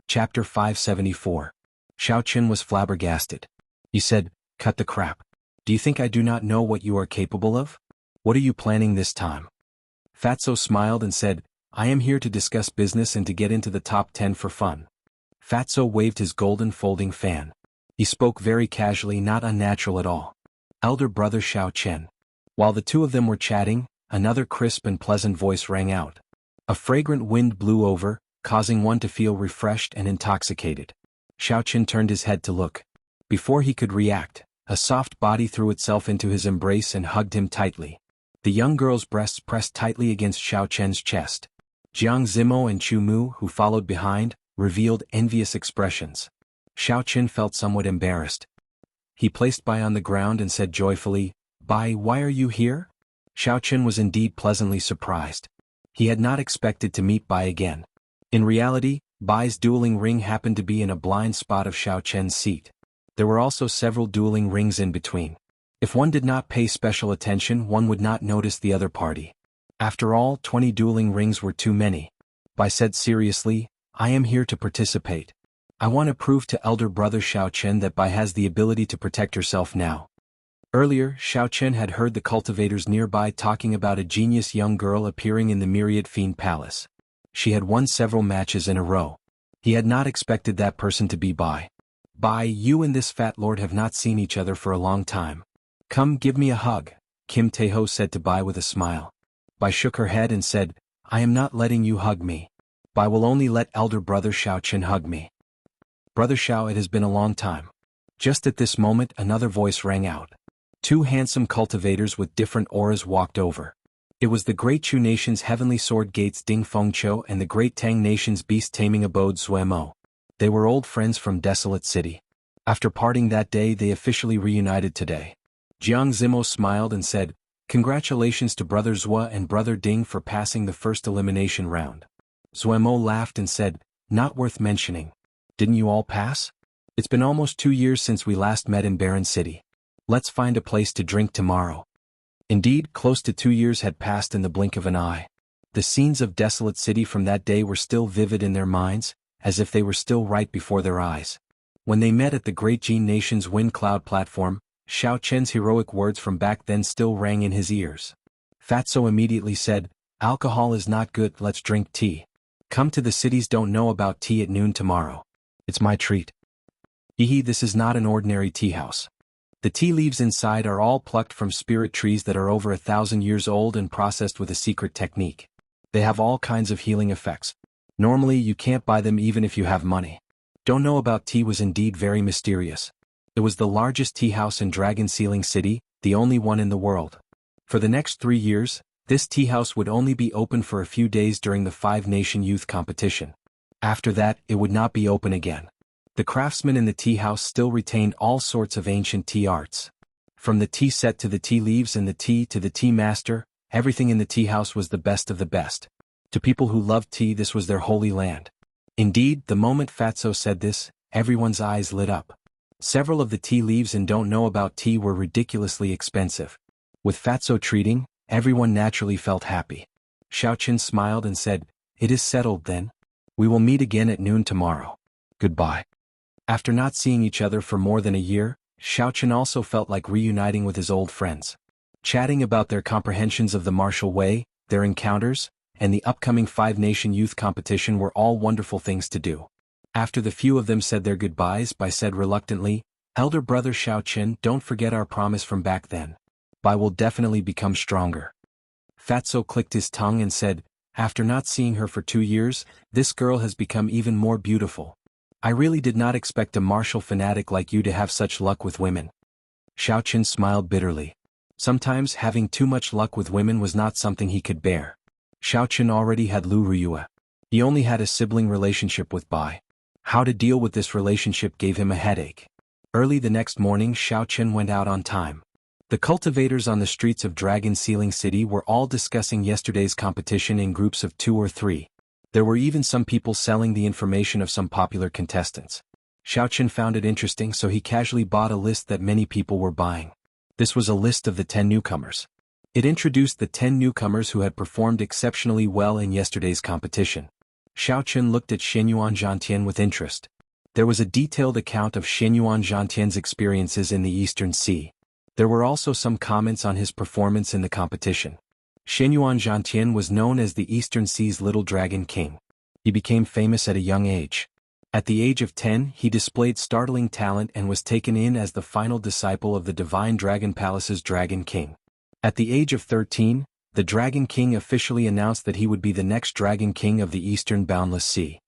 Chapter 574. Xiao Qin was flabbergasted. He said, "Cut the crap. Do you think I do not know what you are capable of? What are you planning this time?" Fatso smiled and said, "I am here to discuss business and to get into the top 10 for fun." Fatso waved his golden folding fan. He spoke very casually, not unnatural at all. "Elder brother Xiao Chen." While the two of them were chatting, another crisp and pleasant voice rang out. A fragrant wind blew over, causing one to feel refreshed and intoxicated. Xiao Chen turned his head to look. Before he could react, a soft body threw itself into his embrace and hugged him tightly. The young girl's breasts pressed tightly against Xiao Chen's chest. Jiang Zimo and Chu Mu, who followed behind, revealed envious expressions. Xiao Chen felt somewhat embarrassed. He placed Bai on the ground and said joyfully, "Bai, why are you here?" Xiao Chen was indeed pleasantly surprised. He had not expected to meet Bai again. In reality, Bai's dueling ring happened to be in a blind spot of Xiao Chen's seat. There were also several dueling rings in between. If one did not pay special attention, one would not notice the other party. After all, 20 dueling rings were too many. Bai said seriously, "I am here to participate. I want to prove to elder brother Xiao Chen that Bai has the ability to protect herself now." Earlier, Xiao Chen had heard the cultivators nearby talking about a genius young girl appearing in the Myriad Fiend Palace. She had won several matches in a row. He had not expected that person to be Bai. "Bai, you and this fat lord have not seen each other for a long time. Come give me a hug," Kim Taeho said to Bai with a smile. Bai shook her head and said, "I am not letting you hug me. Bai will only let elder brother Xiao Chen hug me." "Brother Xiao, it has been a long time." Just at this moment, another voice rang out. Two handsome cultivators with different auras walked over. It was the Great Chu Nation's Heavenly Sword Gates Ding Fengqiu and the Great Tang Nation's Beast Taming Abode Zuemo. They were old friends from Desolate City. After parting that day, they officially reunited today. Jiang Zimo smiled and said, "Congratulations to Brother Zhua and Brother Ding for passing the first elimination round." Zuemo laughed and said, "Not worth mentioning. Didn't you all pass? It's been almost 2 years since we last met in Barren City. Let's find a place to drink tomorrow." Indeed, close to 2 years had passed in the blink of an eye. The scenes of Desolate City from that day were still vivid in their minds, as if they were still right before their eyes. When they met at the Great Jin Nation's Wind Cloud platform, Xiao Chen's heroic words from back then still rang in his ears. Fatso immediately said, "Alcohol is not good, let's drink tea. Come to the cities, don't know about tea at noon tomorrow. It's my treat." This is not an ordinary tea house. The tea leaves inside are all plucked from spirit trees that are over 1,000 years old and processed with a secret technique. They have all kinds of healing effects. Normally you can't buy them even if you have money. Don't know about tea was indeed very mysterious. It was the largest tea house in Dragon Sealing City, the only one in the world. For the next 3 years, this tea house would only be open for a few days during the 5-nation youth competition. After that, it would not be open again. The craftsmen in the tea house still retained all sorts of ancient tea arts. From the tea set to the tea leaves and the tea to the tea master, everything in the tea house was the best of the best. To people who loved tea, this was their holy land. Indeed, the moment Fatso said this, everyone's eyes lit up. Several of the tea leaves and don't know about tea were ridiculously expensive. With Fatso treating, everyone naturally felt happy. Xiao Chen smiled and said, "It is settled then. We will meet again at noon tomorrow. Goodbye." After not seeing each other for more than a year, Xiao Chen also felt like reuniting with his old friends. Chatting about their comprehensions of the martial way, their encounters, and the upcoming 5-nation youth competition were all wonderful things to do. After the few of them said their goodbyes, Bai said reluctantly, "Elder brother Xiao Chen, don't forget our promise from back then. Bai will definitely become stronger." Fatso clicked his tongue and said, "After not seeing her for 2 years, this girl has become even more beautiful. I really did not expect a martial fanatic like you to have such luck with women." Xiao Chen smiled bitterly. Sometimes having too much luck with women was not something he could bear. Xiao Chen already had Lu Ruyue. He only had a sibling relationship with Bai. How to deal with this relationship gave him a headache. Early the next morning, Xiao Chen went out on time. The cultivators on the streets of Dragon Sealing City were all discussing yesterday's competition in groups of 2 or 3. There were even some people selling the information of some popular contestants. Xiao Chen found it interesting, so he casually bought a list that many people were buying. This was a list of the 10 newcomers. It introduced the 10 newcomers who had performed exceptionally well in yesterday's competition. Xiaoqun looked at Xinyuan Zhantian with interest. There was a detailed account of Xinyuan Zhantian's experiences in the Eastern Sea. There were also some comments on his performance in the competition. Xinyuan Zhantian was known as the Eastern Sea's Little Dragon King. He became famous at a young age. At the age of 10, he displayed startling talent and was taken in as the final disciple of the Divine Dragon Palace's Dragon King. At the age of 13, the Dragon King officially announced that he would be the next Dragon King of the Eastern Boundless Sea.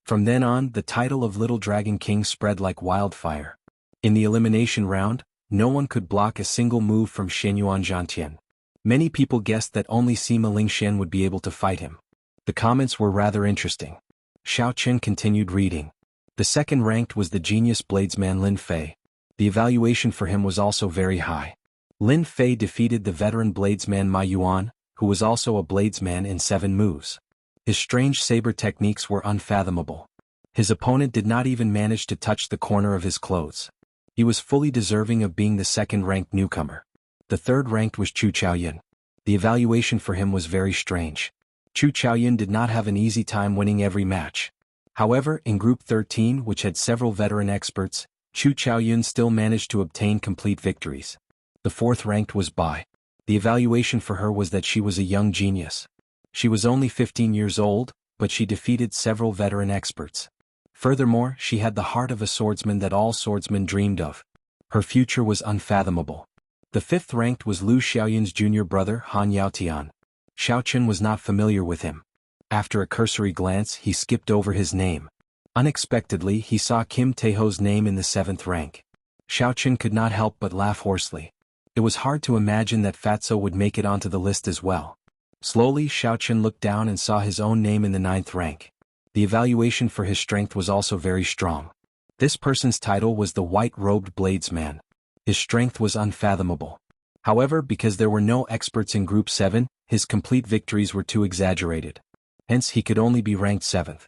From then on, the title of Little Dragon King spread like wildfire. In the elimination round, no one could block a single move from Xinyuan Zhantian. Many people guessed that only Sima Lingshen would be able to fight him. The comments were rather interesting. Xiaoqun continued reading. The second ranked was the genius bladesman Lin Fei. The evaluation for him was also very high. Lin Fei defeated the veteran bladesman Ma Yuan, who was also a bladesman, in 7 moves. His strange saber techniques were unfathomable. His opponent did not even manage to touch the corner of his clothes. He was fully deserving of being the second-ranked newcomer. The third-ranked was Chu Chaoyun. The evaluation for him was very strange. Chu Chaoyun did not have an easy time winning every match. However, in Group 13, which had several veteran experts, Chu Chaoyun still managed to obtain complete victories. The fourth-ranked was Bai. The evaluation for her was that she was a young genius. She was only 15 years old, but she defeated several veteran experts. Furthermore, she had the heart of a swordsman that all swordsmen dreamed of. Her future was unfathomable. The fifth-ranked was Lu Xiaoyun's junior brother Han Yaotian. Xiaoqun was not familiar with him. After a cursory glance, he skipped over his name. Unexpectedly, he saw Kim Taeho's name in the 7th rank. Xiaoqun could not help but laugh hoarsely. It was hard to imagine that Fatso would make it onto the list as well. Slowly, Xiaoqun looked down and saw his own name in the 9th rank. The evaluation for his strength was also very strong. This person's title was the White-Robed Bladesman. His strength was unfathomable. However, because there were no experts in Group 7, his complete victories were too exaggerated. Hence, he could only be ranked 7th.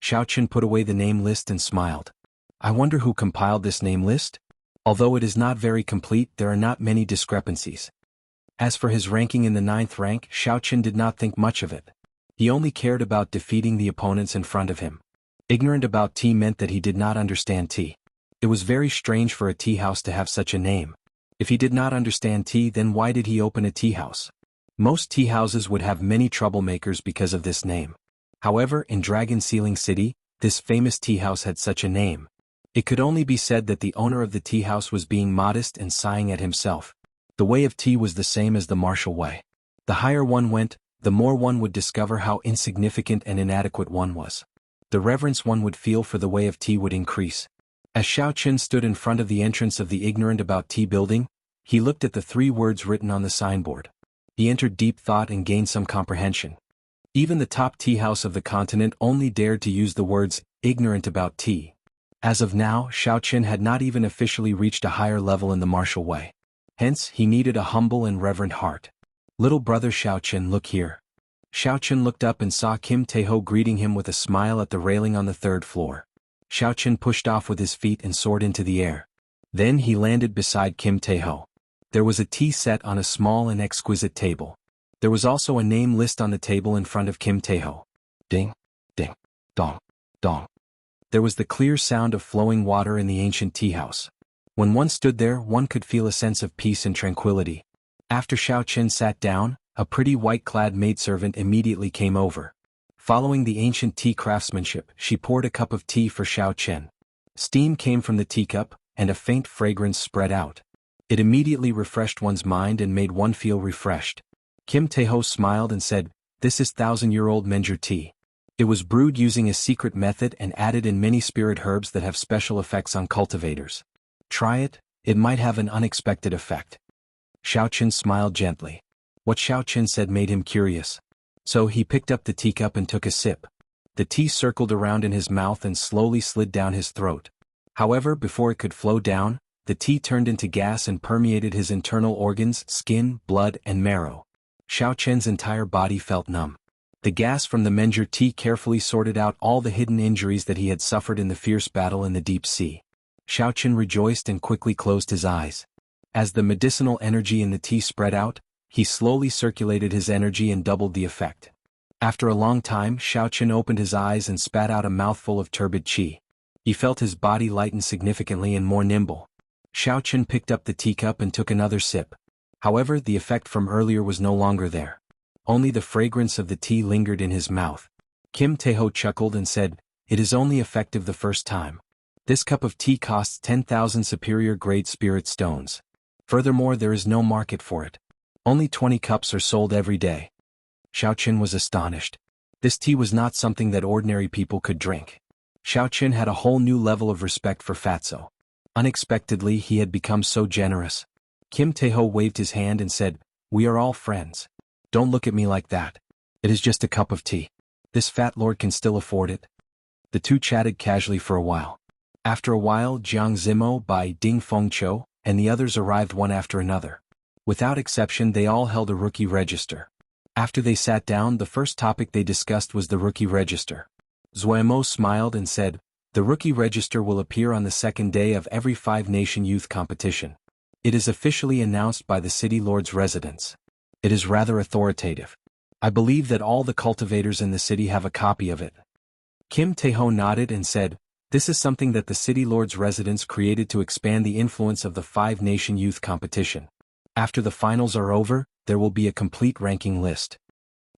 Xiaoqun put away the name list and smiled. I wonder who compiled this name list? Although it is not very complete, there are not many discrepancies. As for his ranking in the 9th rank, Xiaoqun did not think much of it. He only cared about defeating the opponents in front of him. Ignorant about tea meant that he did not understand tea. It was very strange for a tea house to have such a name. If he did not understand tea, then why did he open a tea house? Most tea houses would have many troublemakers because of this name. However, in Dragon Sealing City, this famous tea house had such a name. It could only be said that the owner of the tea house was being modest and sighing at himself. The way of tea was the same as the martial way. The higher one went, the more one would discover how insignificant and inadequate one was. The reverence one would feel for the way of tea would increase. As Xiaoqun stood in front of the entrance of the Ignorant About Tea building, he looked at the 3 words written on the signboard. He entered deep thought and gained some comprehension. Even the top tea house of the continent only dared to use the words, ignorant about tea. As of now, Xiaoqun had not even officially reached a higher level in the martial way. Hence, he needed a humble and reverent heart. Little brother Xiaoqun, look here. Xiaoqun looked up and saw Kim Taeho greeting him with a smile at the railing on the 3rd floor. Xiaoqun pushed off with his feet and soared into the air. Then he landed beside Kim Taeho. There was a tea set on a small and exquisite table. There was also a name list on the table in front of Kim Taeho. Ding, ding, dong, dong. There was the clear sound of flowing water in the ancient tea house. When one stood there, one could feel a sense of peace and tranquility. After Xiaoqun sat down, a pretty white-clad maidservant immediately came over. Following the ancient tea craftsmanship, she poured a cup of tea for Xiaoqun. Steam came from the teacup, and a faint fragrance spread out. It immediately refreshed one's mind and made one feel refreshed. Kim Taeho smiled and said, "This is 1,000-year-old Menjur tea. It was brewed using a secret method and added in many spirit herbs that have special effects on cultivators. Try it, it might have an unexpected effect." Xiaoqun smiled gently. What Xiaoqun said made him curious. So he picked up the teacup and took a sip. The tea circled around in his mouth and slowly slid down his throat. However, before it could flow down, the tea turned into gas and permeated his internal organs, skin, blood, and marrow. Xiaoqun's entire body felt numb. The gas from the Menjur tea carefully sorted out all the hidden injuries that he had suffered in the fierce battle in the deep sea. Xiaoqun rejoiced and quickly closed his eyes. As the medicinal energy in the tea spread out, he slowly circulated his energy and doubled the effect. After a long time, Xiaoqian opened his eyes and spat out a mouthful of turbid qi. He felt his body lighten significantly and more nimble. Xiaoqian picked up the teacup and took another sip. However, the effect from earlier was no longer there. Only the fragrance of the tea lingered in his mouth. Kim Taeho chuckled and said, "It is only effective the first time. This cup of tea costs 10,000 superior-grade spirit stones. Furthermore, there is no market for it. Only 20 cups are sold every day." Xiaoqian was astonished. This tea was not something that ordinary people could drink. Xiaoqian had a whole new level of respect for Fatso. Unexpectedly, he had become so generous. Kim Taeho waved his hand and said, "We are all friends. Don't look at me like that. It is just a cup of tea. This fat lord can still afford it." The two chatted casually for a while. After a while, Jiang Zimo by Ding Fengqiu and the others arrived one after another. Without exception, they all held a rookie register. After they sat down, the first topic they discussed was the rookie register. Zuemo smiled and said, "The rookie register will appear on the second day of every five-nation youth competition. It is officially announced by the city lord's residence. It is rather authoritative. I believe that all the cultivators in the city have a copy of it." Kim Taeho nodded and said, "This is something that the city lord's residence created to expand the influence of the five-nation youth competition. After the finals are over, there will be a complete ranking list."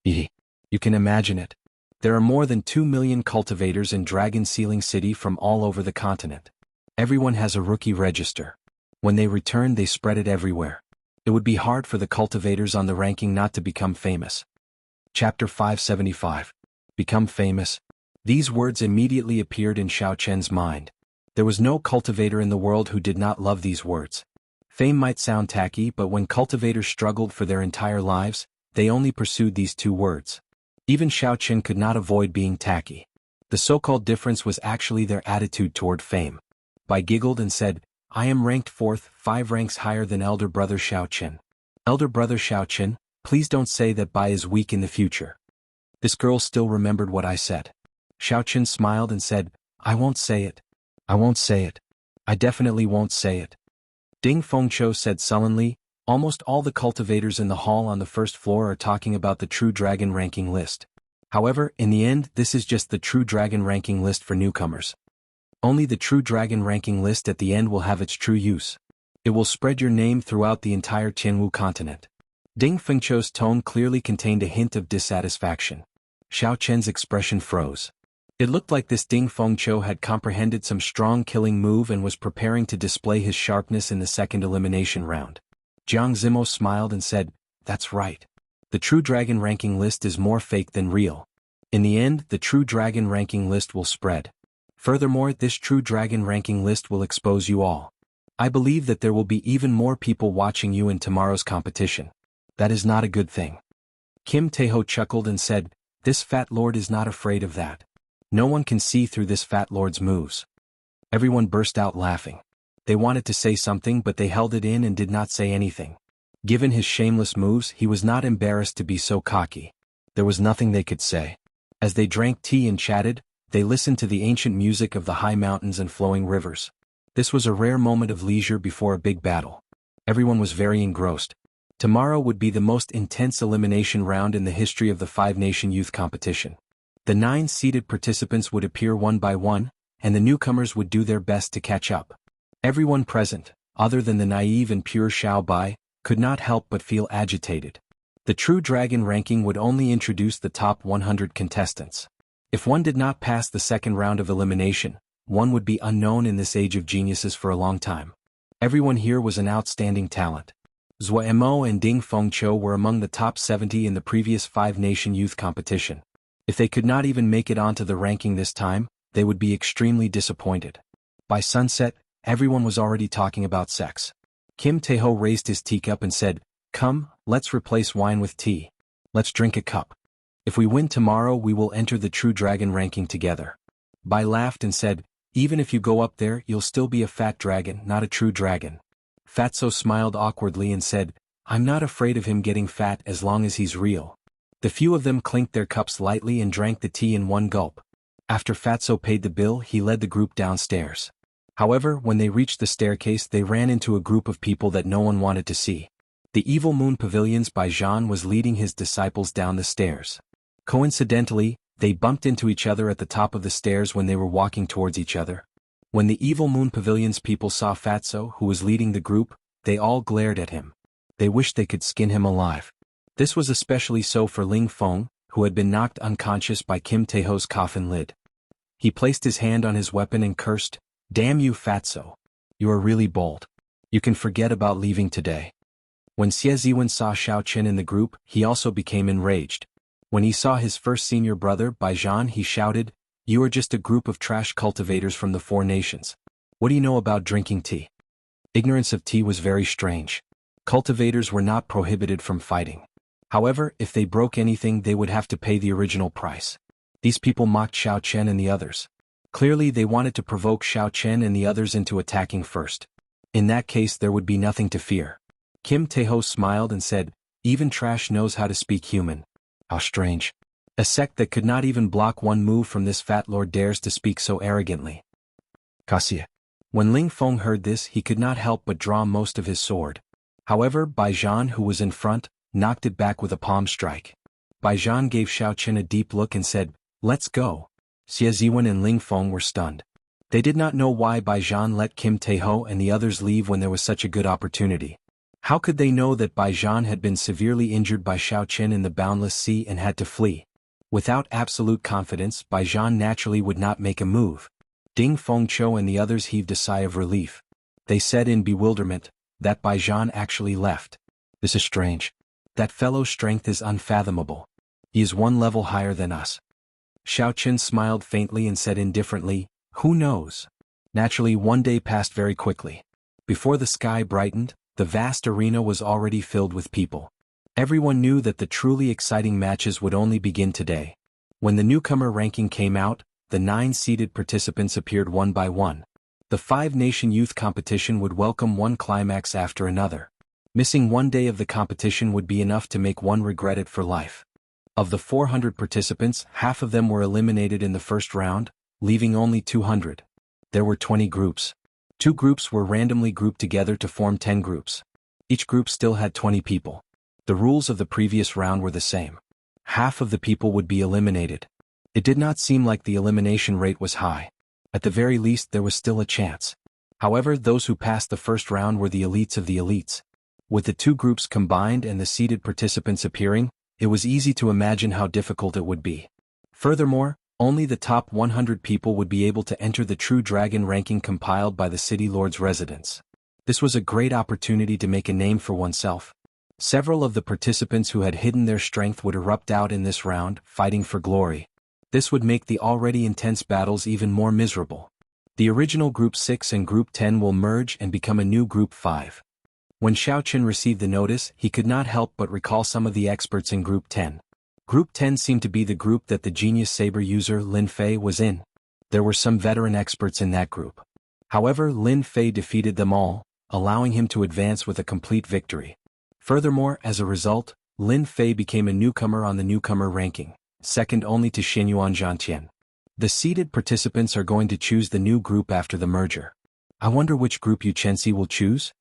You can imagine it. There are more than 2 million cultivators in Dragon Sealing City from all over the continent. Everyone has a rookie register. When they return, they spread it everywhere. It would be hard for the cultivators on the ranking not to become famous. Chapter 575. Become famous. These words immediately appeared in Xiaoqian's mind. There was no cultivator in the world who did not love these words. Fame might sound tacky, but when cultivators struggled for their entire lives, they only pursued these two words. Even Xiaoqian could not avoid being tacky. The so-called difference was actually their attitude toward fame. Bai giggled and said, "I am ranked 4th, 5 ranks higher than elder brother Xiaoqian. Elder brother Xiaoqian, please don't say that Bai is weak in the future." This girl still remembered what I said. Xiaoqian smiled and said, "I won't say it. I won't say it. I definitely won't say it." Ding Fengqiu said sullenly, "Almost all the cultivators in the hall on the first floor are talking about the True Dragon ranking list. However, in the end, this is just the True Dragon ranking list for newcomers. Only the True Dragon ranking list at the end will have its true use. It will spread your name throughout the entire Jianghu continent." Ding Fengqiu's tone clearly contained a hint of dissatisfaction. Xiaoqian's expression froze. It looked like this Ding Fengqiu had comprehended some strong killing move and was preparing to display his sharpness in the second elimination round. Jiang Zimo smiled and said, "That's right. The True Dragon ranking list is more fake than real. In the end, the True Dragon ranking list will spread. Furthermore, this True Dragon ranking list will expose you all. I believe that there will be even more people watching you in tomorrow's competition. That is not a good thing." Kim Taeho chuckled and said, "This fat lord is not afraid of that. No one can see through this fat lord's moves." Everyone burst out laughing. They wanted to say something, but they held it in and did not say anything. Given his shameless moves, he was not embarrassed to be so cocky. There was nothing they could say. As they drank tea and chatted, they listened to the ancient music of the high mountains and flowing rivers. This was a rare moment of leisure before a big battle. Everyone was very engrossed. Tomorrow would be the most intense elimination round in the history of the five-nation youth competition. The 9 seeded participants would appear one by one, and the newcomers would do their best to catch up. Everyone present, other than the naive and pure Xiao Bai, could not help but feel agitated. The True Dragon ranking would only introduce the top 100 contestants. If one did not pass the second round of elimination, one would be unknown in this age of geniuses for a long time. Everyone here was an outstanding talent. Zuemo and Ding Fengqiu were among the top 70 in the previous five-nation youth competition. If they could not even make it onto the ranking this time, they would be extremely disappointed. By sunset, everyone was already talking about sex. Kim Taeho raised his teacup and said, "Come, let's replace wine with tea. Let's drink a cup. If we win tomorrow, we will enter the True Dragon ranking together." Bai laughed and said, "Even if you go up there, you'll still be a fat dragon, not a true dragon." Fatso smiled awkwardly and said, "I'm not afraid of him getting fat as long as he's real." The few of them clinked their cups lightly and drank the tea in one gulp. After Fatso paid the bill, he led the group downstairs. However, when they reached the staircase, they ran into a group of people that no one wanted to see. The Evil Moon Pavilions by Jean was leading his disciples down the stairs. Coincidentally, they bumped into each other at the top of the stairs when they were walking towards each other. When the Evil Moon Pavilion's people saw Fatso, who was leading the group, they all glared at him. They wished they could skin him alive. This was especially so for Ling Feng, who had been knocked unconscious by Kim Taeho's coffin lid. He placed his hand on his weapon and cursed, "Damn you, Fatso. You are really bold. You can forget about leaving today." When Xie Ziwen saw Xiao Qin in the group, he also became enraged. When he saw his first senior brother, Bai Zhan, he shouted, "You are just a group of trash cultivators from the Four Nations. What do you know about drinking tea?" Ignorance of tea was very strange. Cultivators were not prohibited from fighting. However, if they broke anything they would have to pay the original price. These people mocked Xiao Chen and the others. Clearly they wanted to provoke Xiao Chen and the others into attacking first. In that case there would be nothing to fear. Kim Taeho smiled and said, "Even trash knows how to speak human. How strange. A sect that could not even block one move from this fat lord dares to speak so arrogantly." Cassia. When Ling Feng heard this he could not help but draw most of his sword. However, Bai Zhan, who was in front, knocked it back with a palm strike. Bai Zhan gave Xiao Chen a deep look and said, "Let's go." Xie Ziwen and Ling Feng were stunned. They did not know why Bai Zhan let Kim Taeho and the others leave when there was such a good opportunity. How could they know that Bai Zhan had been severely injured by Xiao Chen in the Boundless Sea and had to flee? Without absolute confidence, Bai Zhan naturally would not make a move. Ding Fengqiu and the others heaved a sigh of relief. They said in bewilderment, "That Bai Zhan actually left. This is strange. That fellow's strength is unfathomable. He is one level higher than us." Xiao Chen smiled faintly and said indifferently, "Who knows?" Naturally, one day passed very quickly. Before the sky brightened, the vast arena was already filled with people. Everyone knew that the truly exciting matches would only begin today. When the newcomer ranking came out, the 9 seeded participants appeared one by one. The 5-nation youth competition would welcome one climax after another. Missing one day of the competition would be enough to make one regret it for life. Of the 400 participants, half of them were eliminated in the first round, leaving only 200. There were 20 groups. 2 groups were randomly grouped together to form 10 groups. Each group still had 20 people. The rules of the previous round were the same. Half of the people would be eliminated. It did not seem like the elimination rate was high. At the very least there was still a chance. However, those who passed the first round were the elites of the elites. With the 2 groups combined and the seeded participants appearing, it was easy to imagine how difficult it would be. Furthermore, only the top 100 people would be able to enter the True Dragon ranking compiled by the City Lord's residents. This was a great opportunity to make a name for oneself. Several of the participants who had hidden their strength would erupt out in this round, fighting for glory. This would make the already intense battles even more miserable. The original Group 6 and Group 10 will merge and become a new Group 5. When Xiao Chen received the notice, he could not help but recall some of the experts in Group 10. Group 10 seemed to be the group that the genius saber user Lin Fei was in. There were some veteran experts in that group. However, Lin Fei defeated them all, allowing him to advance with a complete victory. Furthermore, as a result, Lin Fei became a newcomer on the newcomer ranking, second only to Xinyuan Zhantian. The seeded participants are going to choose the new group after the merger. I wonder which group Yu Chenxi will choose?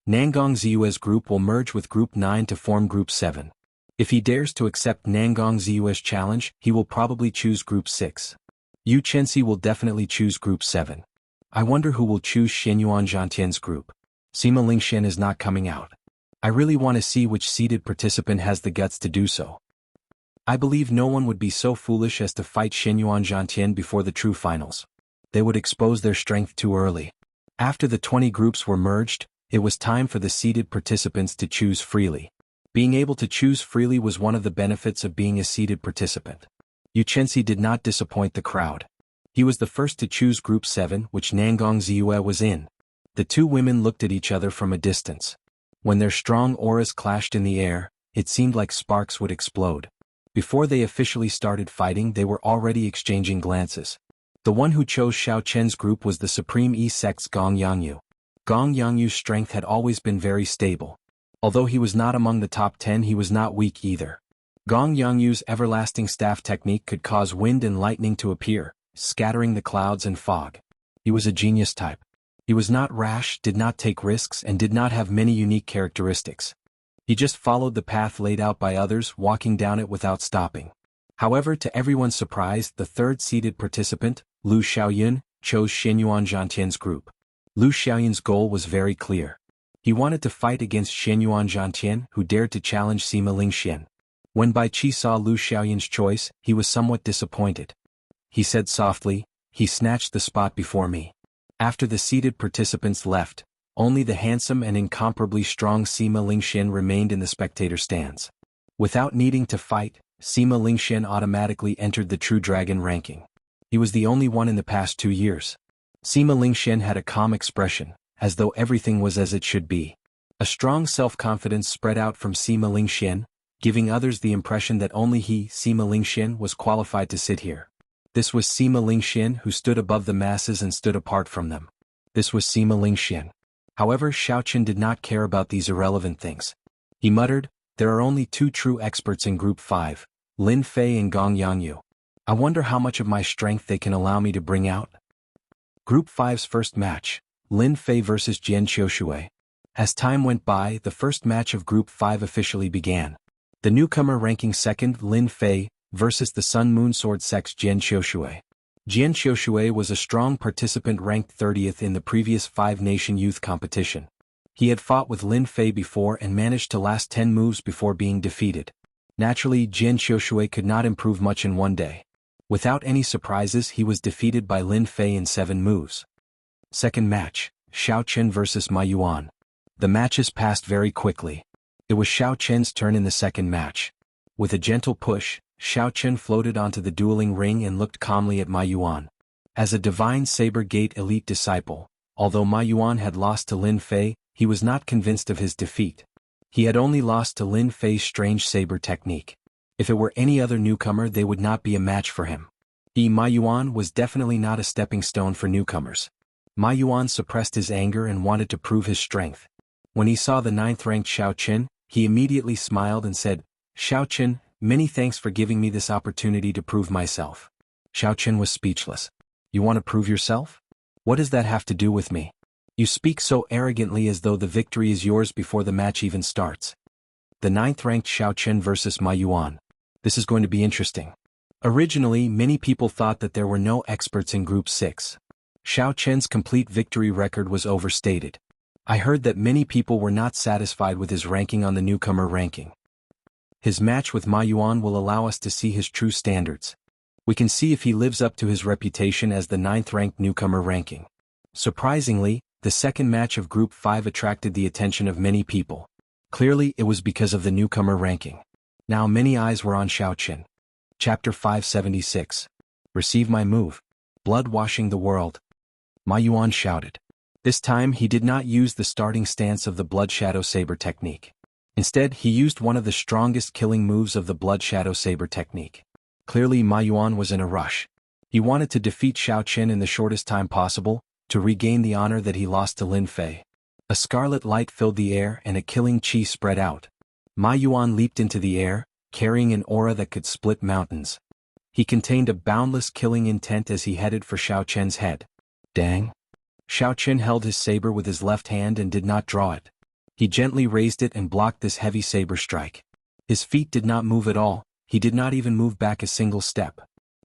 Nangong Ziyue's group will merge with Group 9 to form Group 7. If he dares to accept Nangong Ziyue's challenge, he will probably choose Group 6. Yu Chenxi will definitely choose Group 7. I wonder who will choose Xinyuan Zhantian's group. Sima Lingxian is not coming out. I really want to see which seeded participant has the guts to do so. I believe no one would be so foolish as to fight Xinyuan Zhantian before the true finals. They would expose their strength too early. After the 20 groups were merged, it was time for the seeded participants to choose freely. Being able to choose freely was one of the benefits of being a seeded participant. Yu Chenxi did not disappoint the crowd. He was the first to choose Group 7, which Nangong Ziyue was in. The 2 women looked at each other from a distance. When their strong auras clashed in the air, it seemed like sparks would explode. Before they officially started fighting, they were already exchanging glances. The one who chose Xiao Chen's group was the Supreme E-Sect's Gong Yangyu. Gong Yangyu's strength had always been very stable. Although he was not among the top 10, he was not weak either. Gong Yangyu's everlasting staff technique could cause wind and lightning to appear, scattering the clouds and fog. He was a genius type. He was not rash, did not take risks, and did not have many unique characteristics. He just followed the path laid out by others, walking down it without stopping. However, to everyone's surprise, the third-seeded participant, Lu Xiaoyun, chose Xianyuan Zhantian's group. Lu Xiaoyun's goal was very clear. He wanted to fight against Xianyuan Zhantian, who dared to challenge Sima Lingxian. When Bai Qi saw Lu Xiaoyun's choice, he was somewhat disappointed. He said softly, "He snatched the spot before me." After the seated participants left, only the handsome and incomparably strong Sima Lingxian remained in the spectator stands. Without needing to fight, Sima Lingxian automatically entered the True Dragon ranking. He was the only one in the past 2 years. Sima Lingxian had a calm expression, as though everything was as it should be. A strong self-confidence spread out from Sima Lingxian, giving others the impression that only he, Sima Lingxian, was qualified to sit here. This was Sima Lingxian who stood above the masses and stood apart from them. This was Sima Lingxian. However, Xiaoqin did not care about these irrelevant things. He muttered, "There are only 2 true experts in Group 5, Lin Fei and Gong Yangyu. I wonder how much of my strength they can allow me to bring out." Group 5's first match, Lin Fei vs Jian Qiushui. As time went by, the first match of Group 5 officially began. The newcomer ranking second, Lin Fei, versus the Sun Moon Sword Sex Jian Qiushui. Jian Qiushui was a strong participant ranked 30th in the previous 5-nation youth competition. He had fought with Lin Fei before and managed to last 10 moves before being defeated. Naturally, Jian Qiushui could not improve much in one day. Without any surprises, he was defeated by Lin Fei in 7 moves. Second match, Xiaoqin vs Ma Yuan. The matches passed very quickly. It was Xiaoqin's turn in the second match. With a gentle push, Xiaoqin floated onto the dueling ring and looked calmly at Ma Yuan. As a Divine Saber Gate elite disciple, although Ma Yuan had lost to Lin Fei, he was not convinced of his defeat. He had only lost to Lin Fei's strange saber technique. If it were any other newcomer, they would not be a match for him. Ma Yuan was definitely not a stepping stone for newcomers. Ma Yuan suppressed his anger and wanted to prove his strength. When he saw the 9th-ranked Xiaoqin, he immediately smiled and said, "Xiaoqin, many thanks for giving me this opportunity to prove myself." Xiaoqin was speechless. "You want to prove yourself? What does that have to do with me? You speak so arrogantly as though the victory is yours before the match even starts." The 9th-ranked Xiaoqin versus Ma Yuan. This is going to be interesting. Originally, many people thought that there were no experts in Group 6. Xiaoqin's complete victory record was overstated. I heard that many people were not satisfied with his ranking on the newcomer ranking. His match with Ma Yuan will allow us to see his true standards. We can see if he lives up to his reputation as the 9th-ranked newcomer ranking. Surprisingly, the second match of Group 5 attracted the attention of many people. Clearly, it was because of the newcomer ranking. Now many eyes were on Xiaoqin. Chapter 576. Receive my move. Blood washing the world. Ma Yuan shouted. This time he did not use the starting stance of the Blood Shadow Saber technique. Instead, he used one of the strongest killing moves of the Blood Shadow Saber technique. Clearly, Ma Yuan was in a rush. He wanted to defeat Xiaoqin in the shortest time possible, to regain the honor that he lost to Lin Fei. A scarlet light filled the air and a killing chi spread out. Ma Yuan leaped into the air, carrying an aura that could split mountains. He contained a boundless killing intent as he headed for Xiaoqin's head. Dang! Xiaoqin held his saber with his left hand and did not draw it. He gently raised it and blocked this heavy saber strike. His feet did not move at all, he did not even move back a single step.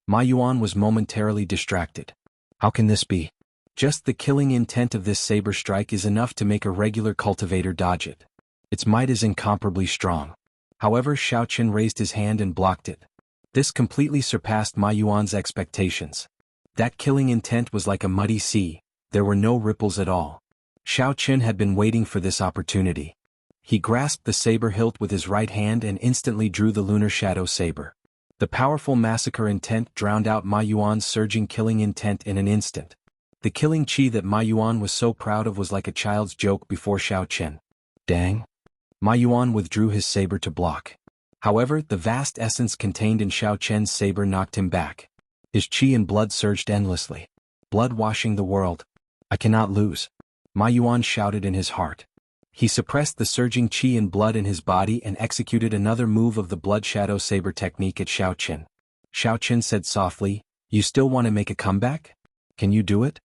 Ma Yuan was momentarily distracted. How can this be? Just the killing intent of this saber strike is enough to make a regular cultivator dodge it. Its might is incomparably strong. However, Xiaoqin raised his hand and blocked it. This completely surpassed Ma Yuan's expectations. That killing intent was like a muddy sea, there were no ripples at all. Xiaoqin had been waiting for this opportunity. He grasped the saber hilt with his right hand and instantly drew the Lunar Shadow Saber. The powerful massacre intent drowned out Ma Yuan's surging killing intent in an instant. The killing chi that Ma Yuan was so proud of was like a child's joke before Xiaoqin. Dang! Ma Yuan withdrew his saber to block. However, the vast essence contained in Xiaoqin's saber knocked him back. His chi and blood surged endlessly. Blood washing the world. I cannot lose. Ma Yuan shouted in his heart. He suppressed the surging chi and blood in his body and executed another move of the Blood Shadow Saber technique at Xiaoqin. Xiaoqin said softly, "You still want to make a comeback? Can you do it?"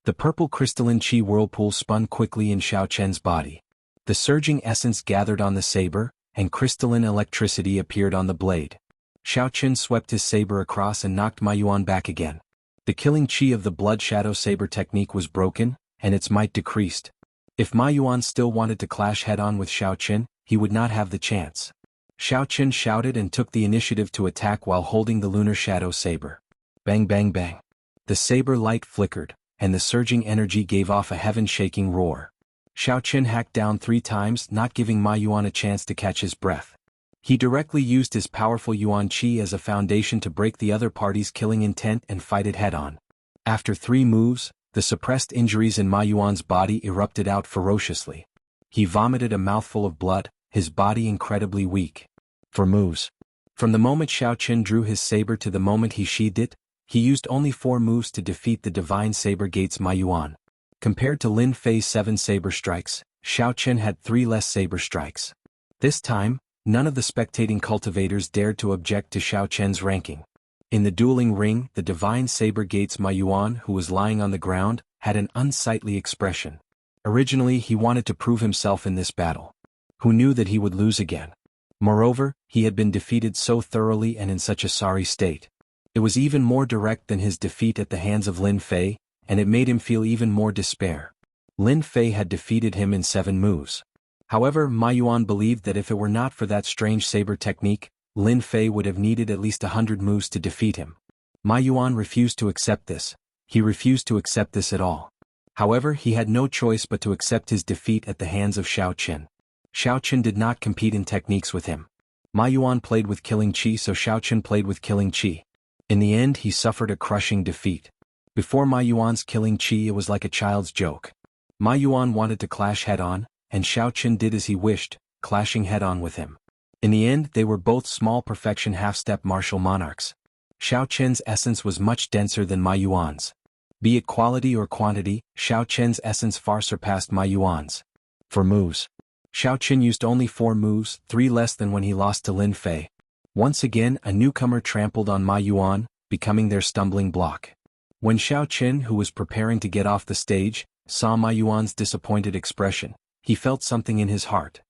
The purple crystalline chi whirlpool spun quickly in Xiaoqin's body. The surging essence gathered on the saber, and crystalline electricity appeared on the blade. Xiao Qin swept his saber across and knocked Ma Yuan back again. The killing chi of the blood shadow saber technique was broken, and its might decreased. If Ma Yuan still wanted to clash head-on with Xiao Qin, he would not have the chance. Xiao Qin shouted and took the initiative to attack while holding the lunar shadow saber. Bang bang bang. The saber light flickered, and the surging energy gave off a heaven-shaking roar. Xiao Qin hacked down 3 times, not giving Ma Yuan a chance to catch his breath. He directly used his powerful Yuan Qi as a foundation to break the other party's killing intent and fight it head-on. After 3 moves, the suppressed injuries in Ma Yuan's body erupted out ferociously. He vomited a mouthful of blood, his body incredibly weak. 4 moves. From the moment Xiao Qin drew his saber to the moment he sheathed it, he used only 4 moves to defeat the Divine Saber Gate's Ma Yuan. Compared to Lin Fei's 7 saber strikes, Xiao Qin had 3 less saber strikes. This time, none of the spectating cultivators dared to object to Xiao Qin's ranking. In the dueling ring, the Divine Saber Gate's Ma Yuan, who was lying on the ground, had an unsightly expression. Originally, he wanted to prove himself in this battle. Who knew that he would lose again? Moreover, he had been defeated so thoroughly and in such a sorry state. It was even more direct than his defeat at the hands of Lin Fei, and it made him feel even more despair. Lin Fei had defeated him in 7 moves. However, Ma Yuan believed that if it were not for that strange saber technique, Lin Fei would have needed at least 100 moves to defeat him. Ma Yuan refused to accept this. He refused to accept this at all. However, he had no choice but to accept his defeat at the hands of Xiao Qin. Xiao Qin did not compete in techniques with him. Ma Yuan played with killing chi, so Xiao Qin played with killing chi. In the end, he suffered a crushing defeat. Before Ma Yuan's killing chi, it was like a child's joke. Ma Yuan wanted to clash head-on, and Xiao Qin did as he wished, clashing head-on with him. In the end, they were both small perfection half-step martial monarchs. Xiao Qin's essence was much denser than Ma Yuan's. Be it quality or quantity, Xiao Qin's essence far surpassed Ma Yuan's. 4 moves. Xiao Qin used only 4 moves, 3 less than when he lost to Lin Fei. Once again, a newcomer trampled on Ma Yuan, becoming their stumbling block. When Xiao Qin, who was preparing to get off the stage, saw Ma Yuan's disappointed expression, he felt something in his heart.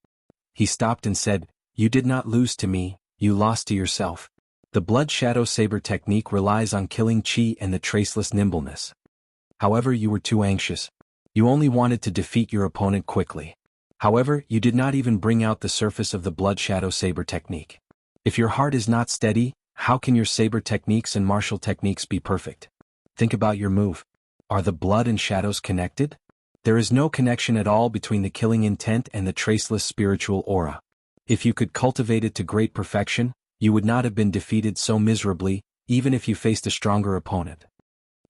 He stopped and said, "You did not lose to me, you lost to yourself." The blood shadow saber technique relies on killing chi and the traceless nimbleness. However, you were too anxious. You only wanted to defeat your opponent quickly. However, you did not even bring out the surface of the blood shadow saber technique. If your heart is not steady, how can your saber techniques and martial techniques be perfect? Think about your move. Are the blood and shadows connected? There is no connection at all between the killing intent and the traceless spiritual aura. If you could cultivate it to great perfection, you would not have been defeated so miserably, even if you faced a stronger opponent.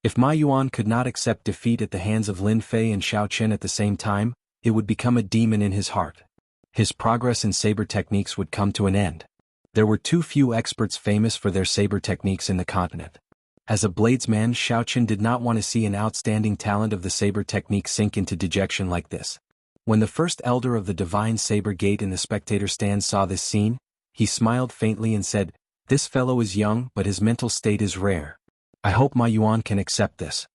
If Ma Yuan could not accept defeat at the hands of Lin Fei and Xiao Qin at the same time, it would become a demon in his heart. His progress in saber techniques would come to an end. There were too few experts famous for their saber techniques in the continent. As a bladesman, Xiao Qin did not want to see an outstanding talent of the saber technique sink into dejection like this. When the first elder of the Divine Saber Gate in the spectator stand saw this scene, he smiled faintly and said, "This fellow is young, but his mental state is rare. I hope Ma Yuan can accept this."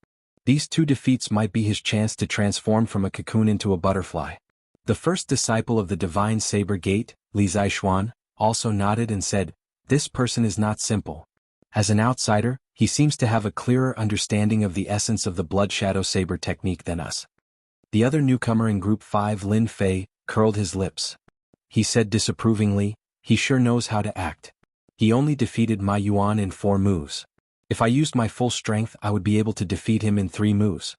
These 2 defeats might be his chance to transform from a cocoon into a butterfly. The first disciple of the Divine Saber Gate, Li Zixuan, also nodded and said, "This person is not simple. As an outsider, he seems to have a clearer understanding of the essence of the blood shadow saber technique than us." The other newcomer in Group 5, Lin Fei, curled his lips. He said disapprovingly, "He sure knows how to act. He only defeated Ma Yuan in 4 moves. If I used my full strength, I would be able to defeat him in 3 moves."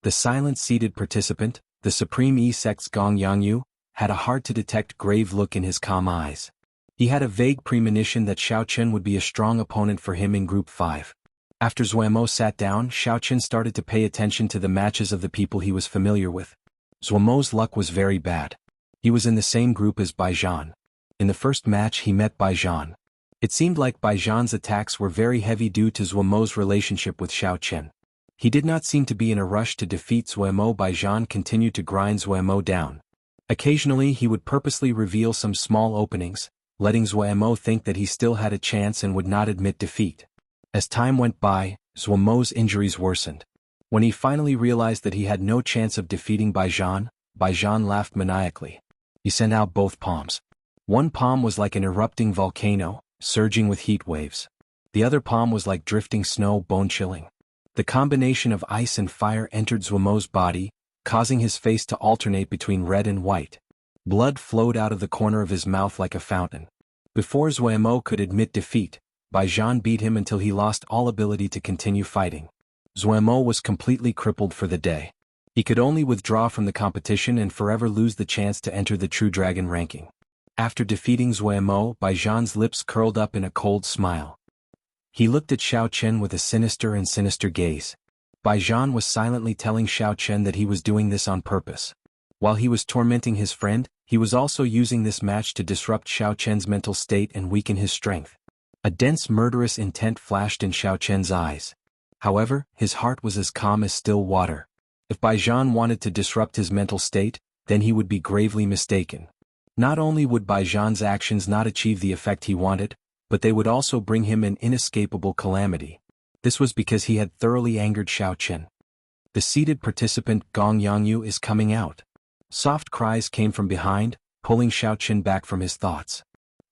The silent seated participant, the Supreme E-Sect's Gong Yangyu, had a hard-to-detect grave look in his calm eyes. He had a vague premonition that Xiao Qin would be a strong opponent for him in Group 5. After Zuomo sat down, Xiao Qin started to pay attention to the matches of the people he was familiar with. Zuomo's luck was very bad. He was in the same group as Baijian. In the first match he met Baijian. It seemed like Baijian's attacks were very heavy due to Zuomo's relationship with Xiao Qin. He did not seem to be in a rush to defeat Zuomo. Baijian continued to grind Zuomo down. Occasionally he would purposely reveal some small openings, letting Zuomo think that he still had a chance and would not admit defeat. As time went by, Zuomo's injuries worsened. When he finally realized that he had no chance of defeating Baijian, Baijian laughed maniacally. He sent out both palms. One palm was like an erupting volcano, surging with heat waves. The other palm was like drifting snow, bone-chilling. The combination of ice and fire entered Zuemo's body, causing his face to alternate between red and white. Blood flowed out of the corner of his mouth like a fountain. Before Zuemo could admit defeat, Baijian beat him until he lost all ability to continue fighting. Zuemo was completely crippled for the day. He could only withdraw from the competition and forever lose the chance to enter the True Dragon ranking. After defeating Zuemo, Baijian's lips curled up in a cold smile. He looked at Xiao Chen with a sinister gaze. Baijian was silently telling Xiao Chen that he was doing this on purpose. While he was tormenting his friend, he was also using this match to disrupt Xiao Chen's mental state and weaken his strength. A dense murderous intent flashed in Xiao Chen's eyes. However, his heart was as calm as still water. If Baijian wanted to disrupt his mental state, then he would be gravely mistaken. Not only would Baijian's actions not achieve the effect he wanted, but they would also bring him an inescapable calamity. This was because he had thoroughly angered Xiao Chen. The seated participant Gong Yangyu is coming out. Soft cries came from behind, pulling Xiao Chen back from his thoughts.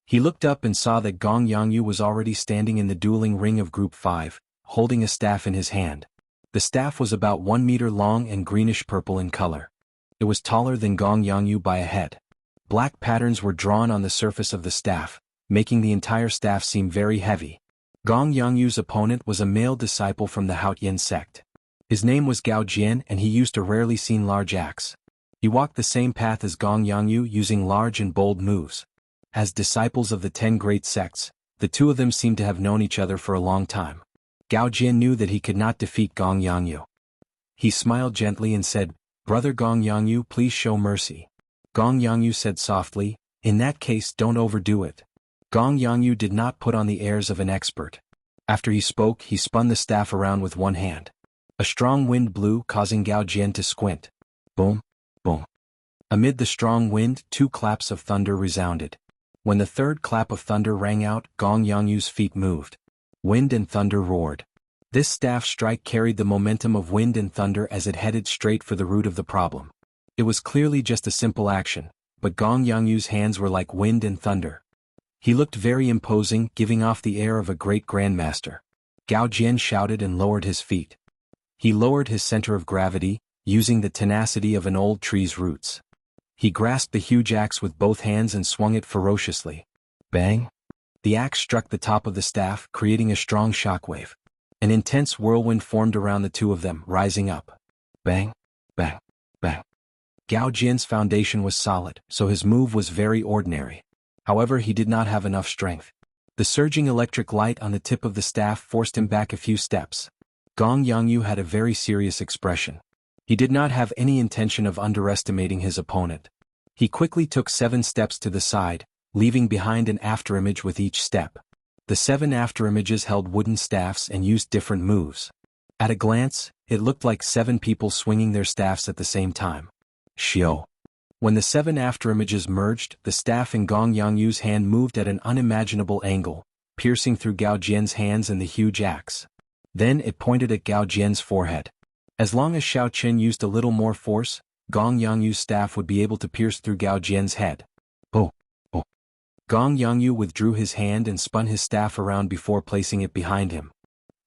He looked up and saw that Gong Yangyu was already standing in the dueling ring of Group 5, holding a staff in his hand. The staff was about 1 meter long and greenish-purple in color. It was taller than Gong Yangyu by a head. Black patterns were drawn on the surface of the staff, making the entire staff seem very heavy. Gong Yangyu's opponent was a male disciple from the Haotian sect. His name was Gao Jian and he used a rarely seen large axe. He walked the same path as Gong Yangyu using large and bold moves. As disciples of the 10 great sects, the two of them seemed to have known each other for a long time. Gao Jian knew that he could not defeat Gong Yangyu. He smiled gently and said, "Brother Gong Yangyu, please show mercy." Gong Yangyu said softly, "In that case, don't overdo it." Gong Yangyu did not put on the airs of an expert. After he spoke, he spun the staff around with one hand. A strong wind blew, causing Gao Jian to squint. Boom, boom. Amid the strong wind, 2 claps of thunder resounded. When the third clap of thunder rang out, Gong Yangyu's feet moved. Wind and thunder roared. This staff strike carried the momentum of wind and thunder as it headed straight for the root of the problem. It was clearly just a simple action, but Gong Yangyu's hands were like wind and thunder. He looked very imposing, giving off the air of a great grandmaster. Gao Jian shouted and lowered his feet. He lowered his center of gravity, using the tenacity of an old tree's roots. He grasped the huge axe with both hands and swung it ferociously. Bang! The axe struck the top of the staff, creating a strong shockwave. An intense whirlwind formed around the two of them, rising up. Bang! Bang! Bang! Gao Jian's foundation was solid, so his move was very ordinary. However, he did not have enough strength. The surging electric light on the tip of the staff forced him back a few steps. Gong Yangyu had a very serious expression. He did not have any intention of underestimating his opponent. He quickly took 7 steps to the side, leaving behind an afterimage with each step. The 7 afterimages held wooden staffs and used different moves. At a glance, it looked like 7 people swinging their staffs at the same time. Shio. When the 7 afterimages merged, the staff in Gong Yangyu's hand moved at an unimaginable angle, piercing through Gao Jian's hands and the huge axe. Then it pointed at Gao Jian's forehead. As long as Xiao Chen used a little more force, Gong Yangyu's staff would be able to pierce through Gao Jian's head. Oh, oh. Gong Yangyu withdrew his hand and spun his staff around before placing it behind him.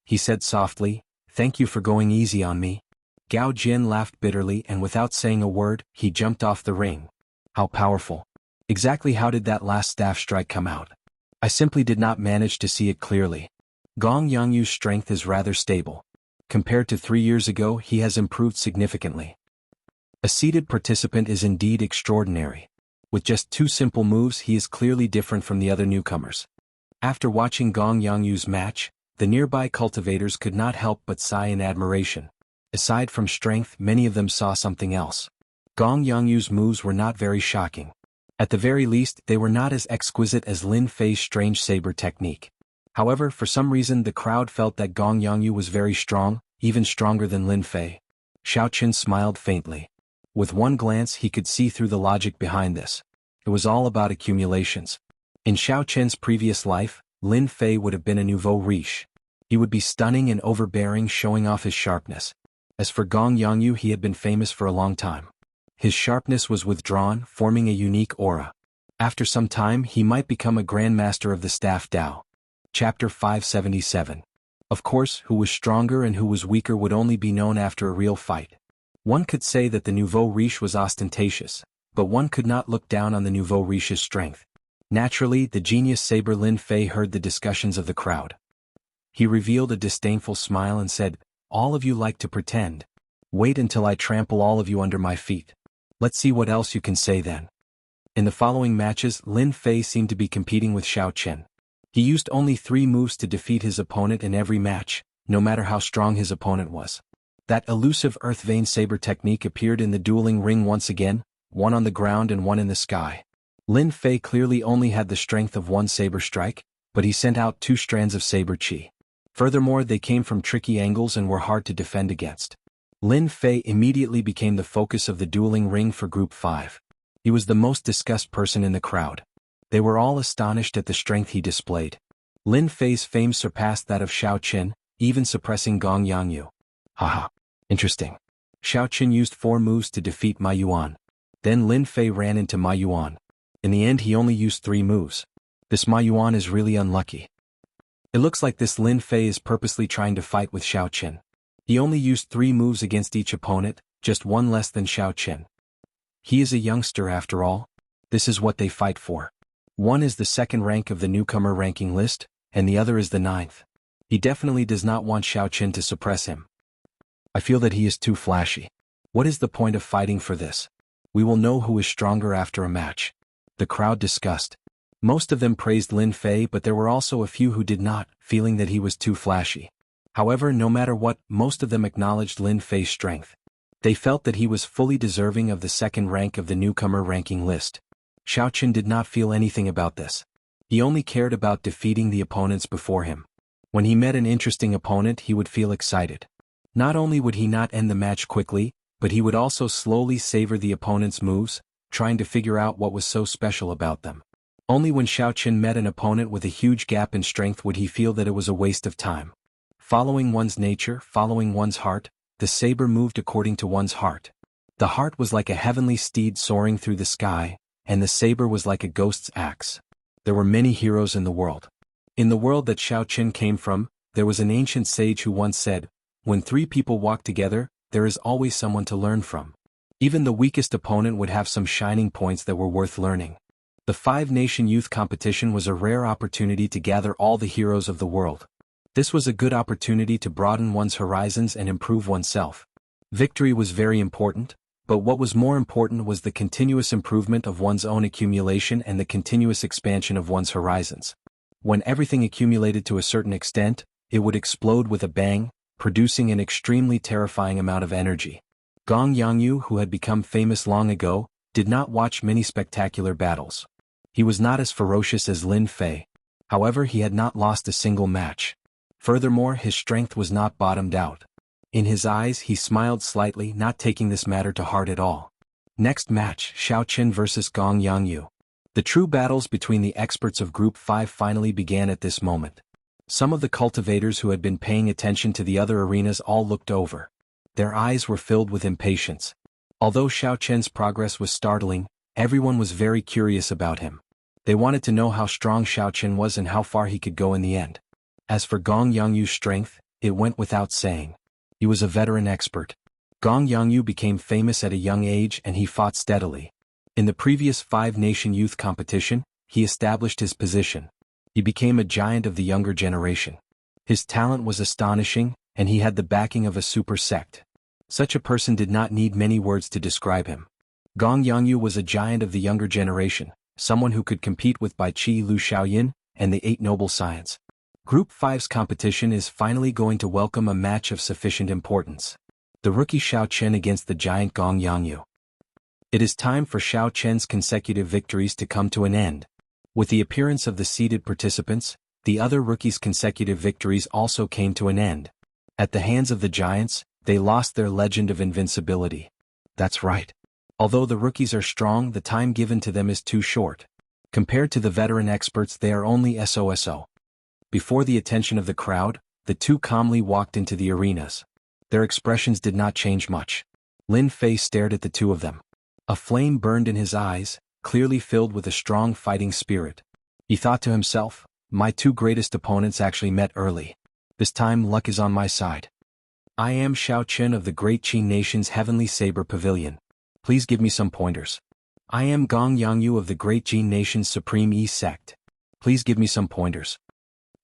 He said softly, "Thank you for going easy on me." Gao Jian laughed bitterly and without saying a word, he jumped off the ring. How powerful. Exactly how did that last staff strike come out? I simply did not manage to see it clearly. Gong Yangyu's strength is rather stable. Compared to 3 years ago, he has improved significantly. A seated participant is indeed extraordinary. With just 2 simple moves, he is clearly different from the other newcomers. After watching Gong Yangyu's match, the nearby cultivators could not help but sigh in admiration. Aside from strength, many of them saw something else. Gong Yangyu's moves were not very shocking. At the very least, they were not as exquisite as Lin Fei's strange saber technique. However, for some reason the crowd felt that Gong Yangyu was very strong, even stronger than Lin Fei. Xiao Chen smiled faintly. With one glance he could see through the logic behind this. It was all about accumulations. In Xiao Chen's previous life, Lin Fei would have been a nouveau riche. He would be stunning and overbearing, showing off his sharpness. As for Gong Yangyu, he had been famous for a long time. His sharpness was withdrawn, forming a unique aura. After some time he might become a grandmaster of the staff Dao. Chapter 577. Of course, who was stronger and who was weaker would only be known after a real fight. One could say that the nouveau riche was ostentatious, but one could not look down on the nouveau riche's strength. Naturally, the genius saber Lin Fei heard the discussions of the crowd. He revealed a disdainful smile and said, "All of you like to pretend. Wait until I trample all of you under my feet. Let's see what else you can say then." In the following matches, Lin Fei seemed to be competing with Xiao Chen. He used only 3 moves to defeat his opponent in every match, no matter how strong his opponent was. That elusive earth vein saber technique appeared in the dueling ring once again, one on the ground and one in the sky. Lin Fei clearly only had the strength of one saber strike, but he sent out 2 strands of saber chi. Furthermore, they came from tricky angles and were hard to defend against. Lin Fei immediately became the focus of the dueling ring for Group 5. He was the most discussed person in the crowd. They were all astonished at the strength he displayed. Lin Fei's fame surpassed that of Xiao Qin, even suppressing Gong Yangyu. Haha. Interesting. Xiao Qin used 4 moves to defeat Ma Yuan. Then Lin Fei ran into Ma Yuan. In the end he only used 3 moves. This Ma Yuan is really unlucky. It looks like this Lin Fei is purposely trying to fight with Xiao Qin. He only used 3 moves against each opponent, just 1 less than Xiao Qin. He is a youngster after all. This is what they fight for. One is the 2nd rank of the newcomer ranking list, and the other is the 9th. He definitely does not want Xiao Qin to suppress him. I feel that he is too flashy. What is the point of fighting for this? We will know who is stronger after a match. The crowd discussed. Most of them praised Lin Fei, but there were also a few who did not, feeling that he was too flashy. However, no matter what, most of them acknowledged Lin Fei's strength. They felt that he was fully deserving of the 2nd rank of the newcomer ranking list. Xiao Qin did not feel anything about this. He only cared about defeating the opponents before him. When he met an interesting opponent he would feel excited. Not only would he not end the match quickly, but he would also slowly savor the opponent's moves, trying to figure out what was so special about them. Only when Xiao Qin met an opponent with a huge gap in strength would he feel that it was a waste of time. Following one's nature, following one's heart, the saber moved according to one's heart. The heart was like a heavenly steed soaring through the sky, and the saber was like a ghost's axe. There were many heroes in the world. In the world that Xiao Qin came from, there was an ancient sage who once said, "When 3 people walk together, there is always someone to learn from." Even the weakest opponent would have some shining points that were worth learning. The 5-nation youth competition was a rare opportunity to gather all the heroes of the world. This was a good opportunity to broaden one's horizons and improve oneself. Victory was very important, but what was more important was the continuous improvement of one's own accumulation and the continuous expansion of one's horizons. When everything accumulated to a certain extent, it would explode with a bang, producing an extremely terrifying amount of energy. Gong Yangyu, who had become famous long ago, did not watch many spectacular battles. He was not as ferocious as Lin Fei. However, he had not lost a single match. Furthermore, his strength was not bottomed out. In his eyes he smiled slightly, not taking this matter to heart at all. Next match, Xiao Qin vs Gong Yangyu. The true battles between the experts of Group 5 finally began at this moment. Some of the cultivators who had been paying attention to the other arenas all looked over. Their eyes were filled with impatience. Although Xiao Qin's progress was startling, everyone was very curious about him. They wanted to know how strong Xiao Qin was and how far he could go in the end. As for Gong Yangyu's strength, it went without saying. He was a veteran expert. Gong Yangyu became famous at a young age and he fought steadily. In the previous 5-nation youth competition, he established his position. He became a giant of the younger generation. His talent was astonishing, and he had the backing of a super sect. Such a person did not need many words to describe him. Gong Yangyu was a giant of the younger generation, someone who could compete with Bai Qi Lu Xiaoyin and the 8 Noble Science. Group 5's competition is finally going to welcome a match of sufficient importance. The rookie Xiao Qin against the giant Gong Yangyu. It is time for Xiao Qin's consecutive victories to come to an end. With the appearance of the seeded participants, the other rookies' consecutive victories also came to an end. At the hands of the giants, they lost their legend of invincibility. That's right. Although the rookies are strong, the time given to them is too short. Compared to the veteran experts, they are only SOSO. Before the attention of the crowd, the 2 calmly walked into the arenas. Their expressions did not change much. Lin Fei stared at the 2 of them. A flame burned in his eyes, clearly filled with a strong fighting spirit. He thought to himself, my two greatest opponents actually met early. This time luck is on my side. I am Xiao Qin of the Great Qi Nation's Heavenly Saber Pavilion. Please give me some pointers. I am Gong Yangyu of the Great Qi Nation's Supreme Yi Sect. Please give me some pointers.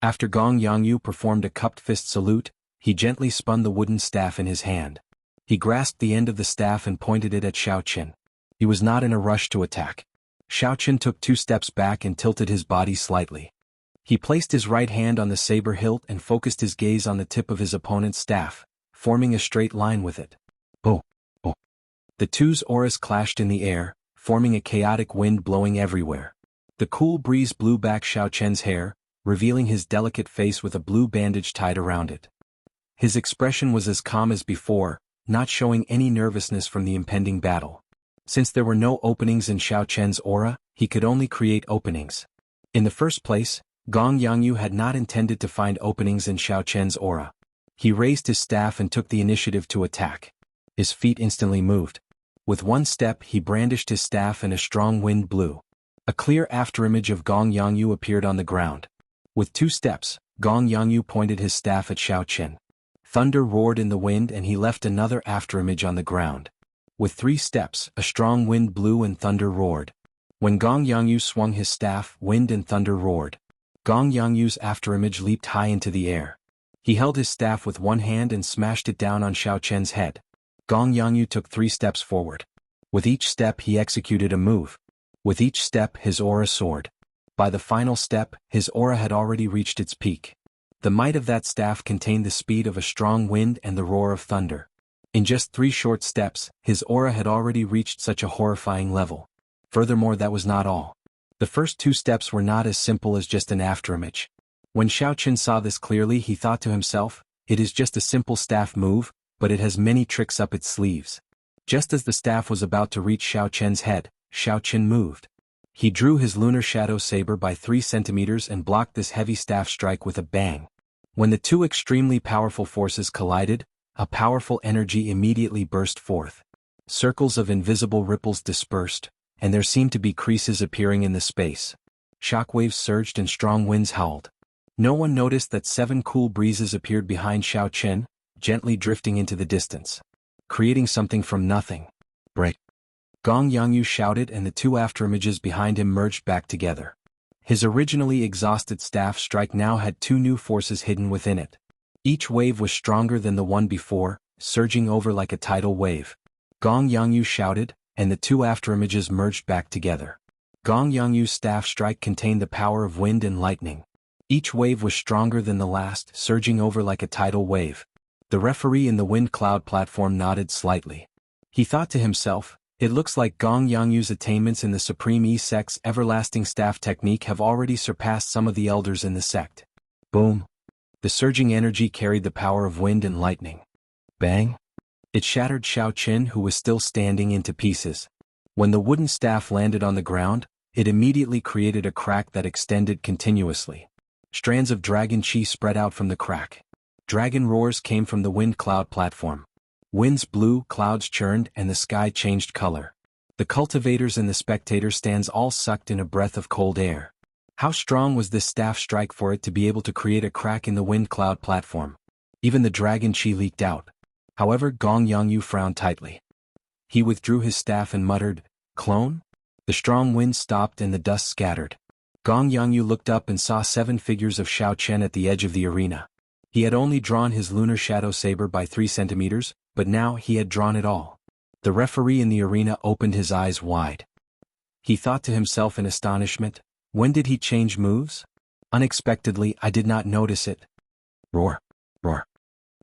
After Gong Yangyu performed a cupped fist salute, he gently spun the wooden staff in his hand. He grasped the end of the staff and pointed it at Xiao Qin. He was not in a rush to attack. Xiao Qin took 2 steps back and tilted his body slightly. He placed his right hand on the saber hilt and focused his gaze on the tip of his opponent's staff, forming a straight line with it. Oh, oh. The two's auras clashed in the air, forming a chaotic wind blowing everywhere. The cool breeze blew back Xiao Qin's hair, revealing his delicate face with a blue bandage tied around it. His expression was as calm as before, not showing any nervousness from the impending battle. Since there were no openings in Xiao Qin's aura, he could only create openings. In the first place, Gong Yangyu had not intended to find openings in Xiao Qin's aura. He raised his staff and took the initiative to attack. His feet instantly moved. With one step he brandished his staff and a strong wind blew. A clear afterimage of Gong Yangyu appeared on the ground. With 2 steps, Gong Yangyu pointed his staff at Xiao Qin. Thunder roared in the wind and he left another afterimage on the ground. With 3 steps, a strong wind blew and thunder roared. When Gong Yangyu swung his staff, wind and thunder roared. Gong Yangyu's afterimage leaped high into the air. He held his staff with one hand and smashed it down on Xiao Qin's head. Gong Yangyu took 3 steps forward. With each step he executed a move. With each step his aura soared. By the final step, his aura had already reached its peak. The might of that staff contained the speed of a strong wind and the roar of thunder. In just 3 short steps, his aura had already reached such a horrifying level. Furthermore, that was not all. The first 2 steps were not as simple as just an afterimage. When Xiao Qin saw this clearly, he thought to himself, it is just a simple staff move, but it has many tricks up its sleeves. Just as the staff was about to reach Xiao Qin's head, Xiao Qin moved. He drew his lunar shadow saber by 3 centimeters and blocked this heavy staff strike with a bang. When the 2 extremely powerful forces collided, a powerful energy immediately burst forth. Circles of invisible ripples dispersed, and there seemed to be creases appearing in the space. Shockwaves surged and strong winds howled. No one noticed that 7 cool breezes appeared behind Xiao Qin, gently drifting into the distance. Creating something from nothing. Break. Gong Yangyu shouted and the 2 afterimages behind him merged back together. His originally exhausted staff strike now had 2 new forces hidden within it. Each wave was stronger than the one before, surging over like a tidal wave. Gong Yangyu shouted, and the 2 afterimages merged back together. Gong Yangyu's staff strike contained the power of wind and lightning. Each wave was stronger than the last, surging over like a tidal wave. The referee in the wind cloud platform nodded slightly. He thought to himself, it looks like Gong Yangyu's attainments in the Supreme Yi Sect's everlasting staff technique have already surpassed some of the elders in the sect. Boom. The surging energy carried the power of wind and lightning. Bang. It shattered Xiao Qin, who was still standing, into pieces. When the wooden staff landed on the ground, it immediately created a crack that extended continuously. Strands of dragon qi spread out from the crack. Dragon roars came from the wind cloud platform. Winds blew, clouds churned, and the sky changed color. The cultivators and the spectator stands all sucked in a breath of cold air. How strong was this staff strike for it to be able to create a crack in the wind cloud platform? Even the dragon qi leaked out. However, Gong Yangyu frowned tightly. He withdrew his staff and muttered, "Clone?" The strong wind stopped and the dust scattered. Gong Yangyu looked up and saw 7 figures of Xiao Qin at the edge of the arena. He had only drawn his lunar shadow saber by 3 centimeters, but now he had drawn it all. The referee in the arena opened his eyes wide. He thought to himself in astonishment, when did he change moves? Unexpectedly, I did not notice it. Roar, roar.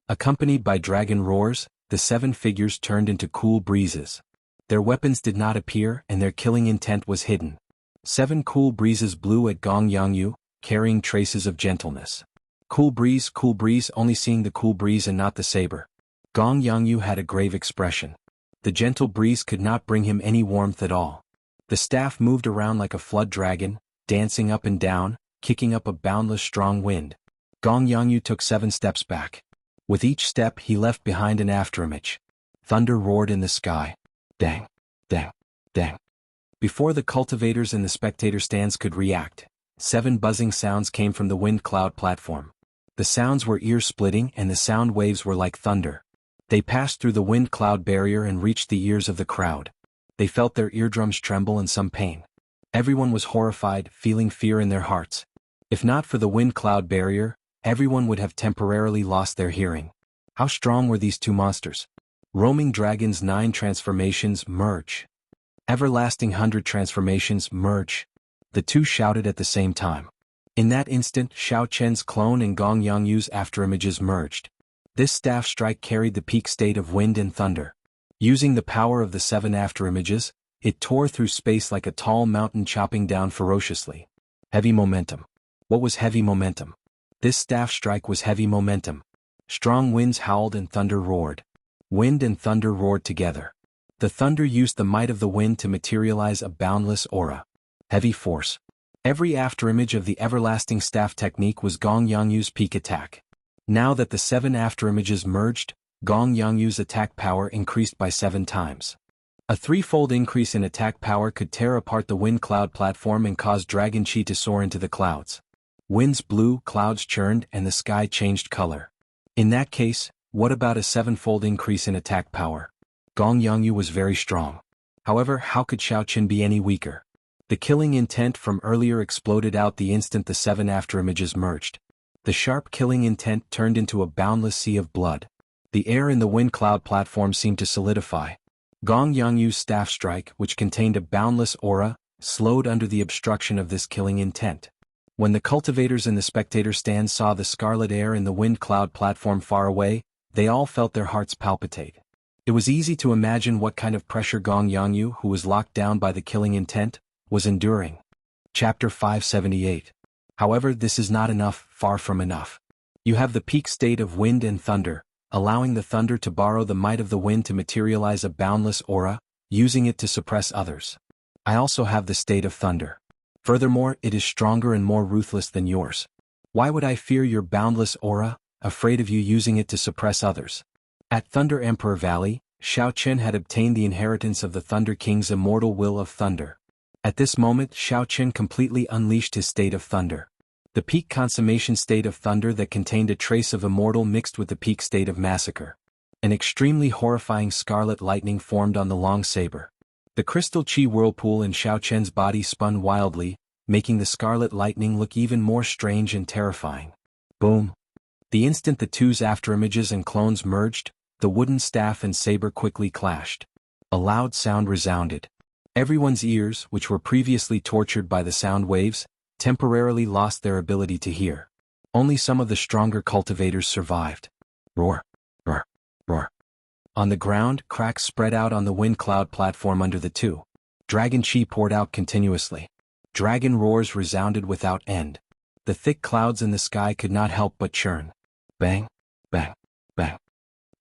Accompanied by dragon roars, the 7 figures turned into cool breezes. Their weapons did not appear and their killing intent was hidden. 7 cool breezes blew at Gong Yangyu, carrying traces of gentleness. Cool breeze, only seeing the cool breeze and not the saber. Gong Yangyu had a grave expression. The gentle breeze could not bring him any warmth at all. The staff moved around like a flood dragon, dancing up and down, kicking up a boundless strong wind. Gong Yangyu took 7 steps back. With each step he left behind an afterimage. Thunder roared in the sky. Dang, dang, dang. Before the cultivators and the spectator stands could react, 7 buzzing sounds came from the wind cloud platform. The sounds were ear-splitting and the sound waves were like thunder. They passed through the wind cloud barrier and reached the ears of the crowd. They felt their eardrums tremble and some pain. Everyone was horrified, feeling fear in their hearts. If not for the wind cloud barrier, everyone would have temporarily lost their hearing. How strong were these 2 monsters? Roaming Dragon's 9 transformations merge. Everlasting 100 transformations merge. The 2 shouted at the same time. In that instant, Xiao Chen's clone and Gong Yangyu's afterimages merged. This staff strike carried the peak state of wind and thunder. Using the power of the 7 afterimages, it tore through space like a tall mountain chopping down ferociously. Heavy momentum. What was heavy momentum? This staff strike was heavy momentum. Strong winds howled and thunder roared. Wind and thunder roared together. The thunder used the might of the wind to materialize a boundless aura. Heavy force. Every afterimage of the everlasting staff technique was Gong Yangyu's peak attack. Now that the 7 afterimages merged, Gong Yangyu's attack power increased by 7 times. A 3-fold increase in attack power could tear apart the wind cloud platform and cause Dragon Chi to soar into the clouds. Winds blew, clouds churned, and the sky changed color. In that case, what about a 7-fold increase in attack power? Gong Yangyu was very strong. However, how could Xiao Qin be any weaker? The killing intent from earlier exploded out the instant the 7 afterimages merged. The sharp killing intent turned into a boundless sea of blood. The air in the wind cloud platform seemed to solidify. Gong Yangyu's staff strike, which contained a boundless aura, slowed under the obstruction of this killing intent. When the cultivators in the spectator stand saw the scarlet air in the wind cloud platform far away, they all felt their hearts palpitate. It was easy to imagine what kind of pressure Gong Yangyu, who was locked down by the killing intent, was enduring. Chapter 578. However, this is not enough, far from enough. You have the peak state of wind and thunder, allowing the thunder to borrow the might of the wind to materialize a boundless aura, using it to suppress others. I also have the state of thunder. Furthermore, it is stronger and more ruthless than yours. Why would I fear your boundless aura, afraid of you using it to suppress others? At Thunder Emperor Valley, Xiao Qin had obtained the inheritance of the Thunder King's immortal will of thunder. At this moment, Xiao Qin completely unleashed his state of thunder. The peak consummation state of thunder that contained a trace of immortal mixed with the peak state of massacre. An extremely horrifying scarlet lightning formed on the long saber. The crystal chi whirlpool in Xiao Chen's body spun wildly, making the scarlet lightning look even more strange and terrifying. Boom! The instant the 2's afterimages and clones merged, the wooden staff and saber quickly clashed. A loud sound resounded. Everyone's ears, which were previously tortured by the sound waves, temporarily lost their ability to hear. Only some of the stronger cultivators survived. Roar! Roar! Roar! On the ground, cracks spread out on the wind cloud platform under the 2. Dragon chi poured out continuously. Dragon roars resounded without end. The thick clouds in the sky could not help but churn. Bang! Bang! Bang!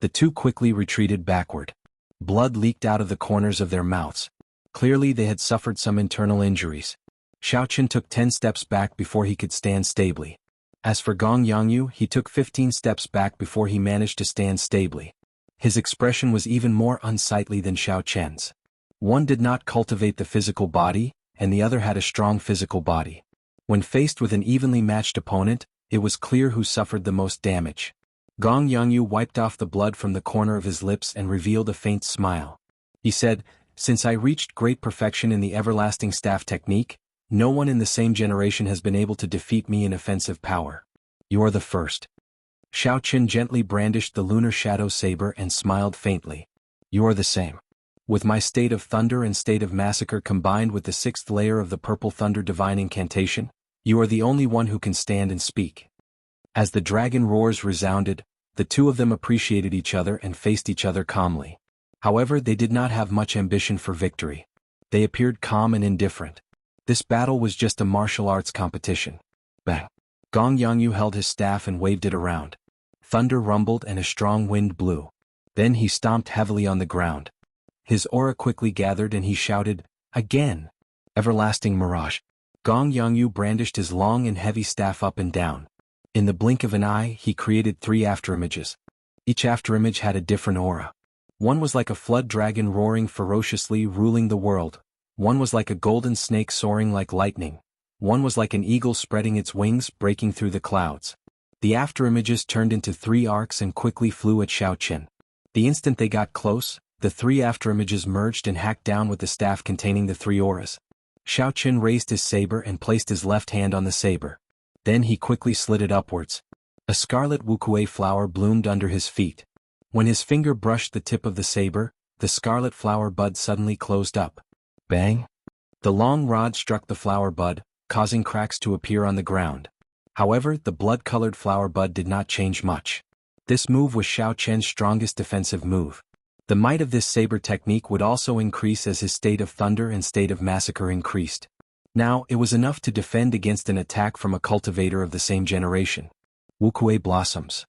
The 2 quickly retreated backward. Blood leaked out of the corners of their mouths. Clearly they had suffered some internal injuries. Xiao Qin took 10 steps back before he could stand stably. As for Gong Yangyu, he took 15 steps back before he managed to stand stably. His expression was even more unsightly than Xiao Chen's. One did not cultivate the physical body, and the other had a strong physical body. When faced with an evenly matched opponent, it was clear who suffered the most damage. Gong Yangyu wiped off the blood from the corner of his lips and revealed a faint smile. He said, "Since I reached great perfection in the everlasting staff technique, no one in the same generation has been able to defeat me in offensive power. You are the first." Xiao Qin gently brandished the lunar shadow saber and smiled faintly. "You are the same. With my state of thunder and state of massacre combined with the 6th layer of the purple thunder divine incantation, you are the only one who can stand and speak." As the dragon roars resounded, the 2 of them appreciated each other and faced each other calmly. However, they did not have much ambition for victory. They appeared calm and indifferent. This battle was just a martial arts competition. Bang! Gong Yangyu held his staff and waved it around. Thunder rumbled and a strong wind blew. Then he stomped heavily on the ground. His aura quickly gathered and he shouted, "Again! Everlasting mirage!" Gong Yangyu brandished his long and heavy staff up and down. In the blink of an eye, he created 3 afterimages. Each afterimage had a different aura. One was like a flood dragon roaring ferociously ruling the world. One was like a golden snake soaring like lightning. One was like an eagle spreading its wings, breaking through the clouds. The afterimages turned into 3 arcs and quickly flew at Xiao Qin. The instant they got close, the 3 afterimages merged and hacked down with the staff containing the 3 auras. Xiao Qin raised his saber and placed his left hand on the saber. Then he quickly slid it upwards. A scarlet Wuxia flower bloomed under his feet. When his finger brushed the tip of the saber, the scarlet flower bud suddenly closed up. Bang! The long rod struck the flower bud, causing cracks to appear on the ground. However, the blood-colored flower bud did not change much. This move was Xiao Qian's strongest defensive move. The might of this saber technique would also increase as his state of thunder and state of massacre increased. Now, it was enough to defend against an attack from a cultivator of the same generation. Wuxia blossoms.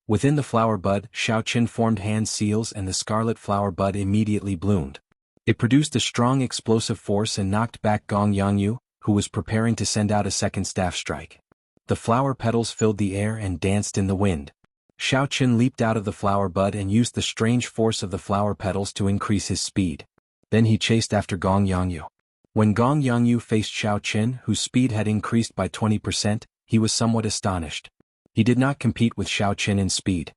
Within the flower bud, Xiao Qin formed hand seals and the scarlet flower bud immediately bloomed. It produced a strong explosive force and knocked back Gong Yangyu, who was preparing to send out a second staff strike. The flower petals filled the air and danced in the wind. Xiao Qin leaped out of the flower bud and used the strange force of the flower petals to increase his speed. Then he chased after Gong Yangyu. When Gong Yangyu faced Xiao Qin, whose speed had increased by 20%, he was somewhat astonished. He did not compete with Xiao Qin in speed.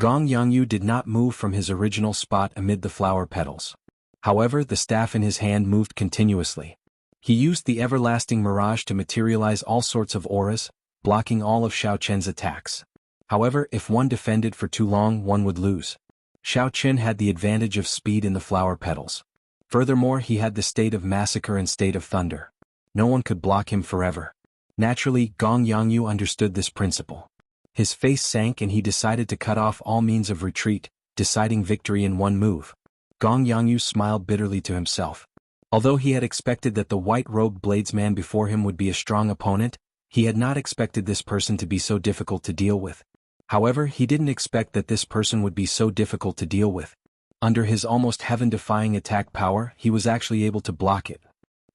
Gong Yangyu did not move from his original spot amid the flower petals. However, the staff in his hand moved continuously. He used the everlasting mirage to materialize all sorts of auras, blocking all of Xiao Qian's attacks. However, if one defended for too long, one would lose. Xiao Qin had the advantage of speed in the flower petals. Furthermore, he had the state of massacre and state of thunder. No one could block him forever. Naturally, Gong Yangyu understood this principle. His face sank and he decided to cut off all means of retreat, deciding victory in one move. Gong Yangyu smiled bitterly to himself. Although he had expected that the white-robed bladesman before him would be a strong opponent, he had not expected this person to be so difficult to deal with. However, he didn't expect that this person would be so difficult to deal with. Under his almost heaven-defying attack power, he was actually able to block it.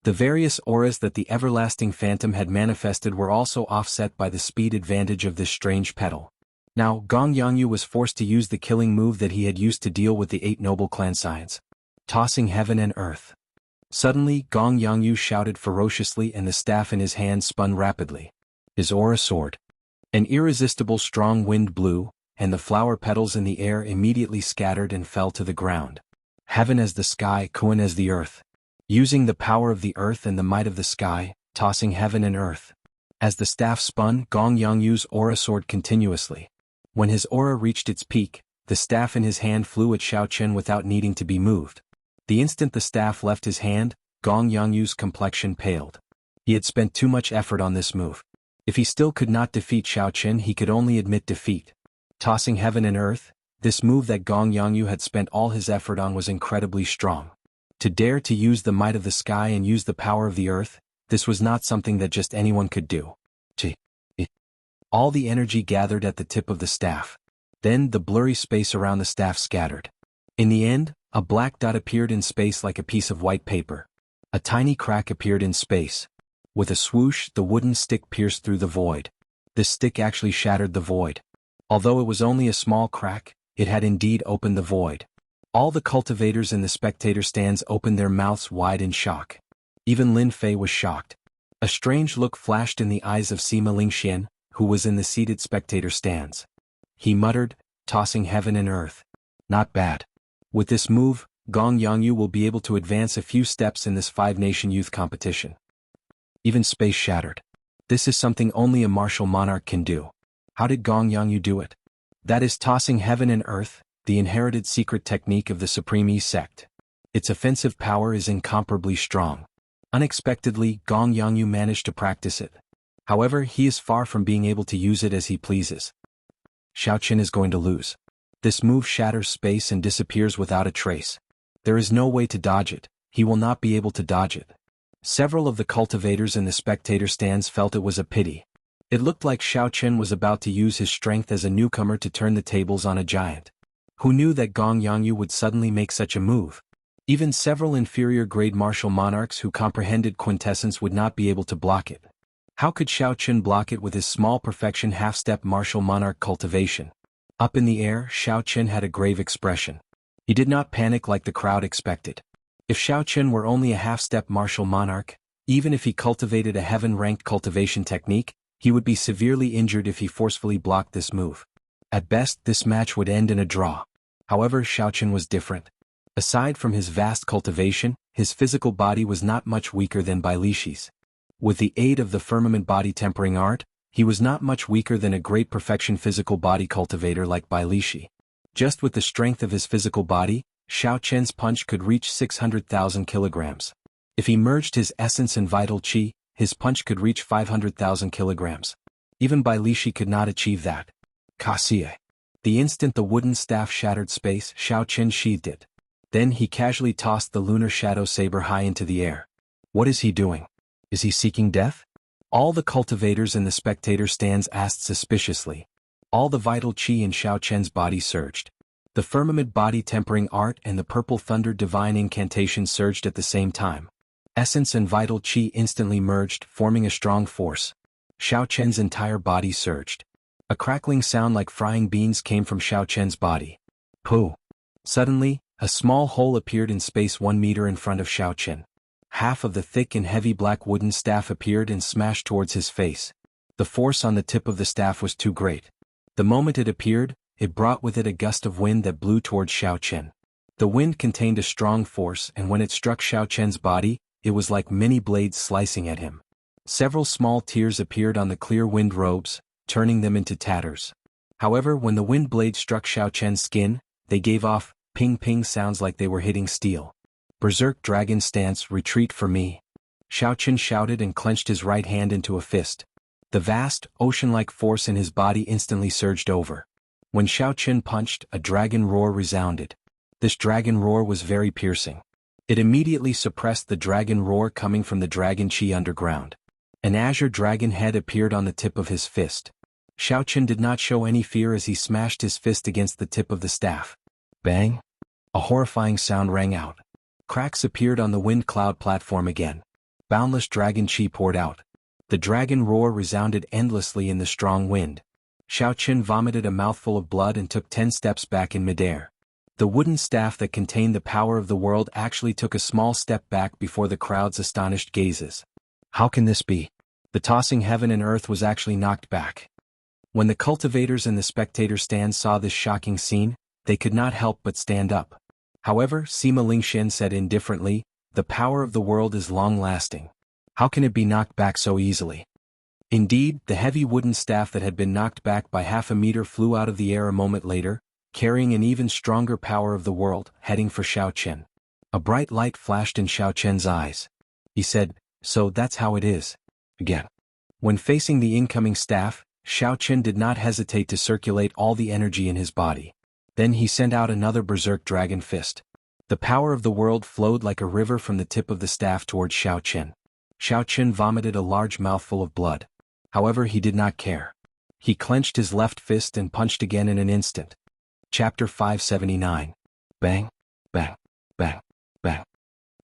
The various auras that the everlasting phantom had manifested were also offset by the speed advantage of this strange petal. Now, Gong Yangyu was forced to use the killing move that he had used to deal with the 8 noble clan signs. Tossing heaven and earth. Suddenly, Gong Yangyu shouted ferociously and the staff in his hand spun rapidly. His aura soared. An irresistible strong wind blew, and the flower petals in the air immediately scattered and fell to the ground. Heaven as the sky, Kuan as the earth. Using the power of the earth and the might of the sky, tossing heaven and earth. As the staff spun, Gong Yangyu's aura soared continuously. When his aura reached its peak, the staff in his hand flew at Xiao Qin without needing to be moved. The instant the staff left his hand, Gong Yangyu's complexion paled. He had spent too much effort on this move. If he still could not defeat Xiao Qin, he could only admit defeat. Tossing heaven and earth, this move that Gong Yangyu had spent all his effort on was incredibly strong. To dare to use the might of the sky and use the power of the earth, this was not something that just anyone could do. All the energy gathered at the tip of the staff. Then the blurry space around the staff scattered. In the end, a black dot appeared in space like a piece of white paper. A tiny crack appeared in space. With a swoosh, the wooden stick pierced through the void. This stick actually shattered the void. Although it was only a small crack, it had indeed opened the void. All the cultivators in the spectator stands opened their mouths wide in shock. Even Lin Fei was shocked. A strange look flashed in the eyes of Sima Lingxian, who was in the seated spectator stands. He muttered, tossing heaven and earth. Not bad. With this move, Gong Yangyu will be able to advance a few steps in this 5-nation youth competition. Even space shattered. This is something only a martial monarch can do. How did Gong Yangyu do it? That is tossing heaven and earth, the inherited secret technique of the Supreme Yi sect. Its offensive power is incomparably strong. Unexpectedly, Gong Yangyu managed to practice it. However, he is far from being able to use it as he pleases. Xiao Qin is going to lose. This move shatters space and disappears without a trace. There is no way to dodge it. He will not be able to dodge it. Several of the cultivators in the spectator stands felt it was a pity. It looked like Xiao Qin was about to use his strength as a newcomer to turn the tables on a giant. Who knew that Gong Yangyu would suddenly make such a move? Even several inferior-grade martial monarchs who comprehended quintessence would not be able to block it. How could Xiao Qin block it with his small perfection half-step martial monarch cultivation? Up in the air, Xiao Qin had a grave expression. He did not panic like the crowd expected. If Xiaochen were only a half-step martial monarch, even if he cultivated a heaven-ranked cultivation technique, he would be severely injured if he forcefully blocked this move. At best, this match would end in a draw. However, Xiaochen was different. Aside from his vast cultivation, his physical body was not much weaker than Bai Lishi's. With the aid of the firmament body tempering art, he was not much weaker than a great perfection physical body cultivator like Bai Lishi. Just with the strength of his physical body, Xiaochen's punch could reach 600,000 kilograms. If he merged his essence and vital qi, his punch could reach 500,000 kilograms. Even Bai Lishi could not achieve that. Kaxie. The instant the wooden staff shattered space, Xiaochen sheathed it. Then he casually tossed the lunar shadow saber high into the air. What is he doing? Is he seeking death? All the cultivators in the spectator stands asked suspiciously. All the vital qi in Xiaochen's body surged. The firmament body tempering art and the purple thunder divine incantation surged at the same time. Essence and vital qi instantly merged, forming a strong force. Xiaochen's entire body surged. A crackling sound like frying beans came from Xiaochen's body. Pooh! Suddenly, a small hole appeared in space 1 meter in front of Xiaochen. Half of the thick and heavy black wooden staff appeared and smashed towards his face. The force on the tip of the staff was too great. The moment it appeared, it brought with it a gust of wind that blew towards Xiaochen. The wind contained a strong force, and when it struck Xiaochen's body, it was like many blades slicing at him. Several small tears appeared on the clear wind robes, turning them into tatters. However, when the wind blade struck Xiaochen's skin, they gave off ping-ping sounds like they were hitting steel. Berserk dragon stance, retreat for me. Xiaochen shouted and clenched his right hand into a fist. The vast, ocean-like force in his body instantly surged over. When Xiaochen punched, a dragon roar resounded. This dragon roar was very piercing. It immediately suppressed the dragon roar coming from the dragon qi underground. An azure dragon head appeared on the tip of his fist. Xiaochen did not show any fear as he smashed his fist against the tip of the staff. Bang! A horrifying sound rang out. Cracks appeared on the wind cloud platform again. Boundless dragon qi poured out. The dragon roar resounded endlessly in the strong wind. Xiaochen vomited a mouthful of blood and took 10 steps back in midair. The wooden staff that contained the power of the world actually took a small step back before the crowd's astonished gazes. How can this be? The tossing heaven and earth was actually knocked back. When the cultivators and the spectator stands saw this shocking scene, they could not help but stand up. However, Sima Lingshen said indifferently, the power of the world is long-lasting. How can it be knocked back so easily? Indeed, the heavy wooden staff that had been knocked back by half a meter flew out of the air a moment later, carrying an even stronger power of the world, heading for Xiaochen. A bright light flashed in Xiaochen's eyes. He said, "So that's how it is." Again. When facing the incoming staff, Xiaochen did not hesitate to circulate all the energy in his body. Then he sent out another berserk dragon fist. The power of the world flowed like a river from the tip of the staff towards Xiaochen. Xiaochen vomited a large mouthful of blood. However, he did not care. He clenched his left fist and punched again in an instant. Chapter 579. Bang, bang, bang, bang.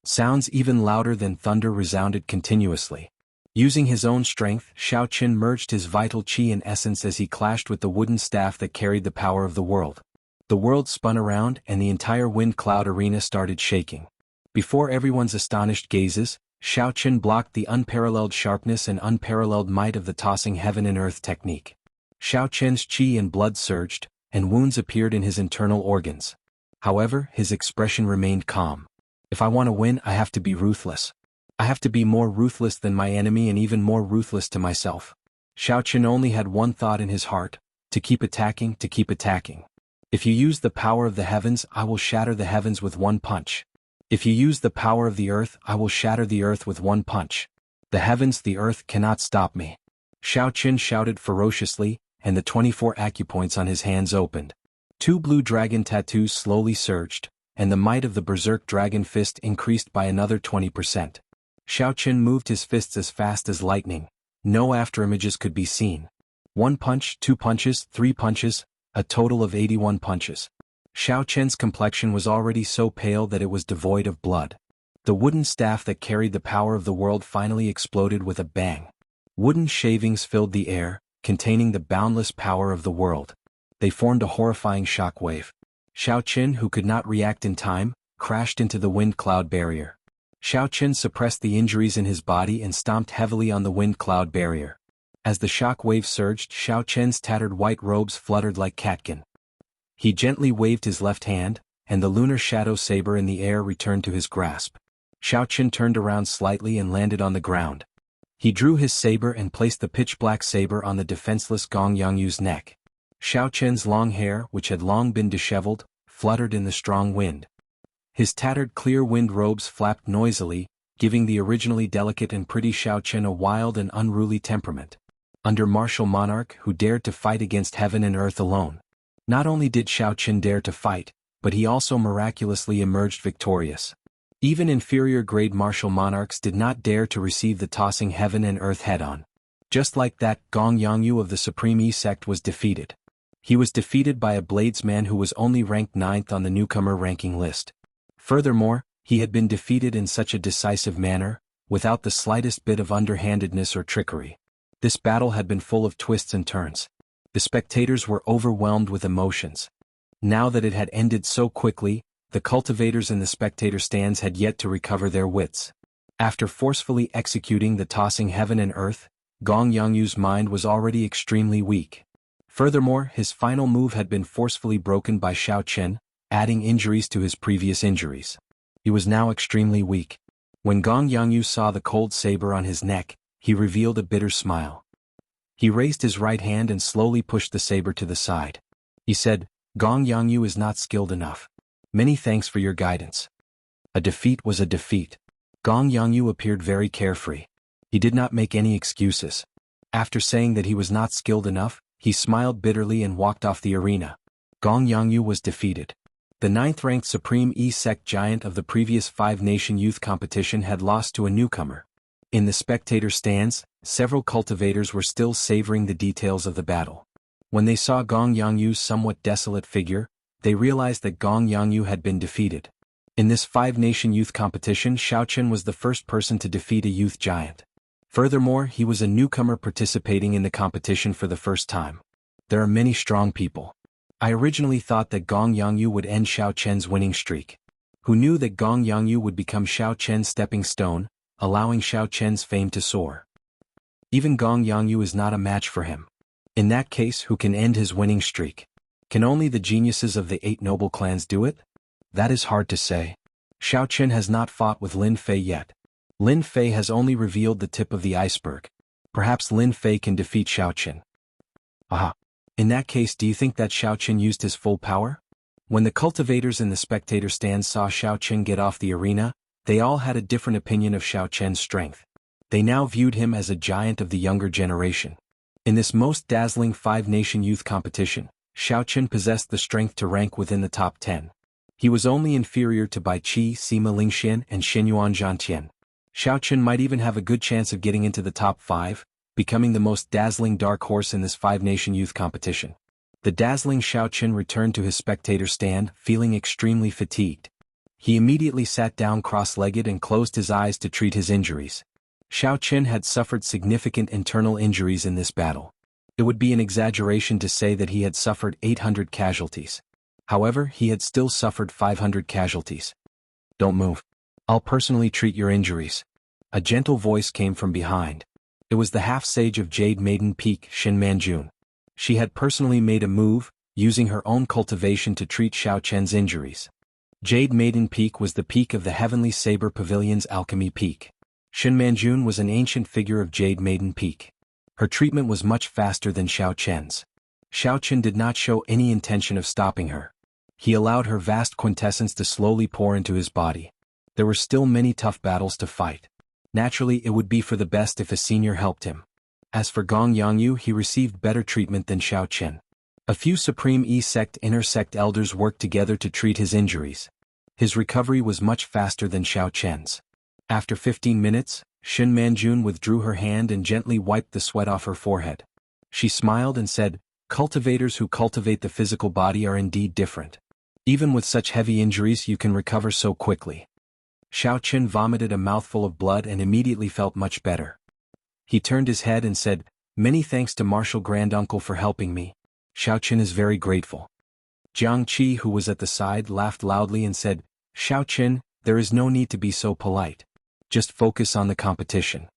Sounds even louder than thunder resounded continuously. Using his own strength, Xiaochen merged his vital qi and essence as he clashed with the wooden staff that carried the power of the world. The world spun around and the entire wind cloud arena started shaking. Before everyone's astonished gazes, Xiaochen blocked the unparalleled sharpness and unparalleled might of the tossing heaven and earth technique. Xiaochen's qi and blood surged, and wounds appeared in his internal organs. However, his expression remained calm. If I want to win, I have to be ruthless. I have to be more ruthless than my enemy and even more ruthless to myself. Xiaochen only had one thought in his heart, to keep attacking, to keep attacking. If you use the power of the heavens, I will shatter the heavens with one punch. If you use the power of the earth, I will shatter the earth with one punch. The heavens, the earth cannot stop me. Xiaochen shouted ferociously, and the 24 acupoints on his hands opened. 2 blue dragon tattoos slowly surged, and the might of the berserk dragon fist increased by another 20%. Xiaochen moved his fists as fast as lightning. No afterimages could be seen. 1 punch, 2 punches, 3 punches, a total of 81 punches. Xiaochen's complexion was already so pale that it was devoid of blood. The wooden staff that carried the power of the world finally exploded with a bang. Wooden shavings filled the air, containing the boundless power of the world. They formed a horrifying shockwave. Xiaochen, who could not react in time, crashed into the wind cloud barrier. Xiaochen suppressed the injuries in his body and stomped heavily on the wind cloud barrier. As the shock wave surged, Xiaochen's tattered white robes fluttered like catkin. He gently waved his left hand, and the lunar shadow saber in the air returned to his grasp. Xiaochen turned around slightly and landed on the ground. He drew his saber and placed the pitch-black saber on the defenseless Gong Yangyu's neck. Xiaochen's long hair, which had long been disheveled, fluttered in the strong wind. His tattered clear wind robes flapped noisily, giving the originally delicate and pretty Xiaochen a wild and unruly temperament. Under martial monarch who dared to fight against heaven and earth alone. Not only did Xiaochen dare to fight, but he also miraculously emerged victorious. Even inferior-grade martial monarchs did not dare to receive the tossing heaven and earth head-on. Just like that, Gong Yangyu of the Supreme E sect was defeated. He was defeated by a bladesman who was only ranked 9th on the newcomer ranking list. Furthermore, he had been defeated in such a decisive manner, without the slightest bit of underhandedness or trickery. This battle had been full of twists and turns. The spectators were overwhelmed with emotions. Now that it had ended so quickly, the cultivators in the spectator stands had yet to recover their wits. After forcefully executing the tossing heaven and earth, Gong Yangyu's mind was already extremely weak. Furthermore, his final move had been forcefully broken by Xiaochen, adding injuries to his previous injuries. He was now extremely weak. When Gong Yangyu saw the cold saber on his neck, he revealed a bitter smile. He raised his right hand and slowly pushed the saber to the side. He said, "Gong Yangyu is not skilled enough. Many thanks for your guidance." A defeat was a defeat. Gong Yangyu appeared very carefree. He did not make any excuses. After saying that he was not skilled enough, he smiled bitterly and walked off the arena. Gong Yangyu was defeated. The 9th-ranked Supreme E-Sect giant of the previous 5-nation youth competition had lost to a newcomer. In the spectator stands, several cultivators were still savoring the details of the battle. When they saw Gong Yangyu's somewhat desolate figure, they realized that Gong Yangyu had been defeated. In this 5-nation youth competition, Xiaochen was the first person to defeat a youth giant. Furthermore, he was a newcomer participating in the competition for the first time. There are many strong people. I originally thought that Gong Yangyu would end Xiaochen's winning streak. Who knew that Gong Yangyu would become Xiaochen's stepping stone, allowing Xiaochen's fame to soar? Even Gong Yangyu is not a match for him. In that case, who can end his winning streak? Can only the geniuses of the 8 noble clans do it? That is hard to say. Xiaochen has not fought with Lin Fei yet. Lin Fei has only revealed the tip of the iceberg. Perhaps Lin Fei can defeat Xiaochen. Aha. In that case, do you think that Xiaochen used his full power? When the cultivators in the spectator stands saw Xiaochen get off the arena, they all had a different opinion of Xiaochen's strength. They now viewed him as a giant of the younger generation. In this most dazzling 5-nation youth competition, Xiaochen possessed the strength to rank within the top 10. He was only inferior to Bai Qi, Sima Lingxian, and Xinyuan Zhantian. Xiaochen might even have a good chance of getting into the top 5, becoming the most dazzling dark horse in this 5-nation youth competition. The dazzling Xiaochen returned to his spectator stand, feeling extremely fatigued. He immediately sat down cross-legged and closed his eyes to treat his injuries. Xiaochen had suffered significant internal injuries in this battle. It would be an exaggeration to say that he had suffered 800 casualties. However, he had still suffered 500 casualties. "Don't move. I'll personally treat your injuries." A gentle voice came from behind. It was the half-sage of Jade Maiden Peak, Shin Manjun. She had personally made a move, using her own cultivation to treat Xiaochen's injuries. Jade Maiden Peak was the peak of the Heavenly Saber Pavilion's Alchemy Peak. Shin Manjun was an ancient figure of Jade Maiden Peak. Her treatment was much faster than Xiaochen's. Xiaochen did not show any intention of stopping her. He allowed her vast quintessence to slowly pour into his body. There were still many tough battles to fight. Naturally, it would be for the best if a senior helped him. As for Gong Yangyu, he received better treatment than Xiaochen. A few Supreme E-Sect inner-sect elders worked together to treat his injuries. His recovery was much faster than Xiaochen's. After 15 minutes, Shin Manjun withdrew her hand and gently wiped the sweat off her forehead. She smiled and said, "Cultivators who cultivate the physical body are indeed different. Even with such heavy injuries, you can recover so quickly." Xiaochen vomited a mouthful of blood and immediately felt much better. He turned his head and said, "Many thanks to Martial Granduncle for helping me. Xiaochen is very grateful." Jiang Qi, who was at the side, laughed loudly and said, Xiao Qin, there is no need to be so polite. Just focus on the competition.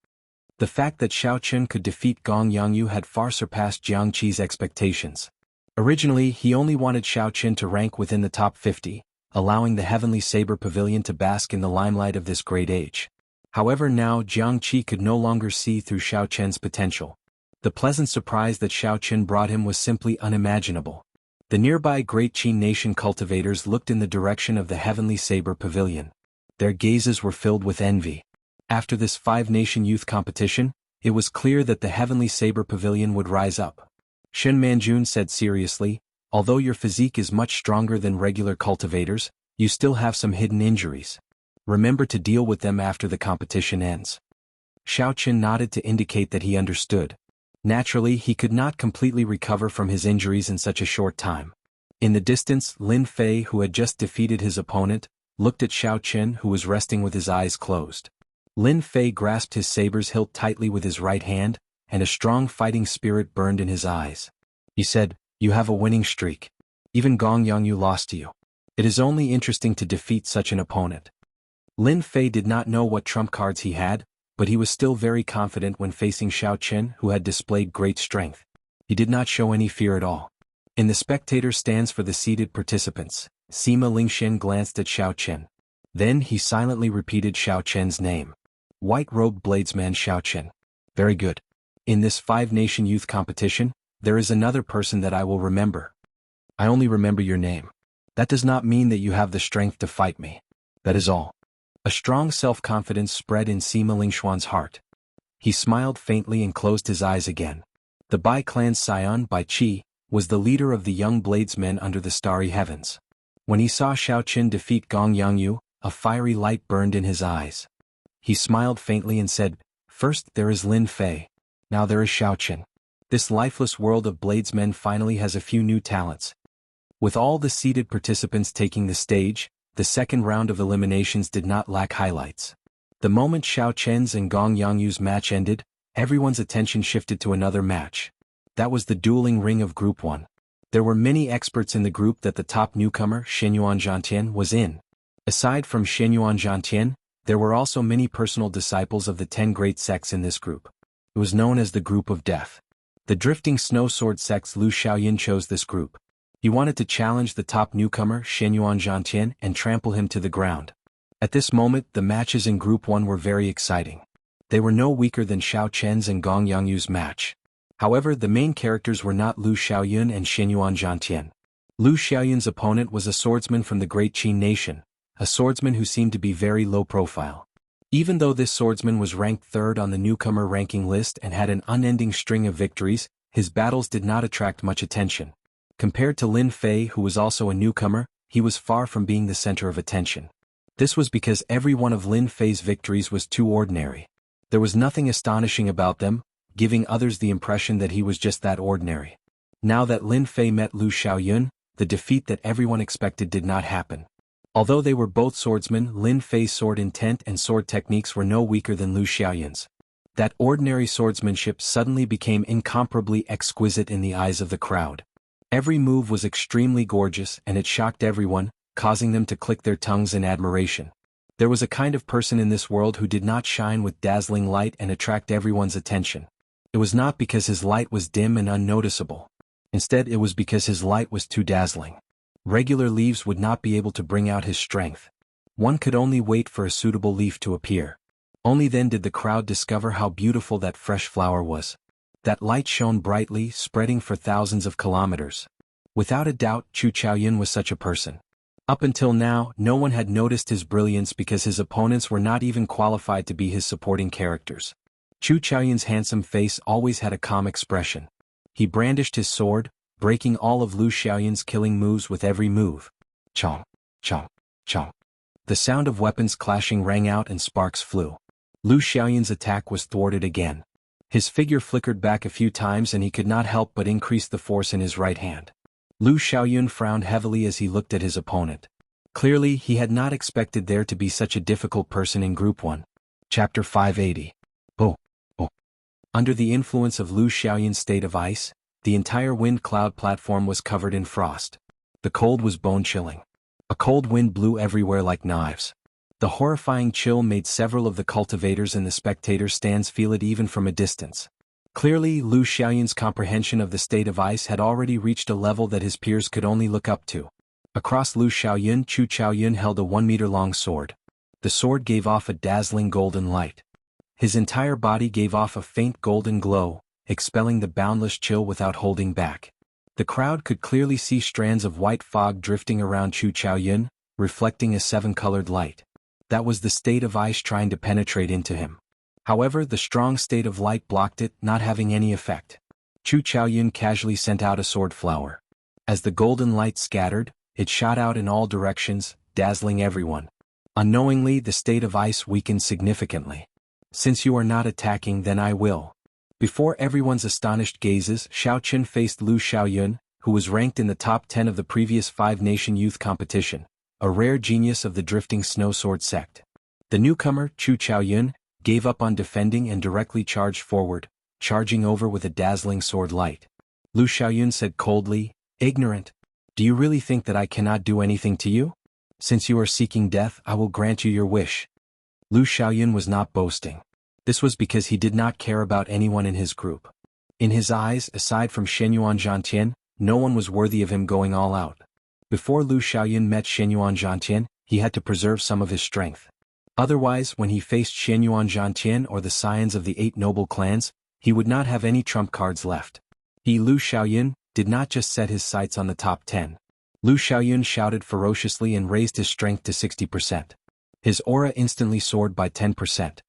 The fact that Xiao Qin could defeat Gong Yangyu had far surpassed Jiang Qi's expectations. Originally, he only wanted Xiao Qin to rank within the top 50, allowing the Heavenly Saber Pavilion to bask in the limelight of this great age. However, now Jiang Qi could no longer see through Xiao Qin's potential. The pleasant surprise that Xiao Qin brought him was simply unimaginable. The nearby Great Qin Nation cultivators looked in the direction of the Heavenly Saber Pavilion. Their gazes were filled with envy. After this 5-nation youth competition, it was clear that the Heavenly Saber Pavilion would rise up. Shen Manjun said seriously, although your physique is much stronger than regular cultivators, you still have some hidden injuries. Remember to deal with them after the competition ends. Xiao Qin nodded to indicate that he understood. Naturally, he could not completely recover from his injuries in such a short time. In the distance, Lin Fei, who had just defeated his opponent, looked at Xiao Qin, who was resting with his eyes closed. Lin Fei grasped his saber's hilt tightly with his right hand, and a strong fighting spirit burned in his eyes. He said, "You have a winning streak. Even Gong Yangyu lost to you. It is only interesting to defeat such an opponent." Lin Fei did not know what trump cards he had, but he was still very confident when facing Xiao Qin, who had displayed great strength. He did not show any fear at all. In the spectator stands for the seated participants, Sima Lingxian glanced at Xiao Qin. Then he silently repeated Xiao Qin's name. White-robed bladesman Xiao Qin. Very good. In this 5-nation youth competition, there is another person that I will remember. I only remember your name. That does not mean that you have the strength to fight me. That is all. A strong self-confidence spread in Sima Lingxuan's heart. He smiled faintly and closed his eyes again. The Bai clan's scion, Bai Qi, was the leader of the young bladesmen under the starry heavens. When he saw Xiao Qin defeat Gong Yangyu, a fiery light burned in his eyes. He smiled faintly and said, "First there is Lin Fei. Now there is Xiao Qin. This lifeless world of bladesmen finally has a few new talents." With all the seated participants taking the stage, the second round of eliminations did not lack highlights. The moment Xiao Qin's and Gong Yangyu's match ended, everyone's attention shifted to another match. That was the dueling ring of Group 1. There were many experts in the group that the top newcomer, Shenyuan Zhantian, was in. Aside from Shenyuan Zhantian, there were also many personal disciples of the 10 great sects in this group. It was known as the Group of Death. The drifting snow sword sect's Lu Xiaoyan chose this group. He wanted to challenge the top newcomer, Shenyuan Zhantian, and trample him to the ground. At this moment, the matches in Group 1 were very exciting. They were no weaker than Xiao Qin's and Gong Yangyu's match. However, the main characters were not Lu Xiaoyan and Shenyuan Zhantian. Lu Xiaoyan's opponent was a swordsman from the Great Qin Nation, a swordsman who seemed to be very low profile. Even though this swordsman was ranked 3rd on the newcomer ranking list and had an unending string of victories, his battles did not attract much attention. Compared to Lin Fei, who was also a newcomer, he was far from being the center of attention. This was because every one of Lin Fei's victories was too ordinary. There was nothing astonishing about them, giving others the impression that he was just that ordinary. Now that Lin Fei met Lu Xiaoyun, the defeat that everyone expected did not happen. Although they were both swordsmen, Lin Fei's sword intent and sword techniques were no weaker than Lu Xiaoyun's. That ordinary swordsmanship suddenly became incomparably exquisite in the eyes of the crowd. Every move was extremely gorgeous and it shocked everyone, causing them to click their tongues in admiration. There was a kind of person in this world who did not shine with dazzling light and attract everyone's attention. It was not because his light was dim and unnoticeable. Instead, it was because his light was too dazzling. Regular leaves would not be able to bring out his strength. One could only wait for a suitable leaf to appear. Only then did the crowd discover how beautiful that fresh flower was. That light shone brightly, spreading for thousands of kilometers. Without a doubt, Chu Chaoyun was such a person. Up until now, no one had noticed his brilliance because his opponents were not even qualified to be his supporting characters. Chu Chaoyun's handsome face always had a calm expression. He brandished his sword, breaking all of Lu Xiaoyun's killing moves with every move. Chong, chong, chong. The sound of weapons clashing rang out and sparks flew. Lu Xiaoyun's attack was thwarted again. His figure flickered back a few times and he could not help but increase the force in his right hand. Lu Xiaoyun frowned heavily as he looked at his opponent. Clearly, he had not expected there to be such a difficult person in Group 1. Chapter 580. Oh. Under the influence of Lu Xiaoyun's state of ice, the entire wind cloud platform was covered in frost. The cold was bone-chilling. A cold wind blew everywhere like knives. The horrifying chill made several of the cultivators in the spectator stands feel it even from a distance. Clearly, Lu Xiaoyun's comprehension of the state of ice had already reached a level that his peers could only look up to. Across Lu Xiaoyun, Chu Xiaoyun held a 1-meter-long sword. The sword gave off a dazzling golden light. His entire body gave off a faint golden glow, expelling the boundless chill without holding back. The crowd could clearly see strands of white fog drifting around Chu Xiaoyun, reflecting a 7-colored light. That was the state of ice trying to penetrate into him. However, the strong state of light blocked it, not having any effect. Chu Xiaoyun casually sent out a sword flower. As the golden light scattered, it shot out in all directions, dazzling everyone. Unknowingly, the state of ice weakened significantly. Since you are not attacking, then I will. Before everyone's astonished gazes, Xiaoqin faced Lu Xiaoyun, who was ranked in the top 10 of the previous 5-nation youth competition, a rare genius of the drifting snow sword sect. The newcomer, Chu Xiaoyun, gave up on defending and directly charged forward, charging over with a dazzling sword light. Lu Xiaoyun said coldly, "Ignorant. Do you really think that I cannot do anything to you? Since you are seeking death, I will grant you your wish." Lu Xiaoyun was not boasting. This was because he did not care about anyone in his group. In his eyes, aside from Shenyuan Zhantian, no one was worthy of him going all out. Before Lu Xiaoyun met Shenyuan Zhantian, he had to preserve some of his strength. Otherwise, when he faced Shenyuan Zhantian or the scions of the 8 noble clans, he would not have any trump cards left. He, Lu Xiaoyun, did not just set his sights on the top 10. Lu Xiaoyun shouted ferociously and raised his strength to 60%. His aura instantly soared by 10%.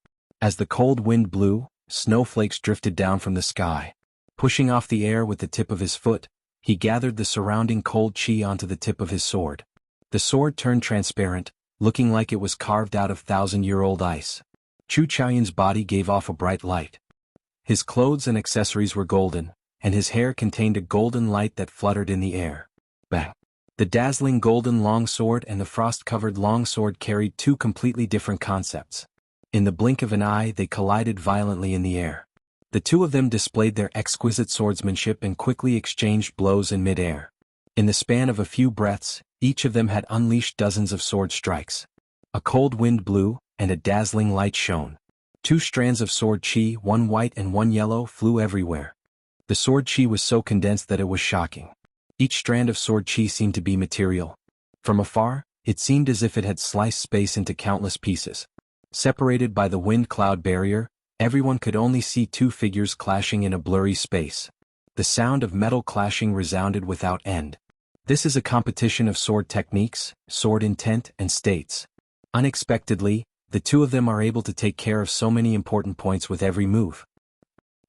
As the cold wind blew, snowflakes drifted down from the sky. Pushing off the air with the tip of his foot, he gathered the surrounding cold qi onto the tip of his sword. The sword turned transparent, looking like it was carved out of 1,000-year-old ice. Chu Xiaoyun's body gave off a bright light. His clothes and accessories were golden, and his hair contained a golden light that fluttered in the air. Bang! The dazzling golden longsword and the frost-covered longsword carried 2 completely different concepts. In the blink of an eye, they collided violently in the air. The 2 of them displayed their exquisite swordsmanship and quickly exchanged blows in mid-air. In the span of a few breaths, each of them had unleashed dozens of sword strikes. A cold wind blew, and a dazzling light shone. 2 strands of sword qi, one white and one yellow, flew everywhere. The sword qi was so condensed that it was shocking. Each strand of sword qi seemed to be material. From afar, it seemed as if it had sliced space into countless pieces. Separated by the wind-cloud barrier, everyone could only see 2 figures clashing in a blurry space. The sound of metal clashing resounded without end. This is a competition of sword techniques, sword intent, and states. Unexpectedly, the 2 of them are able to take care of so many important points with every move.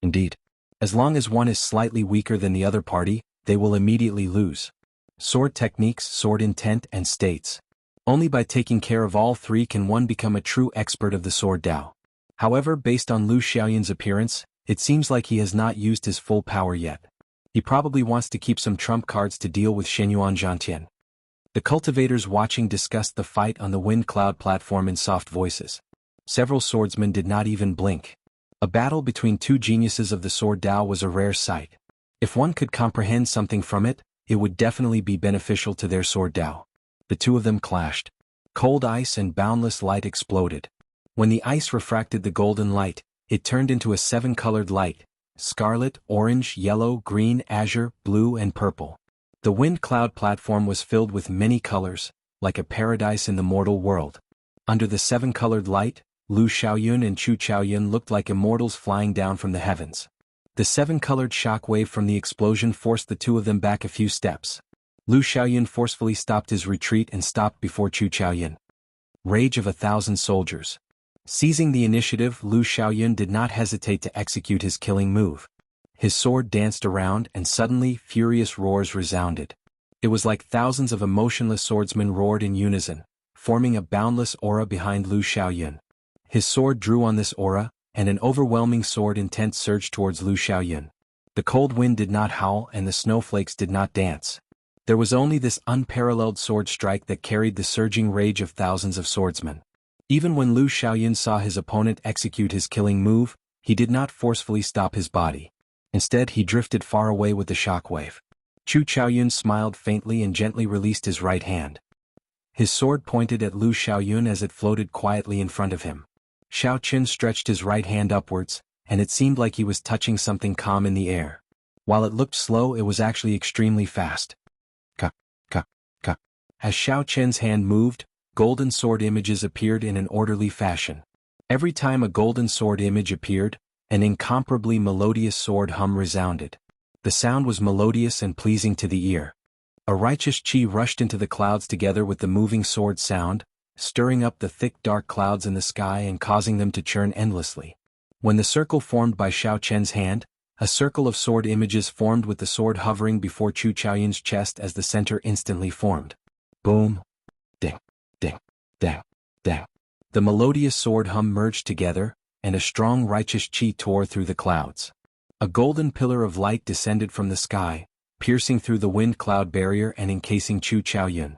Indeed, as long as one is slightly weaker than the other party, they will immediately lose. Sword techniques, sword intent, and states. Only by taking care of all 3 can one become a true expert of the sword Dao. However, based on Lu Xiaoyun's appearance, it seems like he has not used his full power yet. He probably wants to keep some trump cards to deal with Shenyuan Zhantian. The cultivators watching discussed the fight on the wind cloud platform in soft voices. Several swordsmen did not even blink. A battle between 2 geniuses of the sword Dao was a rare sight. If one could comprehend something from it, it would definitely be beneficial to their sword Dao. The 2 of them clashed. Cold ice and boundless light exploded. When the ice refracted the golden light, it turned into a 7-colored light: scarlet, orange, yellow, green, azure, blue, and purple. The wind cloud platform was filled with many colors, like a paradise in the mortal world. Under the 7-colored light, Lu Xiaoyun and Chu Xiaoyun looked like immortals flying down from the heavens. The 7-colored shockwave from the explosion forced the 2 of them back a few steps. Lu Xiaoyun forcefully stopped his retreat and stopped before Chu Xiaoyun. Rage of 1,000 soldiers. Seizing the initiative, Lu Xiaoyun did not hesitate to execute his killing move. His sword danced around and suddenly furious roars resounded. It was like thousands of emotionless swordsmen roared in unison, forming a boundless aura behind Lu Xiaoyun. His sword drew on this aura, and an overwhelming sword intent surged towards Lu Xiaoyun. The cold wind did not howl and the snowflakes did not dance. There was only this unparalleled sword strike that carried the surging rage of thousands of swordsmen. Even when Lu Xiaoyun saw his opponent execute his killing move, he did not forcefully stop his body. Instead, he drifted far away with the shockwave. Chu Xiaoyun smiled faintly and gently released his right hand. His sword pointed at Lu Xiaoyun as it floated quietly in front of him. Xiao Qin stretched his right hand upwards, and it seemed like he was touching something calm in the air. While it looked slow, it was actually extremely fast. Ka, ka, ka. As Xiao Qin's hand moved, golden sword images appeared in an orderly fashion. Every time a golden sword image appeared, an incomparably melodious sword hum resounded. The sound was melodious and pleasing to the ear. A righteous qi rushed into the clouds together with the moving sword sound, stirring up the thick dark clouds in the sky and causing them to churn endlessly. When the circle formed by Xiao Qian's hand, a circle of sword images formed with the sword hovering before Chu Qiaoyun's chest as the center instantly formed. Boom! Ding! Ding! Ding! Ding! The melodious sword hum merged together, and a strong righteous qi tore through the clouds. A golden pillar of light descended from the sky, piercing through the wind cloud barrier and encasing Chu Qiaoyun.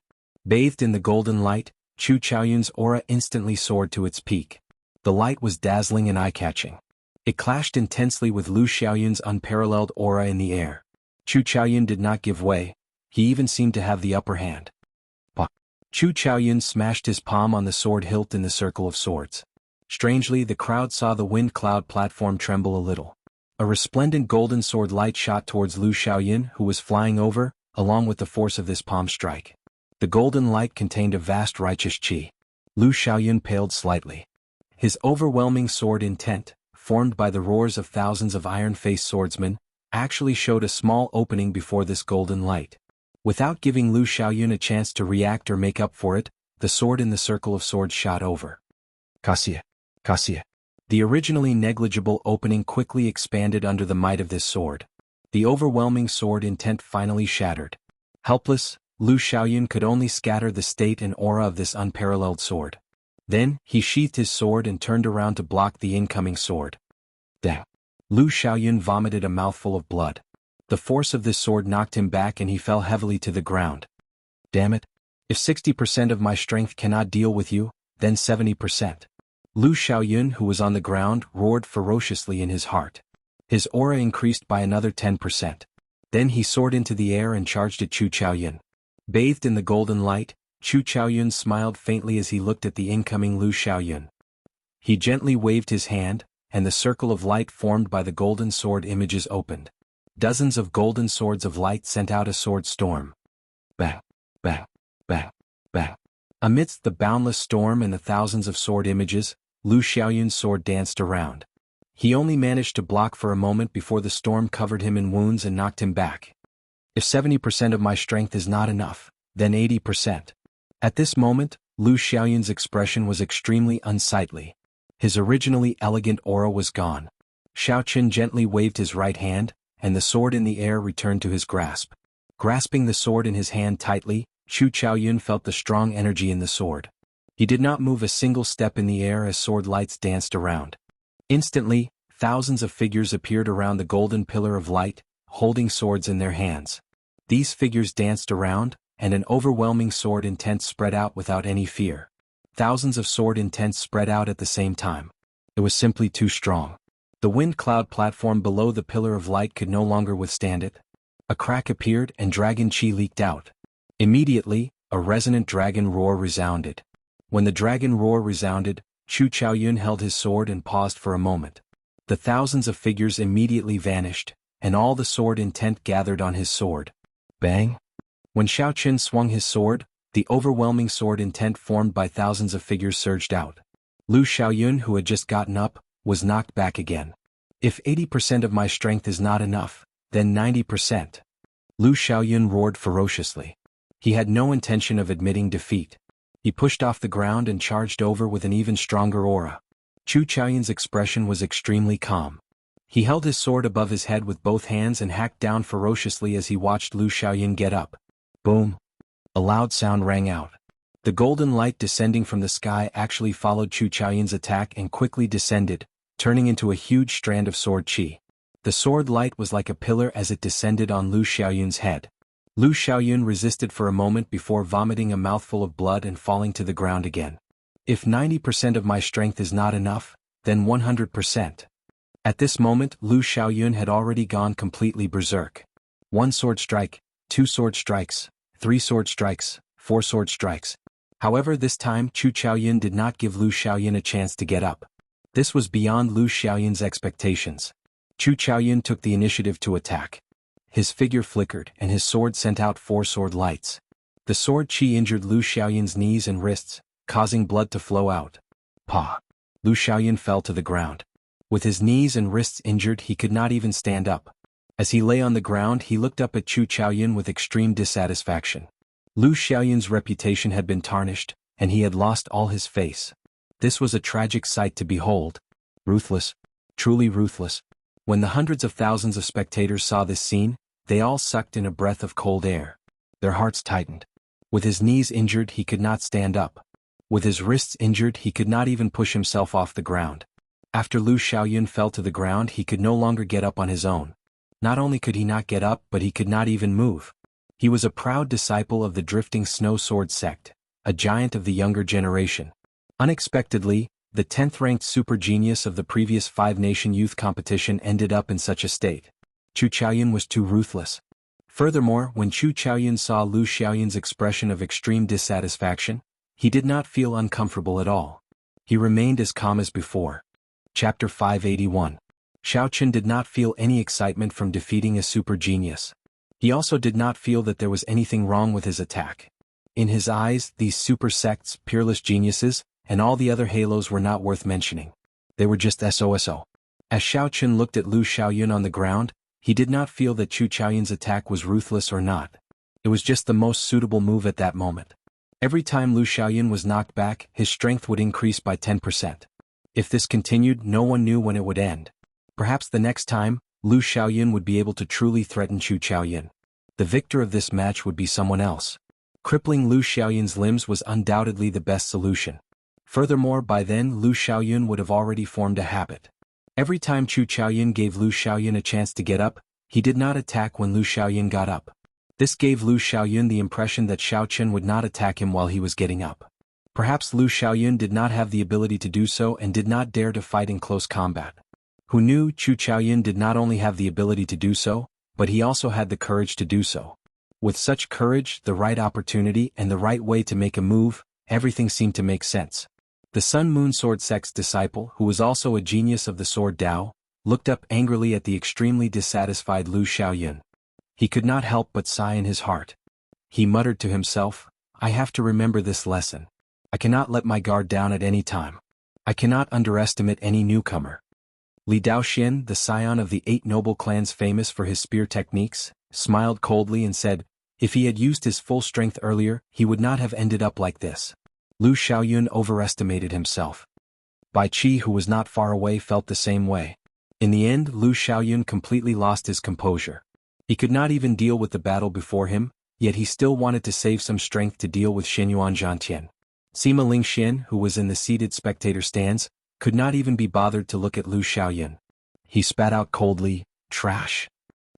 Bathed in the golden light, Chu Qiaoyun's aura instantly soared to its peak. The light was dazzling and eye-catching. It clashed intensely with Lu Xiaoyun's unparalleled aura in the air. Chu Qiaoyun did not give way, he even seemed to have the upper hand. Bah! Chu Qiaoyun smashed his palm on the sword hilt in the circle of swords. Strangely, the crowd saw the wind cloud platform tremble a little. A resplendent golden sword light shot towards Lu Xiaoyun, who was flying over, along with the force of this palm strike. The golden light contained a vast righteous qi. Lu Xiaoyun paled slightly. His overwhelming sword intent, formed by the roars of thousands of iron-faced swordsmen, actually showed a small opening before this golden light. Without giving Lu Xiaoyun a chance to react or make up for it, the sword in the circle of swords shot over. Cassia! Cassia! The originally negligible opening quickly expanded under the might of this sword. The overwhelming sword intent finally shattered. Helpless, Lu Xiaoyun could only scatter the state and aura of this unparalleled sword. Then, he sheathed his sword and turned around to block the incoming sword. Dang! Lu Xiaoyun vomited a mouthful of blood. The force of this sword knocked him back and he fell heavily to the ground. Damn it! If 60% of my strength cannot deal with you, then 70%. Lu Xiaoyun, who was on the ground, roared ferociously in his heart. His aura increased by another 10%. Then he soared into the air and charged at Chu Qiaoyun. Bathed in the golden light, Chu Qiaoyun smiled faintly as he looked at the incoming Lu Xiaoyun. He gently waved his hand, and the circle of light formed by the golden sword images opened. Dozens of golden swords of light sent out a sword storm. Bang! Bang! Bang! Bang! Amidst the boundless storm and the thousands of sword images, Lu Xiaoyun's sword danced around. He only managed to block for a moment before the storm covered him in wounds and knocked him back. If 70% of my strength is not enough, then 80%. At this moment, Lu Xiaoyun's expression was extremely unsightly. His originally elegant aura was gone. Xiao Qin gently waved his right hand, and the sword in the air returned to his grasp. Grasping the sword in his hand tightly, Chu Qiaoyun felt the strong energy in the sword. He did not move a single step in the air as sword lights danced around. Instantly, thousands of figures appeared around the golden pillar of light, holding swords in their hands. These figures danced around, and an overwhelming sword intent spread out without any fear. Thousands of sword intents spread out at the same time. It was simply too strong. The wind cloud platform below the pillar of light could no longer withstand it. A crack appeared and dragon chi leaked out. Immediately, a resonant dragon roar resounded. When the dragon roar resounded, Chu Qiaoyun held his sword and paused for a moment. The thousands of figures immediately vanished, and all the sword intent gathered on his sword. Bang! When Xiao Qin swung his sword, the overwhelming sword intent formed by thousands of figures surged out. Lu Xiaoyun, who had just gotten up, was knocked back again. If 80% of my strength is not enough, then 90%. Lu Xiaoyun roared ferociously. He had no intention of admitting defeat. He pushed off the ground and charged over with an even stronger aura. Chu Qiaoyun's expression was extremely calm. He held his sword above his head with both hands and hacked down ferociously as he watched Lu Xiaoyun get up. Boom! A loud sound rang out. The golden light descending from the sky actually followed Chu Qiaoyun's attack and quickly descended, turning into a huge strand of sword qi. The sword light was like a pillar as it descended on Lu Xiaoyun's head. Lu Xiaoyun resisted for a moment before vomiting a mouthful of blood and falling to the ground again. If 90% of my strength is not enough, then 100%. At this moment, Lu Xiaoyun had already gone completely berserk. 1 sword strike, 2 sword strikes, 3 sword strikes, 4 sword strikes. However, this time Chu Xiaoyan did not give Lu Xiaoyan a chance to get up. This was beyond Lu Xiaoyan's expectations. Chu Xiaoyan took the initiative to attack. His figure flickered and his sword sent out 4 sword lights. The sword chi injured Lu Xiaoyan's knees and wrists, causing blood to flow out. Pa! Lu Xiaoyan fell to the ground. With his knees and wrists injured, he could not even stand up. As he lay on the ground, he looked up at Chu Xiaoyan with extreme dissatisfaction. Lu Xiaoyan's reputation had been tarnished, and he had lost all his face. This was a tragic sight to behold. Ruthless. Truly ruthless. When the hundreds of thousands of spectators saw this scene, they all sucked in a breath of cold air. Their hearts tightened. With his knees injured, he could not stand up. With his wrists injured, he could not even push himself off the ground. After Lu Xiaoyan fell to the ground, he could no longer get up on his own. Not only could he not get up, but he could not even move. He was a proud disciple of the Drifting Snow Sword sect, a giant of the younger generation. Unexpectedly, the 10th-ranked super genius of the previous 5-nation youth competition ended up in such a state. Chu Xiaoyan was too ruthless. Furthermore, when Chu Xiaoyan saw Lu Xiaoyan's expression of extreme dissatisfaction, he did not feel uncomfortable at all. He remained as calm as before. Chapter 581. Xiaochen did not feel any excitement from defeating a super genius. He also did not feel that there was anything wrong with his attack. In his eyes, these super sects, peerless geniuses, and all the other halos were not worth mentioning. They were just SOSO. As Xiaochen looked at Lu Xiaoyan on the ground, he did not feel that Chu Xiaoyan's attack was ruthless or not. It was just the most suitable move at that moment. Every time Lu Xiaoyan was knocked back, his strength would increase by 10%. If this continued, no one knew when it would end. Perhaps the next time, Lu Xiaoyan would be able to truly threaten Chu Xiaoyan. The victor of this match would be someone else. Crippling Lu Xiaoyan's limbs was undoubtedly the best solution. Furthermore, by then Lu Xiaoyan would have already formed a habit. Every time Chu Xiaoyan gave Lu Xiaoyan a chance to get up, he did not attack when Lu Xiaoyan got up. This gave Lu Xiaoyan the impression that Xiaochen would not attack him while he was getting up. Perhaps Lu Xiaoyan did not have the ability to do so and did not dare to fight in close combat. Who knew Chu Xiaoyan did not only have the ability to do so, but he also had the courage to do so. With such courage, the right opportunity, and the right way to make a move, everything seemed to make sense. The Sun Moon Sword Sect's disciple, who was also a genius of the Sword Dao, looked up angrily at the extremely dissatisfied Lu Xiaoyan. He could not help but sigh in his heart. He muttered to himself, "I have to remember this lesson. I cannot let my guard down at any time. I cannot underestimate any newcomer." Li Daoxian, the scion of the 8 noble clans famous for his spear techniques, smiled coldly and said, if he had used his full strength earlier, he would not have ended up like this. Lu Xiaoyan overestimated himself. Bai Qi, who was not far away, felt the same way. In the end, Lu Xiaoyan completely lost his composure. He could not even deal with the battle before him, yet he still wanted to save some strength to deal with Xinyuan Zhantian. Sima Lingxian, who was in the seated spectator stands, could not even be bothered to look at Lu Xiaoyan. He spat out coldly, "Trash."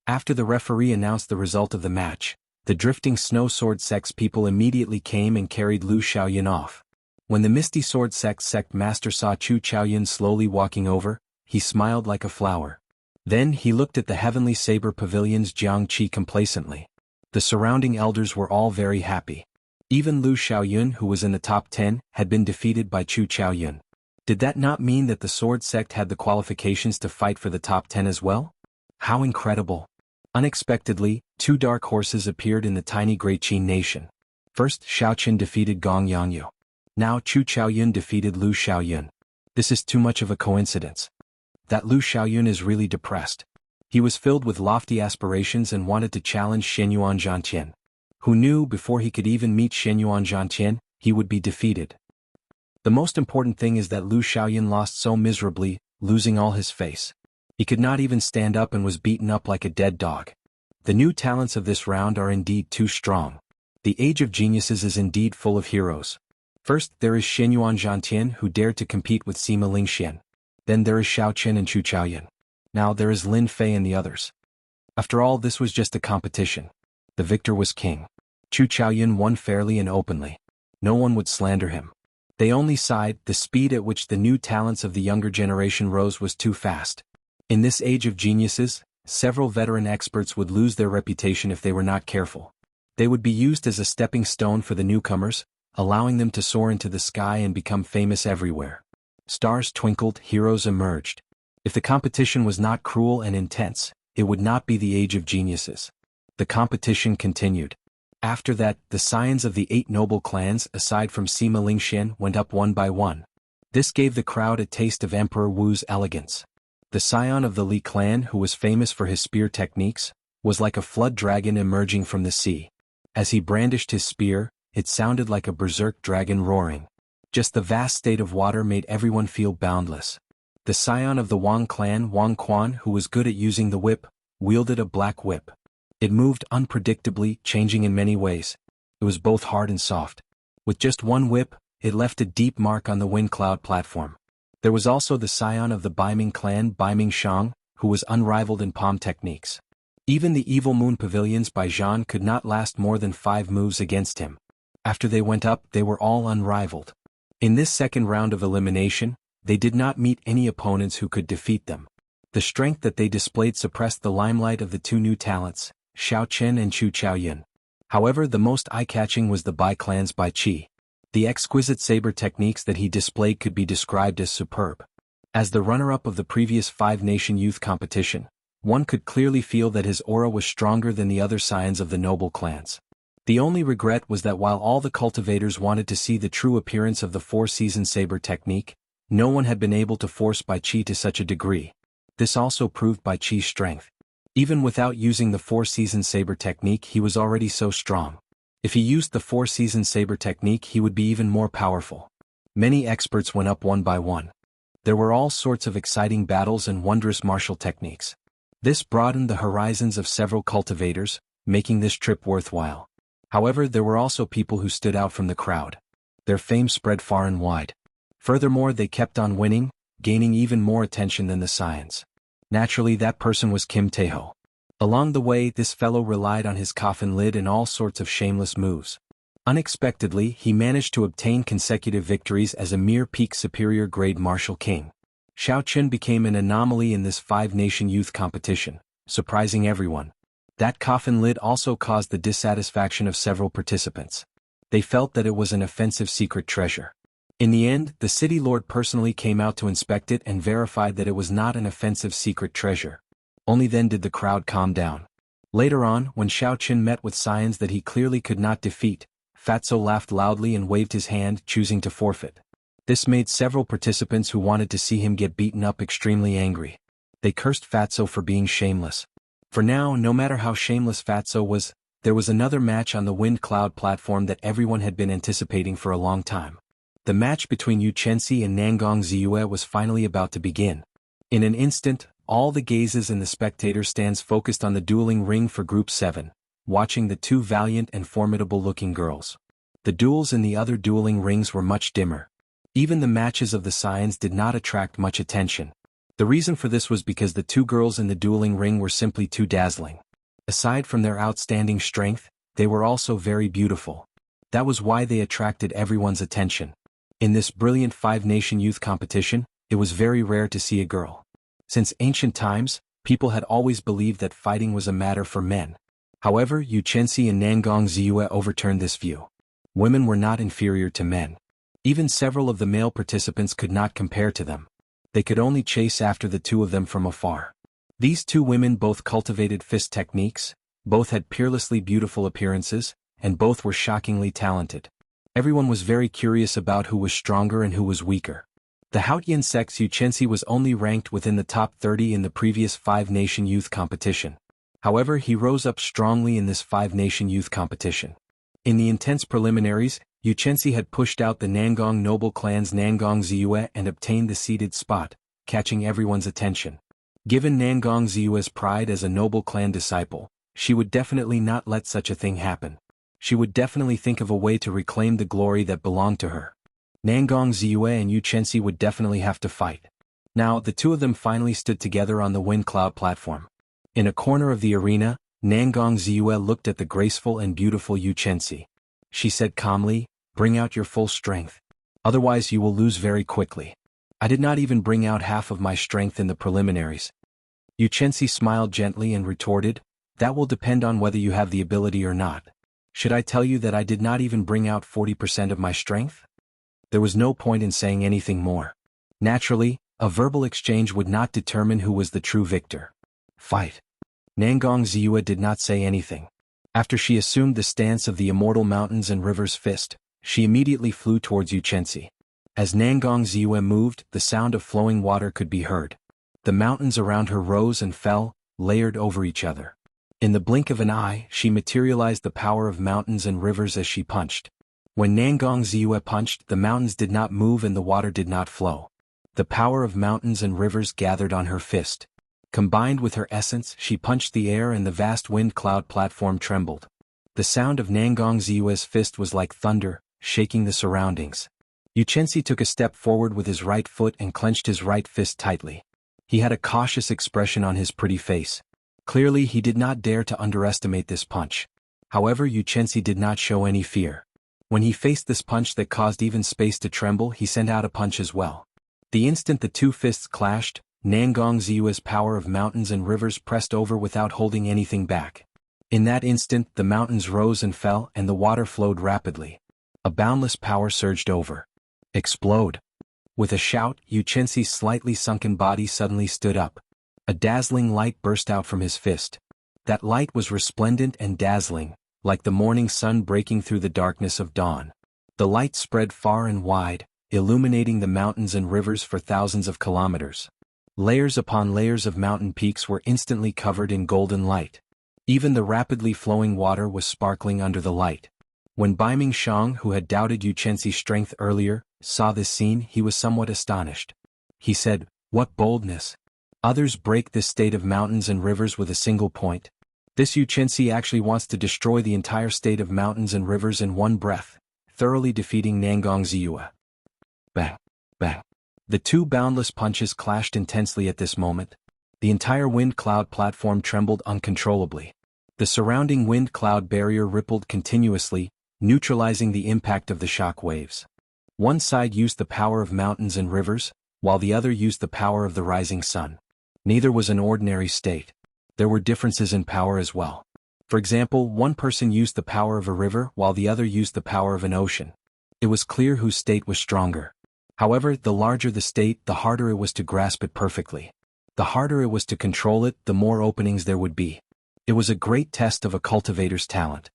After the referee announced the result of the match, the Drifting Snow Sword Sect's people immediately came and carried Lu Xiaoyan off. When the Misty Sword sect master saw Chu Xiaoyan slowly walking over, he smiled like a flower. Then he looked at the Heavenly Saber Pavilion's Jianghu complacently. The surrounding elders were all very happy. Even Lu Xiaoyan, who was in the top 10, had been defeated by Chu Xiaoyan. Did that not mean that the Sword Sect had the qualifications to fight for the top 10 as well? How incredible! Unexpectedly, 2 dark horses appeared in the tiny Great Qin nation. First, Xiaochen defeated Gong Yangyu. Now Chu Xiaoyan defeated Lu Xiaoyan. This is too much of a coincidence. That Lu Xiaoyan is really depressed. He was filled with lofty aspirations and wanted to challenge Xinyuan Zhantian. Who knew before he could even meet Xinyuan Zhantian, he would be defeated. The most important thing is that Lu Xiaoyan lost so miserably, losing all his face. He could not even stand up and was beaten up like a dead dog. The new talents of this round are indeed too strong. The Age of Geniuses is indeed full of heroes. First, there is Xinyuan Zhantian, who dared to compete with Sima Lingxian. Then there is Xiaochen and Chu Xiaoyan. Now there is Lin Fei and the others. After all, this was just a competition. The victor was king. Chu Xiaoyan won fairly and openly. No one would slander him. They only sighed. The speed at which the new talents of the younger generation rose was too fast. In this age of geniuses, several veteran experts would lose their reputation if they were not careful. They would be used as a stepping stone for the newcomers, allowing them to soar into the sky and become famous everywhere. Stars twinkled, heroes emerged. If the competition was not cruel and intense, it would not be the age of geniuses. The competition continued. After that, the scions of the 8 noble clans aside from Sima Lingxian went up one by one. This gave the crowd a taste of Emperor Wu's elegance. The scion of the Li clan, who was famous for his spear techniques, was like a flood dragon emerging from the sea. As he brandished his spear, it sounded like a berserk dragon roaring. Just the vast state of water made everyone feel boundless. The scion of the Wang clan, Wang Quan, who was good at using the whip, wielded a black whip. It moved unpredictably, changing in many ways. It was both hard and soft. With just one whip, it left a deep mark on the wind cloud platform. There was also the scion of the Baiming clan, Baiming Shang, who was unrivaled in palm techniques. Even the evil moon pavilions by Zhan could not last more than 5 moves against him. After they went up, they were all unrivaled. In this second round of elimination, they did not meet any opponents who could defeat them. The strength that they displayed suppressed the limelight of the 2 new talents, Xiao Chen and Chu Chaoyun. However, the most eye-catching was the Bai clan's Bai Qi. The exquisite saber techniques that he displayed could be described as superb. As the runner-up of the previous 5-nation youth competition, one could clearly feel that his aura was stronger than the other scions of the noble clans. The only regret was that while all the cultivators wanted to see the true appearance of the 4-season saber technique, no one had been able to force Bai Qi to such a degree. This also proved Bai Qi's strength. Even without using the 4-season saber technique, he was already so strong. If he used the 4-season saber technique, he would be even more powerful. Many experts went up one by one. There were all sorts of exciting battles and wondrous martial techniques. This broadened the horizons of several cultivators, making this trip worthwhile. However, there were also people who stood out from the crowd. Their fame spread far and wide. Furthermore, they kept on winning, gaining even more attention than the scions. Naturally, that person was Kim Taeho. Along the way, this fellow relied on his coffin lid and all sorts of shameless moves. Unexpectedly, he managed to obtain consecutive victories as a mere peak superior grade martial king. Xiao Chen became an anomaly in this 5-nation youth competition, surprising everyone. That coffin lid also caused the dissatisfaction of several participants. They felt that it was an offensive secret treasure. In the end, the city lord personally came out to inspect it and verified that it was not an offensive secret treasure. Only then did the crowd calm down. Later on, when Xiao Chen met with scions that he clearly could not defeat, Fatso laughed loudly and waved his hand, choosing to forfeit. This made several participants who wanted to see him get beaten up extremely angry. They cursed Fatso for being shameless. For now, no matter how shameless Fatso was, there was another match on the Wind Cloud platform that everyone had been anticipating for a long time. The match between Yu Chenxi and Nangong Ziyue was finally about to begin. In an instant, all the gazes in the spectator stands focused on the dueling ring for Group 7, watching the 2 valiant and formidable-looking girls. The duels in the other dueling rings were much dimmer. Even the matches of the scions did not attract much attention. The reason for this was because the 2 girls in the dueling ring were simply too dazzling. Aside from their outstanding strength, they were also very beautiful. That was why they attracted everyone's attention. In this brilliant 5-nation youth competition, it was very rare to see a girl. Since ancient times, people had always believed that fighting was a matter for men. However, Yu Chenxi and Nangong Ziyue overturned this view. Women were not inferior to men. Even several of the male participants could not compare to them. They could only chase after the 2 of them from afar. These 2 women both cultivated fist techniques, both had peerlessly beautiful appearances, and both were shockingly talented. Everyone was very curious about who was stronger and who was weaker. The Haotian sex Yu Chenxi was only ranked within the top 30 in the previous 5-nation youth competition. However, he rose up strongly in this 5-nation youth competition. In the intense preliminaries, Yu Chenxi had pushed out the Nangong noble clan's Nangong Ziyue and obtained the seated spot, catching everyone's attention. Given Nangong Ziyue's pride as a noble clan disciple, she would definitely not let such a thing happen. She would definitely think of a way to reclaim the glory that belonged to her. Nangong Ziyue and Yu Chenxi would definitely have to fight. Now, the 2 of them finally stood together on the Wind Cloud platform. In a corner of the arena, Nangong Ziyue looked at the graceful and beautiful Yu Chenxi. She said calmly, "Bring out your full strength. Otherwise you will lose very quickly." I did not even bring out half of my strength in the preliminaries. Yu Chenxi smiled gently and retorted, "That will depend on whether you have the ability or not." Should I tell you that I did not even bring out 40% of my strength? There was no point in saying anything more. Naturally, a verbal exchange would not determine who was the true victor. Fight. Nangong Ziyue did not say anything. After she assumed the stance of the immortal mountains and rivers fist, she immediately flew towards Yuchensi. As Nangong Ziyue moved, the sound of flowing water could be heard. The mountains around her rose and fell, layered over each other. In the blink of an eye, she materialized the power of mountains and rivers as she punched. When Nangong Ziyue punched, the mountains did not move and the water did not flow. The power of mountains and rivers gathered on her fist. Combined with her essence, she punched the air and the vast wind cloud platform trembled. The sound of Nangong Ziyue's fist was like thunder, shaking the surroundings. Yuchensi took a step forward with his right foot and clenched his right fist tightly. He had a cautious expression on his pretty face. Clearly he did not dare to underestimate this punch. However, Yuchensi did not show any fear. When he faced this punch that caused even space to tremble, he sent out a punch as well. The instant the two fists clashed, Nangong Ziyue's power of mountains and rivers pressed over without holding anything back. In that instant, the mountains rose and fell and the water flowed rapidly. A boundless power surged over. Explode. With a shout, Yuchensi's slightly sunken body suddenly stood up. A dazzling light burst out from his fist. That light was resplendent and dazzling, like the morning sun breaking through the darkness of dawn. The light spread far and wide, illuminating the mountains and rivers for thousands of kilometers. Layers upon layers of mountain peaks were instantly covered in golden light. Even the rapidly flowing water was sparkling under the light. When Baiming Shang, who had doubted Yuchensi's strength earlier, saw this scene, he was somewhat astonished. He said, "What boldness! Others break this state of mountains and rivers with a single point. This Yuchensi actually wants to destroy the entire state of mountains and rivers in one breath, thoroughly defeating Nangong Ziyue." Bang! Bang! The two boundless punches clashed intensely at this moment. The entire wind cloud platform trembled uncontrollably. The surrounding wind cloud barrier rippled continuously, neutralizing the impact of the shock waves. One side used the power of mountains and rivers, while the other used the power of the rising sun. Neither was an ordinary state. There were differences in power as well. For example, one person used the power of a river while the other used the power of an ocean. It was clear whose state was stronger. However, the larger the state, the harder it was to grasp it perfectly. The harder it was to control it, the more openings there would be. It was a great test of a cultivator's talent.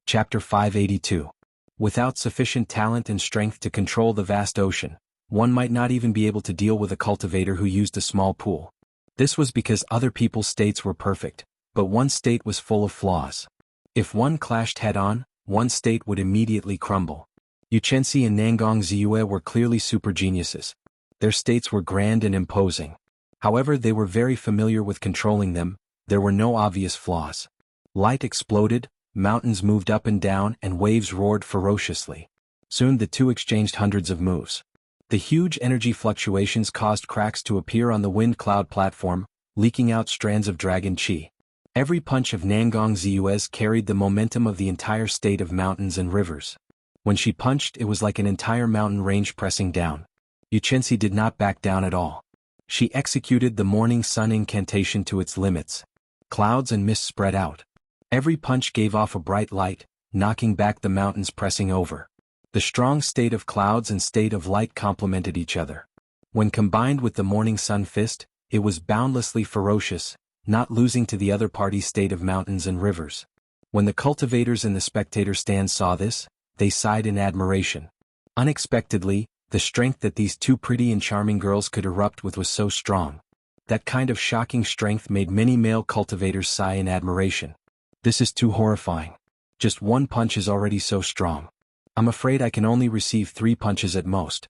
Chapter 582. Without sufficient talent and strength to control the vast ocean, one might not even be able to deal with a cultivator who used a small pool. This was because other people's states were perfect, but one state was full of flaws. If one clashed head-on, one state would immediately crumble. Yuchensi and Nangong Ziyue were clearly super geniuses. Their states were grand and imposing. However, they were very familiar with controlling them. There were no obvious flaws. Light exploded, mountains moved up and down, and waves roared ferociously. Soon the two exchanged hundreds of moves. The huge energy fluctuations caused cracks to appear on the wind cloud platform, leaking out strands of dragon chi. Every punch of Nangong Ziyue's carried the momentum of the entire state of mountains and rivers. When she punched, it was like an entire mountain range pressing down. Yuchensi did not back down at all. She executed the morning sun incantation to its limits. Clouds and mist spread out. Every punch gave off a bright light, knocking back the mountains pressing over. The strong state of clouds and state of light complemented each other. When combined with the morning sun fist, it was boundlessly ferocious, not losing to the other party's state of mountains and rivers. When the cultivators in the spectator stand saw this, they sighed in admiration. Unexpectedly, the strength that these two pretty and charming girls could erupt with was so strong. That kind of shocking strength made many male cultivators sigh in admiration. This is too horrifying. Just one punch is already so strong. I'm afraid I can only receive 3 punches at most.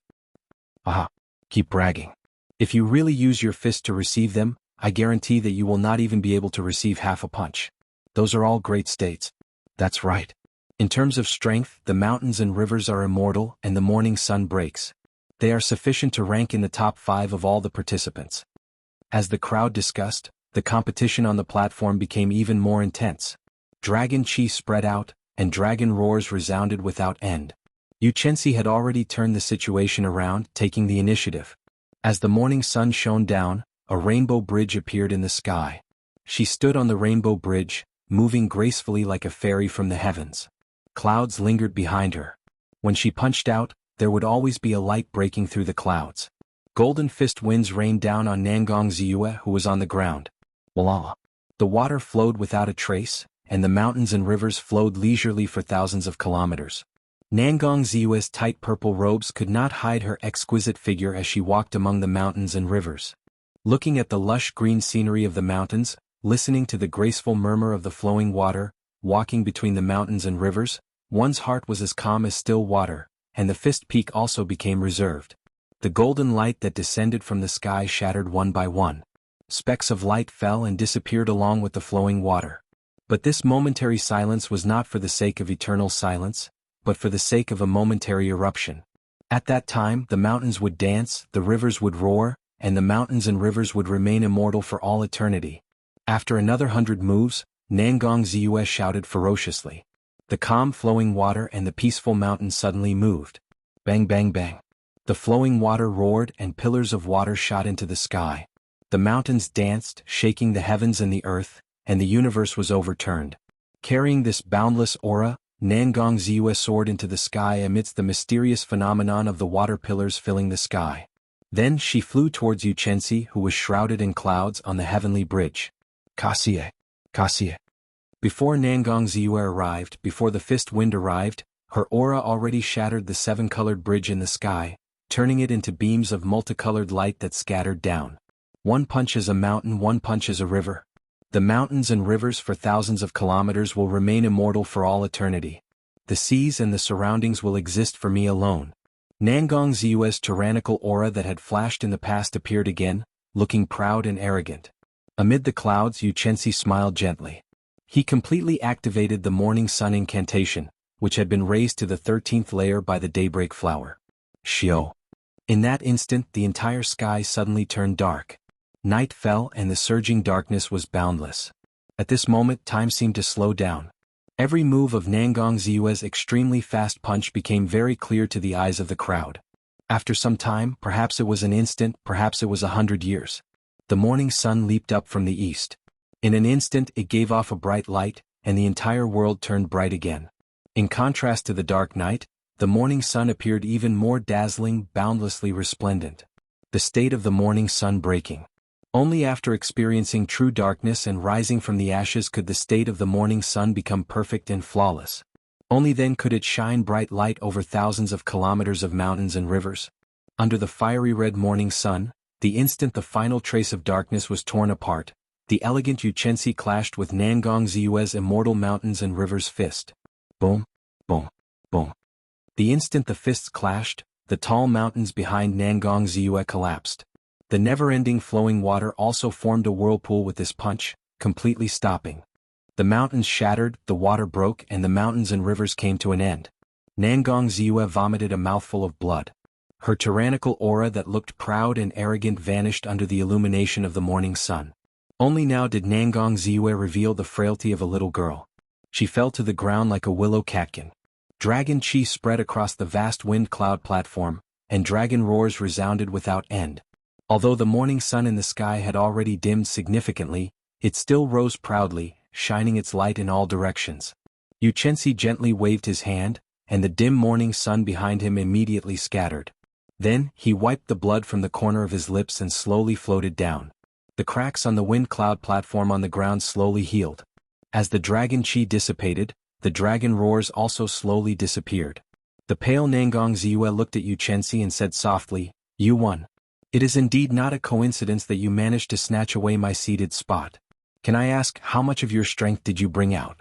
Aha! Keep bragging. If you really use your fist to receive them, I guarantee that you will not even be able to receive half a punch. Those are all great states. That's right. In terms of strength, the mountains and rivers are immortal and the morning sun breaks. They are sufficient to rank in the top 5 of all the participants. As the crowd discussed, the competition on the platform became even more intense. Dragon chi spread out, and dragon roars resounded without end. Yuchensi had already turned the situation around, taking the initiative. As the morning sun shone down, a rainbow bridge appeared in the sky. She stood on the rainbow bridge, moving gracefully like a fairy from the heavens. Clouds lingered behind her. When she punched out, there would always be a light breaking through the clouds. Golden fist winds rained down on Nangong Ziyue, who was on the ground. Voila! The water flowed without a trace, and the mountains and rivers flowed leisurely for thousands of kilometers. Nangong Ziyue's tight purple robes could not hide her exquisite figure as she walked among the mountains and rivers. Looking at the lush green scenery of the mountains, listening to the graceful murmur of the flowing water, walking between the mountains and rivers, one's heart was as calm as still water, and the fist peak also became reserved. The golden light that descended from the sky shattered one by one. Specks of light fell and disappeared along with the flowing water. But this momentary silence was not for the sake of eternal silence, but for the sake of a momentary eruption. At that time, the mountains would dance, the rivers would roar, and the mountains and rivers would remain immortal for all eternity. After another 100 moves, Nangong Ziyue shouted ferociously. The calm flowing water and the peaceful mountains suddenly moved. Bang bang bang. The flowing water roared and pillars of water shot into the sky. The mountains danced, shaking the heavens and the earth, and the universe was overturned. Carrying this boundless aura, Nangong Ziyue soared into the sky amidst the mysterious phenomenon of the water pillars filling the sky. Then she flew towards Yuchensi, who was shrouded in clouds on the heavenly bridge. Kasie, Kasie. Before Nangong Ziyue arrived, before the fist wind arrived, her aura already shattered the seven-colored bridge in the sky, turning it into beams of multicolored light that scattered down. One punch is a mountain, one punch is a river. The mountains and rivers for thousands of kilometers will remain immortal for all eternity. The seas and the surroundings will exist for me alone. Nangong Ziyue's tyrannical aura that had flashed in the past appeared again, looking proud and arrogant. Amid the clouds, Yuchensi smiled gently. He completely activated the morning sun incantation, which had been raised to the 13th layer by the daybreak flower. Shio. In that instant, the entire sky suddenly turned dark. Night fell and the surging darkness was boundless. At this moment, time seemed to slow down. Every move of Nangong Ziyue's extremely fast punch became very clear to the eyes of the crowd. After some time, perhaps it was an instant, perhaps it was 100 years, the morning sun leaped up from the east. In an instant it gave off a bright light, and the entire world turned bright again. In contrast to the dark night, the morning sun appeared even more dazzling, boundlessly resplendent. The state of the morning sun breaking. Only after experiencing true darkness and rising from the ashes could the state of the morning sun become perfect and flawless. Only then could it shine bright light over thousands of kilometers of mountains and rivers. Under the fiery red morning sun, the instant the final trace of darkness was torn apart, the elegant Yuchensi clashed with Nangong Ziyue's immortal mountains and rivers fist. Boom, boom, boom. The instant the fists clashed, the tall mountains behind Nangong Ziyue collapsed. The never-ending flowing water also formed a whirlpool with this punch, completely stopping. The mountains shattered, the water broke, and the mountains and rivers came to an end. Nangong Ziyue vomited a mouthful of blood. Her tyrannical aura that looked proud and arrogant vanished under the illumination of the morning sun. Only now did Nangong Ziyue reveal the frailty of a little girl. She fell to the ground like a willow catkin. Dragon chi spread across the vast wind cloud platform, and dragon roars resounded without end. Although the morning sun in the sky had already dimmed significantly, it still rose proudly, shining its light in all directions. Yuchensi gently waved his hand, and the dim morning sun behind him immediately scattered. Then, he wiped the blood from the corner of his lips and slowly floated down. The cracks on the wind cloud platform on the ground slowly healed. As the dragon chi dissipated, the dragon roars also slowly disappeared. The pale Nangong Ziyue looked at Yuchensi and said softly, "You won. It is indeed not a coincidence that you managed to snatch away my seated spot. Can I ask, how much of your strength did you bring out?"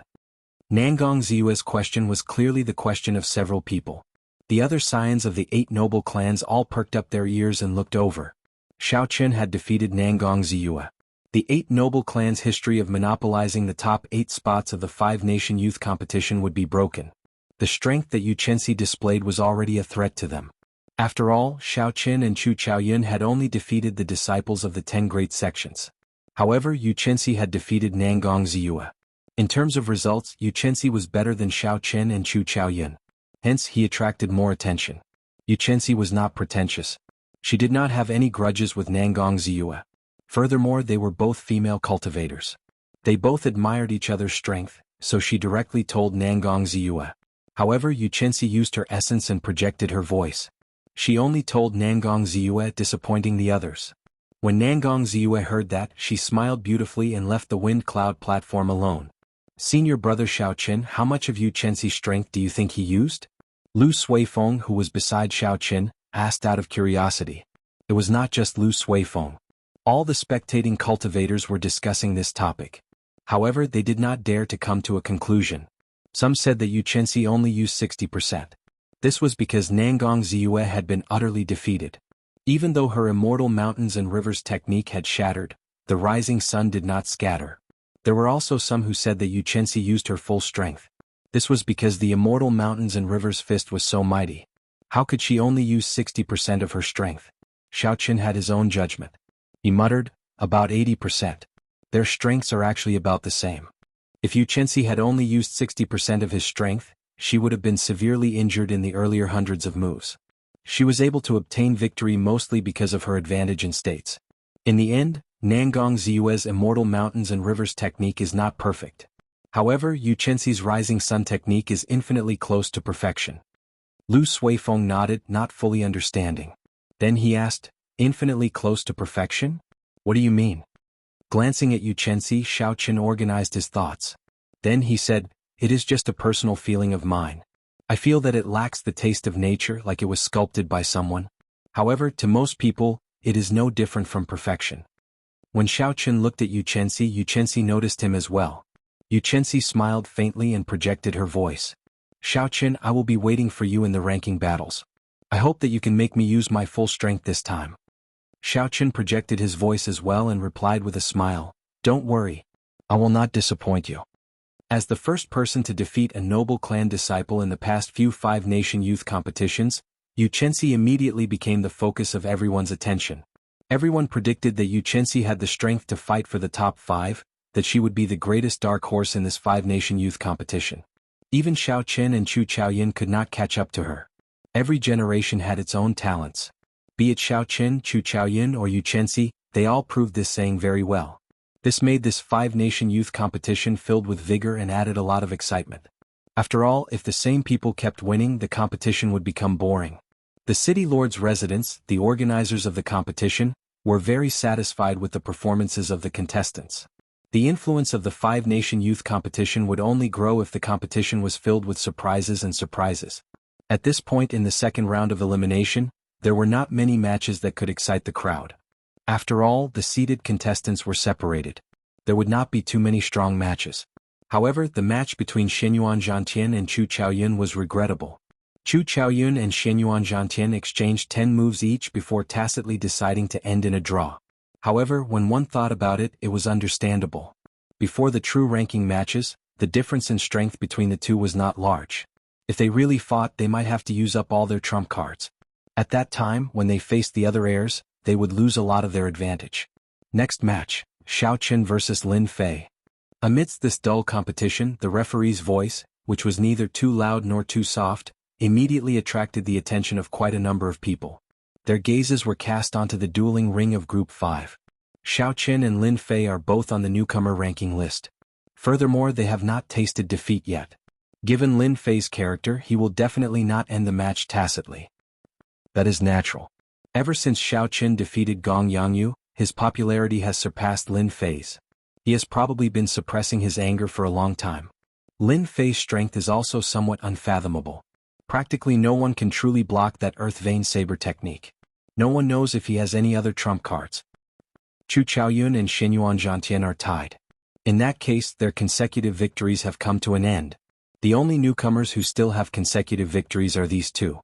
Nangong Ziyue's question was clearly the question of several people. The other scions of the 8 noble clans all perked up their ears and looked over. Xiaoqun had defeated Nangong Ziyue. The 8 noble clans' history of monopolizing the top 8 spots of the 5-nation youth competition would be broken. The strength that Yuchensi displayed was already a threat to them. After all, Xiaoqun and Chu Chaoyun had only defeated the disciples of the 10 great sections. However, Yuchensi had defeated Nangong Ziyue. In terms of results, Yuchensi was better than Xiaoqun and Chu Chaoyun. Hence, he attracted more attention. Yuchensi was not pretentious. She did not have any grudges with Nangong Ziyue. Furthermore, they were both female cultivators. They both admired each other's strength, so she directly told Nangong Ziyue, However, Yu Chenxi used her essence and projected her voice. She only told Nangong Ziyue, disappointing the others. When Nangong Ziyue heard that, she smiled beautifully and left the wind cloud platform alone. Senior brother Xiaoqin, how much of Yu Chenxi's strength do you think he used? Lu Suifeng, who was beside Xiaoqin, asked out of curiosity. It was not just Lu Suifeng. All the spectating cultivators were discussing this topic. However, they did not dare to come to a conclusion. Some said that Yu Chenxi only used 60%. This was because Nangong Ziyue had been utterly defeated. Even though her immortal mountains and rivers technique had shattered, the rising sun did not scatter. There were also some who said that Yu Chenxi used her full strength. This was because the immortal mountains and rivers fist was so mighty. How could she only use 60% of her strength? Xiaoqin had his own judgment. He muttered, about 80%. Their strengths are actually about the same. If Yu Chenxi had only used 60% of his strength, she would have been severely injured in the earlier hundreds of moves. She was able to obtain victory mostly because of her advantage in states. In the end, Nangong Ziyue's immortal mountains and rivers technique is not perfect. However, Yu Chenxi's rising sun technique is infinitely close to perfection. Lu Suifeng nodded, not fully understanding. Then he asked, infinitely close to perfection? What do you mean? Glancing at Yu Chenxi, Xiaoqin organized his thoughts. Then he said, it is just a personal feeling of mine. I feel that it lacks the taste of nature, like it was sculpted by someone. However, to most people, it is no different from perfection. When Xiaoqin looked at Yu Chenxi noticed him as well. Yu Chenxi smiled faintly and projected her voice. Xiaoqin, I will be waiting for you in the ranking battles. I hope that you can make me use my full strength this time. Xiaoqin projected his voice as well and replied with a smile, don't worry. I will not disappoint you. As the first person to defeat a noble clan disciple in the past few five-nation youth competitions, Yu Chenxi immediately became the focus of everyone's attention. Everyone predicted that Yu Chenxi had the strength to fight for the top 5, that she would be the greatest dark horse in this five-nation youth competition. Even Xiaoqin and Chu Chaoyin could not catch up to her. Every generation had its own talents. Be it Xiaoqin, Chu Chaoyin or Yu Chenxi, they all proved this saying very well. This made this five-nation youth competition filled with vigor and added a lot of excitement. After all, if the same people kept winning, the competition would become boring. The city lord's residents, the organizers of the competition, were very satisfied with the performances of the contestants. The influence of the five-nation youth competition would only grow if the competition was filled with surprises and surprises. At this point in the second round of elimination, there were not many matches that could excite the crowd. After all, the seeded contestants were separated. There would not be too many strong matches. However, the match between Shenyuan Zhantian and Chu Chaoyun was regrettable. Chu Chaoyun and Shenyuan Zhantian exchanged 10 moves each before tacitly deciding to end in a draw. However, when one thought about it, it was understandable. Before the true ranking matches, the difference in strength between the two was not large. If they really fought, they might have to use up all their trump cards. At that time, when they faced the other heirs, they would lose a lot of their advantage. Next match, Xiaoqin versus Lin Fei. Amidst this dull competition, the referee's voice, which was neither too loud nor too soft, immediately attracted the attention of quite a number of people. Their gazes were cast onto the dueling ring of Group 5. Xiaoqin and Lin Fei are both on the newcomer ranking list. Furthermore, they have not tasted defeat yet. Given Lin Fei's character, he will definitely not end the match tacitly. That is natural. Ever since Xiaoqin defeated Gong Yangyu, his popularity has surpassed Lin Fei's. He has probably been suppressing his anger for a long time. Lin Fei's strength is also somewhat unfathomable. Practically no one can truly block that Earth Vein Saber technique. No one knows if he has any other trump cards. Chu Chaoyun and Shenyuan Zhantian are tied. In that case, their consecutive victories have come to an end. The only newcomers who still have consecutive victories are these two.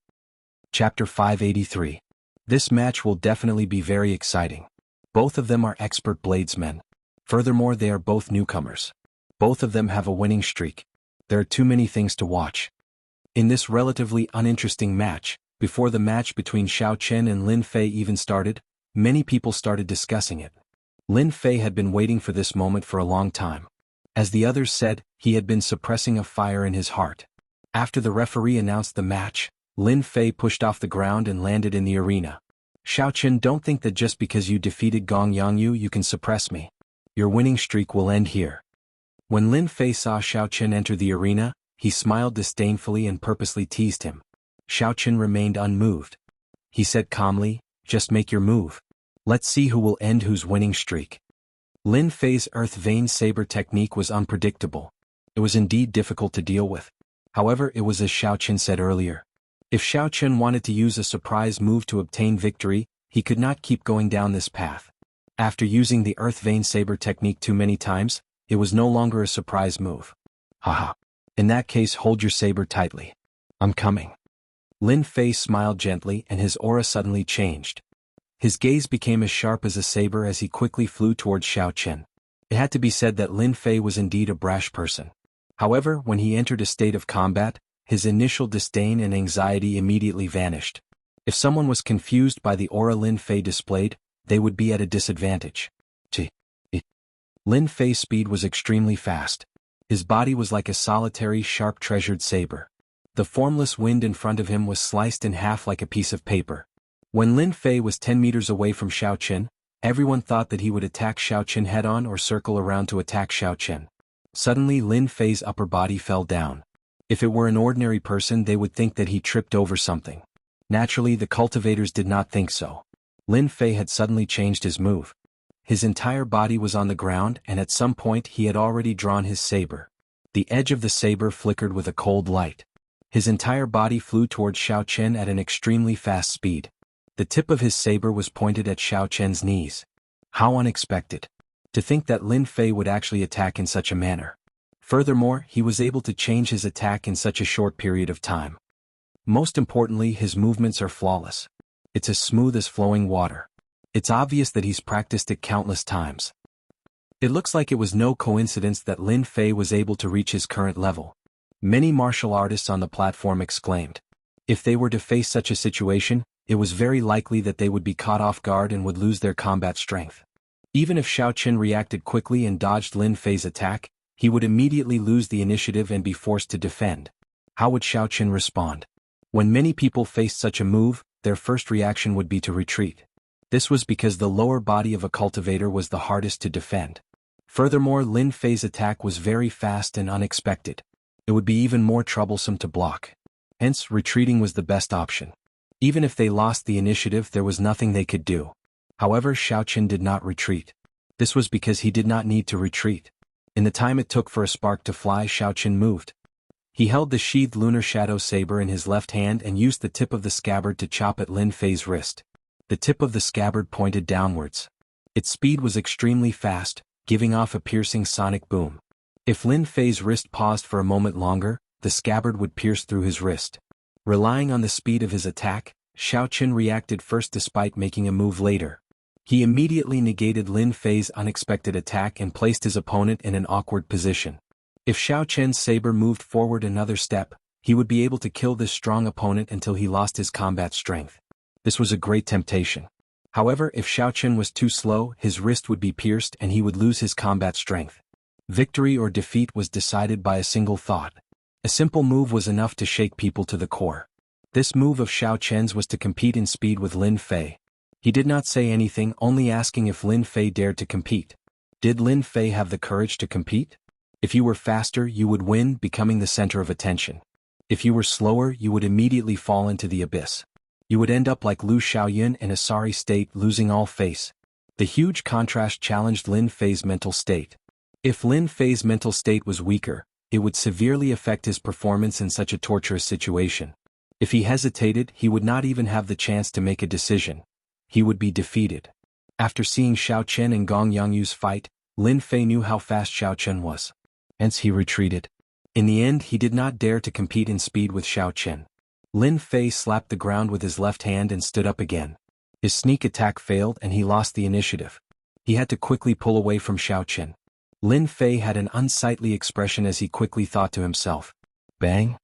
Chapter 583. This match will definitely be very exciting. Both of them are expert bladesmen. Furthermore, they are both newcomers. Both of them have a winning streak. There are too many things to watch. In this relatively uninteresting match, before the match between Xiaoqin and Lin Fei even started, many people started discussing it. Lin Fei had been waiting for this moment for a long time. As the others said, he had been suppressing a fire in his heart. After the referee announced the match, Lin Fei pushed off the ground and landed in the arena. Xiaoqin, don't think that just because you defeated Gong Yangyu you can suppress me. Your winning streak will end here. When Lin Fei saw Xiaoqin enter the arena, he smiled disdainfully and purposely teased him. Xiao Chen remained unmoved. He said calmly, "Just make your move. Let's see who will end whose winning streak." Lin Fei's Earth Vein Saber technique was unpredictable. It was indeed difficult to deal with. However, it was as Xiao Chen said earlier. If Xiao Chen wanted to use a surprise move to obtain victory, he could not keep going down this path. After using the Earth Vein Saber technique too many times, it was no longer a surprise move. Haha. In that case, hold your saber tightly. I'm coming. Lin Fei smiled gently and his aura suddenly changed. His gaze became as sharp as a saber as he quickly flew towards Xiao Chen. It had to be said that Lin Fei was indeed a brash person. However, when he entered a state of combat, his initial disdain and anxiety immediately vanished. If someone was confused by the aura Lin Fei displayed, they would be at a disadvantage. Lin Fei's speed was extremely fast. His body was like a solitary, sharp treasured saber. The formless wind in front of him was sliced in half like a piece of paper. When Lin Fei was 10 meters away from Xiao Chen, everyone thought that he would attack Xiao Chen head-on or circle around to attack Xiao Chen. Suddenly Lin Fei's upper body fell down. If it were an ordinary person, they would think that he tripped over something. Naturally, the cultivators did not think so. Lin Fei had suddenly changed his move. His entire body was on the ground and at some point he had already drawn his saber. The edge of the saber flickered with a cold light. His entire body flew towards Xiao Chen at an extremely fast speed. The tip of his saber was pointed at Xiao Chen's knees. How unexpected. To think that Lin Fei would actually attack in such a manner. Furthermore, he was able to change his attack in such a short period of time. Most importantly, his movements are flawless. It's as smooth as flowing water. It's obvious that he's practiced it countless times. It looks like it was no coincidence that Lin Fei was able to reach his current level. Many martial artists on the platform exclaimed. If they were to face such a situation, it was very likely that they would be caught off guard and would lose their combat strength. Even if Xiao Chen reacted quickly and dodged Lin Fei's attack, he would immediately lose the initiative and be forced to defend. How would Xiao Chen respond? When many people faced such a move, their first reaction would be to retreat. This was because the lower body of a cultivator was the hardest to defend. Furthermore, Lin Fei's attack was very fast and unexpected. It would be even more troublesome to block. Hence, retreating was the best option. Even if they lost the initiative, there was nothing they could do. However, Xiao Chen did not retreat. This was because he did not need to retreat. In the time it took for a spark to fly, Xiao Chen moved. He held the sheathed lunar shadow saber in his left hand and used the tip of the scabbard to chop at Lin Fei's wrist. The tip of the scabbard pointed downwards. Its speed was extremely fast, giving off a piercing sonic boom. If Lin Fei's wrist paused for a moment longer, the scabbard would pierce through his wrist. Relying on the speed of his attack, Xiao Chen reacted first despite making a move later. He immediately negated Lin Fei's unexpected attack and placed his opponent in an awkward position. If Xiao Chen's saber moved forward another step, he would be able to kill this strong opponent until he lost his combat strength. This was a great temptation. However, if Xiao Chen was too slow, his wrist would be pierced and he would lose his combat strength. Victory or defeat was decided by a single thought. A simple move was enough to shake people to the core. This move of Xiao Chen's was to compete in speed with Lin Fei. He did not say anything, only asking if Lin Fei dared to compete. Did Lin Fei have the courage to compete? If you were faster, you would win, becoming the center of attention. If you were slower, you would immediately fall into the abyss. You would end up like Lu Xiaoyun in a sorry state, losing all face. The huge contrast challenged Lin Fei's mental state. If Lin Fei's mental state was weaker, it would severely affect his performance in such a torturous situation. If he hesitated, he would not even have the chance to make a decision. He would be defeated. After seeing Xiao Chen and Gong Yangyu's fight, Lin Fei knew how fast Xiao Chen was. Hence he retreated. In the end, he did not dare to compete in speed with Xiao Chen. Lin Fei slapped the ground with his left hand and stood up again. His sneak attack failed and he lost the initiative. He had to quickly pull away from Xiao Chen. Lin Fei had an unsightly expression as he quickly thought to himself. Bang!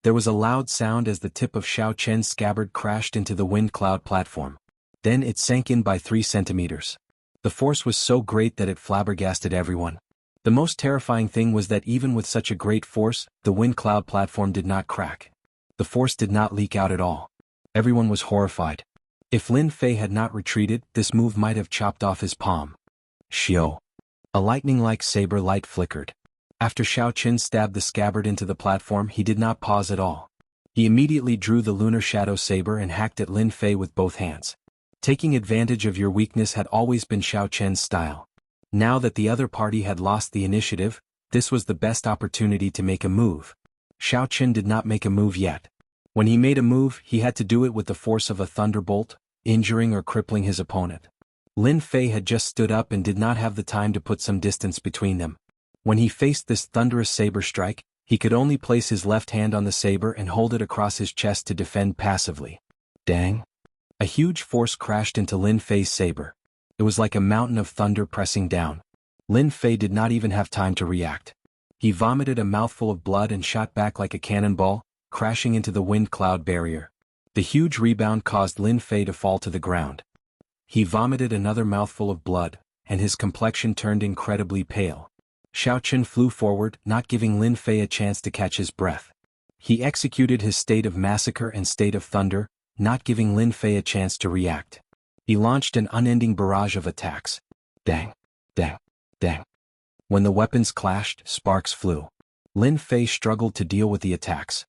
There was a loud sound as the tip of Xiao Chen's scabbard crashed into the wind cloud platform. Then it sank in by 3 centimeters. The force was so great that it flabbergasted everyone. The most terrifying thing was that even with such a great force, the wind cloud platform did not crack. The force did not leak out at all. Everyone was horrified. If Lin Fei had not retreated, this move might have chopped off his palm. Xiao. A lightning-like saber light flickered. After Xiao Qin stabbed the scabbard into the platform, he did not pause at all. He immediately drew the lunar shadow saber and hacked at Lin Fei with both hands. Taking advantage of your weakness had always been Xiao Qian's style. Now that the other party had lost the initiative, this was the best opportunity to make a move. Xiao Qin did not make a move yet. When he made a move, he had to do it with the force of a thunderbolt, injuring or crippling his opponent. Lin Fei had just stood up and did not have the time to put some distance between them. When he faced this thunderous saber strike, he could only place his left hand on the saber and hold it across his chest to defend passively. Dang! A huge force crashed into Lin Fei's saber. It was like a mountain of thunder pressing down. Lin Fei did not even have time to react. He vomited a mouthful of blood and shot back like a cannonball, crashing into the wind cloud barrier. The huge rebound caused Lin Fei to fall to the ground. He vomited another mouthful of blood, and his complexion turned incredibly pale. Xiao Qin flew forward, not giving Lin Fei a chance to catch his breath. He executed his state of massacre and state of thunder, not giving Lin Fei a chance to react. He launched an unending barrage of attacks. Dang! Dang! Dang! When the weapons clashed, sparks flew. Lin Fei struggled to deal with the attacks.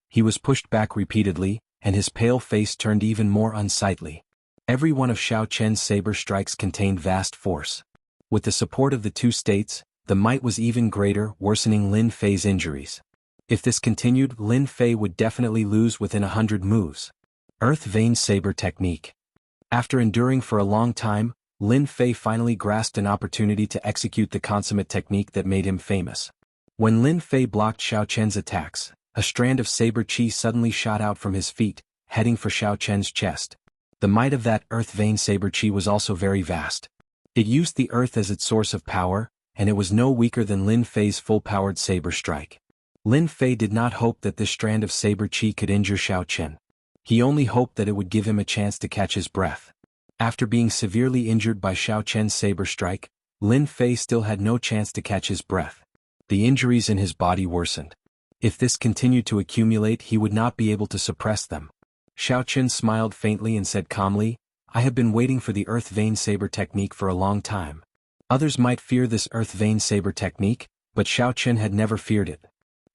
He was pushed back repeatedly, and his pale face turned even more unsightly. Every one of Xiao Qian's saber strikes contained vast force. With the support of the two states, the might was even greater, worsening Lin Fei's injuries. If this continued, Lin Fei would definitely lose within 100 moves. Earth Vein Saber Technique. After enduring for a long time, Lin Fei finally grasped an opportunity to execute the consummate technique that made him famous. When Lin Fei blocked Xiao Qian's attacks, a strand of saber chi suddenly shot out from his feet, heading for Xiao Qian's chest. The might of that earth vein saber chi was also very vast. It used the earth as its source of power, and it was no weaker than Lin Fei's full-powered saber strike. Lin Fei did not hope that this strand of saber chi could injure Xiao Qian. He only hoped that it would give him a chance to catch his breath. After being severely injured by Xiao Qian's saber strike, Lin Fei still had no chance to catch his breath. The injuries in his body worsened. If this continued to accumulate, he would not be able to suppress them. Xiao Qian smiled faintly and said calmly, "I have been waiting for the earth vein saber technique for a long time." Others might fear this earth vein saber technique, but Xiao Qian had never feared it.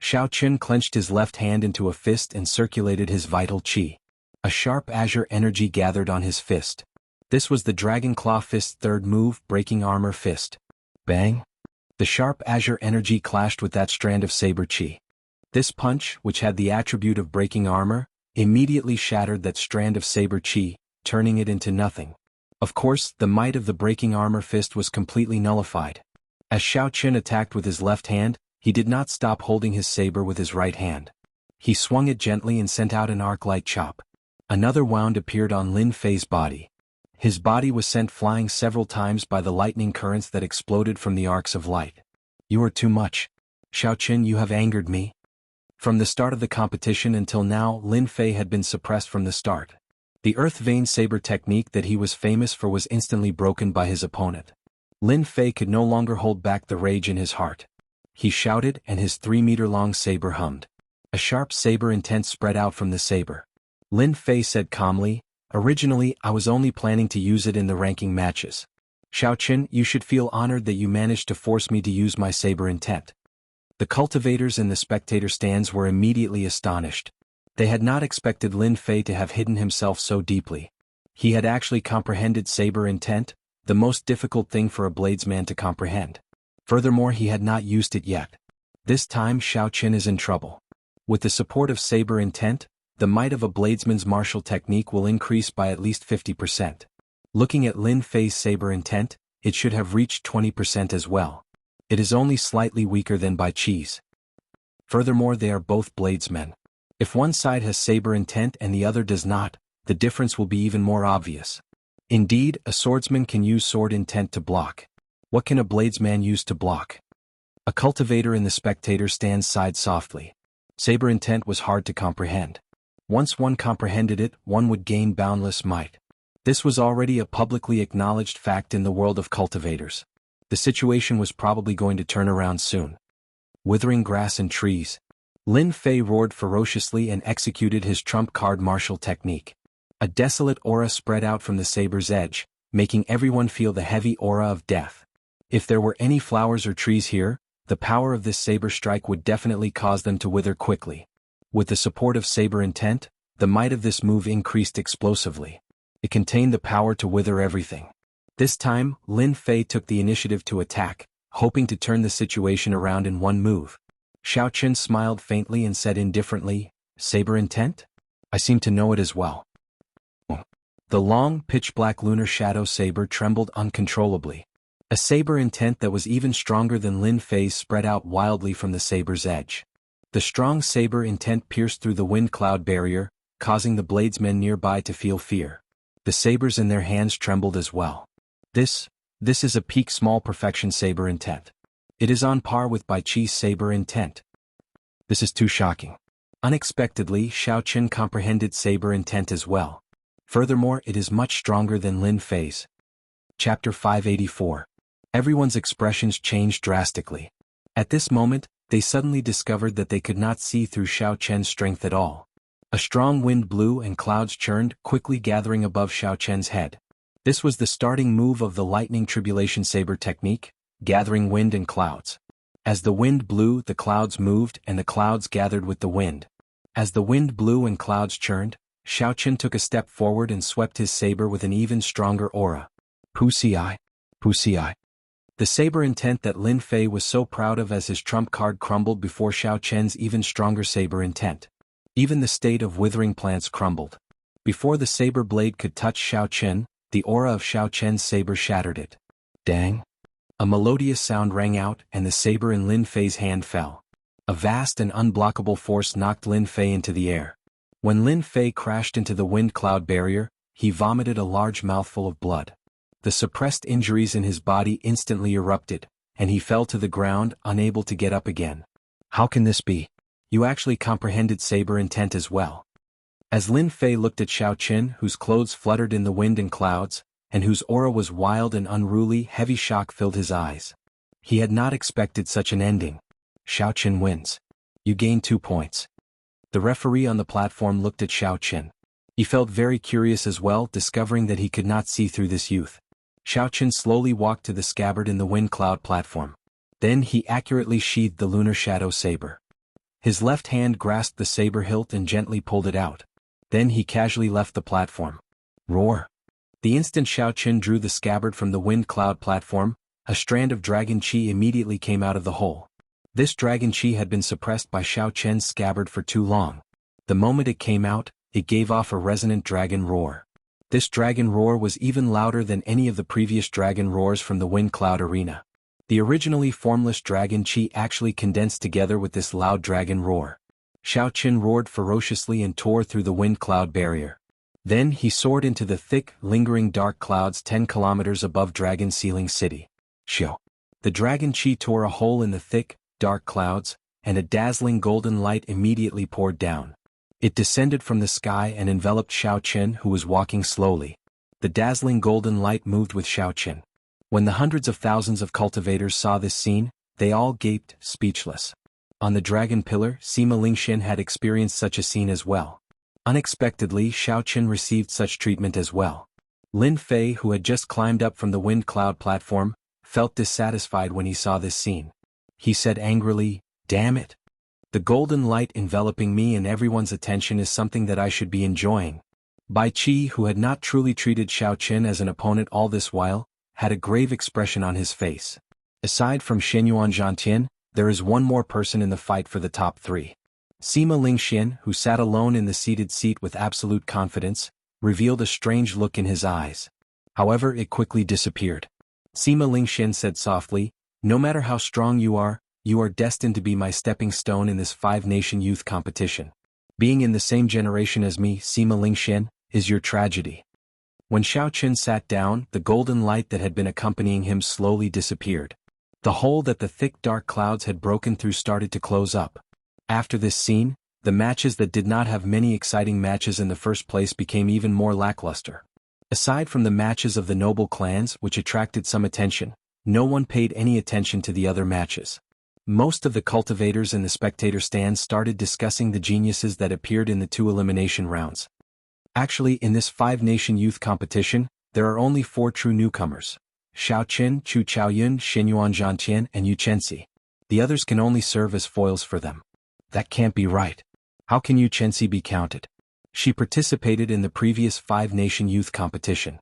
Xiao Qian clenched his left hand into a fist and circulated his vital qi. A sharp azure energy gathered on his fist. This was the Dragon Claw Fist's third move, Breaking Armor Fist. Bang! The sharp azure energy clashed with that strand of saber chi. This punch, which had the attribute of breaking armor, immediately shattered that strand of saber chi, turning it into nothing. Of course, the might of the breaking armor fist was completely nullified. As Xiao Qian attacked with his left hand, he did not stop holding his saber with his right hand. He swung it gently and sent out an arc-light chop. Another wound appeared on Lin Fei's body. His body was sent flying several times by the lightning currents that exploded from the arcs of light. "You are too much. Xiao Qian, you have angered me." From the start of the competition until now, Lin Fei had been suppressed from the start. The earth vein saber technique that he was famous for was instantly broken by his opponent. Lin Fei could no longer hold back the rage in his heart. He shouted, and his 3-meter-long saber hummed. A sharp saber intent spread out from the saber. Lin Fei said calmly, "Originally, I was only planning to use it in the ranking matches. Xiao Qian, you should feel honored that you managed to force me to use my saber intent." The cultivators in the spectator stands were immediately astonished. They had not expected Lin Fei to have hidden himself so deeply. He had actually comprehended saber intent, the most difficult thing for a bladesman to comprehend. Furthermore, he had not used it yet. This time Xiao Qian is in trouble. With the support of saber intent, the might of a bladesman's martial technique will increase by at least 50%. Looking at Lin Fei's saber intent, it should have reached 20% as well. It is only slightly weaker than Bai Qi's. Furthermore, they are both bladesmen. If one side has saber intent and the other does not, the difference will be even more obvious. Indeed, a swordsman can use sword intent to block. What can a bladesman use to block? A cultivator in the spectator stands sighed softly. Saber intent was hard to comprehend. Once one comprehended it, one would gain boundless might. This was already a publicly acknowledged fact in the world of cultivators. The situation was probably going to turn around soon. Withering grass and trees. Lin Fei roared ferociously and executed his trump card martial technique. A desolate aura spread out from the saber's edge, making everyone feel the heavy aura of death. If there were any flowers or trees here, The power of this saber strike would definitely cause them to wither quickly. With the support of saber intent, the might of this move increased explosively. It contained the power to wither everything. This time, Lin Fei took the initiative to attack, hoping to turn the situation around in one move. Xiao Qin smiled faintly and said indifferently, "Saber intent? I seem to know it as well." The long, pitch-black lunar shadow saber trembled uncontrollably. A saber intent that was even stronger than Lin Fei's spread out wildly from the saber's edge. The strong saber intent pierced through the wind cloud barrier, causing the bladesmen nearby to feel fear. The sabers in their hands trembled as well. This is a peak small perfection saber intent. It is on par with Bai Chi's saber intent. This is too shocking. Unexpectedly, Xiao Qin comprehended saber intent as well. Furthermore, it is much stronger than Lin Fei's. Chapter 584. Everyone's expressions changed drastically. At this moment, they suddenly discovered that they could not see through Xiao Qian's strength at all. A strong wind blew and clouds churned, quickly gathering above Xiao Qian's head. This was the starting move of the lightning tribulation saber technique, gathering wind and clouds. As the wind blew, the clouds moved and the clouds gathered with the wind. As the wind blew and clouds churned, Xiao Qin took a step forward and swept his saber with an even stronger aura. Wuxia. Wuxia. The saber intent that Lin Fei was so proud of as his trump card crumbled before Xiao Qian's even stronger saber intent. Even the state of withering plants crumbled. Before the saber blade could touch Xiao Qin, the aura of Xiao Qian's saber shattered it. Dang! A melodious sound rang out and the saber in Lin Fei's hand fell. A vast and unblockable force knocked Lin Fei into the air. When Lin Fei crashed into the wind cloud barrier, he vomited a large mouthful of blood. The suppressed injuries in his body instantly erupted, and he fell to the ground, unable to get up again. How can this be? You actually comprehended saber intent as well. As Lin Fei looked at Xiao Qin, whose clothes fluttered in the wind and clouds, and whose aura was wild and unruly, heavy shock filled his eyes. He had not expected such an ending. Xiao Qin wins. You gain 2 points. The referee on the platform looked at Xiao Qin. He felt very curious as well, discovering that he could not see through this youth. Xiao Qin slowly walked to the scabbard in the wind cloud platform. Then he accurately sheathed the lunar shadow saber. His left hand grasped the saber hilt and gently pulled it out. Then he casually left the platform. Roar! The instant Xiao Qin drew the scabbard from the wind cloud platform, a strand of dragon qi immediately came out of the hole. This dragon qi had been suppressed by Xiao Qian's scabbard for too long. The moment it came out, it gave off a resonant dragon roar. This dragon roar was even louder than any of the previous dragon roars from the wind cloud arena. The originally formless dragon qi actually condensed together with this loud dragon roar. Xiao Qin roared ferociously and tore through the wind cloud barrier. Then he soared into the thick, lingering dark clouds 10 kilometers above Dragon Ceiling City. Shio. The dragon qi tore a hole in the thick, dark clouds, and a dazzling golden light immediately poured down. It descended from the sky and enveloped Xiao Qin, who was walking slowly. The dazzling golden light moved with Xiao Qin. When the hundreds of thousands of cultivators saw this scene, they all gaped, speechless. On the dragon pillar, Sima Lingxian had experienced such a scene as well. Unexpectedly, Xiao Qin received such treatment as well. Lin Fei, who had just climbed up from the wind cloud platform, felt dissatisfied when he saw this scene. He said angrily, "Damn it! The golden light enveloping me and everyone's attention is something that I should be enjoying." Bai Qi, who had not truly treated Xiao Qin as an opponent all this while, had a grave expression on his face. Aside from Shenyuan Zhantian, there is one more person in the fight for the top 3. Sima Lingxian, who sat alone in the seated seat with absolute confidence, revealed a strange look in his eyes. However, it quickly disappeared. Sima Lingxian said softly, "No matter how strong you are destined to be my stepping stone in this 5-nation youth competition. Being in the same generation as me, Sima Lingxian, is your tragedy." When Xiao Qin sat down, the golden light that had been accompanying him slowly disappeared. The hole that the thick dark clouds had broken through started to close up. After this scene, the matches that did not have many exciting matches in the first place became even more lackluster. Aside from the matches of the noble clans, which attracted some attention, no one paid any attention to the other matches. Most of the cultivators in the spectator stands started discussing the geniuses that appeared in the 2 elimination rounds. Actually, in this 5-nation youth competition, there are only 4 true newcomers: Xiao Qin, Chu Chaoyun, Shenyuan Zhantian, and Yu Chenxi. The others can only serve as foils for them. That can't be right. How can Yu Chenxi be counted? She participated in the previous five-nation youth competition.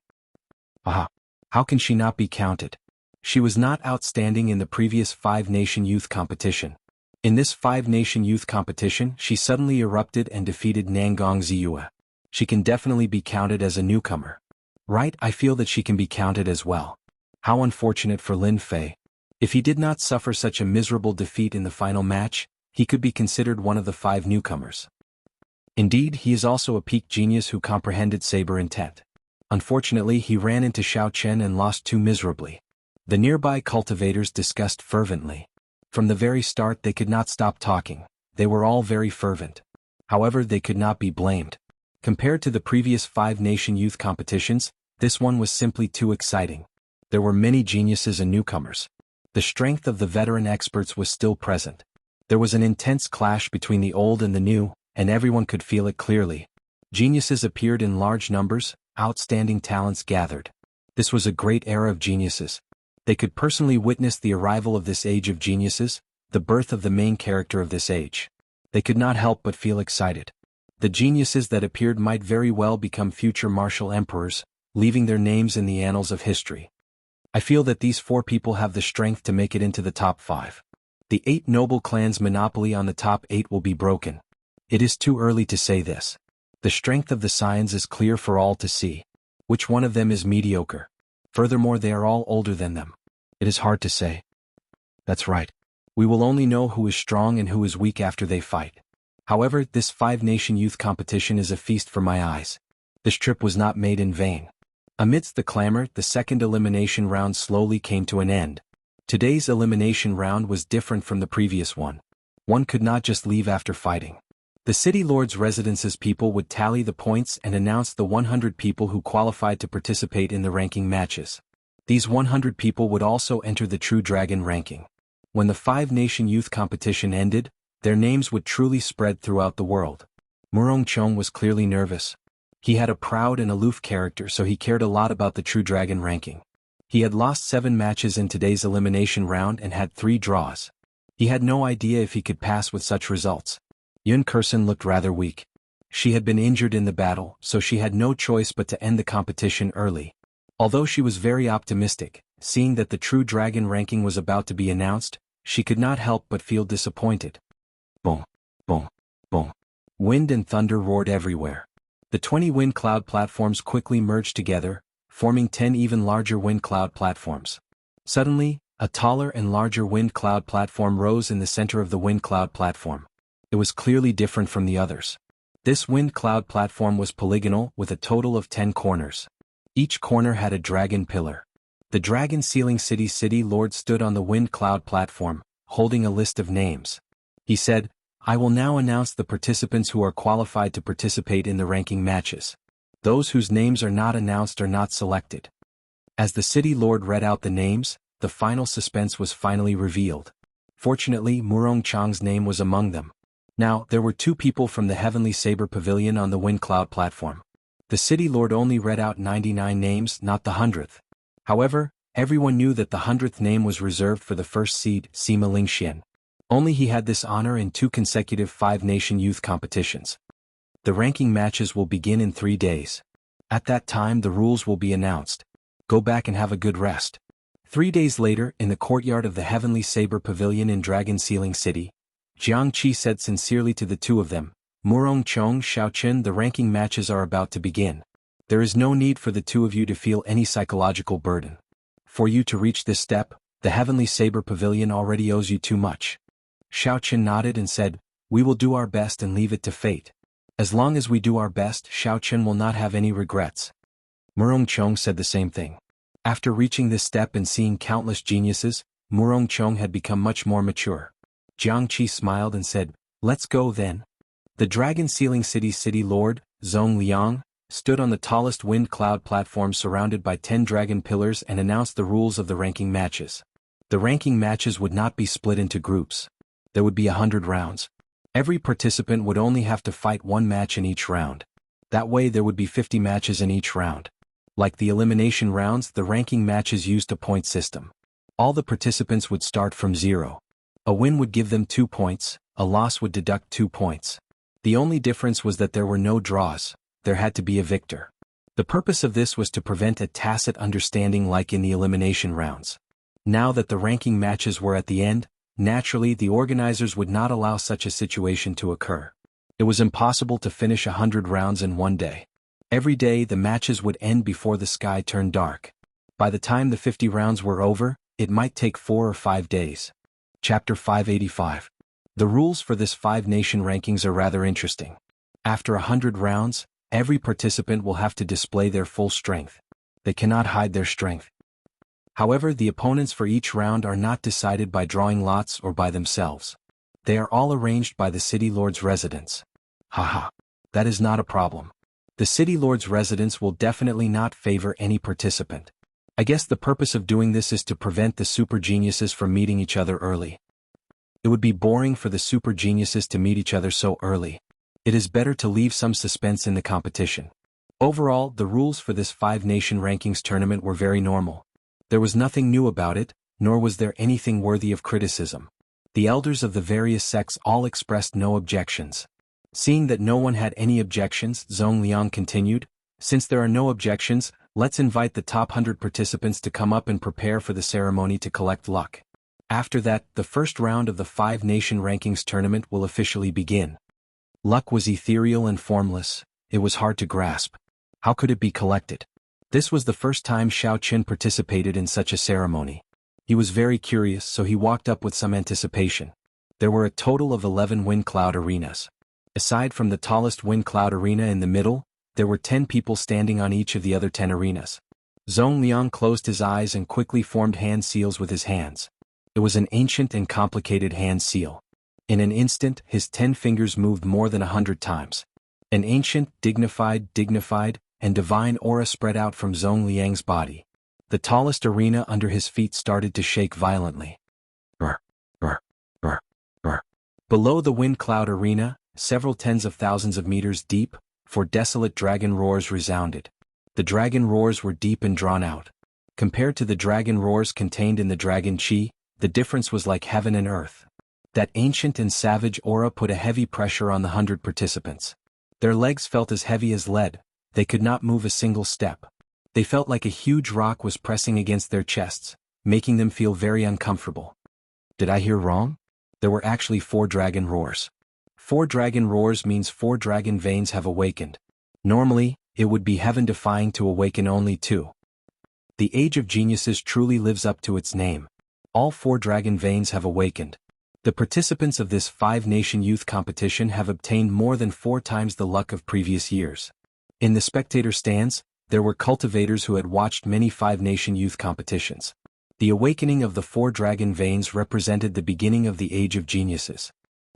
Aha! How can she not be counted? She was not outstanding in the previous five-nation youth competition. In this five-nation youth competition, she suddenly erupted and defeated Nangong Ziyue. She can definitely be counted as a newcomer. Right, I feel that she can be counted as well. How unfortunate for Lin Fei. If he did not suffer such a miserable defeat in the final match, he could be considered one of the five newcomers. Indeed, he is also a peak genius who comprehended saber intent. Unfortunately, he ran into Xiao Chen and lost too miserably. The nearby cultivators discussed fervently. From the very start they could not stop talking. They were all very fervent. However, they could not be blamed. Compared to the previous five-nation youth competitions, this one was simply too exciting. There were many geniuses and newcomers. The strength of the veteran experts was still present. There was an intense clash between the old and the new, and everyone could feel it clearly. Geniuses appeared in large numbers, outstanding talents gathered. This was a great era of geniuses. They could personally witness the arrival of this age of geniuses, the birth of the main character of this age. They could not help but feel excited. The geniuses that appeared might very well become future martial emperors, leaving their names in the annals of history. I feel that these four people have the strength to make it into the top 5. The 8 noble clans' monopoly on the top 8 will be broken. It is too early to say this. The strength of the Scions is clear for all to see. Which one of them is mediocre? Furthermore, they are all older than them. It is hard to say. That's right. We will only know who is strong and who is weak after they fight. However, this five-nation youth competition is a feast for my eyes. This trip was not made in vain. Amidst the clamor, the second elimination round slowly came to an end. Today's elimination round was different from the previous one. One could not just leave after fighting. The city lord's residence's people would tally the points and announce the 100 people who qualified to participate in the ranking matches. These 100 people would also enter the True Dragon ranking. When the five-nation youth competition ended, their names would truly spread throughout the world. Murong Chong was clearly nervous. He had a proud and aloof character, so he cared a lot about the True Dragon ranking. He had lost 7 matches in today's elimination round and had 3 draws. He had no idea if he could pass with such results. Yun Kursen looked rather weak. She had been injured in the battle, so she had no choice but to end the competition early. Although she was very optimistic, seeing that the True Dragon ranking was about to be announced, she could not help but feel disappointed. Boom, boom, boom. Wind and thunder roared everywhere. The 20 wind cloud platforms quickly merged together, forming 10 even larger wind cloud platforms. Suddenly, a taller and larger wind cloud platform rose in the center of the wind cloud platform. It was clearly different from the others. This wind cloud platform was polygonal with a total of 10 corners. Each corner had a dragon pillar. The Dragon Sealing City Lord stood on the wind cloud platform, holding a list of names. He said, "I will now announce the participants who are qualified to participate in the ranking matches. Those whose names are not announced are not selected." As the City Lord read out the names, the final suspense was finally revealed. Fortunately, Murong Chang's name was among them. Now, there were 2 people from the Heavenly Saber Pavilion on the Wind Cloud platform. The City Lord only read out 99 names, not the 100th. However, everyone knew that the 100th name was reserved for the first seed, Sima Lingxian. Only he had this honor in 2 consecutive five-nation youth competitions. The ranking matches will begin in 3 days. At that time the rules will be announced. Go back and have a good rest. 3 days later, in the courtyard of the Heavenly Saber Pavilion in Dragon Sealing City, Jianghu said sincerely to the 2 of them, "Murong Chong, Xiaochen, the ranking matches are about to begin. There is no need for the 2 of you to feel any psychological burden. For you to reach this step, the Heavenly Saber Pavilion already owes you too much." Xiaochen nodded and said, "We will do our best and leave it to fate. As long as we do our best, Xiaochen will not have any regrets." Murong Chong said the same thing. After reaching this step and seeing countless geniuses, Murong Chong had become much more mature. Jianghu smiled and said, "Let's go then." The Dragon Sealing City Lord, Zhong Liang, stood on the tallest wind cloud platform surrounded by 10 dragon pillars and announced the rules of the ranking matches. The ranking matches would not be split into groups. There would be 100 rounds. Every participant would only have to fight 1 match in each round. That way there would be 50 matches in each round. Like the elimination rounds, the ranking matches used a point system. All the participants would start from 0. A win would give them 2 points, a loss would deduct 2 points. The only difference was that there were no draws, there had to be a victor. The purpose of this was to prevent a tacit understanding like in the elimination rounds. Now that the ranking matches were at the end, naturally the organizers would not allow such a situation to occur. It was impossible to finish 100 rounds in one day. Every day the matches would end before the sky turned dark. By the time the 50 rounds were over, it might take 4 or 5 days. Chapter 585. The rules for this 5-nation rankings are rather interesting. After 100 rounds, every participant will have to display their full strength. They cannot hide their strength. However, the opponents for each round are not decided by drawing lots or by themselves. They are all arranged by the city lord's residence. Haha. That is not a problem. The city lord's residence will definitely not favor any participant. I guess the purpose of doing this is to prevent the super geniuses from meeting each other early. It would be boring for the super geniuses to meet each other so early. It is better to leave some suspense in the competition. Overall, the rules for this 5-nation rankings tournament were very normal. There was nothing new about it, nor was there anything worthy of criticism. The elders of the various sects all expressed no objections. Seeing that no one had any objections, Zhong Liang continued, "Since there are no objections, let's invite the top 100 participants to come up and prepare for the ceremony to collect luck. After that, the first round of the 5-nation rankings tournament will officially begin." Luck was ethereal and formless, it was hard to grasp. How could it be collected? This was the first time Xiao Qin participated in such a ceremony. He was very curious, so he walked up with some anticipation. There were a total of 11 wind cloud arenas. Aside from the tallest wind cloud arena in the middle, there were 10 people standing on each of the other 10 arenas. Zhong Liang closed his eyes and quickly formed hand seals with his hands. It was an ancient and complicated hand seal. In an instant, his 10 fingers moved more than 100 times. An ancient, dignified, and divine aura spread out from Zhong Liang's body. The tallest arena under his feet started to shake violently. Brr, brr, brr, brr. Below the wind cloud arena, several tens of thousands of meters deep, 4 desolate dragon roars resounded. The dragon roars were deep and drawn out. Compared to the dragon roars contained in the dragon chi, the difference was like heaven and earth. That ancient and savage aura put a heavy pressure on the 100 participants. Their legs felt as heavy as lead, they could not move a single step. They felt like a huge rock was pressing against their chests, making them feel very uncomfortable. Did I hear wrong? There were actually 4 dragon roars. 4 dragon roars means 4 dragon veins have awakened. Normally, it would be heaven-defying to awaken only 2. The Age of Geniuses truly lives up to its name. All 4 dragon veins have awakened. The participants of this 5-nation youth competition have obtained more than 4 times the luck of previous years. In the spectator stands, there were cultivators who had watched many 5-nation youth competitions. The awakening of the 4 dragon veins represented the beginning of the Age of Geniuses.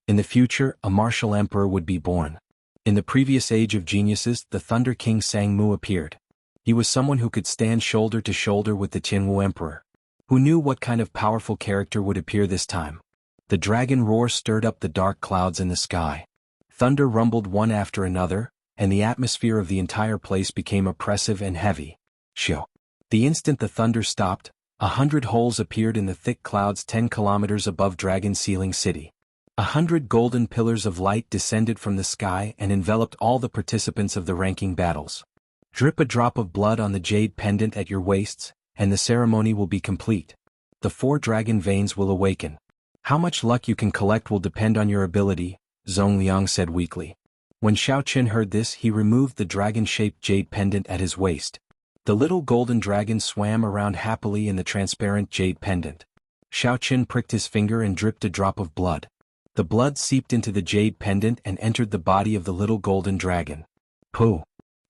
In the future, a martial emperor would be born. In the previous Age of Geniuses, the Thunder King Sangmu appeared. He was someone who could stand shoulder to shoulder with the Jianghu emperor. Who knew what kind of powerful character would appear this time? The dragon roar stirred up the dark clouds in the sky. Thunder rumbled one after another, and the atmosphere of the entire place became oppressive and heavy. Shoo. The instant the thunder stopped, 100 holes appeared in the thick clouds 10 kilometers above Dragon Ceiling City. 100 golden pillars of light descended from the sky and enveloped all the participants of the ranking battles. Drip a drop of blood on the jade pendant at your waists, and the ceremony will be complete. The 4 dragon veins will awaken. How much luck you can collect will depend on your ability, Zhong Liang said weakly. When Xiao Qin heard this, he removed the dragon-shaped jade pendant at his waist. The little golden dragon swam around happily in the transparent jade pendant. Xiao Qin pricked his finger and dripped a drop of blood. The blood seeped into the jade pendant and entered the body of the little golden dragon. Pooh!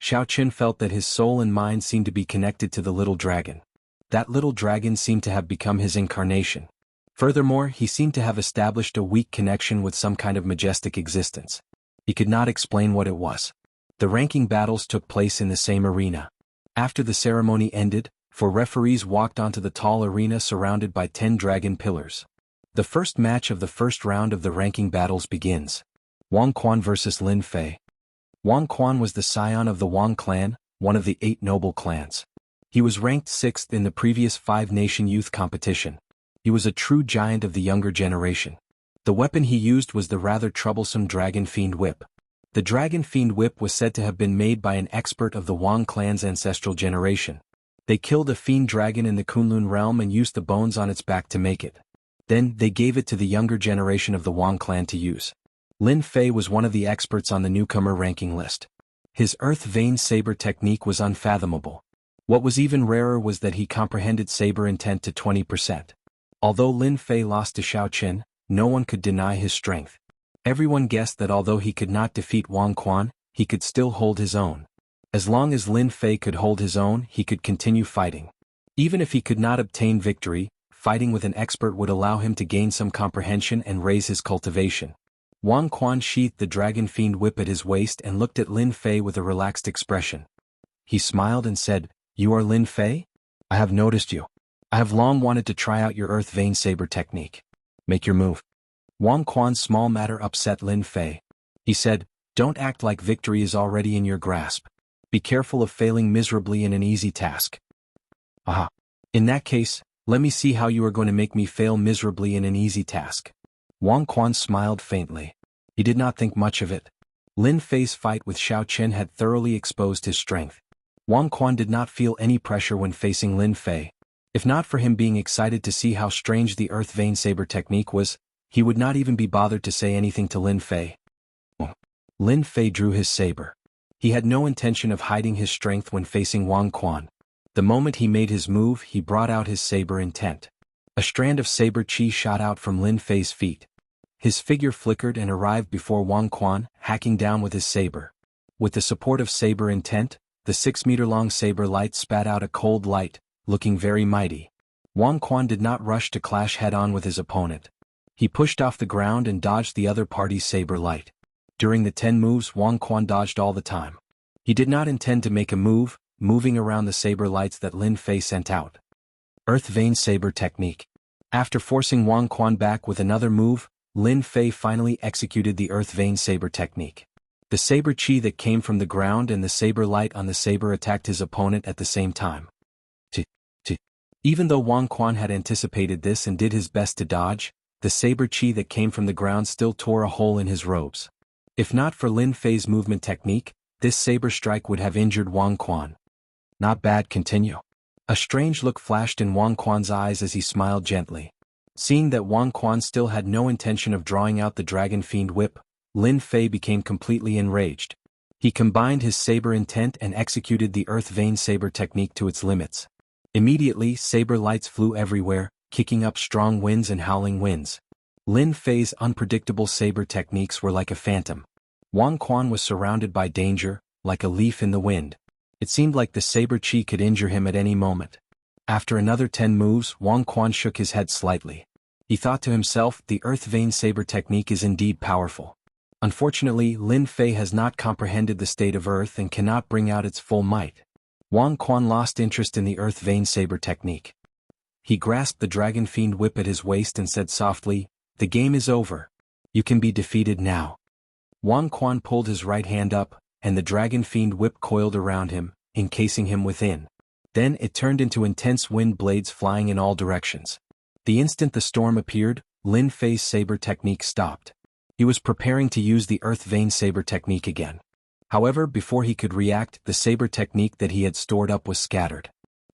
Xiao Qin felt that his soul and mind seemed to be connected to the little dragon. That little dragon seemed to have become his incarnation. Furthermore, he seemed to have established a weak connection with some kind of majestic existence. He could not explain what it was. The ranking battles took place in the same arena. After the ceremony ended, 4 referees walked onto the tall arena surrounded by 10 dragon pillars. The first match of the first round of the ranking battles begins. Wang Quan vs. Lin Fei. Wang Quan was the scion of the Wang clan, one of the 8 noble clans. He was ranked 6th in the previous 5-nation youth competition. He was a true giant of the younger generation. The weapon he used was the rather troublesome Dragon Fiend Whip. The Dragon Fiend Whip was said to have been made by an expert of the Wang clan's ancestral generation. They killed a fiend dragon in the Kunlun realm and used the bones on its back to make it. Then, they gave it to the younger generation of the Wang clan to use. Lin Fei was one of the experts on the newcomer ranking list. His Earth Vein Saber technique was unfathomable. What was even rarer was that he comprehended saber intent to 20%. Although Lin Fei lost to Xiao Qin, no one could deny his strength. Everyone guessed that although he could not defeat Wang Quan, he could still hold his own. As long as Lin Fei could hold his own, he could continue fighting. Even if he could not obtain victory, fighting with an expert would allow him to gain some comprehension and raise his cultivation. Wang Quan sheathed the Dragon Fiend Whip at his waist and looked at Lin Fei with a relaxed expression. He smiled and said, "You are Lin Fei? I have noticed you. I have long wanted to try out your Earth Vein Saber technique. Make your move." Wang Quan's small matter upset Lin Fei. He said, "Don't act like victory is already in your grasp. Be careful of failing miserably in an easy task." "Aha. In that case, let me see how you are going to make me fail miserably in an easy task." Wang Quan smiled faintly. He did not think much of it. Lin Fei's fight with Xiao Qin had thoroughly exposed his strength. Wang Quan did not feel any pressure when facing Lin Fei. If not for him being excited to see how strange the Earth Vein Saber technique was, he would not even be bothered to say anything to Lin Fei. Lin Fei drew his saber. He had no intention of hiding his strength when facing Wang Quan. The moment he made his move, he brought out his saber intent. A strand of saber chi shot out from Lin Fei's feet. His figure flickered and arrived before Wang Quan, hacking down with his saber. With the support of saber intent, the 6-meter-long saber light spat out a cold light, looking very mighty. Wang Quan did not rush to clash head-on with his opponent. He pushed off the ground and dodged the other party's saber light. During the 10 moves, Wang Quan dodged all the time. He did not intend to make a move, moving around the saber lights that Lin Fei sent out. Earth Vein Saber technique. After forcing Wang Quan back with another move, Lin Fei finally executed the Earth Vein Saber technique. The saber chi that came from the ground and the saber light on the saber attacked his opponent at the same time. Even though Wang Quan had anticipated this and did his best to dodge, the saber chi that came from the ground still tore a hole in his robes. If not for Lin Fei's movement technique, this saber strike would have injured Wang Quan. "Not bad, continue." A strange look flashed in Wang Quan's eyes as he smiled gently. Seeing that Wang Quan still had no intention of drawing out the Dragon Fiend Whip, Lin Fei became completely enraged. He combined his saber intent and executed the Earth Vein Saber technique to its limits. Immediately, saber lights flew everywhere, kicking up strong winds and howling winds. Lin Fei's unpredictable saber techniques were like a phantom. Wang Quan was surrounded by danger, like a leaf in the wind. It seemed like the saber chi could injure him at any moment. After another 10 moves, Wang Quan shook his head slightly. He thought to himself, the Earth Vein Saber technique is indeed powerful. Unfortunately, Lin Fei has not comprehended the state of Earth and cannot bring out its full might. Wang Quan lost interest in the Earth Vein Saber technique. He grasped the Dragon Fiend Whip at his waist and said softly, "The game is over. You can be defeated now." Wang Quan pulled his right hand up, and the Dragon Fiend Whip coiled around him, encasing him within. Then it turned into intense wind blades flying in all directions. The instant the storm appeared, Lin Fei's saber technique stopped. He was preparing to use the Earth Vein Saber technique again. However, before he could react, the saber technique that he had stored up was scattered.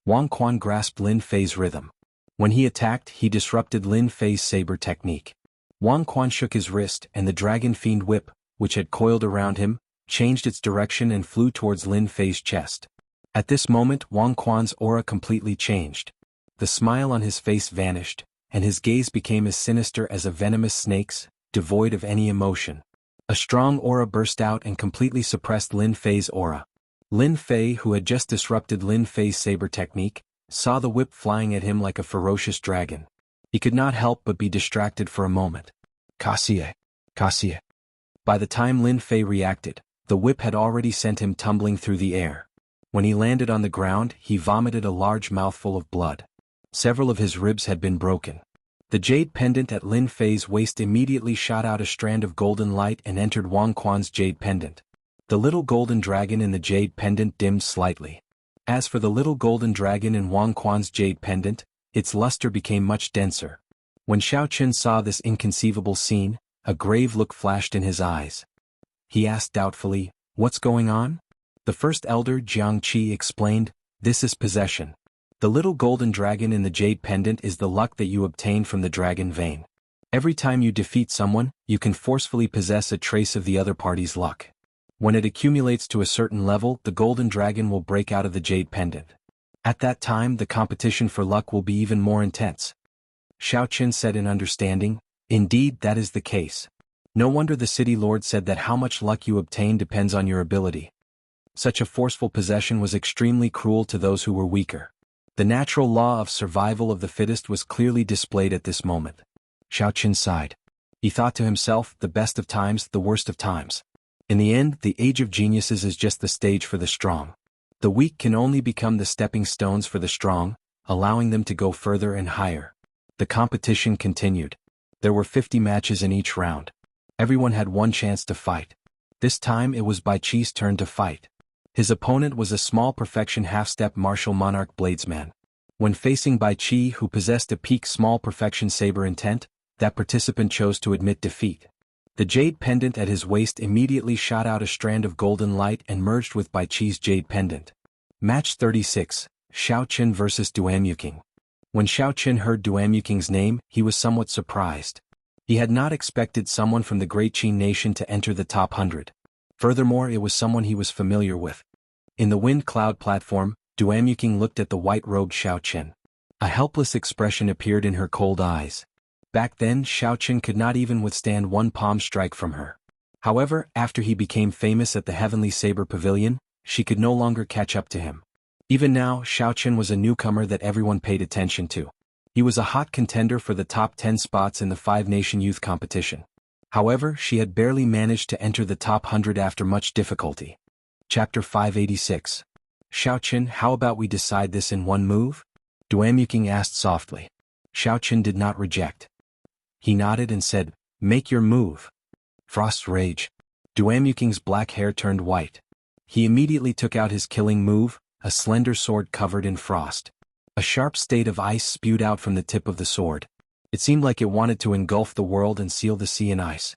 Wang Quan grasped Lin Fei's rhythm. When he attacked, he disrupted Lin Fei's saber technique. Wang Quan shook his wrist, and the Dragon Fiend Whip, which had coiled around him, changed its direction and flew towards Lin Fei's chest. At this moment, Wang Quan's aura completely changed. The smile on his face vanished, and his gaze became as sinister as a venomous snake's, devoid of any emotion. A strong aura burst out and completely suppressed Lin Fei's aura. Lin Fei, who had just disrupted Lin Fei's saber technique, saw the whip flying at him like a ferocious dragon. He could not help but be distracted for a moment. "Cassie! Cassie!" By the time Lin Fei reacted, the whip had already sent him tumbling through the air. When he landed on the ground, he vomited a large mouthful of blood. Several of his ribs had been broken. The jade pendant at Lin Fei's waist immediately shot out a strand of golden light and entered Wang Quan's jade pendant. The little golden dragon in the jade pendant dimmed slightly. As for the little golden dragon in Wang Quan's jade pendant, its luster became much denser, When Xiao Qin saw this inconceivable scene, a grave look flashed in his eyes. He asked doubtfully, "What's going on?" The first elder Jianghu explained, "This is possession. The little golden dragon in the jade pendant is the luck that you obtain from the dragon vein. Every time you defeat someone, you can forcefully possess a trace of the other party's luck. When it accumulates to a certain level, the golden dragon will break out of the jade pendant. At that time, the competition for luck will be even more intense." Xiao Qin said in understanding, "Indeed, that is the case. No wonder the city lord said that how much luck you obtain depends on your ability." Such a forceful possession was extremely cruel to those who were weaker. The natural law of survival of the fittest was clearly displayed at this moment. Xiao Qin sighed. He thought to himself, the best of times, the worst of times. In the end, the age of geniuses is just the stage for the strong. The weak can only become the stepping stones for the strong, allowing them to go further and higher. The competition continued. There were 50 matches in each round. Everyone had one chance to fight. This time it was Bai Qi's turn to fight. His opponent was a small perfection half-step martial monarch bladesman. When facing Bai Qi, who possessed a peak small perfection saber intent, that participant chose to admit defeat. The jade pendant at his waist immediately shot out a strand of golden light and merged with Bai Qi's jade pendant. Match 36, Xiao Qin vs. Duanyuking. When Xiao Qin heard Duanyuking's name, he was somewhat surprised. He had not expected someone from the great Qin nation to enter the top 100. Furthermore, it was someone he was familiar with. In the wind cloud platform, Duanyuking looked at the white-robed Xiao Qin. A helpless expression appeared in her cold eyes. Back then, Xiao Qin could not even withstand one palm strike from her. However, after he became famous at the Heavenly Saber Pavilion, she could no longer catch up to him. Even now, Xiao Qin was a newcomer that everyone paid attention to. He was a hot contender for the top 10 spots in the 5-nation youth competition. However, she had barely managed to enter the top 100 after much difficulty. Chapter 586. Xiao Qin, how about we decide this in one move? Duanyuking asked softly. Xiao Qin did not reject. He nodded and said, "Make your move." Frost's rage. Duanyuking's black hair turned white. He immediately took out his killing move, a slender sword covered in frost. A sharp state of ice spewed out from the tip of the sword. It seemed like it wanted to engulf the world and seal the sea in ice.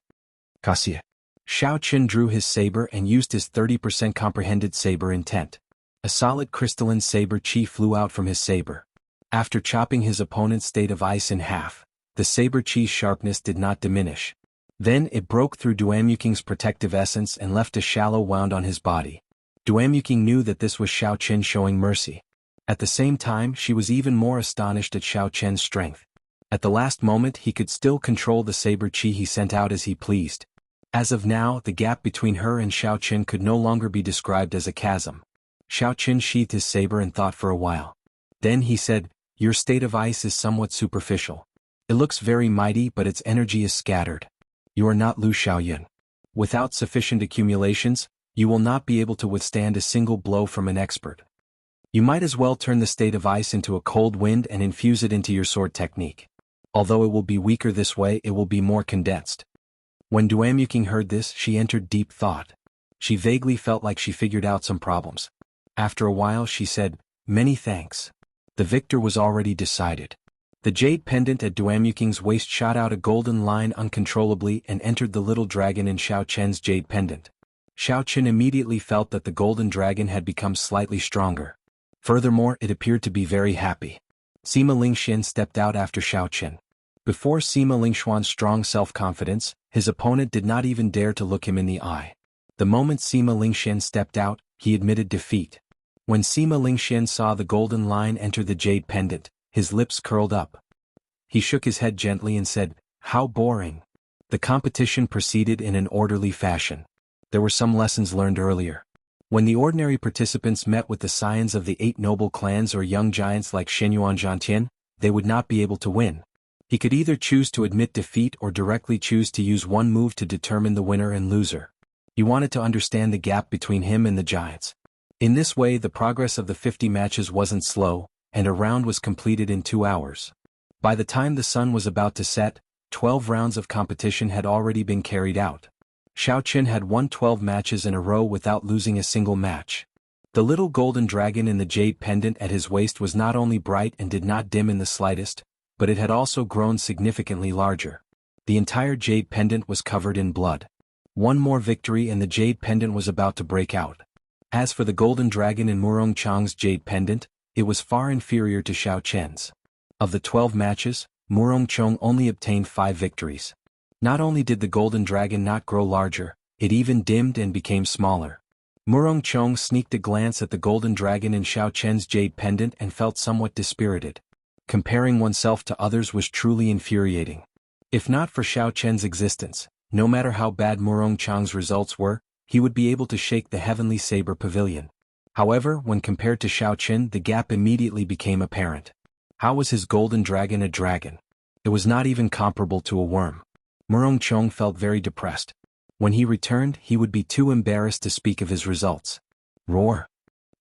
Kasia. Xiao Qin drew his saber and used his 30% comprehended saber intent. A solid crystalline saber chi flew out from his saber. After chopping his opponent's state of ice in half, the saber chi's sharpness did not diminish. Then it broke through Duanyuking's protective essence and left a shallow wound on his body. Duanyuking knew that this was Xiao Qin showing mercy. At the same time, she was even more astonished at Xiao Qin's strength. At the last moment, he could still control the saber chi he sent out as he pleased. As of now, the gap between her and Xiao Qin could no longer be described as a chasm. Xiao Qin sheathed his saber and thought for a while. Then he said, "Your state of ice is somewhat superficial. It looks very mighty, but its energy is scattered. You are not Lu Xiaoyan. Without sufficient accumulations, you will not be able to withstand a single blow from an expert. You might as well turn the state of ice into a cold wind and infuse it into your sword technique. Although it will be weaker this way, it will be more condensed." When Duanyuking heard this, she entered deep thought. She vaguely felt like she figured out some problems. After a while she said, "Many thanks." The victor was already decided. The jade pendant at Duanyuking's waist shot out a golden line uncontrollably and entered the little dragon in Xiao Qin's jade pendant. Xiao Qin immediately felt that the golden dragon had become slightly stronger. Furthermore, it appeared to be very happy. Sima Lingxian stepped out after Xiao Qin. Before Sima Lingxuan's strong self-confidence, his opponent did not even dare to look him in the eye. The moment Sima Lingxian stepped out, he admitted defeat. When Sima Lingxian saw the golden line enter the jade pendant, his lips curled up. He shook his head gently and said, "How boring." The competition proceeded in an orderly fashion. There were some lessons learned earlier. When the ordinary participants met with the scions of the 8 noble clans or young giants like Shenyuan Zhantian, they would not be able to win. He could either choose to admit defeat or directly choose to use one move to determine the winner and loser. He wanted to understand the gap between him and the giants. In this way, the progress of the 50 matches wasn't slow, and a round was completed in 2 hours. By the time the sun was about to set, 12 rounds of competition had already been carried out. Xiao Qin had won 12 matches in a row without losing a single match. The little golden dragon in the jade pendant at his waist was not only bright and did not dim in the slightest, but it had also grown significantly larger. The entire jade pendant was covered in blood. One more victory and the jade pendant was about to break out. As for the golden dragon in Murong Chang's jade pendant, it was far inferior to Xiao Chen's. Of the 12 matches, Murong Chang only obtained 5 victories. Not only did the golden dragon not grow larger, it even dimmed and became smaller. Murong Chang sneaked a glance at the golden dragon in Xiao Chen's jade pendant and felt somewhat dispirited. Comparing oneself to others was truly infuriating. If not for Xiao Chen's existence, no matter how bad Murong Chang's results were, he would be able to shake the heavenly saber pavilion. However, when compared to Xiao Chen, the gap immediately became apparent. How was his golden dragon a dragon? It was not even comparable to a worm. Murong Chang felt very depressed. When he returned, he would be too embarrassed to speak of his results. Roar!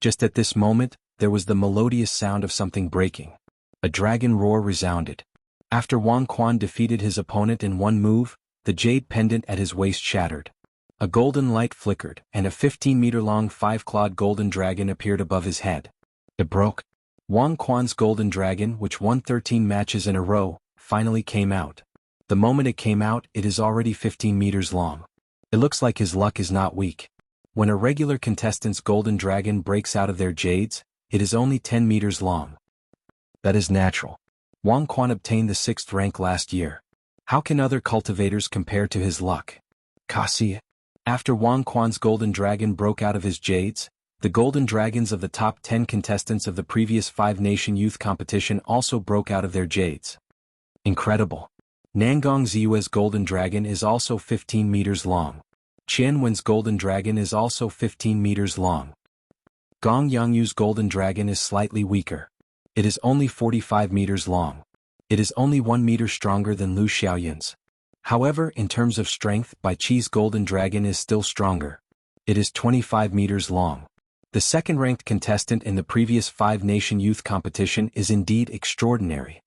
Just at this moment, there was the melodious sound of something breaking. A dragon roar resounded. After Wang Quan defeated his opponent in one move, the jade pendant at his waist shattered. A golden light flickered, and a 15-meter-long 5-clawed golden dragon appeared above his head. It broke. Wang Quan's golden dragon, which won 13 matches in a row, finally came out. The moment it came out, it is already 15 meters long. It looks like his luck is not weak. When a regular contestant's golden dragon breaks out of their jades, it is only 10 meters long. That is natural. Wang Quan obtained the 6th rank last year. How can other cultivators compare to his luck? Kasi. After Wang Quan's golden dragon broke out of his jades, the golden dragons of the top 10 contestants of the previous 5-nation youth competition also broke out of their jades. Incredible. Nangong Ziyue's golden dragon is also 15 meters long. Qian Wen's golden dragon is also 15 meters long. Gong Yangyu's golden dragon is slightly weaker. It is only 45 meters long. It is only 1 meter stronger than Lu Xiaoyun's. However, in terms of strength, Bai Qi's golden dragon is still stronger. It is 25 meters long. The second-ranked contestant in the previous 5-nation youth competition is indeed extraordinary.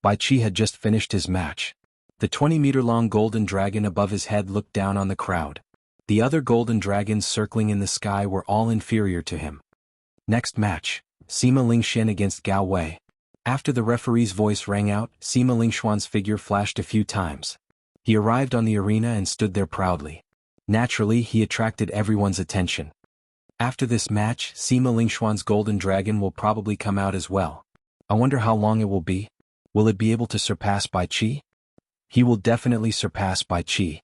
Bai Qi had just finished his match. The 20-meter-long golden dragon above his head looked down on the crowd. The other golden dragons circling in the sky were all inferior to him. Next match, Sima Lingxian against Gao Wei. After the referee's voice rang out, Sima Lingxuan's figure flashed a few times. He arrived on the arena and stood there proudly. Naturally, he attracted everyone's attention. After this match, Sima Lingxuan's golden dragon will probably come out as well. I wonder how long it will be. Will it be able to surpass Bai Qi? He will definitely surpass Bai Qi.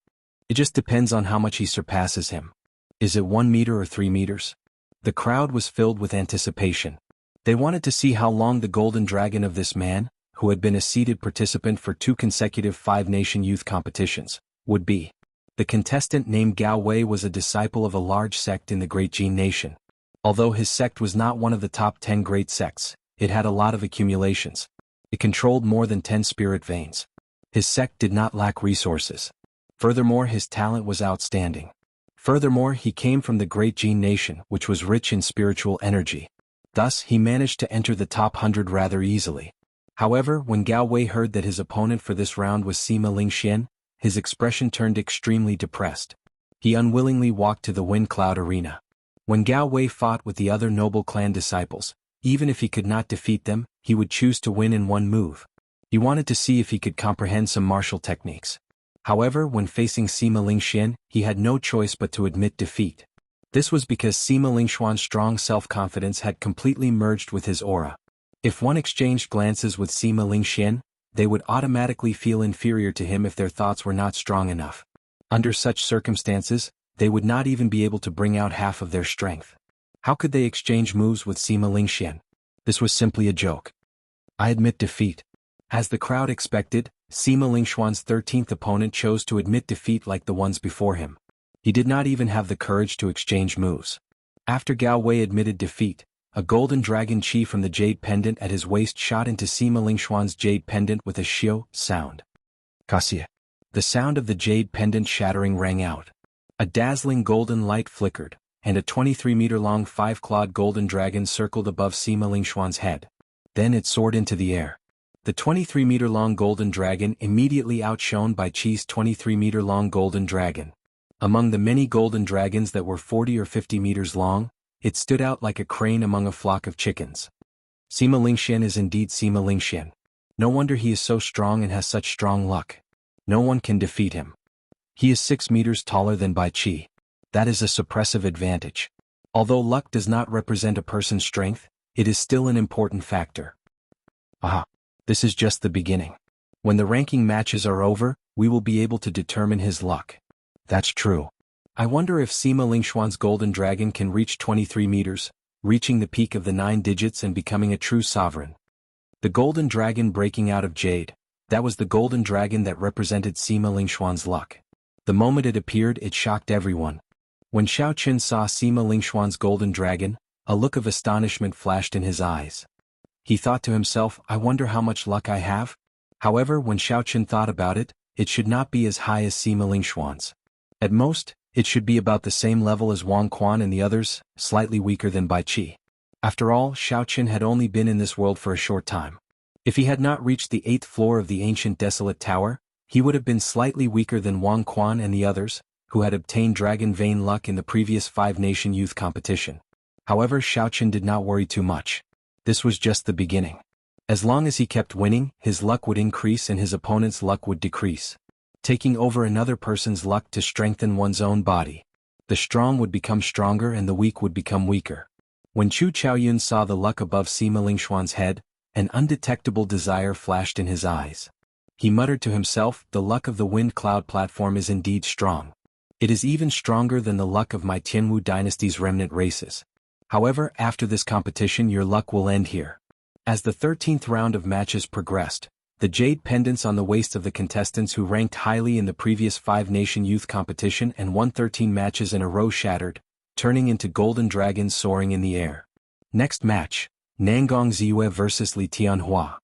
It just depends on how much he surpasses him. Is it 1 meter or 3 meters? The crowd was filled with anticipation. They wanted to see how long the golden dragon of this man, who had been a seeded participant for 2 consecutive 5-nation youth competitions, would be. The contestant named Gao Wei was a disciple of a large sect in the Great Jin Nation. Although his sect was not one of the top 10 great sects, it had a lot of accumulations. It controlled more than 10 spirit veins. His sect did not lack resources. Furthermore, his talent was outstanding. Furthermore, he came from the Great Jin Nation, which was rich in spiritual energy. Thus, he managed to enter the top 100 rather easily. However, when Gao Wei heard that his opponent for this round was Sima Lingxian, his expression turned extremely depressed. He unwillingly walked to the Wind Cloud Arena. When Gao Wei fought with the other noble clan disciples, even if he could not defeat them, he would choose to win in one move. He wanted to see if he could comprehend some martial techniques. However, when facing Sima Lingxian, he had no choice but to admit defeat. This was because Sima Lingxuan's strong self-confidence had completely merged with his aura. If one exchanged glances with Sima Lingxian, they would automatically feel inferior to him if their thoughts were not strong enough. Under such circumstances, they would not even be able to bring out half of their strength. How could they exchange moves with Sima Lingxian? This was simply a joke. I admit defeat. As the crowd expected, Sima Lingxuan's 13th opponent chose to admit defeat like the ones before him. He did not even have the courage to exchange moves. After Gao Wei admitted defeat, a golden dragon chi from the jade pendant at his waist shot into Sima Lingxuan's jade pendant with a xiu sound. Kasia. The sound of the jade pendant shattering rang out. A dazzling golden light flickered, and a 23-meter-long 5-clawed golden dragon circled above Sima Lingxuan's head. Then it soared into the air. The 23-meter-long golden dragon immediately outshone Bai Qi's 23-meter-long golden dragon. Among the many golden dragons that were 40 or 50 meters long, it stood out like a crane among a flock of chickens. Sima Lingxian is indeed Sima Lingxian. No wonder he is so strong and has such strong luck. No one can defeat him. He is 6 meters taller than Bai Qi. That is a suppressive advantage. Although luck does not represent a person's strength, it is still an important factor. Aha! This is just the beginning. When the ranking matches are over, we will be able to determine his luck. That's true. I wonder if Sima Lingxuan's golden dragon can reach 23 meters, reaching the peak of the 9 digits and becoming a true sovereign. The golden dragon breaking out of jade, that was the golden dragon that represented Sima Lingxuan's luck. The moment it appeared, it shocked everyone. When Xiaoqun saw Sima Lingxuan's golden dragon, a look of astonishment flashed in his eyes. He thought to himself, I wonder how much luck I have? However, when Xiaoqun thought about it, it should not be as high as Sima Lingxuan's. At most, it should be about the same level as Wang Quan and the others, slightly weaker than Bai Qi. After all, Xiaoqun had only been in this world for a short time. If he had not reached the 8th floor of the ancient desolate tower, he would have been slightly weaker than Wang Quan and the others, who had obtained Dragon Vein luck in the previous 5-nation youth competition. However, Xiaoqun did not worry too much. This was just the beginning. As long as he kept winning, his luck would increase and his opponent's luck would decrease. Taking over another person's luck to strengthen one's own body. The strong would become stronger and the weak would become weaker. When Chu Chaoyun saw the luck above Sima Lingxuan's head, an undetectable desire flashed in his eyes. He muttered to himself, the luck of the wind cloud platform is indeed strong. It is even stronger than the luck of my Tianwu dynasty's remnant races. However, after this competition your luck will end here. As the 13th round of matches progressed, the jade pendants on the waist of the contestants who ranked highly in the previous 5-nation youth competition and won 13 matches in a row shattered, turning into golden dragons soaring in the air. Next match, Nangong Ziyue vs. Li Tianhua.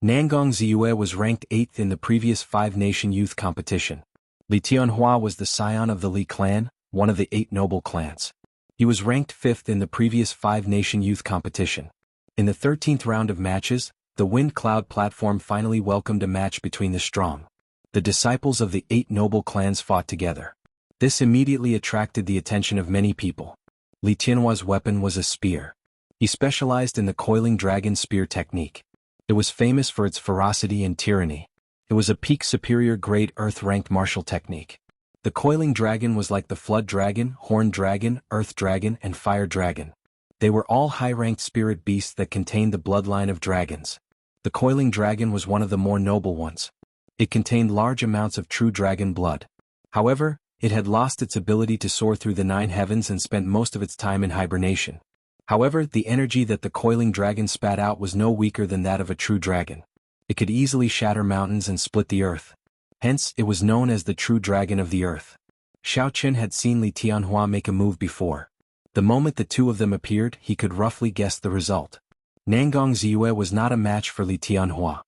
Nangong Ziyue was ranked 8th in the previous 5-nation youth competition. Li Tianhua was the scion of the Li clan, one of the 8 noble clans. He was ranked 5th in the previous 5-nation youth competition. In the 13th round of matches, the Wind Cloud platform finally welcomed a match between the strong. The disciples of the 8 noble clans fought together. This immediately attracted the attention of many people. Li Tianhua's weapon was a spear. He specialized in the coiling dragon spear technique. It was famous for its ferocity and tyranny. It was a peak superior grade earth-ranked martial technique. The coiling dragon was like the flood dragon, horned dragon, earth dragon, and fire dragon. They were all high-ranked spirit beasts that contained the bloodline of dragons. The coiling dragon was one of the more noble ones. It contained large amounts of true dragon blood. However, it had lost its ability to soar through the 9 heavens and spent most of its time in hibernation. However, the energy that the coiling dragon spat out was no weaker than that of a true dragon. It could easily shatter mountains and split the earth. Hence, it was known as the true dragon of the earth. Xiaoqun had seen Li Tianhua make a move before. The moment the two of them appeared, he could roughly guess the result. Nangong Ziyue was not a match for Li Tianhua.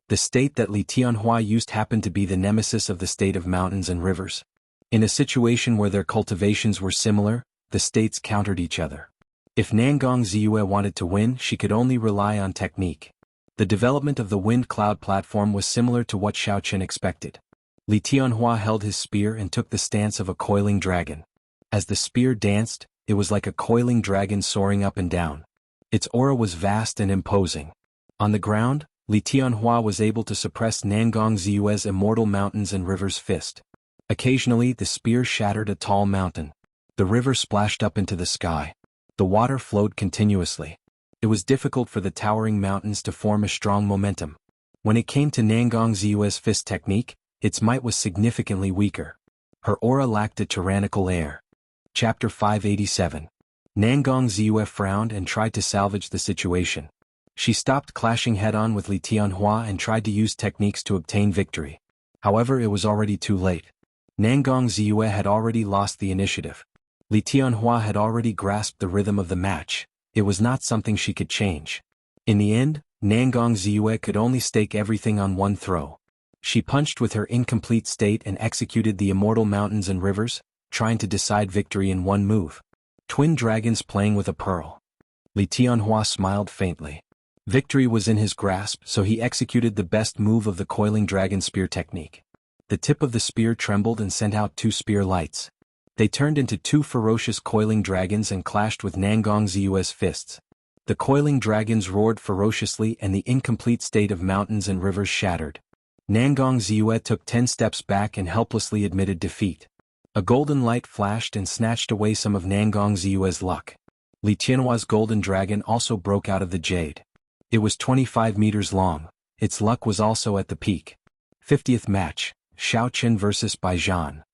The state that Li Tianhua used happened to be the nemesis of the state of mountains and rivers. In a situation where their cultivations were similar, the states countered each other. If Nangong Ziyue wanted to win, she could only rely on technique. The development of the wind cloud platform was similar to what Xiaoqun expected. Li Tianhua held his spear and took the stance of a coiling dragon. As the spear danced, it was like a coiling dragon soaring up and down. Its aura was vast and imposing. On the ground, Li Tianhua was able to suppress Nangong Ziyue's immortal mountains and rivers fist. Occasionally, the spear shattered a tall mountain. The river splashed up into the sky. The water flowed continuously. It was difficult for the towering mountains to form a strong momentum. When it came to Nangong Ziyue's fist technique, its might was significantly weaker. Her aura lacked a tyrannical air. Chapter 587. Nangong Ziyue frowned and tried to salvage the situation. She stopped clashing head-on with Li Tianhua and tried to use techniques to obtain victory. However, it was already too late. Nangong Ziyue had already lost the initiative. Li Tianhua had already grasped the rhythm of the match. It was not something she could change. In the end, Nangong Ziyue could only stake everything on one throw. She punched with her incomplete state and executed the immortal mountains and rivers, trying to decide victory in one move. Twin dragons playing with a pearl. Li Tianhua smiled faintly. Victory was in his grasp, so he executed the best move of the coiling dragon spear technique. The tip of the spear trembled and sent out 2 spear lights. They turned into 2 ferocious coiling dragons and clashed with Nangong Ziyue's fists. The coiling dragons roared ferociously and the incomplete state of mountains and rivers shattered. Nangong Ziyue took 10 steps back and helplessly admitted defeat. A golden light flashed and snatched away some of Nangong Ziyue's luck. Li Tianhua's golden dragon also broke out of the jade. It was 25 meters long. Its luck was also at the peak. 50th match, Xiaochen vs. Baijian.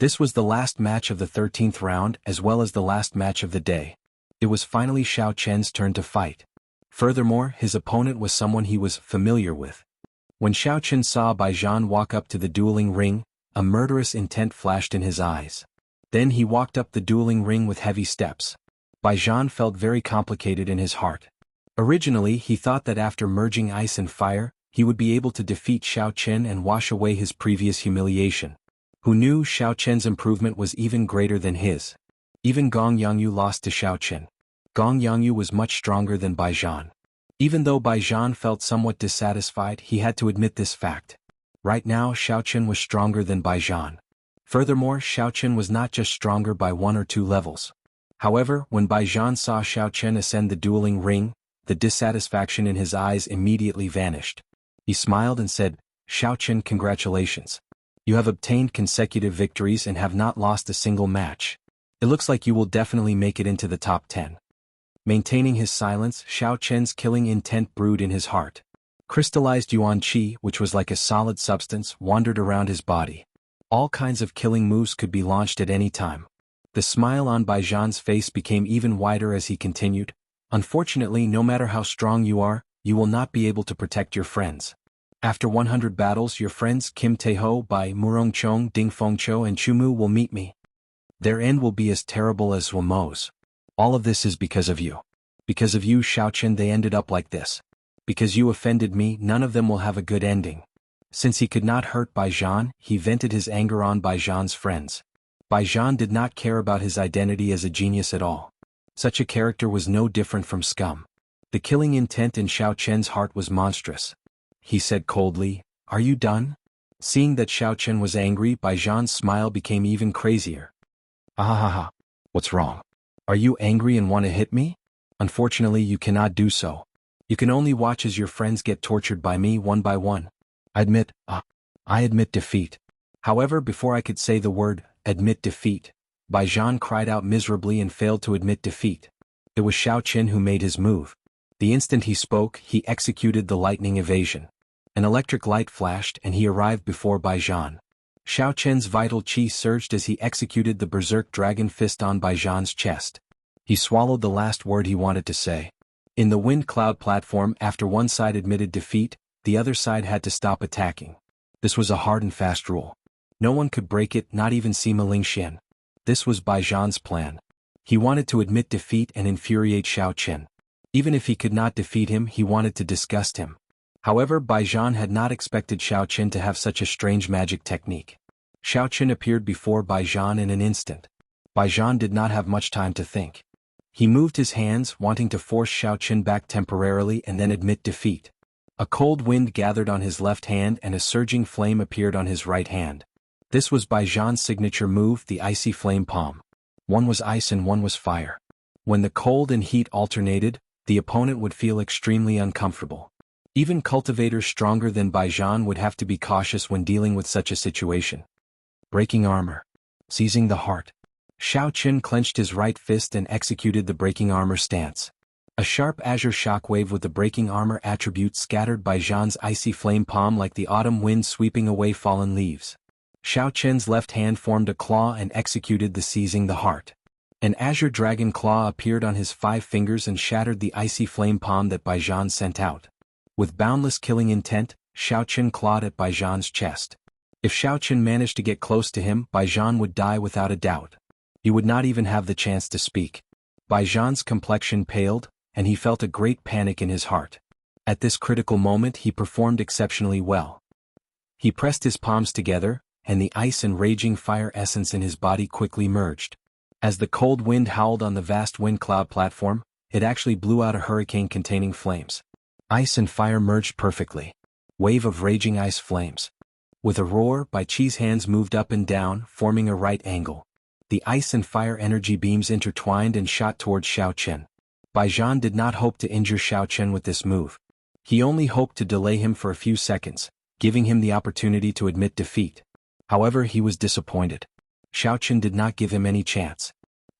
This was the last match of the 13th round as well as the last match of the day. It was finally Xiaochen's turn to fight. Furthermore, his opponent was someone he was familiar with. When Xiaochen saw Baijian walk up to the dueling ring, a murderous intent flashed in his eyes. Then he walked up the dueling ring with heavy steps. Baijian felt very complicated in his heart. Originally he thought that after merging ice and fire, he would be able to defeat Xiaochen and wash away his previous humiliation. Who knew Xiaochen's improvement was even greater than his? Even Gong Yangyu lost to Xiaochen. Gong Yangyu was much stronger than Baijian. Even though Baijian felt somewhat dissatisfied, he had to admit this fact. Right now Xiaochen was stronger than Baijian. Furthermore, Xiaochen was not just stronger by 1 or 2 levels. However, when Baijian saw Xiaochen ascend the dueling ring, the dissatisfaction in his eyes immediately vanished. He smiled and said, "Xiaochen, congratulations. You have obtained consecutive victories and have not lost a single match. It looks like you will definitely make it into the top 10. Maintaining his silence, Xiaochen's killing intent brewed in his heart. Crystallized yuan qi, which was like a solid substance, wandered around his body. All kinds of killing moves could be launched at any time. The smile on Baijian's face became even wider as he continued, "Unfortunately, no matter how strong you are, you will not be able to protect your friends. After 100 battles, your friends Kim Taeho, Bai Murongchong, Ding Fengqiu and Chumu will meet me. Their end will be as terrible as Wamo's. All of this is because of you. Because of you, Xiaochen, they ended up like this. Because you offended me, none of them will have a good ending." Since he could not hurt Baijian, he vented his anger on Baijian's friends. Baijian did not care about his identity as a genius at all. Such a character was no different from scum. The killing intent in Xiaochen's heart was monstrous. He said coldly, "Are you done?" Seeing that Xiaochen was angry, Baijian's smile became even crazier. "Ahahaha. What's wrong? Are you angry and want to hit me? Unfortunately, you cannot do so. You can only watch as your friends get tortured by me one by one. I admit defeat." However, before I could say the word, "admit defeat," Baijian cried out miserably and failed to admit defeat. It was Xiaochen who made his move. The instant he spoke, he executed the lightning evasion. An electric light flashed and he arrived before Baijian. Xiaochen's vital qi surged as he executed the berserk dragon fist on Baijian's chest. He swallowed the last word he wanted to say. In the wind cloud platform, after one side admitted defeat, the other side had to stop attacking. This was a hard and fast rule. No one could break it, not even Sima Lingxian. This was Baijian's plan. He wanted to admit defeat and infuriate Xiaochen. Even if he could not defeat him, he wanted to disgust him. However, Baijian had not expected Xiaochen to have such a strange magic technique. Xiaochen appeared before Baijian in an instant. Baijian did not have much time to think. He moved his hands, wanting to force Xiaochen back temporarily and then admit defeat. A cold wind gathered on his left hand and a surging flame appeared on his right hand. This was Baijian's signature move, the icy flame palm. One was ice and one was fire. When the cold and heat alternated, the opponent would feel extremely uncomfortable. Even cultivators stronger than Baijian would have to be cautious when dealing with such a situation. Breaking armor. Seizing the heart. Xiaochen clenched his right fist and executed the breaking armor stance. A sharp azure shockwave with the breaking armor attribute scattered Baijian's icy flame palm like the autumn wind sweeping away fallen leaves. Xiaochen's left hand formed a claw and executed the seizing the heart. An azure dragon claw appeared on his 5 fingers and shattered the icy flame palm that Baijian sent out. With boundless killing intent, Xiaochen clawed at Baijian's chest. If Xiaochen managed to get close to him, Baijian would die without a doubt. He would not even have the chance to speak. Baijian's complexion paled, and he felt a great panic in his heart. At this critical moment he performed exceptionally well. He pressed his palms together, and the ice and raging fire essence in his body quickly merged. As the cold wind howled on the vast wind cloud platform, it actually blew out a hurricane containing flames. Ice and fire merged perfectly. Wave of raging ice flames. With a roar, Bai Qi's hands moved up and down, forming a right angle. The ice and fire energy beams intertwined and shot towards Xiaochen. Bai Zhan did not hope to injure Xiao Chen with this move. He only hoped to delay him for a few seconds, giving him the opportunity to admit defeat. However, he was disappointed. Xiao Chen did not give him any chance.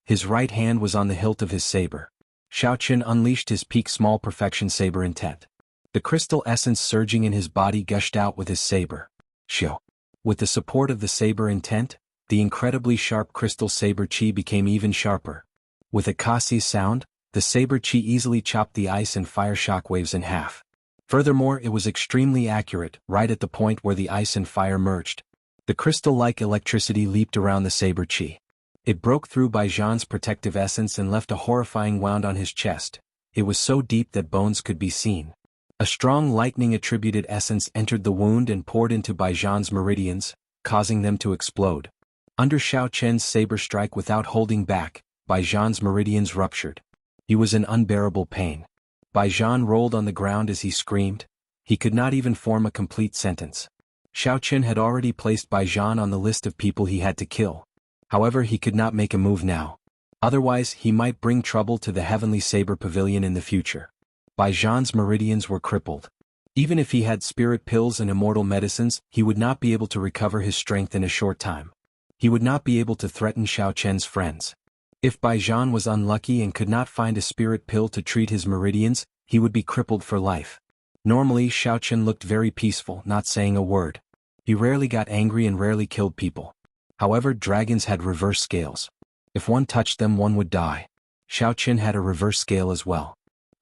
His right hand was on the hilt of his saber. Xiao Chen unleashed his peak small perfection saber intent. The crystal essence surging in his body gushed out with his saber. Xiao. With the support of the saber intent, the incredibly sharp crystal saber chi became even sharper. With a kasi sound, the saber chi easily chopped the ice and fire shockwaves in half. Furthermore, it was extremely accurate, right at the point where the ice and fire merged. The crystal-like electricity leaped around the saber chi. It broke through Bai Zhan's protective essence and left a horrifying wound on his chest. It was so deep that bones could be seen. A strong lightning-attributed essence entered the wound and poured into Bai Zhan's meridians, causing them to explode. Under Xiao Chen's saber strike without holding back, Bai Zhan's meridians ruptured. He was in unbearable pain. Bai Zhan rolled on the ground as he screamed. He could not even form a complete sentence. Xiao Chen had already placed Bai Zhan on the list of people he had to kill. However, he could not make a move now. Otherwise, he might bring trouble to the Heavenly Saber Pavilion in the future. Bai Zhan's meridians were crippled. Even if he had spirit pills and immortal medicines, he would not be able to recover his strength in a short time. He would not be able to threaten Xiao Chen's friends. If Bai Zhan was unlucky and could not find a spirit pill to treat his meridians, he would be crippled for life. Normally, Xiao Chen looked very peaceful, not saying a word. He rarely got angry and rarely killed people. However, dragons had reverse scales. If one touched them, one would die. Xiao Chen had a reverse scale as well.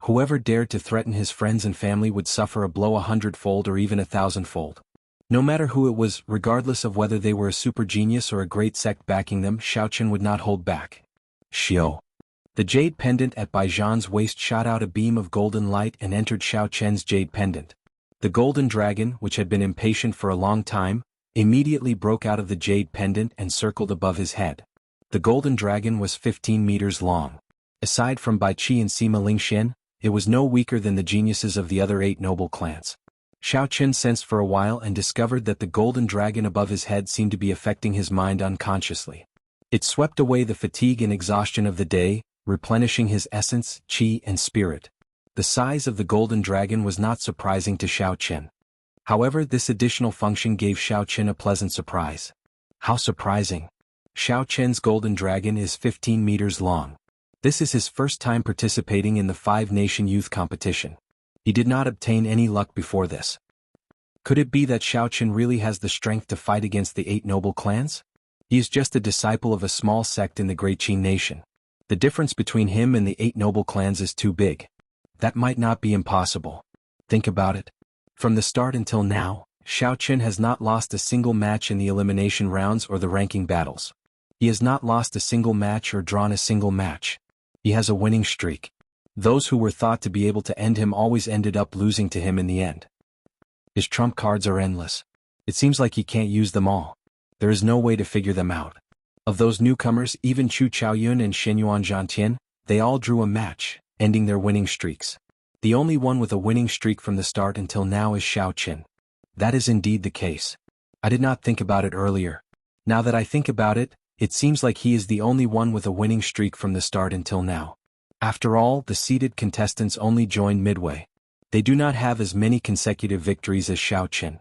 Whoever dared to threaten his friends and family would suffer a blow 100-fold or even 1,000-fold. No matter who it was, regardless of whether they were a super genius or a great sect backing them, Xiao Chen would not hold back. Xiao. The jade pendant at Bai Zhan's waist shot out a beam of golden light and entered Xiao Chen's jade pendant. The golden dragon, which had been impatient for a long time, immediately broke out of the jade pendant and circled above his head. The golden dragon was 15 meters long. Aside from Bai Qi and Sima Lingxian, it was no weaker than the geniuses of the other 8 noble clans. Xiao Chen sensed for a while and discovered that the golden dragon above his head seemed to be affecting his mind unconsciously. It swept away the fatigue and exhaustion of the day, replenishing his essence, qi and spirit. The size of the golden dragon was not surprising to Xiao Chen. However, this additional function gave Xiao Chen a pleasant surprise. How surprising! Xiao Chen's golden dragon is 15 meters long. This is his first time participating in the 5-nation youth competition. He did not obtain any luck before this. Could it be that Xiao Chen really has the strength to fight against the 8 noble clans? He is just a disciple of a small sect in the Great Qin nation. The difference between him and the 8 noble clans is too big. That might not be impossible. Think about it. From the start until now, Xiao Chen has not lost a single match in the elimination rounds or the ranking battles. He has not lost a single match or drawn a single match. He has a winning streak. Those who were thought to be able to end him always ended up losing to him in the end. His trump cards are endless. It seems like he can't use them all. There is no way to figure them out. Of those newcomers, even Chu Chaoyun and Shenyuan Zhantian, they all drew a match, ending their winning streaks. The only one with a winning streak from the start until now is Xiao Chen. That is indeed the case. I did not think about it earlier. Now that I think about it, it seems like he is the only one with a winning streak from the start until now. After all, the seeded contestants only joined midway. They do not have as many consecutive victories as Xiao Chen.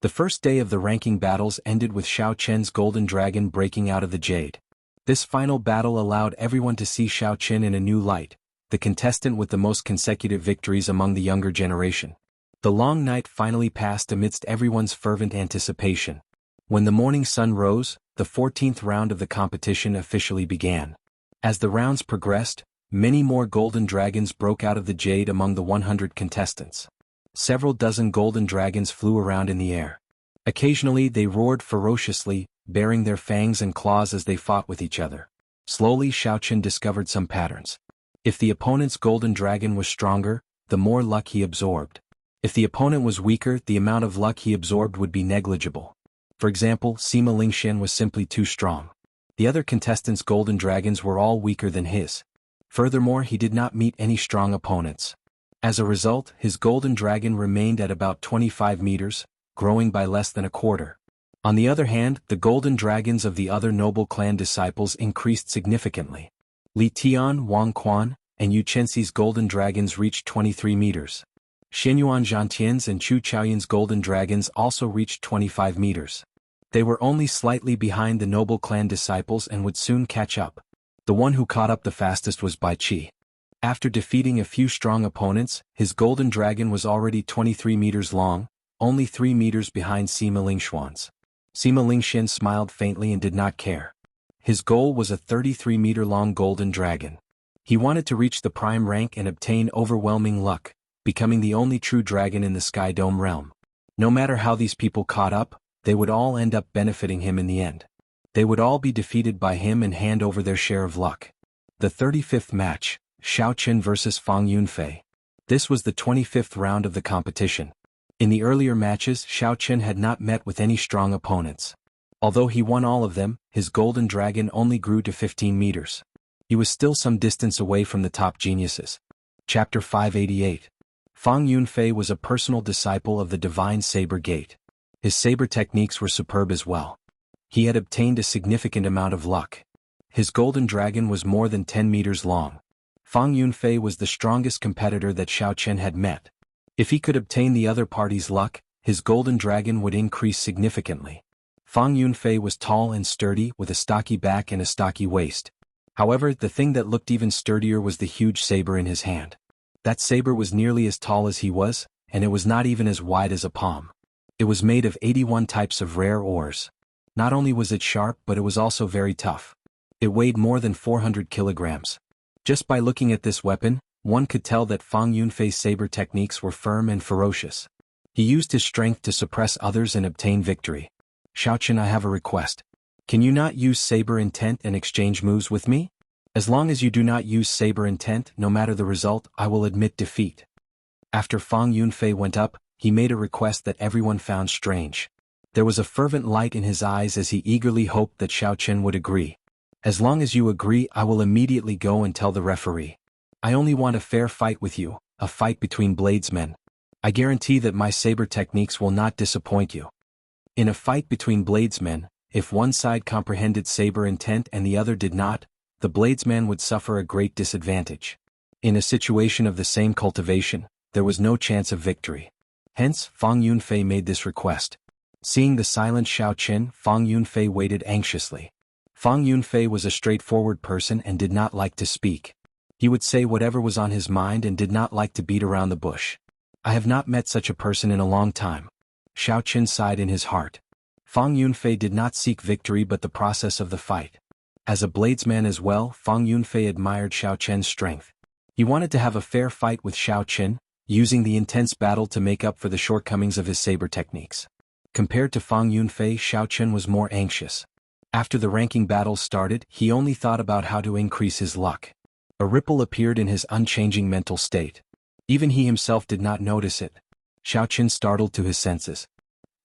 The first day of the ranking battles ended with Xiao Chen's golden dragon breaking out of the jade. This final battle allowed everyone to see Xiao Chen in a new light, the contestant with the most consecutive victories among the younger generation. The long night finally passed amidst everyone's fervent anticipation. When the morning sun rose, the 14th round of the competition officially began. As the rounds progressed, many more golden dragons broke out of the jade among the 100 contestants. Several dozen golden dragons flew around in the air. Occasionally they roared ferociously, baring their fangs and claws as they fought with each other. Slowly Xiao Chen discovered some patterns. If the opponent's golden dragon was stronger, the more luck he absorbed. If the opponent was weaker, the amount of luck he absorbed would be negligible. For example, Sima Lingxian was simply too strong. The other contestants' golden dragons were all weaker than his. Furthermore, he did not meet any strong opponents. As a result, his golden dragon remained at about 25 meters, growing by less than a quarter. On the other hand, the golden dragons of the other noble clan disciples increased significantly. Li Tian, Wang Quan, and Yu Chenxi's golden dragons reached 23 meters. Xianyuan Zhantian's and Chu Chaoyun's golden dragons also reached 25 meters. They were only slightly behind the noble clan disciples and would soon catch up. The one who caught up the fastest was Bai Qi. After defeating a few strong opponents, his golden dragon was already 23 meters long, only 3 meters behind Sima Lingxuan's. Sima Lingxian smiled faintly and did not care. His goal was a 33-meter-long golden dragon. He wanted to reach the prime rank and obtain overwhelming luck, becoming the only true dragon in the Sky Dome realm. No matter how these people caught up, they would all end up benefiting him in the end. They would all be defeated by him and hand over their share of luck. The 35th match, Xiaoqin vs. Fang Yunfei. This was the 25th round of the competition. In the earlier matches, Xiaoqin had not met with any strong opponents. Although he won all of them, his golden dragon only grew to 15 meters. He was still some distance away from the top geniuses. Chapter 588. Fang Yunfei was a personal disciple of the Divine Saber Gate. His saber techniques were superb as well. He had obtained a significant amount of luck. His golden dragon was more than 10 meters long. Fang Yunfei was the strongest competitor that Xiaoqin had met. If he could obtain the other party's luck, his golden dragon would increase significantly. Fang Yunfei was tall and sturdy with a stocky back and a stocky waist. However, the thing that looked even sturdier was the huge saber in his hand. That saber was nearly as tall as he was, and it was not even as wide as a palm. It was made of 81 types of rare ores. Not only was it sharp, but it was also very tough. It weighed more than 400 kilograms. Just by looking at this weapon, one could tell that Fang Yunfei's saber techniques were firm and ferocious. He used his strength to suppress others and obtain victory. Xiaoqin, I have a request. Can you not use saber intent and exchange moves with me? As long as you do not use saber intent, no matter the result, I will admit defeat. After Fang Yunfei went up, he made a request that everyone found strange. There was a fervent light in his eyes as he eagerly hoped that Xiaoqin would agree. As long as you agree, I will immediately go and tell the referee. I only want a fair fight with you, a fight between bladesmen. I guarantee that my saber techniques will not disappoint you. In a fight between bladesmen, if one side comprehended saber intent and the other did not, the bladesman would suffer a great disadvantage. In a situation of the same cultivation, there was no chance of victory. Hence, Fang Yunfei made this request. Seeing the silent Xiaoqin, Fang Yunfei waited anxiously. Fang Yunfei was a straightforward person and did not like to speak. He would say whatever was on his mind and did not like to beat around the bush. I have not met such a person in a long time. Xiaoqin sighed in his heart. Fang Yunfei did not seek victory but the process of the fight. As a bladesman as well, Fang Yunfei admired Xiaoqin's strength. He wanted to have a fair fight with Xiaoqin, using the intense battle to make up for the shortcomings of his saber techniques. Compared to Fang Yunfei, Xiaoqin was more anxious. After the ranking battles started, he only thought about how to increase his luck. A ripple appeared in his unchanging mental state. Even he himself did not notice it. Xiaoqin startled to his senses.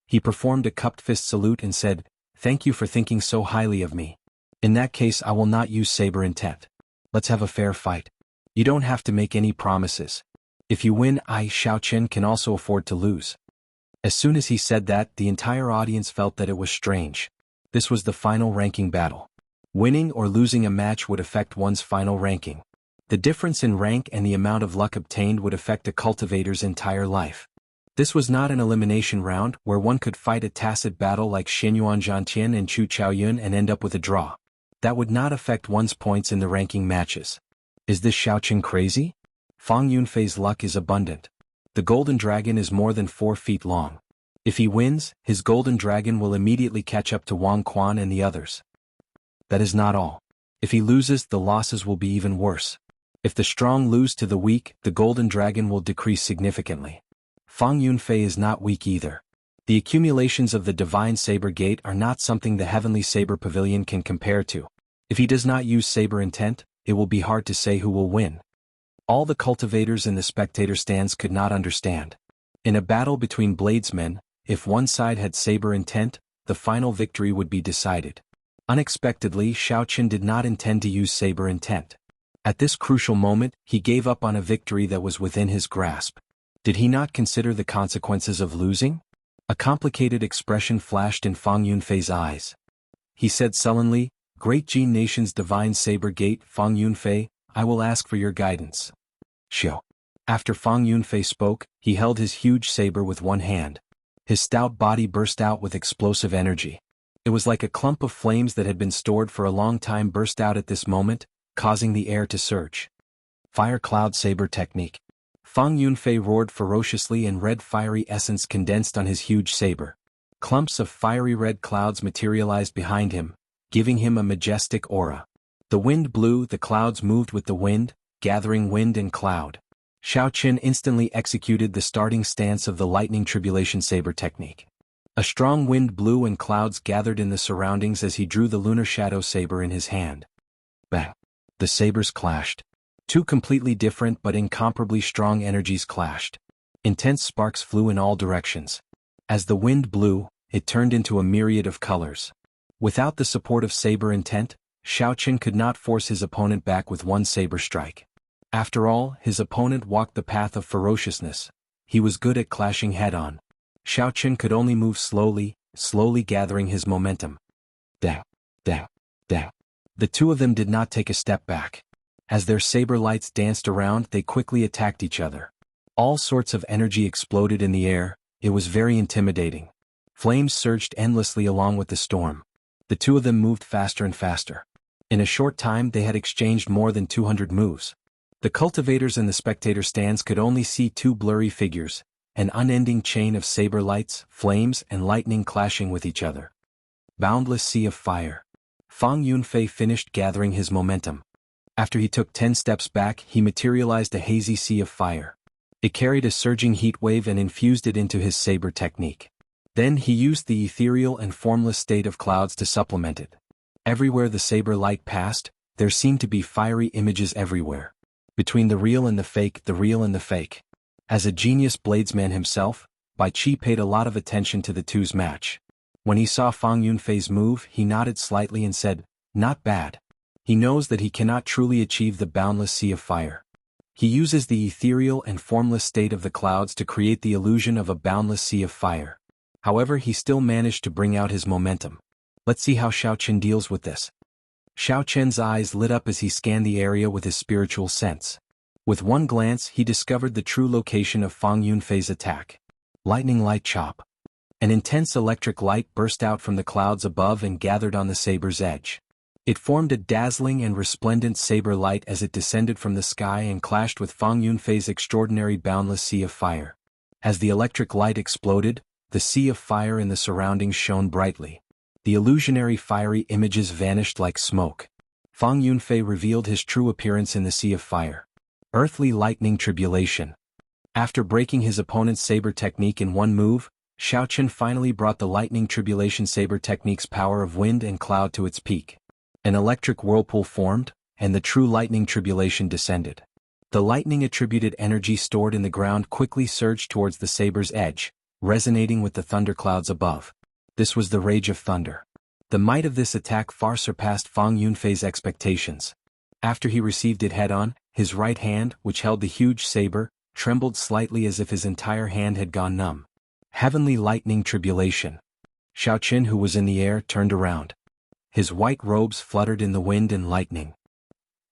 He performed a cupped fist salute and said, "Thank you for thinking so highly of me. In that case I will not use saber intent. Let's have a fair fight. You don't have to make any promises. If you win, I, Xiaoqin, can also afford to lose." As soon as he said that, the entire audience felt that it was strange. This was the final ranking battle. Winning or losing a match would affect one's final ranking. The difference in rank and the amount of luck obtained would affect a cultivator's entire life. This was not an elimination round where one could fight a tacit battle like Xianyuan Zhantian and Chu Chaoyun and end up with a draw. That would not affect one's points in the ranking matches. Is this Xiaoqin crazy? Fang Yunfei's luck is abundant. The golden dragon is more than 4 feet long. If he wins, his golden dragon will immediately catch up to Wang Quan and the others. That is not all. If he loses, the losses will be even worse. If the strong lose to the weak, the golden dragon will decrease significantly. Fang Yunfei is not weak either. The accumulations of the Divine Saber Gate are not something the Heavenly Saber Pavilion can compare to. If he does not use saber intent, it will be hard to say who will win. All the cultivators in the spectator stands could not understand. In a battle between bladesmen, if one side had saber intent, the final victory would be decided. Unexpectedly, Xiaoqin did not intend to use saber intent. At this crucial moment, he gave up on a victory that was within his grasp. Did he not consider the consequences of losing? A complicated expression flashed in Fang Yunfei's eyes. He said sullenly, "Great Jin Nation's Divine Saber Gate, Fang Yunfei, I will ask for your guidance. Xiao. After Fang Yunfei spoke, he held his huge saber with one hand. His stout body burst out with explosive energy. It was like a clump of flames that had been stored for a long time burst out at this moment, causing the air to surge. Fire Cloud Saber Technique. Fang Yunfei roared ferociously and red fiery essence condensed on his huge saber. Clumps of fiery red clouds materialized behind him, giving him a majestic aura. The wind blew, the clouds moved with the wind, gathering wind and cloud. Xiao Qin instantly executed the starting stance of the Lightning Tribulation Saber technique. A strong wind blew and clouds gathered in the surroundings as he drew the Lunar Shadow Saber in his hand. Bang! The sabers clashed. Two completely different but incomparably strong energies clashed. Intense sparks flew in all directions. As the wind blew, it turned into a myriad of colors. Without the support of saber intent, Xiao Qin could not force his opponent back with one saber strike. After all, his opponent walked the path of ferociousness. He was good at clashing head-on. Xiao Qin could only move slowly, gathering his momentum. Dang, dang, dang. The two of them did not take a step back. As their saber lights danced around, they quickly attacked each other. All sorts of energy exploded in the air. It was very intimidating. Flames surged endlessly along with the storm. The two of them moved faster and faster. In a short time they had exchanged more than 200 moves. The cultivators in the spectator stands could only see two blurry figures, an unending chain of saber lights, flames, and lightning clashing with each other. Boundless sea of fire. Fang Yunfei finished gathering his momentum. After he took 10 steps back, he materialized a hazy sea of fire. It carried a surging heat wave and infused it into his saber technique. Then he used the ethereal and formless state of clouds to supplement it. Everywhere the saber light passed, there seemed to be fiery images everywhere. Between the real and the fake, the real and the fake. As a genius bladesman himself, Bai Qi paid a lot of attention to the two's match. When he saw Fang Yunfei's move, he nodded slightly and said, "Not bad." He knows that he cannot truly achieve the boundless sea of fire. He uses the ethereal and formless state of the clouds to create the illusion of a boundless sea of fire. However, he still managed to bring out his momentum. Let's see how Xiao Qin deals with this. Xiao Qian's eyes lit up as he scanned the area with his spiritual sense. With one glance, he discovered the true location of Fang Yunfei's attack. Lightning Light Chop. An intense electric light burst out from the clouds above and gathered on the saber's edge. It formed a dazzling and resplendent saber light as it descended from the sky and clashed with Fang Yunfei's extraordinary boundless sea of fire. As the electric light exploded, the sea of fire in the surroundings shone brightly. The illusionary fiery images vanished like smoke. Fang Yunfei revealed his true appearance in the sea of fire. Earthly Lightning Tribulation. After breaking his opponent's saber technique in one move, Xiao Qin finally brought the Lightning Tribulation saber technique's power of wind and cloud to its peak. An electric whirlpool formed, and the true Lightning Tribulation descended. The lightning-attributed energy stored in the ground quickly surged towards the saber's edge, resonating with the thunderclouds above. This was the rage of thunder. The might of this attack far surpassed Fang Yunfei's expectations. After he received it head-on, his right hand, which held the huge saber, trembled slightly as if his entire hand had gone numb. Heavenly Lightning Tribulation. Xiao Qin, who was in the air, turned around. His white robes fluttered in the wind and lightning.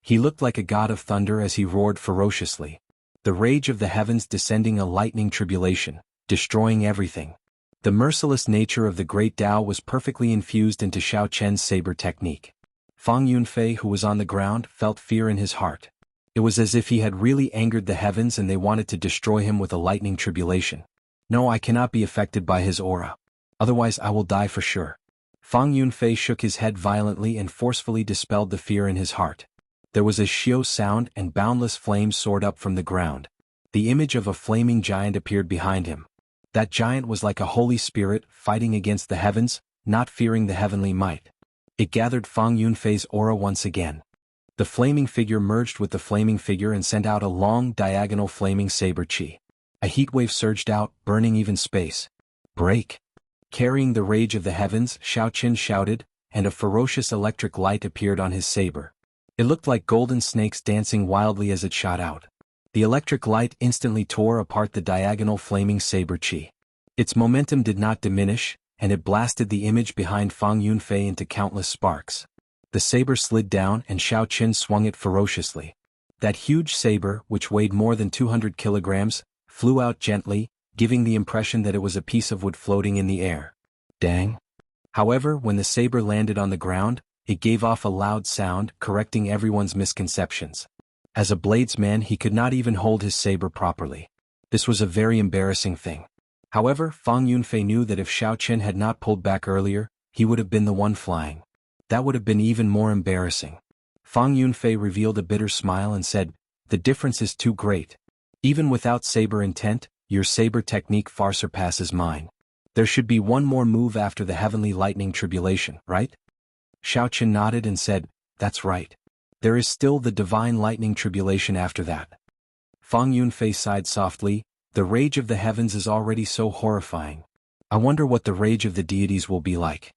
He looked like a god of thunder as he roared ferociously. The rage of the heavens descending a lightning tribulation, destroying everything. The merciless nature of the great Tao was perfectly infused into Xiao Qian's saber technique. Fang Yunfei, who was on the ground, felt fear in his heart. It was as if he had really angered the heavens and they wanted to destroy him with a lightning tribulation. No, I cannot be affected by his aura. Otherwise I will die for sure. Fang Yunfei shook his head violently and forcefully dispelled the fear in his heart. There was a xiao sound and boundless flames soared up from the ground. The image of a flaming giant appeared behind him. That giant was like a holy spirit fighting against the heavens, not fearing the heavenly might. It gathered Fang Yunfei's aura once again. The flaming figure merged with the flaming figure and sent out a long, diagonal flaming saber chi. A heatwave surged out, burning even space. Break! Carrying the rage of the heavens, Xiao Qin shouted, and a ferocious electric light appeared on his saber. It looked like golden snakes dancing wildly as it shot out. The electric light instantly tore apart the diagonal flaming saber chi. Its momentum did not diminish, and it blasted the image behind Fang Yunfei into countless sparks. The saber slid down and Xiao Qin swung it ferociously. That huge saber, which weighed more than 200 kilograms, flew out gently, giving the impression that it was a piece of wood floating in the air. Dang! However, when the saber landed on the ground, it gave off a loud sound, correcting everyone's misconceptions. As a bladesman, he could not even hold his saber properly. This was a very embarrassing thing. However, Fang Yunfei knew that if Xiao Qian had not pulled back earlier, he would have been the one flying. That would have been even more embarrassing. Fang Yunfei revealed a bitter smile and said, "The difference is too great. Even without saber intent, your saber technique far surpasses mine. There should be one more move after the heavenly lightning tribulation, right?" Xiao Qian nodded and said, "That's right. There is still the divine lightning tribulation after that." Fang Yunfei sighed softly, "The rage of the heavens is already so horrifying. I wonder what the rage of the deities will be like."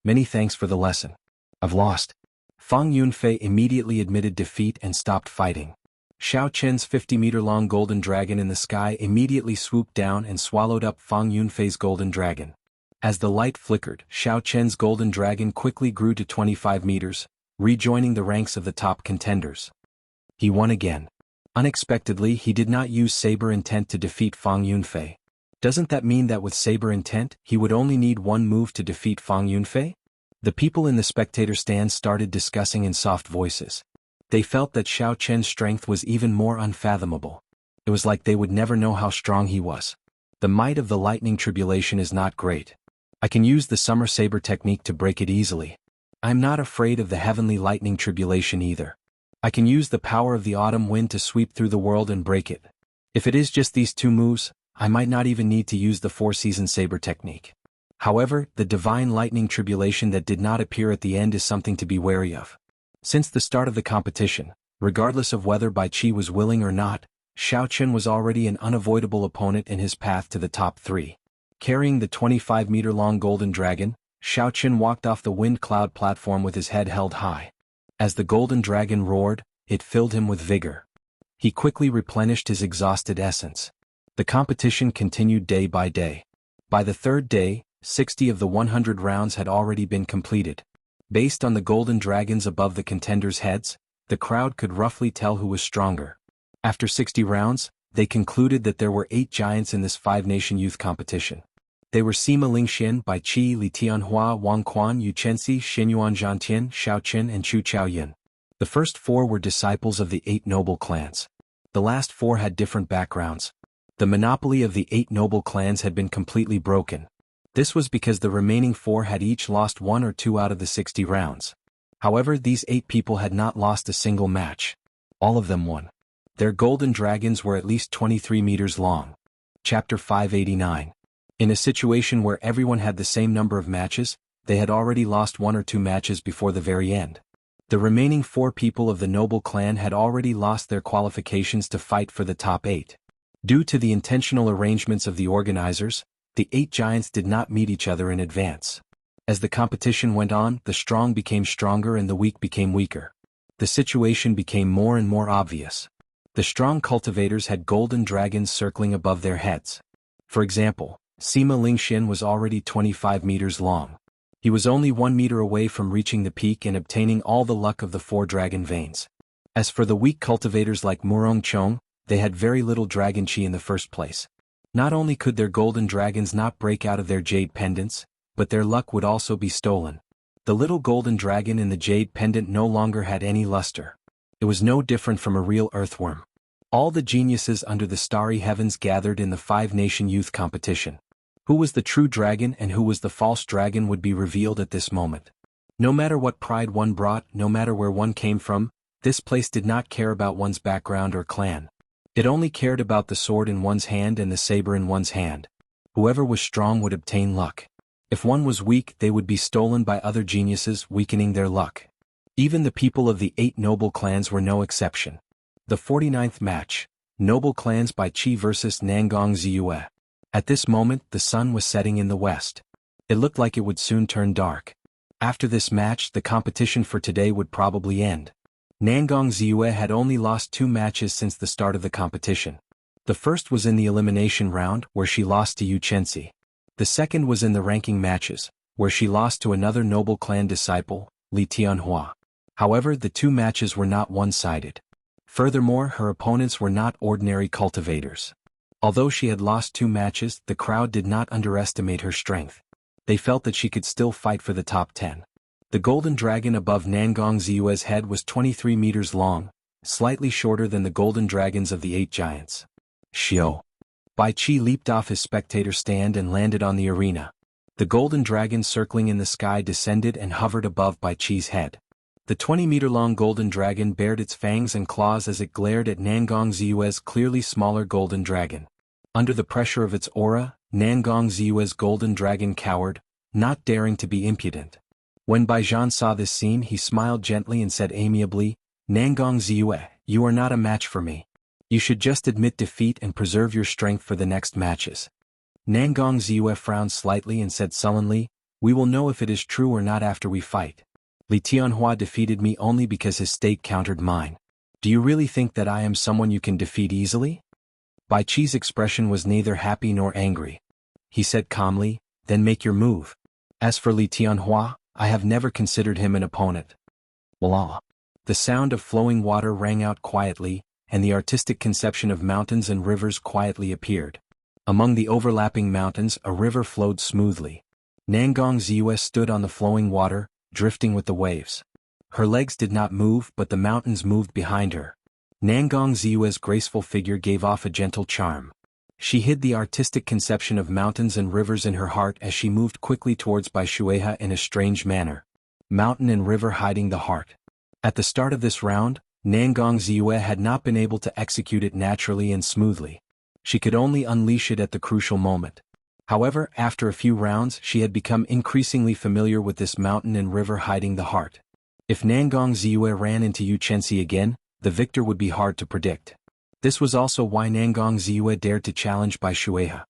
"Many thanks for the lesson. I've lost." Fang Yunfei immediately admitted defeat and stopped fighting. Xiao Qian's 50-meter-long golden dragon in the sky immediately swooped down and swallowed up Fang Yunfei's golden dragon. As the light flickered, Xiao Qian's golden dragon quickly grew to 25 meters, rejoining the ranks of the top contenders. He won again. Unexpectedly, he did not use saber intent to defeat Fang Yunfei. Doesn't that mean that with saber intent, he would only need one move to defeat Fang Yunfei? The people in the spectator stands started discussing in soft voices. They felt that Xiao Qian's strength was even more unfathomable. It was like they would never know how strong he was. The might of the lightning tribulation is not great. I can use the summer saber technique to break it easily. I'm not afraid of the heavenly lightning tribulation either. I can use the power of the autumn wind to sweep through the world and break it. If it is just these two moves, I might not even need to use the four-season saber technique. However, the divine lightning tribulation that did not appear at the end is something to be wary of. Since the start of the competition, regardless of whether Bai Qi was willing or not, Xiao Qian was already an unavoidable opponent in his path to the top three. Carrying the 25-meter-long golden dragon, Xiao Qian walked off the wind cloud platform with his head held high. As the golden dragon roared, it filled him with vigor. He quickly replenished his exhausted essence. The competition continued day by day. By the third day, 60 of the 100 rounds had already been completed. Based on the golden dragons above the contenders' heads, the crowd could roughly tell who was stronger. After 60 rounds, they concluded that there were 8 giants in this 5-nation youth competition. They were Sima Lingxian, Bai Qi, Li Tianhua, Wang Quan, Yu Chenxi, Xinyuan Zhantian, Xiao Qin and Chu Chaoyin. The first 4 were disciples of the 8 noble clans. The last 4 had different backgrounds. The monopoly of the 8 noble clans had been completely broken. This was because the remaining 4 had each lost 1 or 2 out of the 60 rounds. However, these 8 people had not lost a single match. All of them won. Their golden dragons were at least 23 meters long. Chapter 589. In a situation where everyone had the same number of matches, they had already lost 1 or 2 matches before the very end. The remaining 4 people of the noble clan had already lost their qualifications to fight for the top 8. Due to the intentional arrangements of the organizers, the 8 giants did not meet each other in advance. As the competition went on, the strong became stronger and the weak became weaker. The situation became more and more obvious. The strong cultivators had golden dragons circling above their heads. For example, Sima Lingxian was already 25 meters long. He was only 1 meter away from reaching the peak and obtaining all the luck of the 4 dragon veins. As for the weak cultivators like Murong Chong, they had very little dragon chi in the first place. Not only could their golden dragons not break out of their jade pendants, but their luck would also be stolen. The little golden dragon in the jade pendant no longer had any luster. It was no different from a real earthworm. All the geniuses under the starry heavens gathered in the 5-nation youth competition. Who was the true dragon and who was the false dragon would be revealed at this moment. No matter what pride one brought, no matter where one came from, this place did not care about one's background or clan. It only cared about the sword in one's hand and the saber in one's hand. Whoever was strong would obtain luck. If one was weak, they would be stolen by other geniuses, weakening their luck. Even the people of the 8 noble clans were no exception. The 49th match, Noble Clans Bai Qi vs Nangong Ziyue. At this moment, the sun was setting in the west. It looked like it would soon turn dark. After this match, the competition for today would probably end. Nangong Ziyue had only lost 2 matches since the start of the competition. The first was in the elimination round, where she lost to Yu Chenxi. The second was in the ranking matches, where she lost to another noble clan disciple, Li Tianhua. However, the 2 matches were not one-sided. Furthermore, her opponents were not ordinary cultivators. Although she had lost 2 matches, the crowd did not underestimate her strength. They felt that she could still fight for the top 10. The golden dragon above Nangong Ziyue's head was 23 meters long, slightly shorter than the golden dragons of the 8 giants. Xiao. Bai Qi leaped off his spectator stand and landed on the arena. The golden dragon circling in the sky descended and hovered above Bai Qi's head. The 20-meter-long golden dragon bared its fangs and claws as it glared at Nangong Ziyue's clearly smaller golden dragon. Under the pressure of its aura, Nangong Ziyue's golden dragon cowered, not daring to be impudent. When Baijian saw this scene, he smiled gently and said amiably, "Nangong Ziyue, you are not a match for me. You should just admit defeat and preserve your strength for the next matches." Nangong Ziyue frowned slightly and said sullenly, "We will know if it is true or not after we fight. Li Tianhua defeated me only because his stake countered mine. Do you really think that I am someone you can defeat easily?" Bai Qi's expression was neither happy nor angry. He said calmly, "Then make your move. As for Li Tianhua, I have never considered him an opponent." Blah. The sound of flowing water rang out quietly, and the artistic conception of mountains and rivers quietly appeared. Among the overlapping mountains, a river flowed smoothly. Nangong Ziyue stood on the flowing water, drifting with the waves. Her legs did not move, but the mountains moved behind her. Nangong Ziyue's graceful figure gave off a gentle charm. She hid the artistic conception of mountains and rivers in her heart as she moved quickly towards Bai Shueha in a strange manner. Mountain and river hiding the heart. At the start of this round, Nangong Ziyue had not been able to execute it naturally and smoothly. She could only unleash it at the crucial moment. However, after a few rounds, she had become increasingly familiar with this mountain and river hiding the heart. If Nangong Ziyue ran into Yu Chenxi again, the victor would be hard to predict. This was also why Nangong Ziyue dared to challenge Bai Shueha.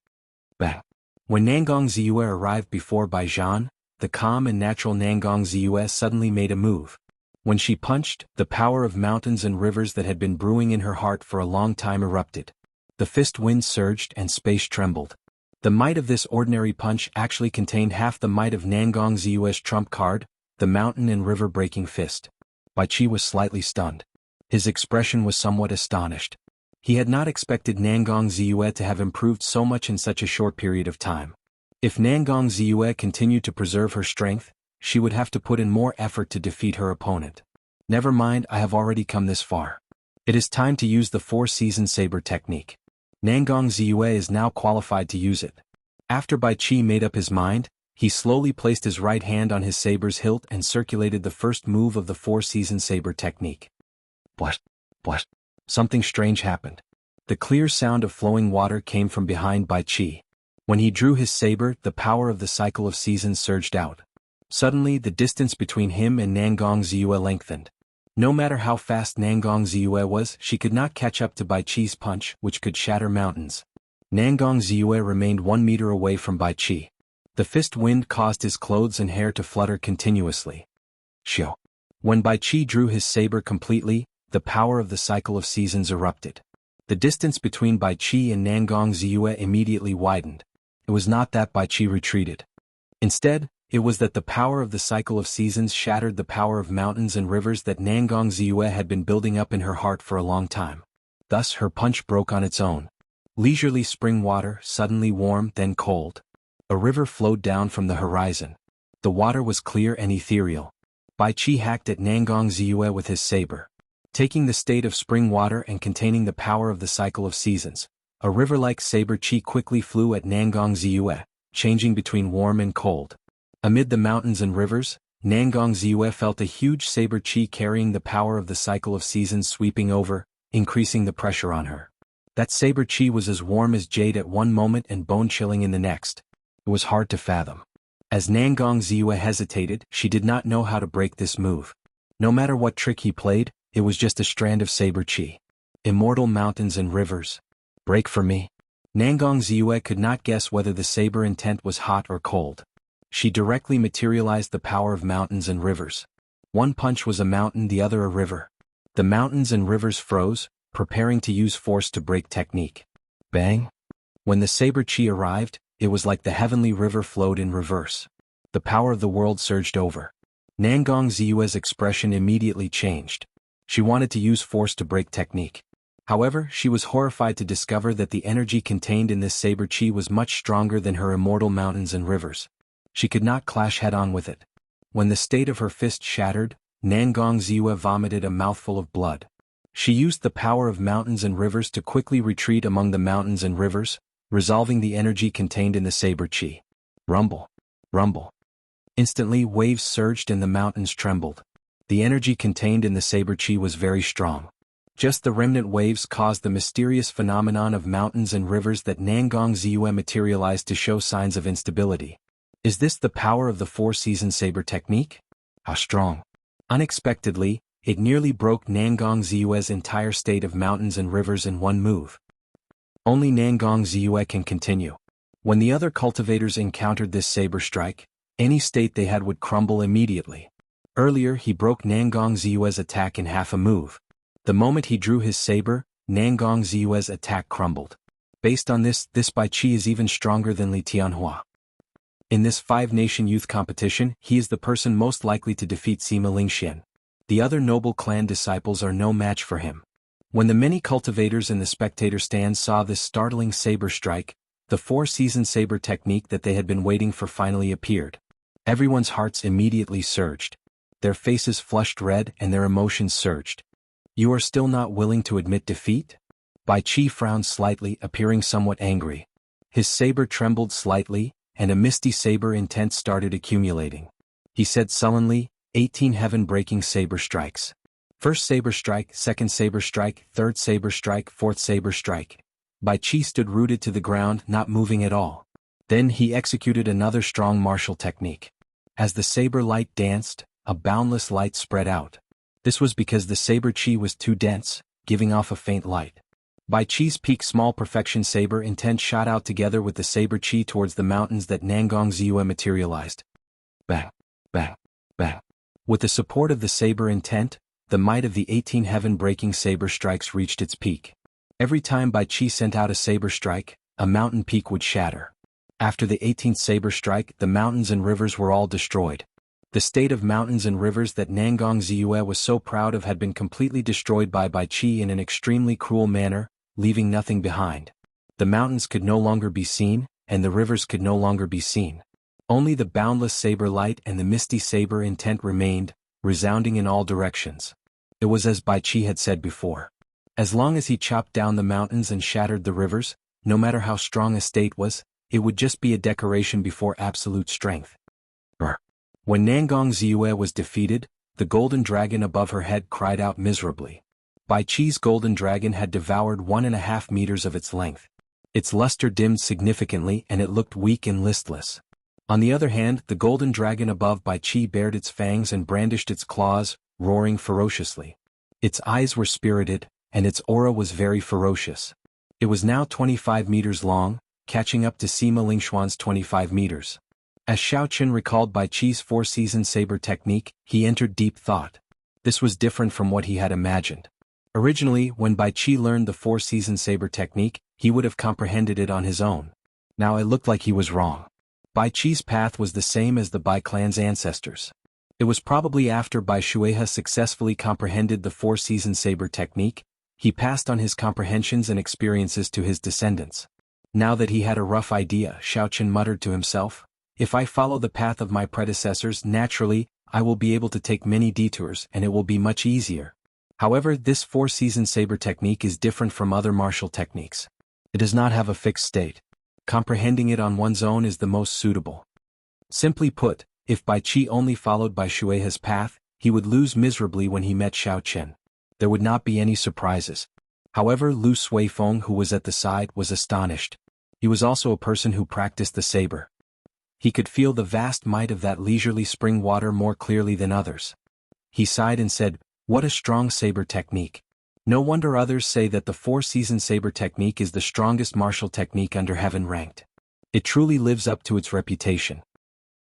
Bang! When Nangong Ziyue arrived before Baijian, the calm and natural Nangong Ziyue suddenly made a move. When she punched, the power of mountains and rivers that had been brewing in her heart for a long time erupted. The fist wind surged and space trembled. The might of this ordinary punch actually contained half the might of Nangong Ziyue's trump card, the mountain and river breaking fist. Bai Qi was slightly stunned. His expression was somewhat astonished. He had not expected Nangong Ziyue to have improved so much in such a short period of time. If Nangong Ziyue continued to preserve her strength, she would have to put in more effort to defeat her opponent. Never mind, I have already come this far. It is time to use the 4-season saber technique. Nangong Ziyue is now qualified to use it. After Bai Qi made up his mind, he slowly placed his right hand on his saber's hilt and circulated the first move of the 4-season saber technique. What? Something strange happened. The clear sound of flowing water came from behind Bai Qi. When he drew his saber, the power of the cycle of seasons surged out. Suddenly, the distance between him and Nangong Ziyue lengthened. No matter how fast Nangong Ziyue was, she could not catch up to Bai Qi's punch, which could shatter mountains. Nangong Ziyue remained 1 meter away from Bai Qi. The fist wind caused his clothes and hair to flutter continuously. Xiao. When Bai Qi drew his saber completely, the power of the cycle of seasons erupted. The distance between Bai Qi and Nangong Ziyue immediately widened. It was not that Bai Qi retreated. Instead, it was that the power of the cycle of seasons shattered the power of mountains and rivers that Nangong Ziyue had been building up in her heart for a long time. Thus her punch broke on its own. Leisurely spring water, suddenly warm, then cold. A river flowed down from the horizon. The water was clear and ethereal. Bai Qi hacked at Nangong Ziyue with his saber. Taking the state of spring water and containing the power of the cycle of seasons, a river-like saber qi quickly flew at Nangong Ziyue, changing between warm and cold. Amid the mountains and rivers, Nangong Ziyue felt a huge saber qi carrying the power of the cycle of seasons sweeping over, increasing the pressure on her. That saber qi was as warm as jade at one moment and bone-chilling in the next. It was hard to fathom. As Nangong Ziyue hesitated, she did not know how to break this move. No matter what trick he played, it was just a strand of saber qi. Immortal mountains and rivers. Break for me. Nangong Ziyue could not guess whether the saber intent was hot or cold. She directly materialized the power of mountains and rivers. One punch was a mountain, the other a river. The mountains and rivers froze, preparing to use force to break technique. Bang! When the saber qi arrived, it was like the heavenly river flowed in reverse. The power of the world surged over. Nangong Ziyue's expression immediately changed. She wanted to use force to break technique. However, she was horrified to discover that the energy contained in this saber chi was much stronger than her immortal mountains and rivers. She could not clash head-on with it. When the state of her fist shattered, Nangong Ziyue vomited a mouthful of blood. She used the power of mountains and rivers to quickly retreat among the mountains and rivers, resolving the energy contained in the saber chi. Rumble. Rumble. Instantly, waves surged and the mountains trembled. The energy contained in the saber chi was very strong. Just the remnant waves caused the mysterious phenomenon of mountains and rivers that Nangong Ziyue materialized to show signs of instability. Is this the power of the four-season saber technique? How strong! Unexpectedly, it nearly broke Nangong Ziyue's entire state of mountains and rivers in one move. Only Nangong Ziyue can continue. When the other cultivators encountered this saber strike, any state they had would crumble immediately. Earlier he broke Nangong Ziyue's attack in half a move. The moment he drew his saber, Nangong Ziyue's attack crumbled. Based on this Bai Qi is even stronger than Li Tianhua. In this five-nation youth competition, he is the person most likely to defeat Sima Lingxian. The other noble clan disciples are no match for him. When the many cultivators in the spectator stands saw this startling saber strike, the four-season saber technique that they had been waiting for finally appeared. Everyone's hearts immediately surged. Their faces flushed red and their emotions surged. You are still not willing to admit defeat? Bai Qi frowned slightly, appearing somewhat angry. His saber trembled slightly, and a misty saber intent started accumulating. He said sullenly, 18 heaven-breaking saber strikes. First saber strike, second saber strike, third saber strike, fourth saber strike. Bai Qi stood rooted to the ground, not moving at all. Then he executed another strong martial technique. As the saber light danced, a boundless light spread out. This was because the saber chi was too dense, giving off a faint light. Bai Qi's peak small perfection saber intent shot out together with the saber chi towards the mountains that Nangong Ziyue materialized. Bang, bang, bang. With the support of the saber intent, the might of the 18 heaven-breaking saber strikes reached its peak. Every time Bai Qi sent out a saber strike, a mountain peak would shatter. After the 18th saber strike, the mountains and rivers were all destroyed. The state of mountains and rivers that Nangong Ziyue was so proud of had been completely destroyed by Bai Qi in an extremely cruel manner, leaving nothing behind. The mountains could no longer be seen, and the rivers could no longer be seen. Only the boundless saber light and the misty saber intent remained, resounding in all directions. It was as Bai Qi had said before. As long as he chopped down the mountains and shattered the rivers, no matter how strong a state was, it would just be a decoration before absolute strength. When Nangong Ziyue was defeated, the golden dragon above her head cried out miserably. Bai Qi's golden dragon had devoured 1.5 meters of its length. Its luster dimmed significantly and it looked weak and listless. On the other hand, the golden dragon above Bai Qi bared its fangs and brandished its claws, roaring ferociously. Its eyes were spirited, and its aura was very ferocious. It was now 25 meters long, catching up to Sima Lingxuan's 25 meters. As Xiaoqun recalled Bai Qi's four-season saber technique, he entered deep thought. This was different from what he had imagined. Originally, when Bai Qi learned the four-season saber technique, he would have comprehended it on his own. Now it looked like he was wrong. Bai Qi's path was the same as the Bai clan's ancestors. It was probably after Bai Shuehe successfully comprehended the four-season saber technique, he passed on his comprehensions and experiences to his descendants. Now that he had a rough idea, Xiaoqun muttered to himself, if I follow the path of my predecessors, naturally, I will be able to take many detours and it will be much easier. However, this four-season saber technique is different from other martial techniques. It does not have a fixed state. Comprehending it on one's own is the most suitable. Simply put, if Bai Qi only followed Bai Shuehe's path, he would lose miserably when he met Xiaoqun. There would not be any surprises. However, Lu Suifeng, who was at the side, was astonished. He was also a person who practiced the saber. He could feel the vast might of that leisurely spring water more clearly than others. He sighed and said, what a strong saber technique. No wonder others say that the four-season saber technique is the strongest martial technique under heaven ranked. It truly lives up to its reputation.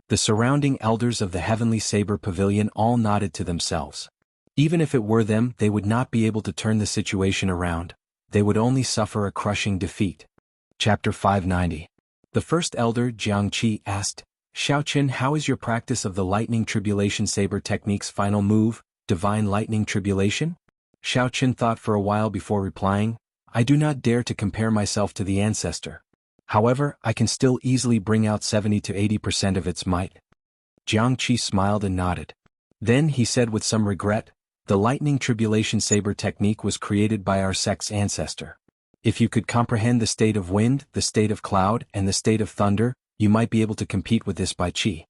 The surrounding elders of the Heavenly Saber Pavilion all nodded to themselves. Even if it were them, they would not be able to turn the situation around. They would only suffer a crushing defeat. Chapter 590. The first elder, Jiangqi, asked, Xiaoqun, how is your practice of the Lightning Tribulation Saber Technique's final move, Divine Lightning Tribulation? Xiao Qin thought for a while before replying, I do not dare to compare myself to the ancestor. However, I can still easily bring out 70 to 80% of its might. Jiang Qi smiled and nodded. Then he said with some regret, the lightning tribulation saber technique was created by our sect's ancestor. If you could comprehend the state of wind, the state of cloud, and the state of thunder, you might be able to compete with this by qi.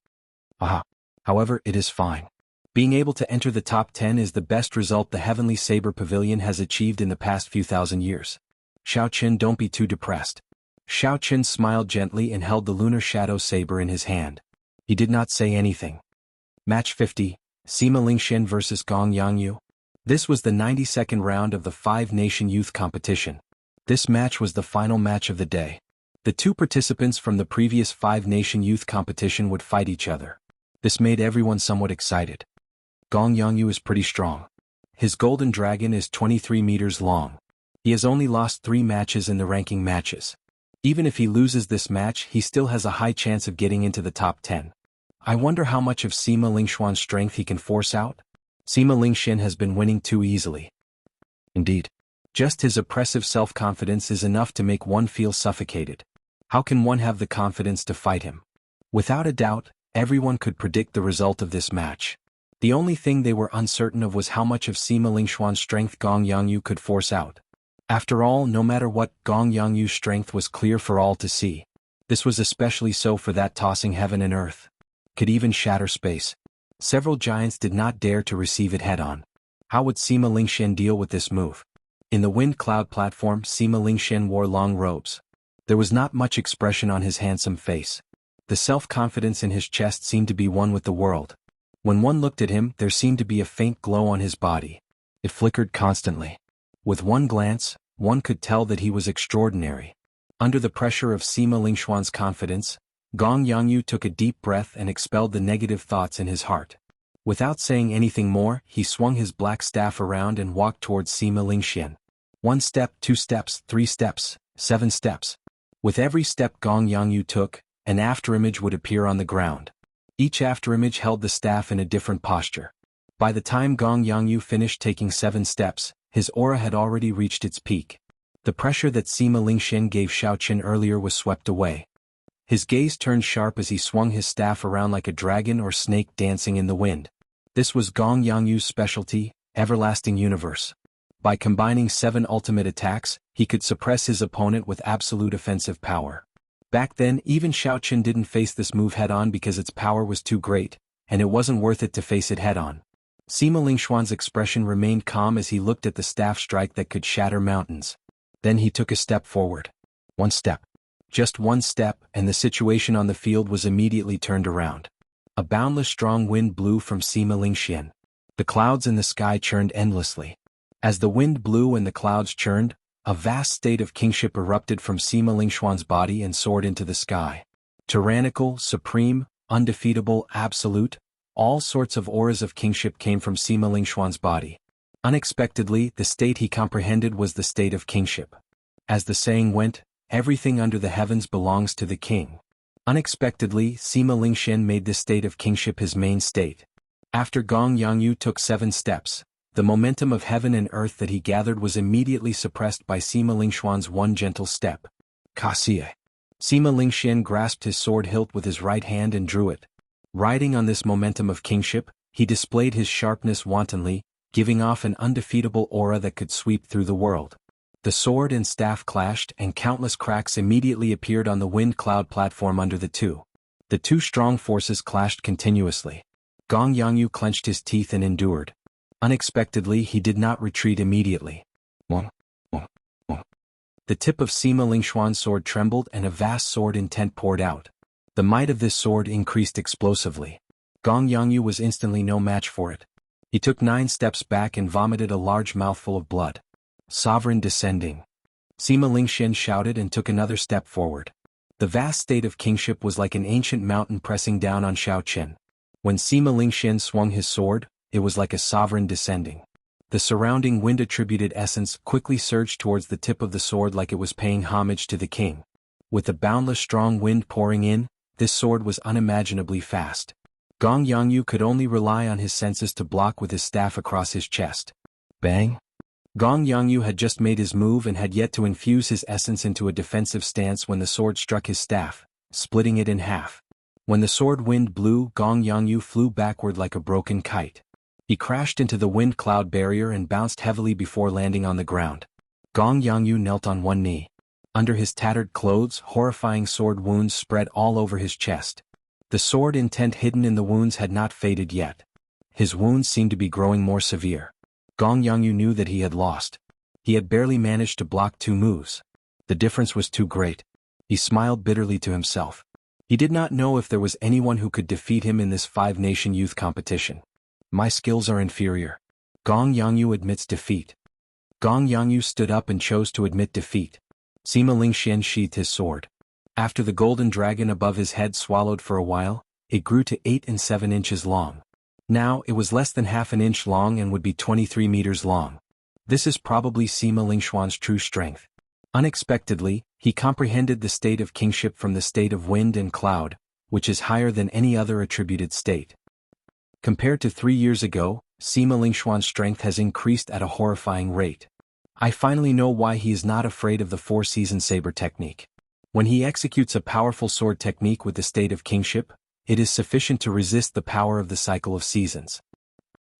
Aha. However, it is fine. Being able to enter the top 10 is the best result the Heavenly Saber Pavilion has achieved in the past few thousand years. Xiao Qin, don't be too depressed. Xiao Qin smiled gently and held the lunar shadow saber in his hand. He did not say anything. Match 50, Sima Lingxian vs Gong Yangyu. This was the 92nd round of the five-nation youth competition. This match was the final match of the day. The two participants from the previous five-nation youth competition would fight each other. This made everyone somewhat excited. Gong Yangyu is pretty strong. His golden dragon is 23 meters long. He has only lost 3 matches in the ranking matches. Even if he loses this match, he still has a high chance of getting into the top 10. I wonder how much of Sima Lingxian's strength he can force out? Sima Lingxian has been winning too easily. Indeed. Just his oppressive self-confidence is enough to make one feel suffocated. How can one have the confidence to fight him? Without a doubt, everyone could predict the result of this match. The only thing they were uncertain of was how much of Sima Lingxian's strength Gong Yangyu could force out. After all, no matter what, Gong Yangyu's strength was clear for all to see. This was especially so for that tossing heaven and earth. Could even shatter space. Several giants did not dare to receive it head-on. How would Sima Lingxian deal with this move? In the wind cloud platform, Sima Lingxian wore long robes. There was not much expression on his handsome face. The self-confidence in his chest seemed to be one with the world. When one looked at him, there seemed to be a faint glow on his body. It flickered constantly. With one glance, one could tell that he was extraordinary. Under the pressure of Sima Lingxian's confidence, Gong Yangyu took a deep breath and expelled the negative thoughts in his heart. Without saying anything more, he swung his black staff around and walked towards Sima Lingxian. 1 step, 2 steps, 3 steps, 7 steps. With every step Gong Yangyu took, an afterimage would appear on the ground. Each afterimage held the staff in a different posture. By the time Gong Yangyu finished taking 7 steps, his aura had already reached its peak. The pressure that Sima Lingxian gave Xiao Qin earlier was swept away. His gaze turned sharp as he swung his staff around like a dragon or snake dancing in the wind. This was Gong Yangyu's specialty, Everlasting Universe. By combining 7 ultimate attacks, he could suppress his opponent with absolute offensive power. Back then, even Xiao Qin didn't face this move head-on because its power was too great, and it wasn't worth it to face it head-on. Sima Lingxian's expression remained calm as he looked at the staff strike that could shatter mountains. Then he took a step forward. 1 step. Just 1 step, and the situation on the field was immediately turned around. A boundless strong wind blew from Sima Lingxian. The clouds in the sky churned endlessly. As the wind blew and the clouds churned, a vast state of kingship erupted from Sima Lingxian's body and soared into the sky. Tyrannical, supreme, undefeatable, absolute, all sorts of auras of kingship came from Sima Lingxian's body. Unexpectedly, the state he comprehended was the state of kingship. As the saying went, everything under the heavens belongs to the king. Unexpectedly, Sima Lingxian made this state of kingship his main state. After Gong Yangyu took 7 steps, the momentum of heaven and earth that he gathered was immediately suppressed by Sima Lingxian's one gentle step. Kaxie. Sima Lingxian grasped his sword hilt with his right hand and drew it. Riding on this momentum of kingship, he displayed his sharpness wantonly, giving off an undefeatable aura that could sweep through the world. The sword and staff clashed and countless cracks immediately appeared on the wind cloud platform under the two. The two strong forces clashed continuously. Gong Yangyu clenched his teeth and endured. Unexpectedly, he did not retreat immediately. The tip of Sima Lingxian's sword trembled and a vast sword intent poured out. The might of this sword increased explosively. Gong Yangyu was instantly no match for it. He took 9 steps back and vomited a large mouthful of blood. Sovereign descending. Sima Lingxian shouted and took another step forward. The vast state of kingship was like an ancient mountain pressing down on Xiao Qin. When Sima Lingxian swung his sword, it was like a sovereign descending. The surrounding wind-attributed essence quickly surged towards the tip of the sword like it was paying homage to the king. With the boundless strong wind pouring in, this sword was unimaginably fast. Gong Yangyu could only rely on his senses to block with his staff across his chest. Bang! Gong Yangyu had just made his move and had yet to infuse his essence into a defensive stance when the sword struck his staff, splitting it in half. When the sword wind blew, Gong Yangyu flew backward like a broken kite. He crashed into the wind cloud barrier and bounced heavily before landing on the ground. Gong Yangyu knelt on one knee. Under his tattered clothes, horrifying sword wounds spread all over his chest. The sword intent hidden in the wounds had not faded yet. His wounds seemed to be growing more severe. Gong Yangyu knew that he had lost. He had barely managed to block 2 moves. The difference was too great. He smiled bitterly to himself. He did not know if there was anyone who could defeat him in this 5-nation youth competition. My skills are inferior. Gong Yangyu admits defeat. Gong Yangyu stood up and chose to admit defeat. Sima Lingxian sheathed his sword. After the golden dragon above his head swallowed for a while, it grew to 8 and 7 inches long. Now it was less than half an inch long and would be 23 meters long. This is probably Sima Lingxian's true strength. Unexpectedly, he comprehended the state of kingship from the state of wind and cloud, which is higher than any other attributed state. Compared to 3 years ago, Sima Lingxian's strength has increased at a horrifying rate. I finally know why he is not afraid of the 4-season saber technique. When he executes a powerful sword technique with the state of kingship, it is sufficient to resist the power of the cycle of seasons.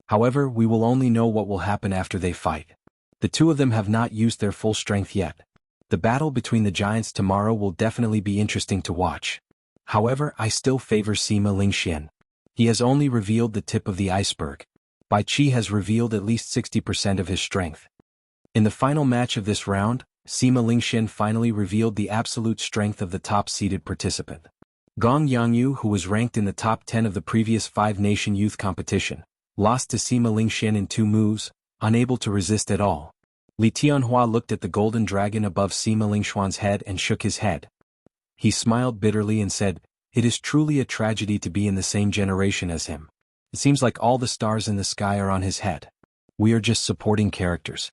However, we will only know what will happen after they fight. The 2 of them have not used their full strength yet. The battle between the giants tomorrow will definitely be interesting to watch. However, I still favor Sima Lingxian. He has only revealed the tip of the iceberg. Bai Qi has revealed at least 60% of his strength. In the final match of this round, Sima Lingxian finally revealed the absolute strength of the top-seeded participant. Gong Yangyu, who was ranked in the top 10 of the previous 5-nation youth competition, lost to Sima Lingxian in 2 moves, unable to resist at all. Li Tianhua looked at the golden dragon above Sima Lingxian's head and shook his head. He smiled bitterly and said, "It is truly a tragedy to be in the same generation as him. It seems like all the stars in the sky are on his head. We are just supporting characters."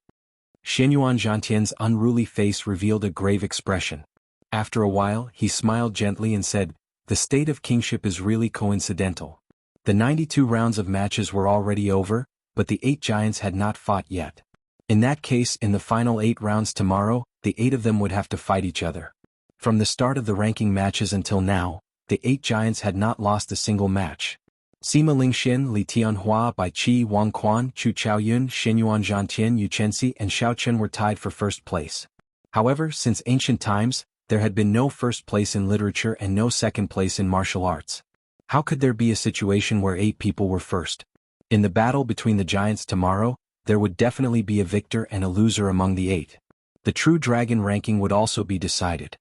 Xianyuan Zhantian's unruly face revealed a grave expression. After a while, he smiled gently and said, "The state of kingship is really coincidental. The 92 rounds of matches were already over, but the 8 giants had not fought yet. In that case, in the final 8 rounds tomorrow, the 8 of them would have to fight each other. From the start of the ranking matches until now, the 8 giants had not lost a single match. Sima Lingxian, Li Tianhua, Bai Qi, Wang Quan, Chu Chaoyun, Xianyuan Zhantian, Yu Chenxi and Xiao Chen were tied for first place. However, since ancient times, there had been no first place in literature and no second place in martial arts. How could there be a situation where 8 people were first? In the battle between the giants tomorrow, there would definitely be a victor and a loser among the 8. The true dragon ranking would also be decided.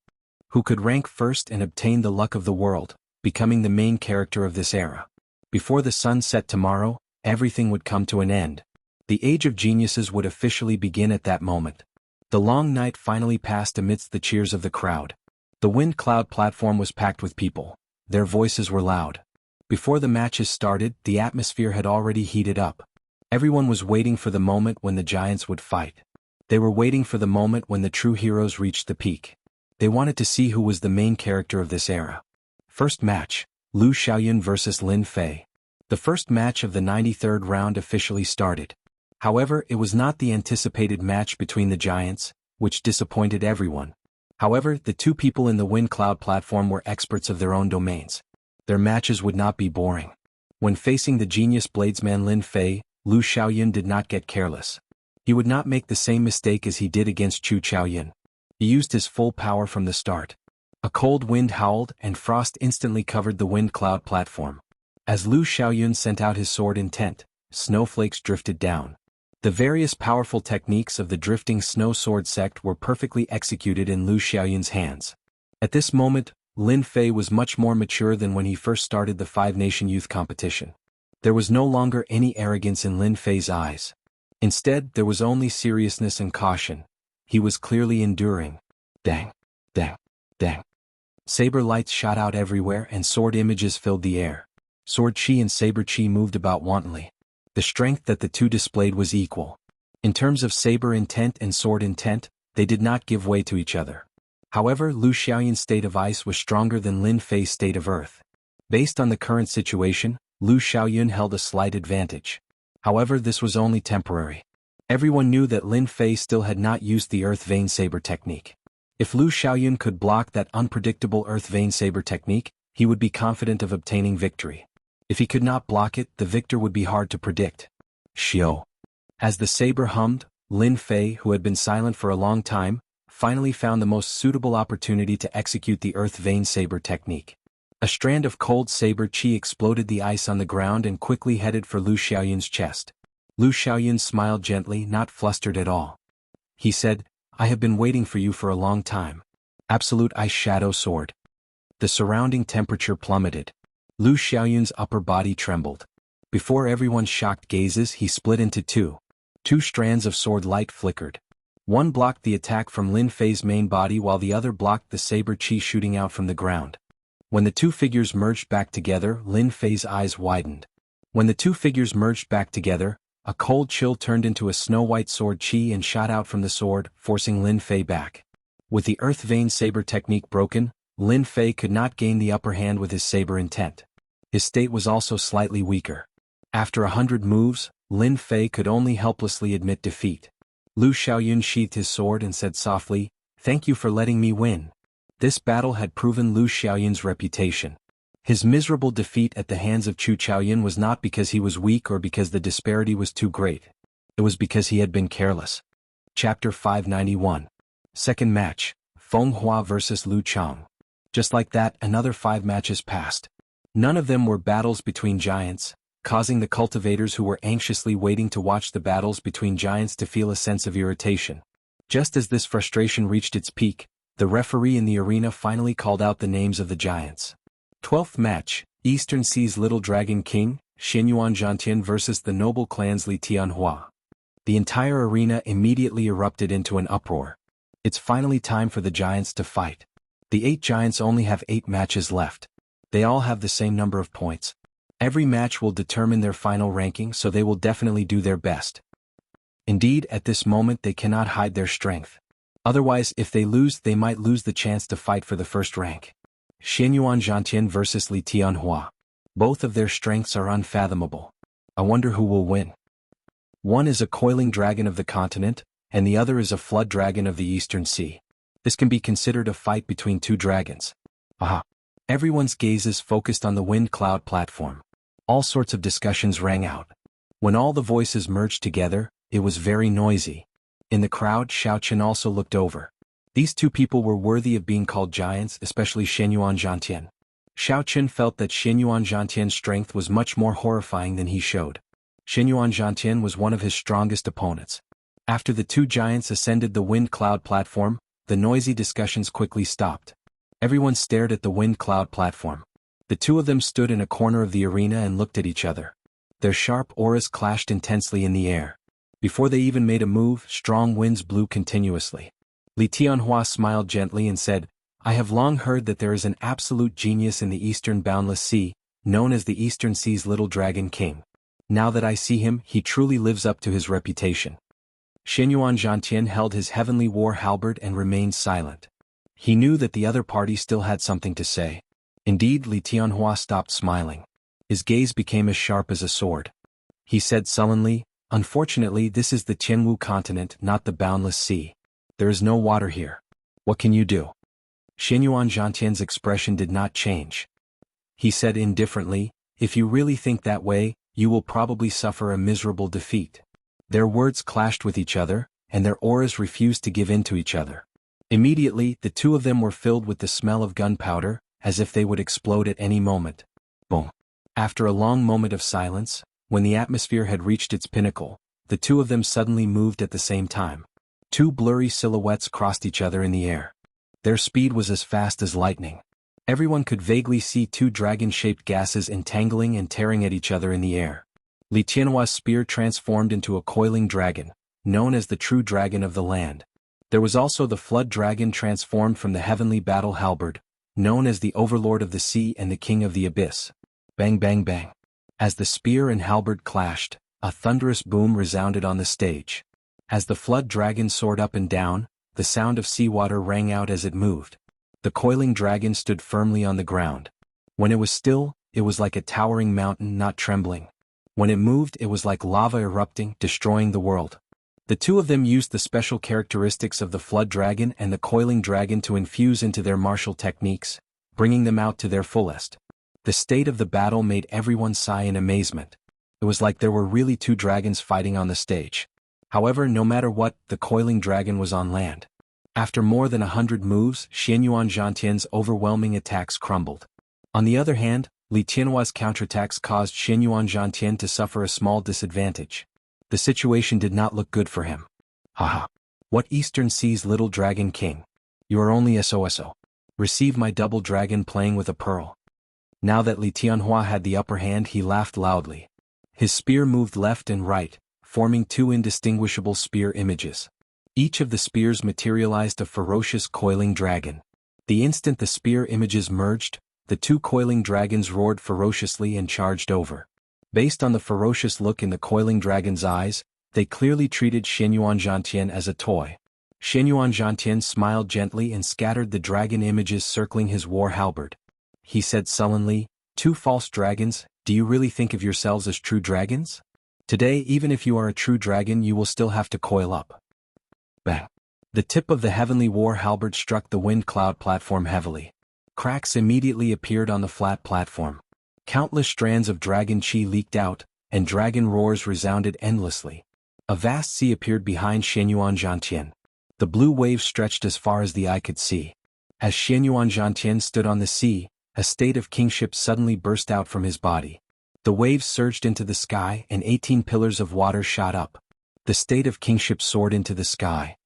Who could rank first and obtain the luck of the world, becoming the main character of this era? Before the sun set tomorrow, everything would come to an end. The age of geniuses would officially begin at that moment. The long night finally passed amidst the cheers of the crowd. The wind cloud platform was packed with people. Their voices were loud. Before the matches started, the atmosphere had already heated up. Everyone was waiting for the moment when the giants would fight. They were waiting for the moment when the true heroes reached the peak. They wanted to see who was the main character of this era. First match, Lu Xiaoyun vs Lin Fei. The first match of the 93rd round officially started. However, it was not the anticipated match between the giants, which disappointed everyone. However, the 2 people in the wind cloud platform were experts of their own domains. Their matches would not be boring. When facing the genius bladesman Lin Fei, Lu Xiaoyun did not get careless. He would not make the same mistake as he did against Chu Chaoyun. He used his full power from the start. A cold wind howled and frost instantly covered the wind cloud platform. As Lu Xiaoyun sent out his sword intent, snowflakes drifted down. The various powerful techniques of the drifting snow sword sect were perfectly executed in Lu Xiaoyun's hands. At this moment, Lin Fei was much more mature than when he first started the 5-nation youth competition. There was no longer any arrogance in Lin Fei's eyes. Instead, there was only seriousness and caution. He was clearly enduring. Dang, dang, dang. Saber lights shot out everywhere and sword images filled the air. Sword chi and saber chi moved about wantonly. The strength that the 2 displayed was equal. In terms of saber intent and sword intent, they did not give way to each other. However, Lu Xiaoyun's state of ice was stronger than Lin Fei's state of earth. Based on the current situation, Lu Xiaoyun held a slight advantage. However, this was only temporary. Everyone knew that Lin Fei still had not used the Earth Vein Saber technique. If Lu Xiaoyun could block that unpredictable Earth Vein Saber technique, he would be confident of obtaining victory. If he could not block it, the victor would be hard to predict. Xiao. As the saber hummed, Lin Fei, who had been silent for a long time, finally found the most suitable opportunity to execute the Earth Vein Saber technique. A strand of cold saber chi exploded the ice on the ground and quickly headed for Lu Xiaoyun's chest. Lu Xiaoyun smiled gently, not flustered at all. He said, "I have been waiting for you for a long time." Absolute Ice Shadow Sword. The surrounding temperature plummeted. Lu Xiaoyun's upper body trembled. Before everyone's shocked gazes, he split into two. Two strands of sword light flickered. One blocked the attack from Lin Fei's main body while the other blocked the saber chi shooting out from the ground. When the two figures merged back together, Lin Fei's eyes widened. When the two figures merged back together, a cold chill turned into a snow-white sword chi and shot out from the sword, forcing Lin Fei back. With the Earth Vein Saber technique broken, Lin Fei could not gain the upper hand with his saber intent. His state was also slightly weaker. After 100 moves, Lin Fei could only helplessly admit defeat. Lu Xiaoyun sheathed his sword and said softly, "Thank you for letting me win." This battle had proven Lu Xiaoyun's reputation. His miserable defeat at the hands of Chu Qiaoyun was not because he was weak or because the disparity was too great. It was because he had been careless. Chapter 591. Second match, Feng Hua vs. Lu Chang. Just like that, another 5 matches passed. None of them were battles between giants, causing the cultivators who were anxiously waiting to watch the battles between giants to feel a sense of irritation. Just as this frustration reached its peak, the referee in the arena finally called out the names of the giants. 12th match, Eastern Sea's Little Dragon King, Xianyuan Zhantian vs. the noble clans Li Tianhua. The entire arena immediately erupted into an uproar. It's finally time for the giants to fight. The 8 giants only have 8 matches left. They all have the same number of points. Every match will determine their final ranking, so they will definitely do their best. Indeed, at this moment they cannot hide their strength. Otherwise, if they lose, they might lose the chance to fight for the first rank. Xianyuan Zhantian vs. Li Tianhua. Both of their strengths are unfathomable. I wonder who will win. One is a coiling dragon of the continent, and the other is a flood dragon of the Eastern Sea. This can be considered a fight between 2 dragons. Aha! Everyone's gazes focused on the wind cloud platform. All sorts of discussions rang out. When all the voices merged together, it was very noisy. In the crowd, Xiao Chen also looked over. These 2 people were worthy of being called giants, especially Xianyuan Zhantian. Xiao Chen felt that Xianyuan Zhantian's strength was much more horrifying than he showed. Xianyuan Zhantian was one of his strongest opponents. After the 2 giants ascended the wind cloud platform, the noisy discussions quickly stopped. Everyone stared at the wind cloud platform. The 2 of them stood in a corner of the arena and looked at each other. Their sharp auras clashed intensely in the air. Before they even made a move, strong winds blew continuously. Li Tianhua smiled gently and said, "I have long heard that there is an absolute genius in the Eastern Boundless Sea, known as the Eastern Sea's Little Dragon King. Now that I see him, he truly lives up to his reputation." Xianyuan Zhantian held his heavenly war halberd and remained silent. He knew that the other party still had something to say. Indeed, Li Tianhua stopped smiling. His gaze became as sharp as a sword. He said sullenly, "Unfortunately, this is the Jianghu continent, not the Boundless Sea. There is no water here. What can you do?" Xianyuan Zhantian's expression did not change. He said indifferently, "If you really think that way, you will probably suffer a miserable defeat." Their words clashed with each other, and their auras refused to give in to each other. Immediately, the 2 of them were filled with the smell of gunpowder, as if they would explode at any moment. Boom. After a long moment of silence, when the atmosphere had reached its pinnacle, the 2 of them suddenly moved at the same time. 2 blurry silhouettes crossed each other in the air. Their speed was as fast as lightning. Everyone could vaguely see 2 dragon-shaped gases entangling and tearing at each other in the air. Li Tianhua's spear transformed into a coiling dragon, known as the true dragon of the land. There was also the flood dragon transformed from the heavenly battle halberd, known as the overlord of the sea and the king of the abyss. Bang bang bang. As the spear and halberd clashed, a thunderous boom resounded on the stage. As the flood dragon soared up and down, the sound of seawater rang out as it moved. The coiling dragon stood firmly on the ground. When it was still, it was like a towering mountain not trembling. When it moved, it was like lava erupting, destroying the world. The two of them used the special characteristics of the flood dragon and the coiling dragon to infuse into their martial techniques, bringing them out to their fullest. The state of the battle made everyone sigh in amazement. It was like there were really two dragons fighting on the stage. However, no matter what, the coiling dragon was on land. After more than 100 moves, Xianyuan Zhantian's overwhelming attacks crumbled. On the other hand, Li Tianhua's counterattacks caused Xianyuan Zhantian to suffer a small disadvantage. The situation did not look good for him. Haha. What Eastern Sea's little dragon king? You are only SOSO. Receive my double dragon playing with a pearl. Now that Li Tianhua had the upper hand, he laughed loudly. His spear moved left and right, forming two indistinguishable spear images. Each of the spears materialized a ferocious coiling dragon. The instant the spear images merged, the two coiling dragons roared ferociously and charged over. Based on the ferocious look in the coiling dragon's eyes, they clearly treated Xianyuan Zhantian as a toy. Xianyuan Zhantian smiled gently and scattered the dragon images circling his war halberd. He said sullenly, "Two false dragons, do you really think of yourselves as true dragons? Today, even if you are a true dragon, you will still have to coil up." Bang! The tip of the heavenly war halberd struck the wind cloud platform heavily. Cracks immediately appeared on the flat platform. Countless strands of dragon chi leaked out, and dragon roars resounded endlessly. A vast sea appeared behind Xianyuan Zhantian. The blue waves stretched as far as the eye could see. As Xianyuan Zhantian stood on the sea, a state of kingship suddenly burst out from his body. The waves surged into the sky and 18 pillars of water shot up. The state of kingship soared into the sky.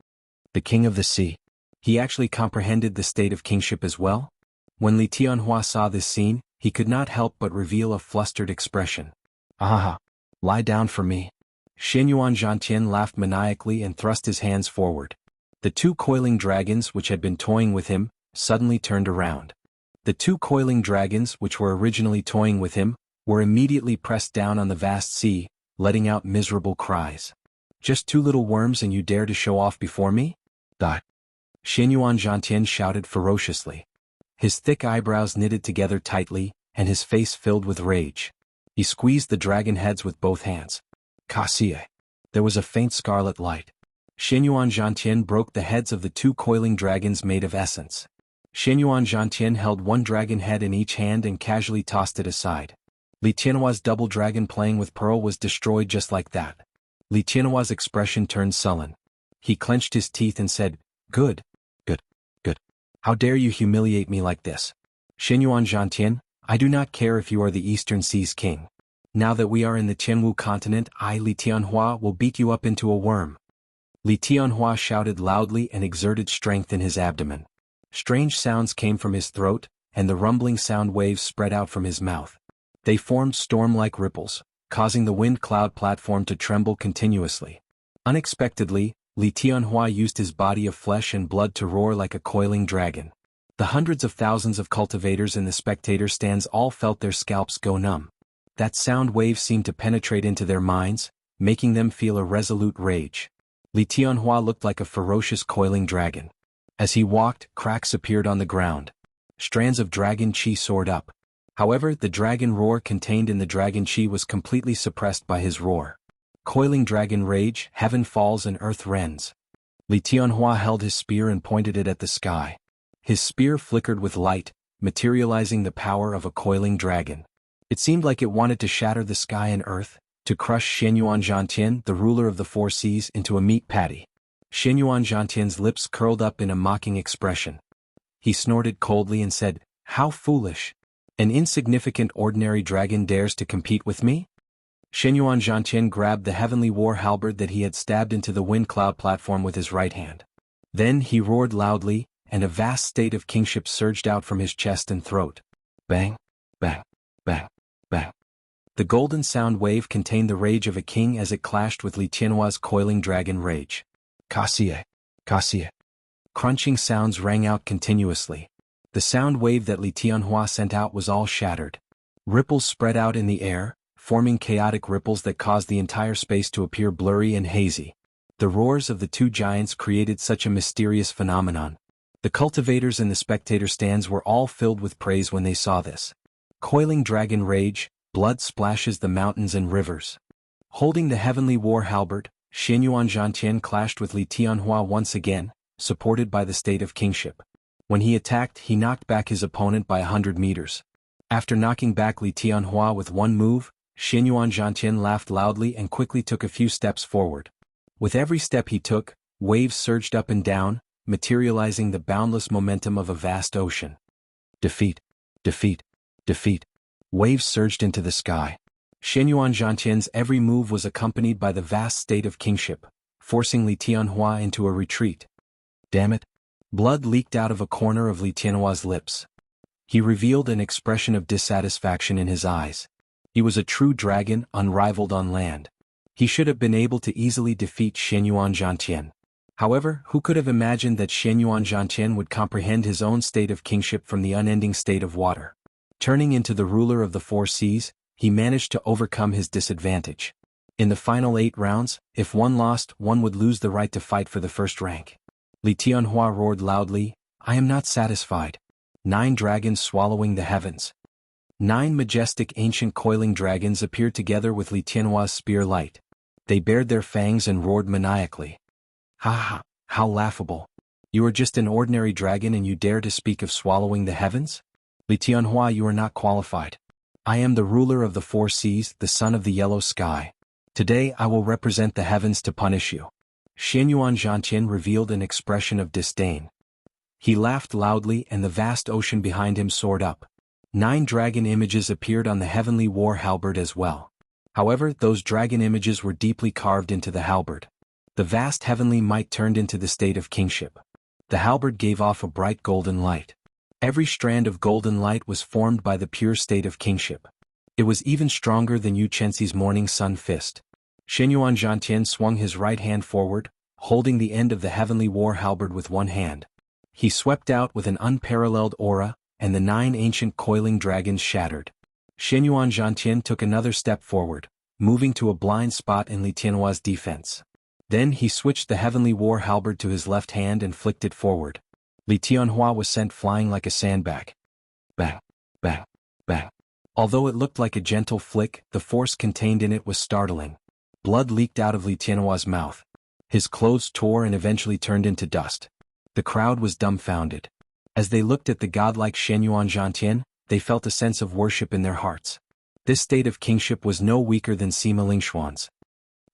The king of the sea. He actually comprehended the state of kingship as well? When Li Tianhua saw this scene, he could not help but reveal a flustered expression. "Ah! Lie down for me." Xianyuan Zhantian laughed maniacally and thrust his hands forward. The two coiling dragons which had been toying with him, suddenly turned around. The two coiling dragons which were originally toying with him, were immediately pressed down on the vast sea, letting out miserable cries. "Just two little worms and you dare to show off before me?" Xianyuan Zhantian shouted ferociously. His thick eyebrows knitted together tightly, and his face filled with rage. He squeezed the dragon heads with both hands. Kasie. There was a faint scarlet light. Xianyuan Zhantian broke the heads of the two coiling dragons made of essence. Xianyuan Zhantian held one dragon head in each hand and casually tossed it aside. Li Tianhua's double dragon playing with pearl was destroyed just like that. Li Tianhua's expression turned sullen. He clenched his teeth and said, "Good. How dare you humiliate me like this? Xianyuan Zhantian, I do not care if you are the Eastern Sea's king. Now that we are in the Jianghu continent, I, Li Tianhua, will beat you up into a worm." Li Tianhua shouted loudly and exerted strength in his abdomen. Strange sounds came from his throat, and the rumbling sound waves spread out from his mouth. They formed storm-like ripples, causing the wind cloud platform to tremble continuously. Unexpectedly, Li Tianhua used his body of flesh and blood to roar like a coiling dragon. The hundreds of thousands of cultivators in the spectator stands all felt their scalps go numb. That sound wave seemed to penetrate into their minds, making them feel a resolute rage. Li Tianhua looked like a ferocious coiling dragon. As he walked, cracks appeared on the ground. Strands of dragon chi soared up. However, the dragon roar contained in the dragon chi was completely suppressed by his roar. Coiling dragon rage, heaven falls and earth rends. Li Tianhua held his spear and pointed it at the sky. His spear flickered with light, materializing the power of a coiling dragon. It seemed like it wanted to shatter the sky and earth, to crush Xianyuan Zhantian, the ruler of the four seas, into a meat patty. Xianyuan Zhantian's lips curled up in a mocking expression. He snorted coldly and said, "How foolish! An insignificant ordinary dragon dares to compete with me?" Xianyuan Zhantian grabbed the heavenly war halberd that he had stabbed into the wind cloud platform with his right hand. Then he roared loudly, and a vast state of kingship surged out from his chest and throat. Bang, bang, bang, bang. The golden sound wave contained the rage of a king as it clashed with Li Tianhua's coiling dragon rage. Kasie, Kasie. Crunching sounds rang out continuously. The sound wave that Li Tianhua sent out was all shattered. Ripples spread out in the air, forming chaotic ripples that caused the entire space to appear blurry and hazy. The roars of the two giants created such a mysterious phenomenon. The cultivators in the spectator stands were all filled with praise when they saw this. Coiling dragon rage, blood splashes the mountains and rivers. Holding the heavenly war halberd, Xianyuan Zhantian clashed with Li Tianhua once again, supported by the state of kingship. When he attacked, he knocked back his opponent by 100 meters. After knocking back Li Tianhua with one move, Xianyuan Zhantian laughed loudly and quickly took a few steps forward. With every step he took, waves surged up and down, materializing the boundless momentum of a vast ocean. Defeat, defeat, defeat. Waves surged into the sky. Xianyuan Zhantian's every move was accompanied by the vast state of kingship, forcing Li Tianhua into a retreat. Damn it! Blood leaked out of a corner of Li Tianhua's lips. He revealed an expression of dissatisfaction in his eyes. He was a true dragon, unrivaled on land. He should have been able to easily defeat Xianyuan Zhantian. However, who could have imagined that Xianyuan Zhantian would comprehend his own state of kingship from the unending state of water? Turning into the ruler of the four seas, he managed to overcome his disadvantage. In the final 8 rounds, if one lost, one would lose the right to fight for the first rank. Li Tianhua roared loudly, "I am not satisfied." 9 dragons swallowing the heavens. 9 majestic ancient coiling dragons appeared together with Li Tianhua's spear light. They bared their fangs and roared maniacally. "Ha ha, how laughable. You are just an ordinary dragon and you dare to speak of swallowing the heavens? Li Tianhua, you are not qualified. I am the ruler of the four seas, the son of the yellow sky. Today I will represent the heavens to punish you." Xianyuan Zhantian revealed an expression of disdain. He laughed loudly and the vast ocean behind him soared up. 9 dragon images appeared on the heavenly war halberd as well. However, those dragon images were deeply carved into the halberd. The vast heavenly might turned into the state of kingship. The halberd gave off a bright golden light. Every strand of golden light was formed by the pure state of kingship. It was even stronger than Yu Chenxi's morning sun fist. Xianyuan Zhantian swung his right hand forward, holding the end of the heavenly war halberd with one hand. He swept out with an unparalleled aura, and the 9 ancient coiling dragons shattered. Xianyuan Zhantian took another step forward, moving to a blind spot in Li Tianhua's defense. Then he switched the heavenly war halberd to his left hand and flicked it forward. Li Tianhua was sent flying like a sandbag. Bang, bang, bang. Although it looked like a gentle flick, the force contained in it was startling. Blood leaked out of Li Tianhua's mouth. His clothes tore and eventually turned into dust. The crowd was dumbfounded. As they looked at the godlike Xianyuan Zhantian, they felt a sense of worship in their hearts. This state of kingship was no weaker than Sima Lingxuan's.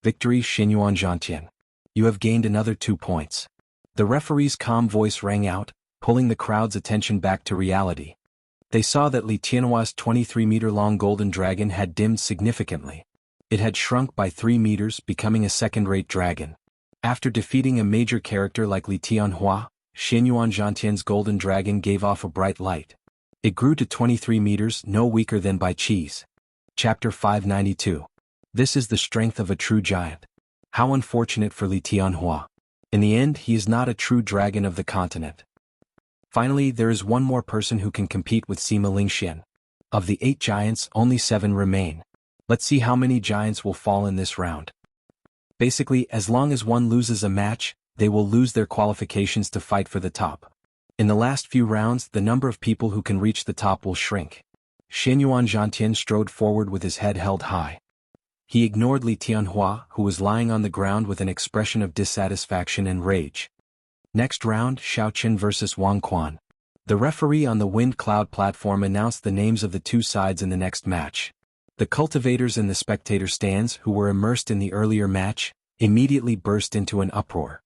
Victory, Xianyuan Zhantian. You have gained another 2 points. The referee's calm voice rang out, pulling the crowd's attention back to reality. They saw that Li Tianhua's 23-meter-long golden dragon had dimmed significantly. It had shrunk by 3 meters, becoming a second-rate dragon. After defeating a major character like Li Tianhua, Xianyuan Zhantian's golden dragon gave off a bright light. It grew to 23 meters, no weaker than Bai Qi's. Chapter 592. This is the strength of a true giant. How unfortunate for Li Tianhua. In the end, he is not a true dragon of the continent. Finally, there is one more person who can compete with Sima Lingxian. Of the 8 giants, only 7 remain. Let's see how many giants will fall in this round. Basically, as long as one loses a match, they will lose their qualifications to fight for the top. In the last few rounds, the number of people who can reach the top will shrink. Xianyuan Zhantian strode forward with his head held high. He ignored Li Tianhua, who was lying on the ground with an expression of dissatisfaction and rage. Next round, Xiaoqin vs. Wang Quan. The referee on the wind cloud platform announced the names of the 2 sides in the next match. The cultivators in the spectator stands, who were immersed in the earlier match, immediately burst into an uproar.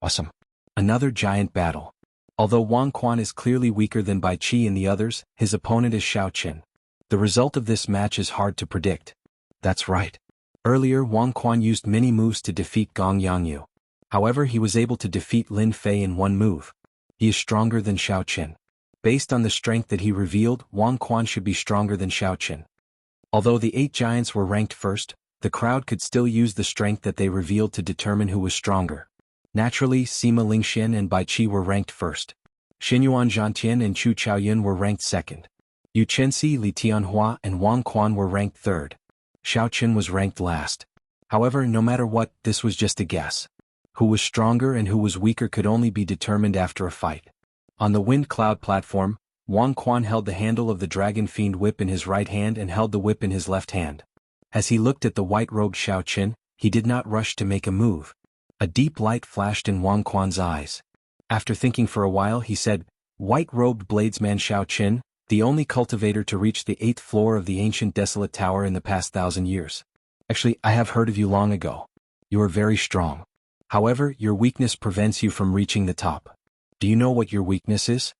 Awesome. Another giant battle. Although Wang Quan is clearly weaker than Bai Qi and the others, his opponent is Xiaoqin. The result of this match is hard to predict. That's right. Earlier, Wang Quan used many moves to defeat Gong Yangyu. However, he was able to defeat Lin Fei in one move. He is stronger than Xiaoqin. Based on the strength that he revealed, Wang Quan should be stronger than Xiaoqin. Although the 8 giants were ranked first, the crowd could still use the strength that they revealed to determine who was stronger. Naturally, Sima Lingxian and Bai Qi were ranked first. Xianyuan Zhantian and Chu Chaoyun were ranked second. Yu Chenxi, Li Tianhua, and Wang Quan were ranked third. Xiaoqin was ranked last. However, no matter what, this was just a guess. Who was stronger and who was weaker could only be determined after a fight. On the wind cloud platform, Wang Quan held the handle of the Dragon Fiend whip in his right hand and held the whip in his left hand. As he looked at the white-robed Xiaoqin, he did not rush to make a move. A deep light flashed in Wang Quan's eyes. After thinking for a while he said, "White-robed bladesman Xiao Qin, the only cultivator to reach the 8th floor of the ancient desolate tower in the past 1,000 years. Actually, I have heard of you long ago. You are very strong. However, your weakness prevents you from reaching the top. Do you know what your weakness is?"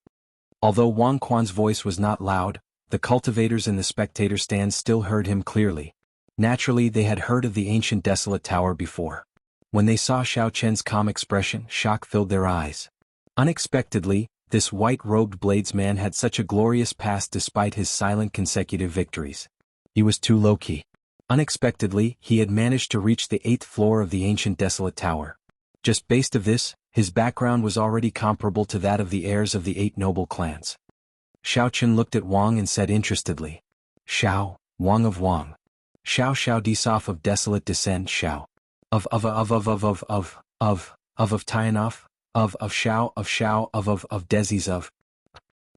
Although Wang Quan's voice was not loud, the cultivators in the spectator stand still heard him clearly. Naturally, they had heard of the ancient desolate tower before. When they saw Xiao Qian's calm expression, shock filled their eyes. Unexpectedly, this white-robed bladesman had such a glorious past despite his silent consecutive victories. He was too low-key. Unexpectedly, he had managed to reach the 8th floor of the ancient desolate tower. Just based of this, his background was already comparable to that of the heirs of the 8 noble clans. Xiao Qin looked at Wang and said interestedly, "Xiao, Wang of Wang. Xiao Disof of desolate descent Xiao. Of Tianoff, of Xiao of Desi's of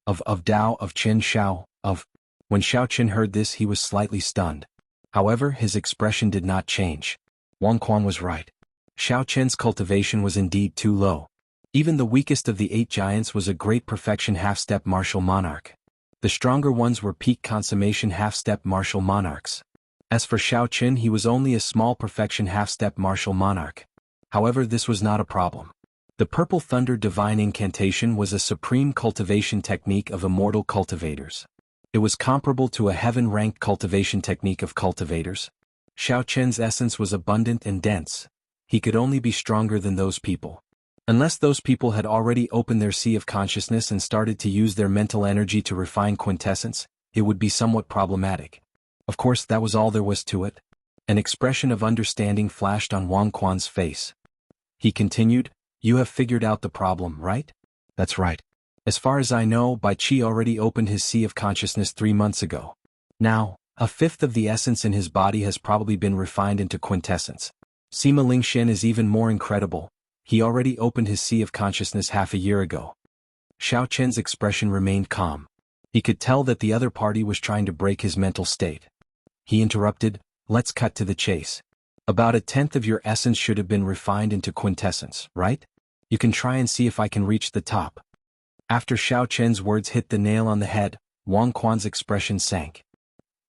Dao of Qin Xiao, of." When Xiao Qin heard this he was slightly stunned. However, his expression did not change. Wang Quan was right. Xiao Qin's cultivation was indeed too low. Even the weakest of the 8 giants was a great perfection half-step martial monarch. The stronger ones were peak consummation half-step martial monarchs. As for Xiao Qin, he was only a small perfection half-step martial monarch. However, this was not a problem. The Purple Thunder Divine Incantation was a supreme cultivation technique of immortal cultivators. It was comparable to a heaven-ranked cultivation technique of cultivators. Xiao Qin's essence was abundant and dense. He could only be stronger than those people. Unless those people had already opened their sea of consciousness and started to use their mental energy to refine quintessence, it would be somewhat problematic. Of course, that was all there was to it. An expression of understanding flashed on Wang Quan's face. He continued, "You have figured out the problem, right?" "That's right. As far as I know, Bai Qi already opened his sea of consciousness 3 months ago. Now, 1/5 of the essence in his body has probably been refined into quintessence. Sima Lingxian is even more incredible. He already opened his sea of consciousness half a year ago." Xiao Qian's expression remained calm. He could tell that the other party was trying to break his mental state. He interrupted, "Let's cut to the chase. About 1/10 of your essence should have been refined into quintessence, right? You can try and see if I can reach the top." After Xiao Qian's words hit the nail on the head, Wang Quan's expression sank.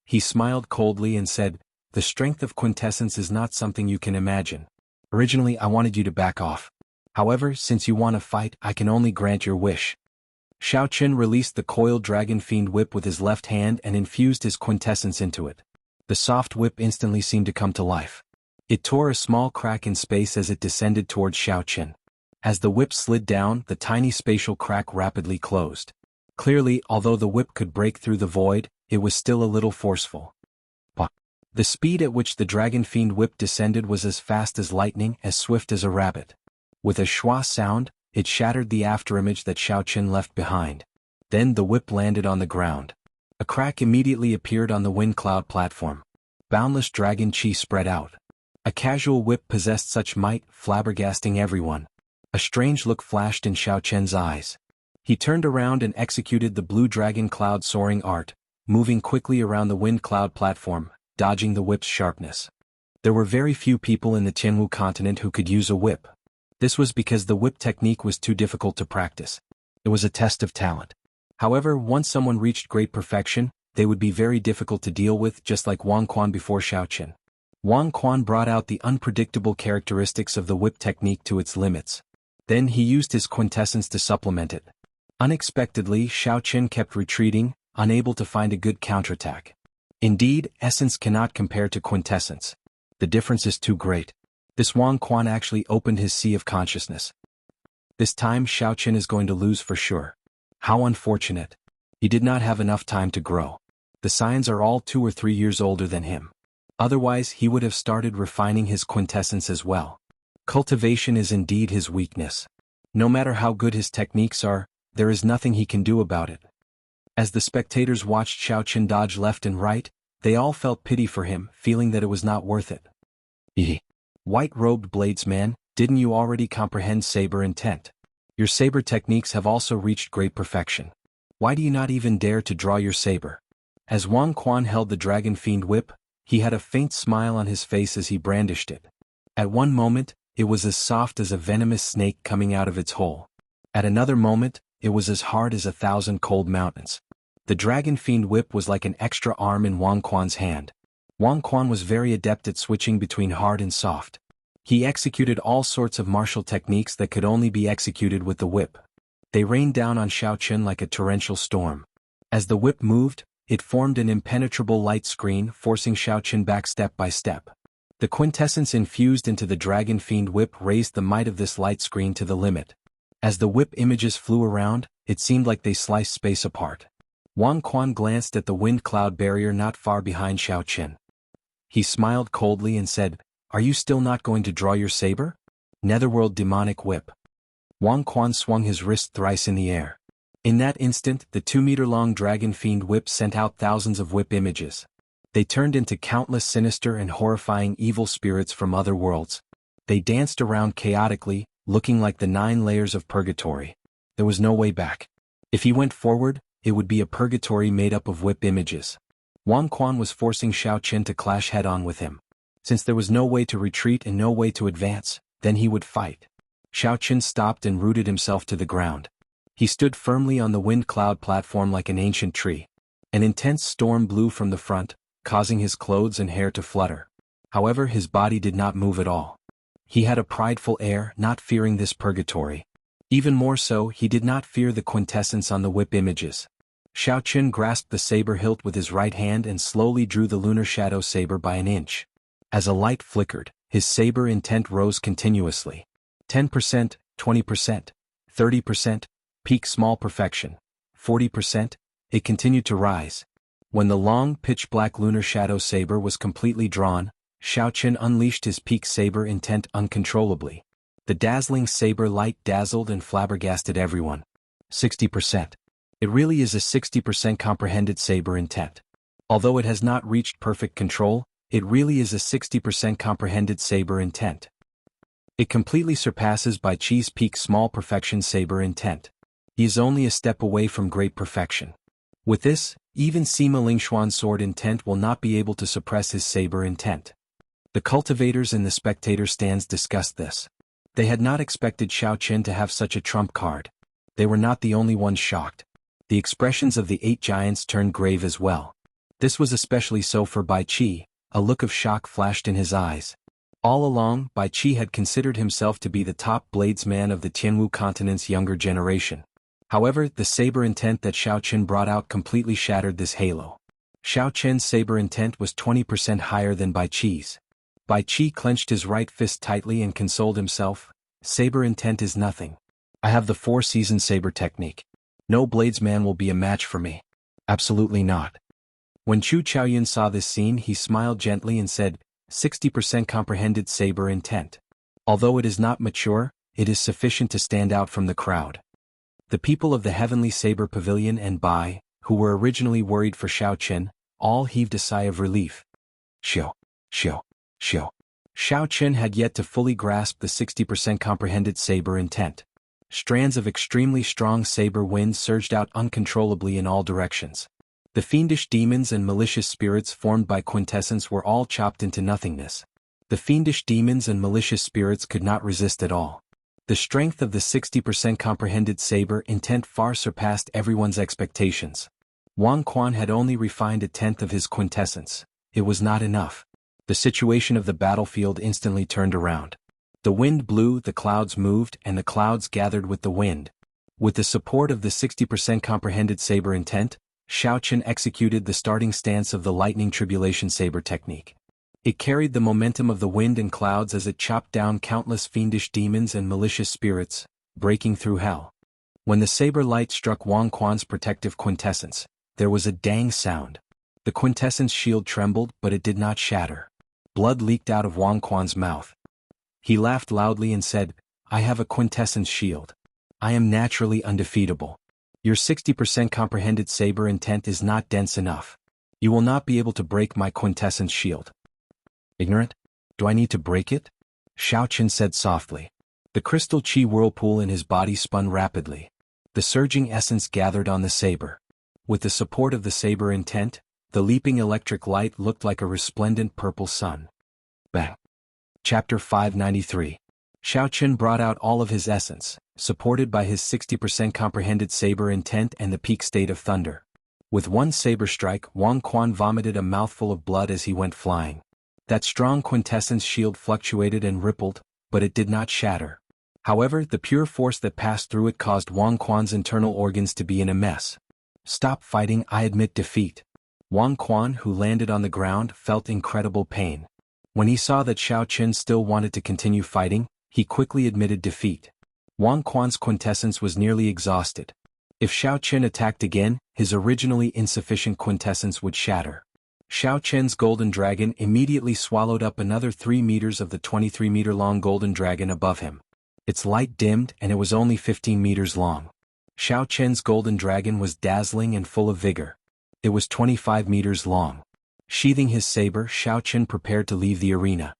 He smiled coldly and said, "The strength of quintessence is not something you can imagine. Originally I wanted you to back off. However, since you want to fight, I can only grant your wish." Xiao Qin released the coiled dragon fiend whip with his left hand and infused his quintessence into it. The soft whip instantly seemed to come to life. It tore a small crack in space as it descended towards Xiao Qin. As the whip slid down, the tiny spatial crack rapidly closed. Clearly, although the whip could break through the void, it was still a little forceful. The speed at which the dragon fiend whip descended was as fast as lightning, as swift as a rabbit. With a schwa sound, it shattered the afterimage that Xiao Qin left behind. Then the whip landed on the ground. A crack immediately appeared on the wind cloud platform. Boundless dragon chi spread out. A casual whip possessed such might, flabbergasting everyone. A strange look flashed in Xiao Qian's eyes. He turned around and executed the blue dragon cloud soaring art, moving quickly around the wind cloud platform, dodging the whip's sharpness. There were very few people in the Jianghu continent who could use a whip. This was because the whip technique was too difficult to practice. It was a test of talent. However, once someone reached great perfection, they would be very difficult to deal with, just like Wang Quan before Xiao Qin. Wang Quan brought out the unpredictable characteristics of the whip technique to its limits. Then he used his quintessence to supplement it. Unexpectedly, Xiao Qin kept retreating, unable to find a good counterattack. Indeed, essence cannot compare to quintessence. The difference is too great. This Wang Quan actually opened his sea of consciousness. This time Xiao Qin is going to lose for sure. How unfortunate. He did not have enough time to grow. The signs are all 2 or 3 years older than him. Otherwise he would have started refining his quintessence as well. Cultivation is indeed his weakness. No matter how good his techniques are, there is nothing he can do about it. As the spectators watched Xiao Qin dodge left and right, they all felt pity for him, feeling that it was not worth it. White-robed bladesman, didn't you already comprehend saber intent? Your saber techniques have also reached great perfection. Why do you not even dare to draw your saber? As Wang Quan held the dragon fiend whip, he had a faint smile on his face as he brandished it. At one moment, it was as soft as a venomous snake coming out of its hole. At another moment, it was as hard as 1,000 cold mountains. The Dragon Fiend Whip was like an extra arm in Wang Quan's hand. Wang Quan was very adept at switching between hard and soft. He executed all sorts of martial techniques that could only be executed with the whip. They rained down on Xiaoqun like a torrential storm. As the whip moved, it formed an impenetrable light screen, forcing Xiaoqun back step by step. The quintessence infused into the Dragon Fiend Whip raised the might of this light screen to the limit. As the whip images flew around, it seemed like they sliced space apart. Wang Quan glanced at the wind cloud barrier not far behind Xiaoqun. He smiled coldly and said, "Are you still not going to draw your saber?" Netherworld Demonic Whip. Wang Quan swung his wrist thrice in the air. In that instant, the 2-meter-long Dragon Fiend Whip sent out thousands of whip images. They turned into countless sinister and horrifying evil spirits from other worlds. They danced around chaotically, looking like the 9 layers of purgatory. There was no way back. If he went forward, it would be a purgatory made up of whip images. Wang Quan was forcing Xiaoqun to clash head-on with him. Since there was no way to retreat and no way to advance, then he would fight. Xiaoqun stopped and rooted himself to the ground. He stood firmly on the wind cloud platform like an ancient tree. An intense storm blew from the front, causing his clothes and hair to flutter. However, his body did not move at all. He had a prideful air, not fearing this purgatory. Even more so, he did not fear the quintessence on the whip images. Xiaoqun grasped the saber hilt with his right hand and slowly drew the lunar shadow saber by an inch. As a light flickered, his saber intent rose continuously. 10%, 20%, 30%, peak small perfection. 40%, it continued to rise. When the long, pitch-black lunar shadow saber was completely drawn, Xiaoqun unleashed his peak saber intent uncontrollably. The dazzling saber light dazzled and flabbergasted everyone. 60%. It really is a 60% comprehended saber intent. Although it has not reached perfect control, it really is a 60% comprehended saber intent. It completely surpasses Bai Qi's peak small perfection saber intent. He is only a step away from great perfection. With this, even Sima Lingxuan's sword intent will not be able to suppress his saber intent. The cultivators in the spectator stands discussed this. They had not expected Xiaoqun to have such a trump card. They were not the only ones shocked. The expressions of the 8 giants turned grave as well. This was especially so for Bai Qi. A look of shock flashed in his eyes. All along, Bai Qi had considered himself to be the top bladesman of the Jianghu continent's younger generation. However, the saber intent that Xiaoqun brought out completely shattered this halo. Xiaoqun's saber intent was 20% higher than Bai Qi's. Bai Qi clenched his right fist tightly and consoled himself, "Saber intent is nothing. I have the 4-season saber technique. No bladesman will be a match for me. Absolutely not." When Chu Chaoyun saw this scene, he smiled gently and said, 60% comprehended saber intent. Although it is not mature, it is sufficient to stand out from the crowd. The people of the Heavenly Saber Pavilion and Bai, who were originally worried for Xiaoqun, all heaved a sigh of relief. Xiao. Xiaoqun had yet to fully grasp the 60% comprehended saber intent. Strands of extremely strong saber wind surged out uncontrollably in all directions. The fiendish demons and malicious spirits formed by quintessence were all chopped into nothingness. The fiendish demons and malicious spirits could not resist at all. The strength of the 60% comprehended saber intent far surpassed everyone's expectations. Wang Quan had only refined 1/10 of his quintessence. It was not enough. The situation of the battlefield instantly turned around. The wind blew, the clouds moved, and the clouds gathered with the wind. With the support of the 60% comprehended saber intent, Xiaoqun executed the starting stance of the lightning tribulation saber technique. It carried the momentum of the wind and clouds as it chopped down countless fiendish demons and malicious spirits, breaking through hell. When the saber light struck Wang Quan's protective quintessence, there was a dang sound. The quintessence shield trembled, but it did not shatter. Blood leaked out of Wang Quan's mouth. He laughed loudly and said, "I have a quintessence shield. I am naturally undefeatable. Your 60% comprehended saber intent is not dense enough. You will not be able to break my quintessence shield." "Ignorant? Do I need to break it?" Xiaoqun said softly. The crystal chi whirlpool in his body spun rapidly. The surging essence gathered on the saber. With the support of the saber intent, the leaping electric light looked like a resplendent purple sun. Bang! Chapter 593. Xiao Qin brought out all of his essence, supported by his 60% comprehended saber intent and the peak state of thunder. With one saber strike, Wang Quan vomited a mouthful of blood as he went flying. That strong quintessence shield fluctuated and rippled, but it did not shatter. However, the pure force that passed through it caused Wang Quan's internal organs to be in a mess. "Stop fighting, I admit defeat." Wang Quan, who landed on the ground, felt incredible pain. When he saw that Xiao Qin still wanted to continue fighting, he quickly admitted defeat. Wang Quan's quintessence was nearly exhausted. If Xiao Qin attacked again, his originally insufficient quintessence would shatter. Xiao Qin's golden dragon immediately swallowed up another 3 meters of the 23-meter-long golden dragon above him. Its light dimmed and it was only 15 meters long. Xiao Qin's golden dragon was dazzling and full of vigor. It was 25 meters long. Sheathing his saber, Xiao Qin prepared to leave the arena.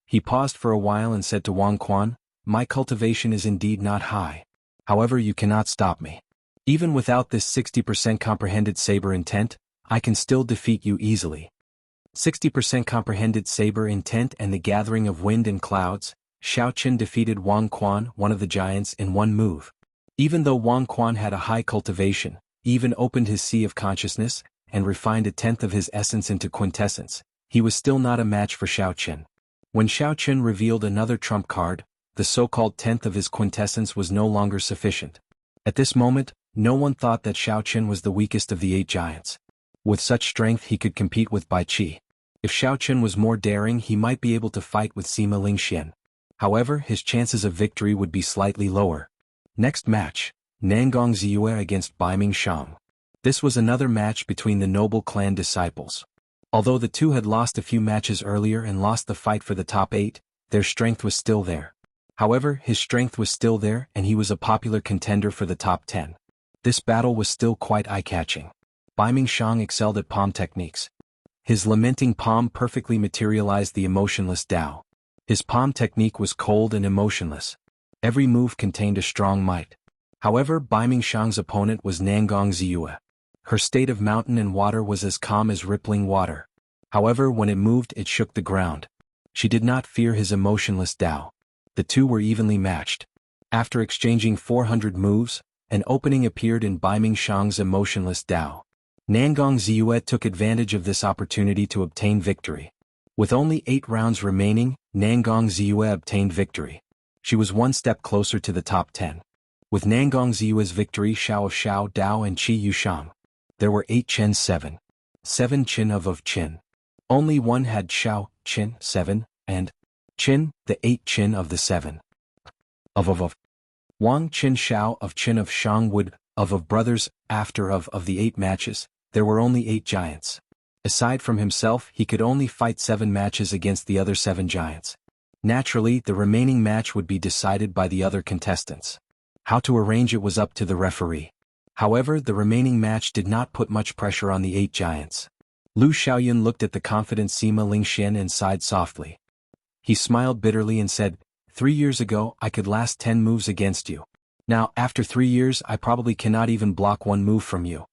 He paused for a while and said to Wang Quan, "My cultivation is indeed not high. However, you cannot stop me. Even without this 60% comprehended saber intent, I can still defeat you easily." 60% comprehended saber intent and the gathering of wind and clouds, Xiao Qin defeated Wang Quan, one of the giants, in one move. Even though Wang Quan had a high cultivation, even opened his sea of consciousness, and refined a tenth of his essence into quintessence, he was still not a match for Xiao Qin. When Xiao Qin revealed another trump card, the so-called tenth of his quintessence was no longer sufficient. At this moment, no one thought that Xiao Qin was the weakest of the 8 giants. With such strength he could compete with Bai Qi. If Xiao Qin was more daring, he might be able to fight with Sima Lingxian. However, his chances of victory would be slightly lower. Next match, Nangong Ziyue against Baiming Shang. This was another match between the noble clan disciples. Although the two had lost a few matches earlier and lost the fight for the top 8, their strength was still there. However, his strength was still there and he was a popular contender for the top 10. This battle was still quite eye-catching. Baiming Shang excelled at palm techniques. His lamenting palm perfectly materialized the emotionless Tao. His palm technique was cold and emotionless. Every move contained a strong might. However, Baiming Shang's opponent was Nangong Ziyue. Her state of mountain and water was as calm as rippling water. However, when it moved, it shook the ground. She did not fear his emotionless Tao. The two were evenly matched. After exchanging 400 moves, an opening appeared in Baiming Shang's emotionless Tao. Nangong Ziyue took advantage of this opportunity to obtain victory. With only 8 rounds remaining, Nangong Ziyue obtained victory. She was one step closer to the top 10. With Nangong Ziyue's victory, Xiao of Xiao Dao and Qi Yushang. There were 8 Qin 7 Qin of Qin. Only one had Xiao, Qin 7, and Qin, the 8 Qin of the 7 of. Wang Qin Xiao of Qin of Shang would, of brothers, after of the 8 matches, there were only 8 giants. Aside from himself, he could only fight 7 matches against the other 7 giants. Naturally, the remaining match would be decided by the other contestants. How to arrange it was up to the referee. However, the remaining match did not put much pressure on the 8 giants. Lu Xiaoyun looked at the confident Sima Lingxian and sighed softly. He smiled bitterly and said, 3 years ago, I could last 10 moves against you. Now, after 3 years, I probably cannot even block 1 move from you.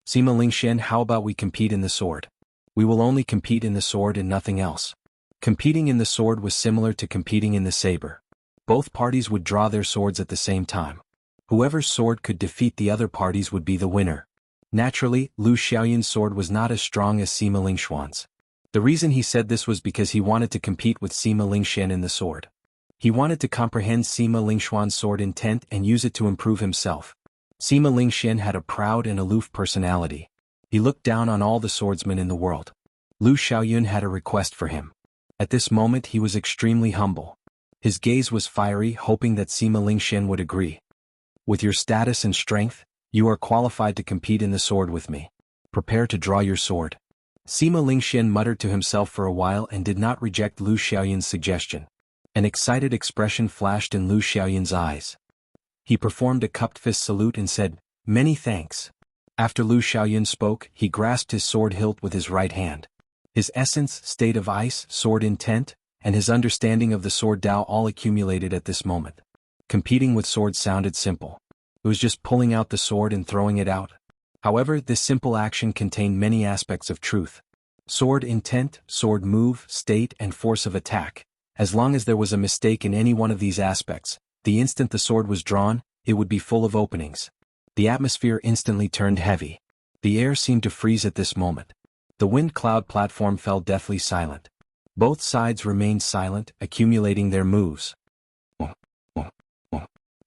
Sima Lingxian, how about we compete in the sword? We will only compete in the sword and nothing else. Competing in the sword was similar to competing in the saber. Both parties would draw their swords at the same time. Whoever's sword could defeat the other parties would be the winner. Naturally, Lu Xiaoyun's sword was not as strong as Sima Lingxian's. The reason he said this was because he wanted to compete with Sima Lingxian in the sword. He wanted to comprehend Sima Lingxian's sword intent and use it to improve himself. Sima Lingxian had a proud and aloof personality. He looked down on all the swordsmen in the world. Lu Xiaoyun had a request for him. At this moment he was extremely humble. His gaze was fiery, hoping that Sima Lingxian would agree. With your status and strength, you are qualified to compete in the sword with me. Prepare to draw your sword. Sima Lingxian muttered to himself for a while and did not reject Lu Xiaoyun's suggestion. An excited expression flashed in Lu Xiaoyun's eyes. He performed a cupped fist salute and said, "Many thanks." After Lu Xiaoyun spoke, he grasped his sword hilt with his right hand. His essence, state of ice, sword intent, and his understanding of the sword Tao all accumulated at this moment. Competing with swords sounded simple. It was just pulling out the sword and throwing it out. However, this simple action contained many aspects of truth. Sword intent, sword move, state and force of attack, As long as there was a mistake in any one of these aspects, the instant the sword was drawn, it would be full of openings. The atmosphere instantly turned heavy. The air seemed to freeze at this moment. The wind cloud platform fell deathly silent. Both sides remained silent, accumulating their moves.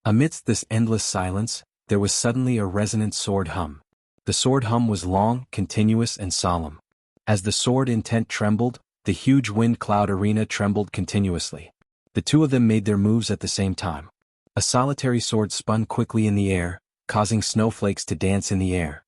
Amidst this endless silence, there was suddenly a resonant sword hum. The sword hum was long, continuous and solemn. As the sword intent trembled, the huge wind cloud arena trembled continuously. The two of them made their moves at the same time. A solitary sword spun quickly in the air, causing snowflakes to dance in the air.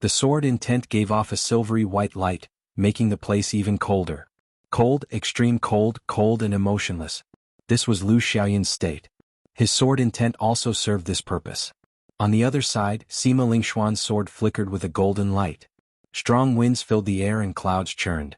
The sword intent gave off a silvery white light, making the place even colder. Cold, extreme cold, cold and emotionless. This was Lu Xiaoyan's state. His sword intent also served this purpose. On the other side, Sima Lingxuan's sword flickered with a golden light. Strong winds filled the air and clouds churned.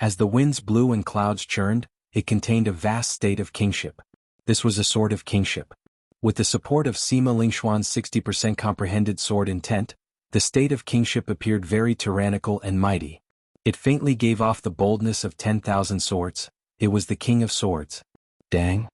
As the winds blew and clouds churned, it contained a vast state of kingship. This was a sword of kingship. With the support of Sima Lingxuan's 60% comprehended sword intent, the state of kingship appeared very tyrannical and mighty. It faintly gave off the boldness of 10,000 swords. It was the king of swords. Dang!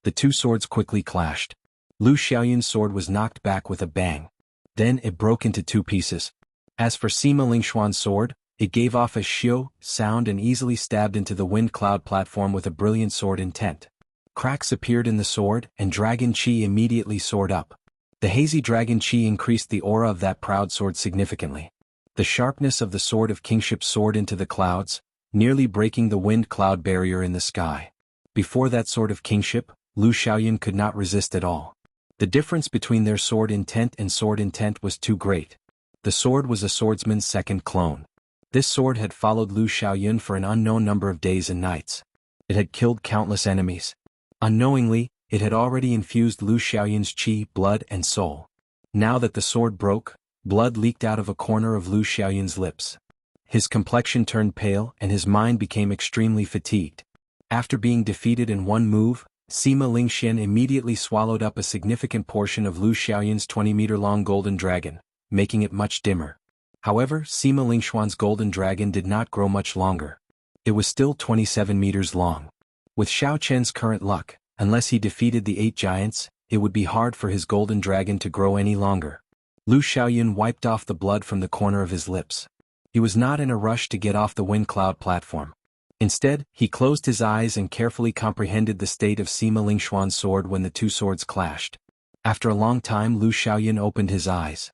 The two swords quickly clashed. Lu Xiaoyan's sword was knocked back with a bang. Then it broke into two pieces. As for Sima Lingxuan's sword, it gave off a xiu sound and easily stabbed into the wind cloud platform with a brilliant sword intent. Cracks appeared in the sword, and dragon qi immediately soared up. The hazy dragon qi increased the aura of that proud sword significantly. The sharpness of the sword of kingship soared into the clouds, nearly breaking the wind cloud barrier in the sky. Before that sword of kingship, Lu Xiaoyan could not resist at all. The difference between their sword intent and sword intent was too great. The sword was a swordsman's second clone. This sword had followed Lu Xiaoyan for an unknown number of days and nights. It had killed countless enemies. Unknowingly, it had already infused Lu Xiaoyan's qi, blood and soul. Now that the sword broke, blood leaked out of a corner of Lu Xiaoyan's lips. His complexion turned pale and his mind became extremely fatigued. After being defeated in one move, Sima Lingxian immediately swallowed up a significant portion of Lu Xiaoyan's 20-meter-long golden dragon, making it much dimmer. However, Sima Lingxuan's golden dragon did not grow much longer. It was still 27 meters long. With Xiao Chen's current luck, unless he defeated the 8 giants, it would be hard for his golden dragon to grow any longer. Lu Xiaoyan wiped off the blood from the corner of his lips. He was not in a rush to get off the wind cloud platform. Instead, he closed his eyes and carefully comprehended the state of Sima Lingxuan's sword when the two swords clashed. After a long time, Lu Xiaoyan opened his eyes.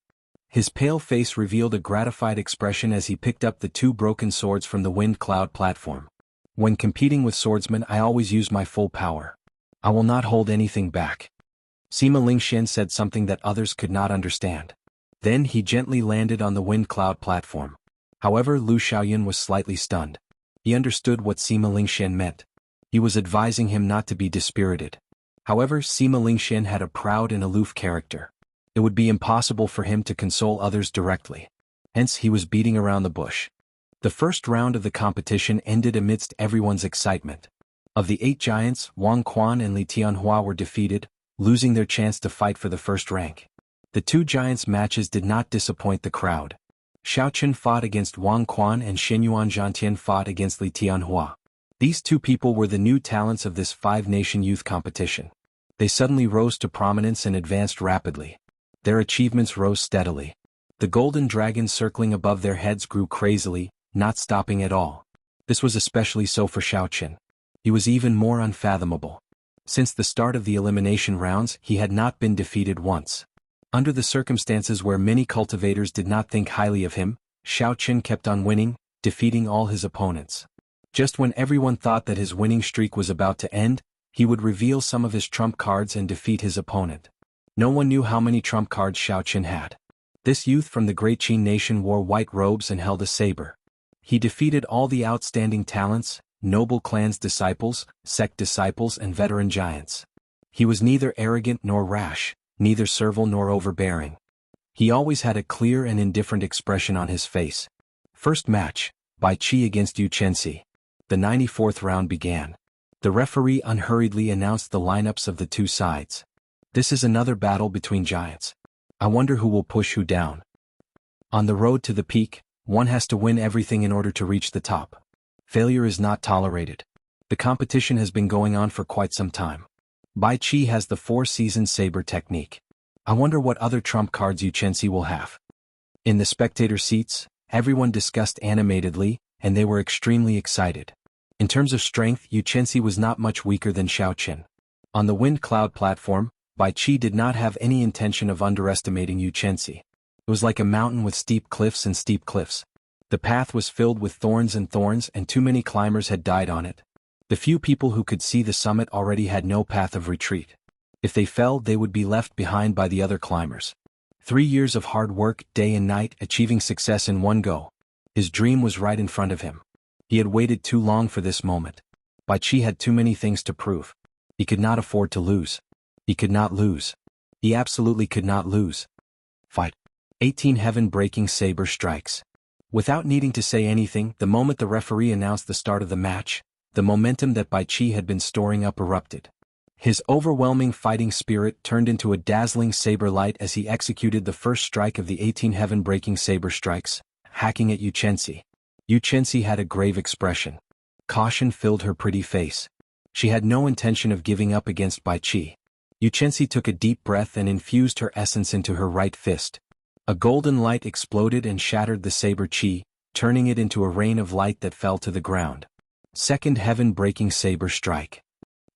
His pale face revealed a gratified expression as he picked up the two broken swords from the wind cloud platform. When competing with swordsmen, I always use my full power. I will not hold anything back. Sima Lingxian said something that others could not understand. Then he gently landed on the wind cloud platform. However, Lu Xiaoyan was slightly stunned. He understood what Sima Lingxian meant. He was advising him not to be dispirited. However, Sima Lingxian had a proud and aloof character. It would be impossible for him to console others directly. Hence he was beating around the bush. The first round of the competition ended amidst everyone's excitement. Of the 8 giants, Wang Quan and Li Tianhua were defeated, losing their chance to fight for the first rank. The 2 giants' matches did not disappoint the crowd. Xiao Chen fought against Wang Quan and Shenyuan Zhantian fought against Li Tianhua. These 2 people were the new talents of this 5-nation youth competition. They suddenly rose to prominence and advanced rapidly. Their achievements rose steadily. The golden dragon circling above their heads grew crazily, not stopping at all. This was especially so for Xiao Chen. He was even more unfathomable. Since the start of the elimination rounds, he had not been defeated once. Under the circumstances where many cultivators did not think highly of him, Xiao Chen kept on winning, defeating all his opponents. Just when everyone thought that his winning streak was about to end, he would reveal some of his trump cards and defeat his opponent. No one knew how many trump cards Xiao Chen had. This youth from the Great Qin nation wore white robes and held a saber. He defeated all the outstanding talents, noble clans disciples, sect disciples and veteran giants. He was neither arrogant nor rash, neither servile nor overbearing. He always had a clear and indifferent expression on his face. First match, Bai Qi against Yu Chenxi. The 94th round began. The referee unhurriedly announced the lineups of the 2 sides. This is another battle between giants. I wonder who will push who down. On the road to the peak, one has to win everything in order to reach the top. Failure is not tolerated. The competition has been going on for quite some time. Bai Qi has the four-season saber technique. I wonder what other trump cards Yu Chenxi will have. In the spectator seats, everyone discussed animatedly, and they were extremely excited. In terms of strength, Yu Chenxi was not much weaker than Xiaoqin. On the wind cloud platform, Bai Qi did not have any intention of underestimating Yu Chenxi. It was like a mountain with steep cliffs and steep cliffs. The path was filled with thorns, and too many climbers had died on it. The few people who could see the summit already had no path of retreat. If they fell, they would be left behind by the other climbers. 3 years of hard work, day and night, achieving success in one go. His dream was right in front of him. He had waited too long for this moment. Bai Qi had too many things to prove. He could not afford to lose. He could not lose. He absolutely could not lose. Fight. 18 heaven-breaking saber strikes. Without needing to say anything, the moment the referee announced the start of the match, the momentum that Bai Qi had been storing up erupted. His overwhelming fighting spirit turned into a dazzling saber light as he executed the first strike of the 18 heaven-breaking saber strikes, hacking at Yu Chenxi. Yu Chenxi had a grave expression. Caution filled her pretty face. She had no intention of giving up against Bai Qi. Yu Chenxi took a deep breath and infused her essence into her right fist. A golden light exploded and shattered the saber qi, turning it into a rain of light that fell to the ground. Second heaven-breaking saber strike.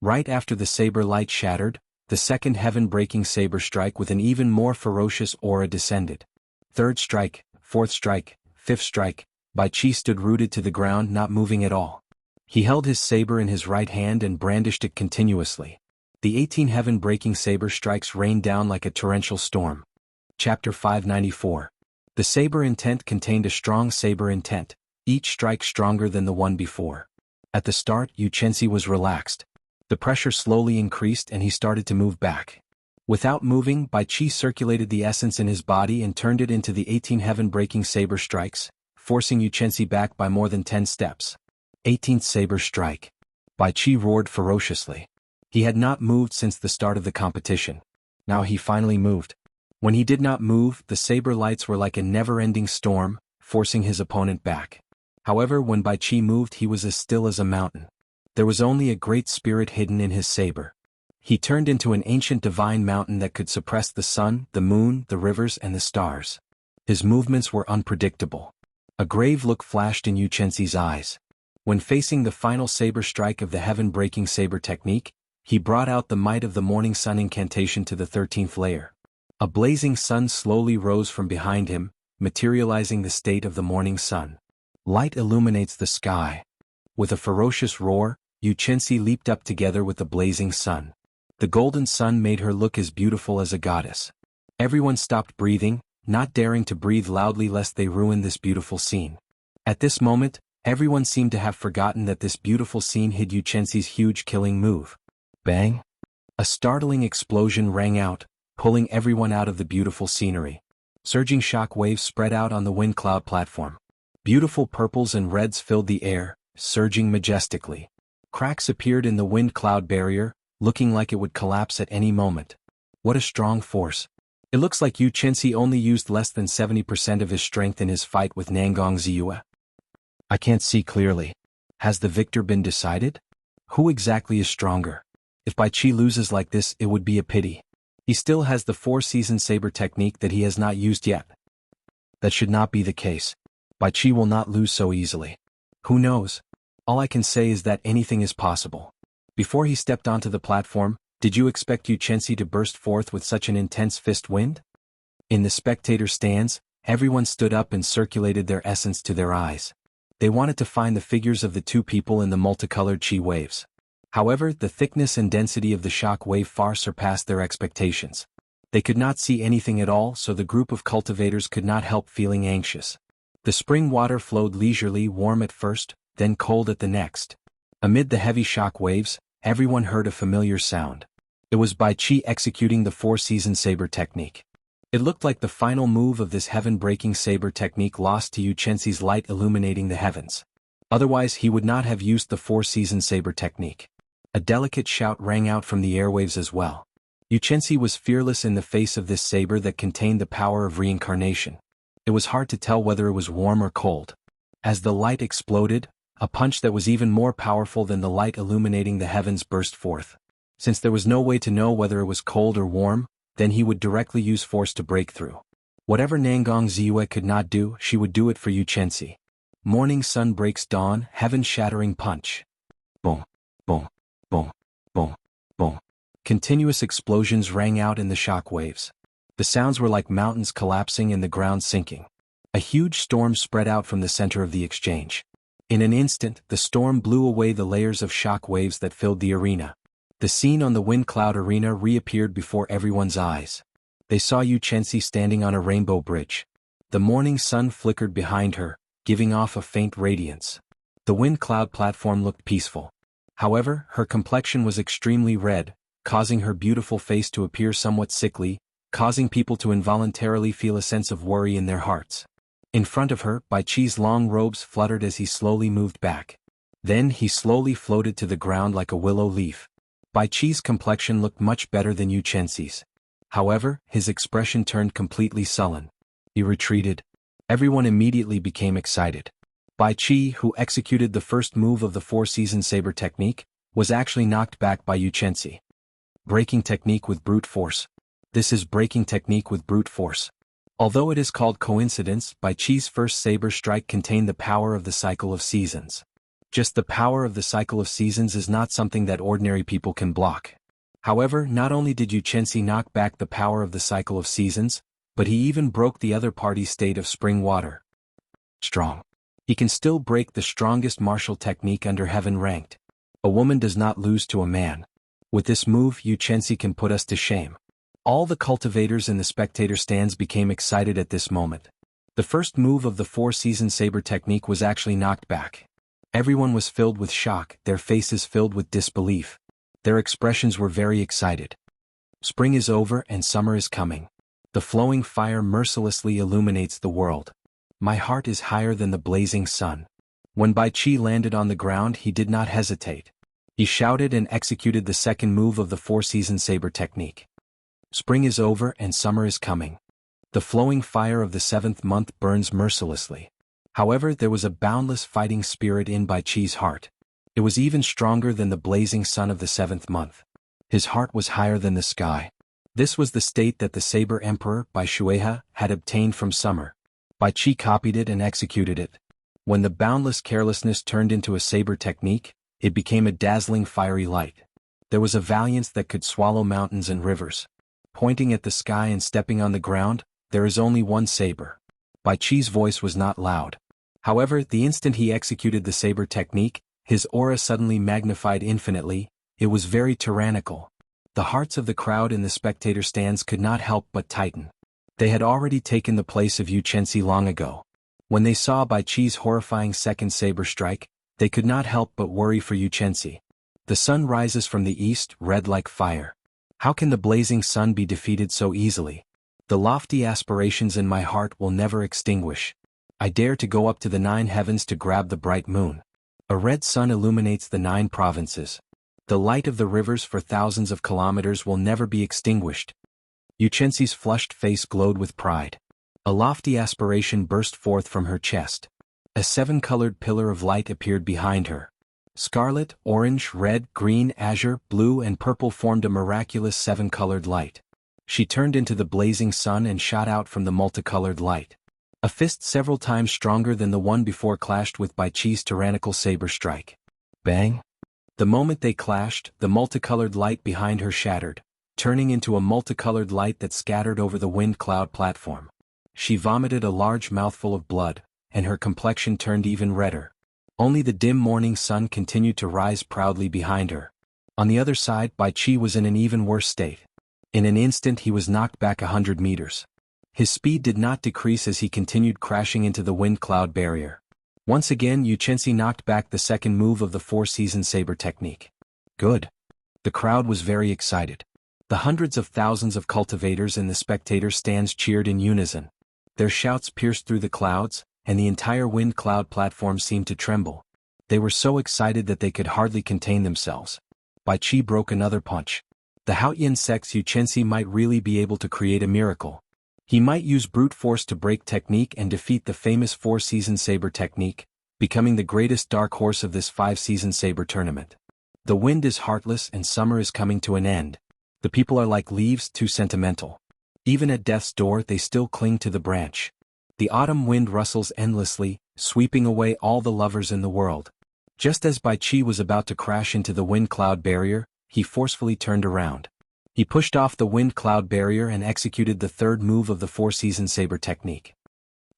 Right after the saber light shattered, the second heaven-breaking saber strike with an even more ferocious aura descended. Third strike, fourth strike, fifth strike, Bai Qi stood rooted to the ground, not moving at all. He held his saber in his right hand and brandished it continuously. The 18 heaven-breaking saber strikes rained down like a torrential storm. Chapter 594. The saber intent contained a strong saber intent, each strike stronger than the one before. At the start, Yu Chenxi was relaxed. The pressure slowly increased and he started to move back. Without moving, Bai Qi circulated the essence in his body and turned it into the 18 heaven-breaking saber strikes, forcing Yu Chenxi back by more than 10 steps. 18th saber strike. Bai Qi roared ferociously. He had not moved since the start of the competition. Now he finally moved. When he did not move, the saber lights were like a never-ending storm, forcing his opponent back. However, when Bai Qi moved, he was as still as a mountain. There was only a great spirit hidden in his saber. He turned into an ancient divine mountain that could suppress the sun, the moon, the rivers, and the stars. His movements were unpredictable. A grave look flashed in Yu Chenxi's eyes. When facing the final saber strike of the heaven-breaking saber technique, he brought out the might of the morning sun incantation to the 13th layer. A blazing sun slowly rose from behind him, materializing the state of the morning sun. Light illuminates the sky. With a ferocious roar, Yu Chenxi leaped up together with the blazing sun. The golden sun made her look as beautiful as a goddess. Everyone stopped breathing, not daring to breathe loudly lest they ruin this beautiful scene. At this moment, everyone seemed to have forgotten that this beautiful scene hid Yu Chenxi's huge killing move. Bang! A startling explosion rang out, pulling everyone out of the beautiful scenery. Surging shock waves spread out on the wind cloud platform. Beautiful purples and reds filled the air, surging majestically. Cracks appeared in the wind cloud barrier, looking like it would collapse at any moment. What a strong force. It looks like Yu Chenxi only used less than 70% of his strength in his fight with Nangong Ziyue. I can't see clearly. Has the victor been decided? Who exactly is stronger? If Bai Qi loses like this, it would be a pity. He still has the four-season saber technique that he has not used yet. That should not be the case. Bai Qi will not lose so easily. Who knows? All I can say is that anything is possible. Before he stepped onto the platform, did you expect Yu Chenxi to burst forth with such an intense fist wind? In the spectator stands, everyone stood up and circulated their essence to their eyes. They wanted to find the figures of the two people in the multicolored qi waves. However, the thickness and density of the shock wave far surpassed their expectations. They could not see anything at all, so the group of cultivators could not help feeling anxious. The spring water flowed leisurely, warm at first, then cold at the next. Amid the heavy shock waves, everyone heard a familiar sound. It was Bai Qi executing the four-season saber technique. It looked like the final move of this heaven-breaking saber technique lost to Yu Chenxi's light illuminating the heavens. Otherwise he would not have used the four-season saber technique. A delicate shout rang out from the airwaves as well. Yu Chenxi was fearless in the face of this saber that contained the power of reincarnation. It was hard to tell whether it was warm or cold. As the light exploded, A punch that was even more powerful than the light illuminating the heavens burst forth. Since there was no way to know whether it was cold or warm, then he would directly use force to break through. Whatever Nangong Ziyue could not do, she would do it for Yu Chenxi. Morning sun breaks dawn, heaven-shattering punch. Boom, boom, boom, boom, boom. Continuous explosions rang out in the shock waves. The sounds were like mountains collapsing and the ground sinking. A huge storm spread out from the center of the exchange. In an instant, the storm blew away the layers of shock waves that filled the arena. The scene on the wind cloud arena reappeared before everyone's eyes. They saw Yu Chenxi standing on a rainbow bridge. The morning sun flickered behind her, giving off a faint radiance. The wind cloud platform looked peaceful. However, her complexion was extremely red, causing her beautiful face to appear somewhat sickly, causing people to involuntarily feel a sense of worry in their hearts. In front of her, Bai Qi's long robes fluttered as he slowly moved back. Then he slowly floated to the ground like a willow leaf. Bai Qi's complexion looked much better than Yu Chenxi's. However, his expression turned completely sullen. He retreated. Everyone immediately became excited. Bai Qi, who executed the first move of the four-season saber technique, was actually knocked back by Yu Chenxi. Breaking technique with brute force. This is breaking technique with brute force. Although it is called coincidence, Bai Qi's first saber strike contained the power of the cycle of seasons. Just the power of the cycle of seasons is not something that ordinary people can block. However, not only did Yu Chenxi knock back the power of the cycle of seasons, but he even broke the other party's state of spring water. Strong. He can still break the strongest martial technique under heaven ranked. A woman does not lose to a man. With this move, Yu Chenxi can put us to shame. All the cultivators in the spectator stands became excited at this moment. The first move of the four-season saber technique was actually knocked back. Everyone was filled with shock, their faces filled with disbelief. Their expressions were very excited. Spring is over and summer is coming. The flowing fire mercilessly illuminates the world. My heart is higher than the blazing sun. When Bai Qi landed on the ground, he did not hesitate. He shouted and executed the second move of the four-season saber technique. Spring is over and summer is coming. The flowing fire of the seventh month burns mercilessly. However, there was a boundless fighting spirit in Bai Qi's heart. It was even stronger than the blazing sun of the seventh month. His heart was higher than the sky. This was the state that the Saber Emperor, Bai Shueha, had obtained from summer. Bai Qi copied it and executed it. When the boundless carelessness turned into a saber technique, it became a dazzling fiery light. There was a valiance that could swallow mountains and rivers. Pointing at the sky and stepping on the ground, there is only one saber. Bai Qi's voice was not loud. However, the instant he executed the saber technique, his aura suddenly magnified infinitely. It was very tyrannical. The hearts of the crowd in the spectator stands could not help but tighten. They had already taken the place of Yu Chenxi long ago. When they saw Bai Qi's horrifying second saber strike, they could not help but worry for Yu Chenxi. The sun rises from the east, red like fire. How can the blazing sun be defeated so easily? The lofty aspirations in my heart will never extinguish. I dare to go up to the 9 heavens to grab the bright moon. A red sun illuminates the 9 provinces. The light of the rivers for thousands of kilometers will never be extinguished. Yu Chenxi's flushed face glowed with pride. A lofty aspiration burst forth from her chest. A 7-colored pillar of light appeared behind her. Scarlet, orange, red, green, azure, blue and purple formed a miraculous 7-colored light. She turned into the blazing sun and shot out from the multicolored light. A fist several times stronger than the one before clashed with Bai Qi's tyrannical saber strike. Bang! The moment they clashed, the multicolored light behind her shattered, turning into a multicolored light that scattered over the wind cloud platform. She vomited a large mouthful of blood, and her complexion turned even redder. Only the dim morning sun continued to rise proudly behind her. On the other side, Bai Qi was in an even worse state. In an instant he was knocked back 100 meters. His speed did not decrease as he continued crashing into the wind cloud barrier. Once again Yu Chenxi knocked back the second move of the four-season saber technique. Good. The crowd was very excited. The hundreds of thousands of cultivators in the spectator stands cheered in unison. Their shouts pierced through the clouds, and the entire wind cloud platform seemed to tremble. They were so excited that they could hardly contain themselves. Bai Qi broke another punch. The Haotian sect's Yu Chenxi might really be able to create a miracle. He might use brute force to break technique and defeat the famous four-season saber technique, becoming the greatest dark horse of this 5-season saber tournament. The wind is heartless and summer is coming to an end. The people are like leaves, too sentimental. Even at death's door they still cling to the branch. The autumn wind rustles endlessly, sweeping away all the lovers in the world. Just as Bai Qi was about to crash into the wind-cloud barrier, he forcefully turned around. He pushed off the wind-cloud barrier and executed the third move of the 4-season saber technique.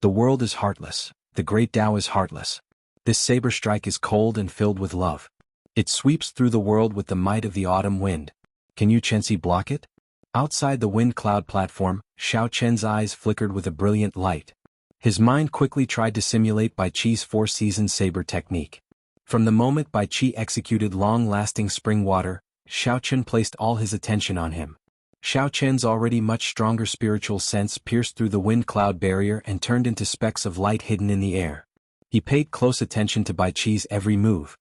The world is heartless. The great Tao is heartless. This saber strike is cold and filled with love. It sweeps through the world with the might of the autumn wind. Can Yu Chenxi block it? Outside the wind-cloud platform, Xiao Chen's eyes flickered with a brilliant light. His mind quickly tried to simulate Bai Qi's 4-season saber technique. From the moment Bai Qi executed long-lasting spring water, Xiao Chen placed all his attention on him. Xiao Chen's already much stronger spiritual sense pierced through the wind-cloud barrier and turned into specks of light hidden in the air. He paid close attention to Bai Qi's every move.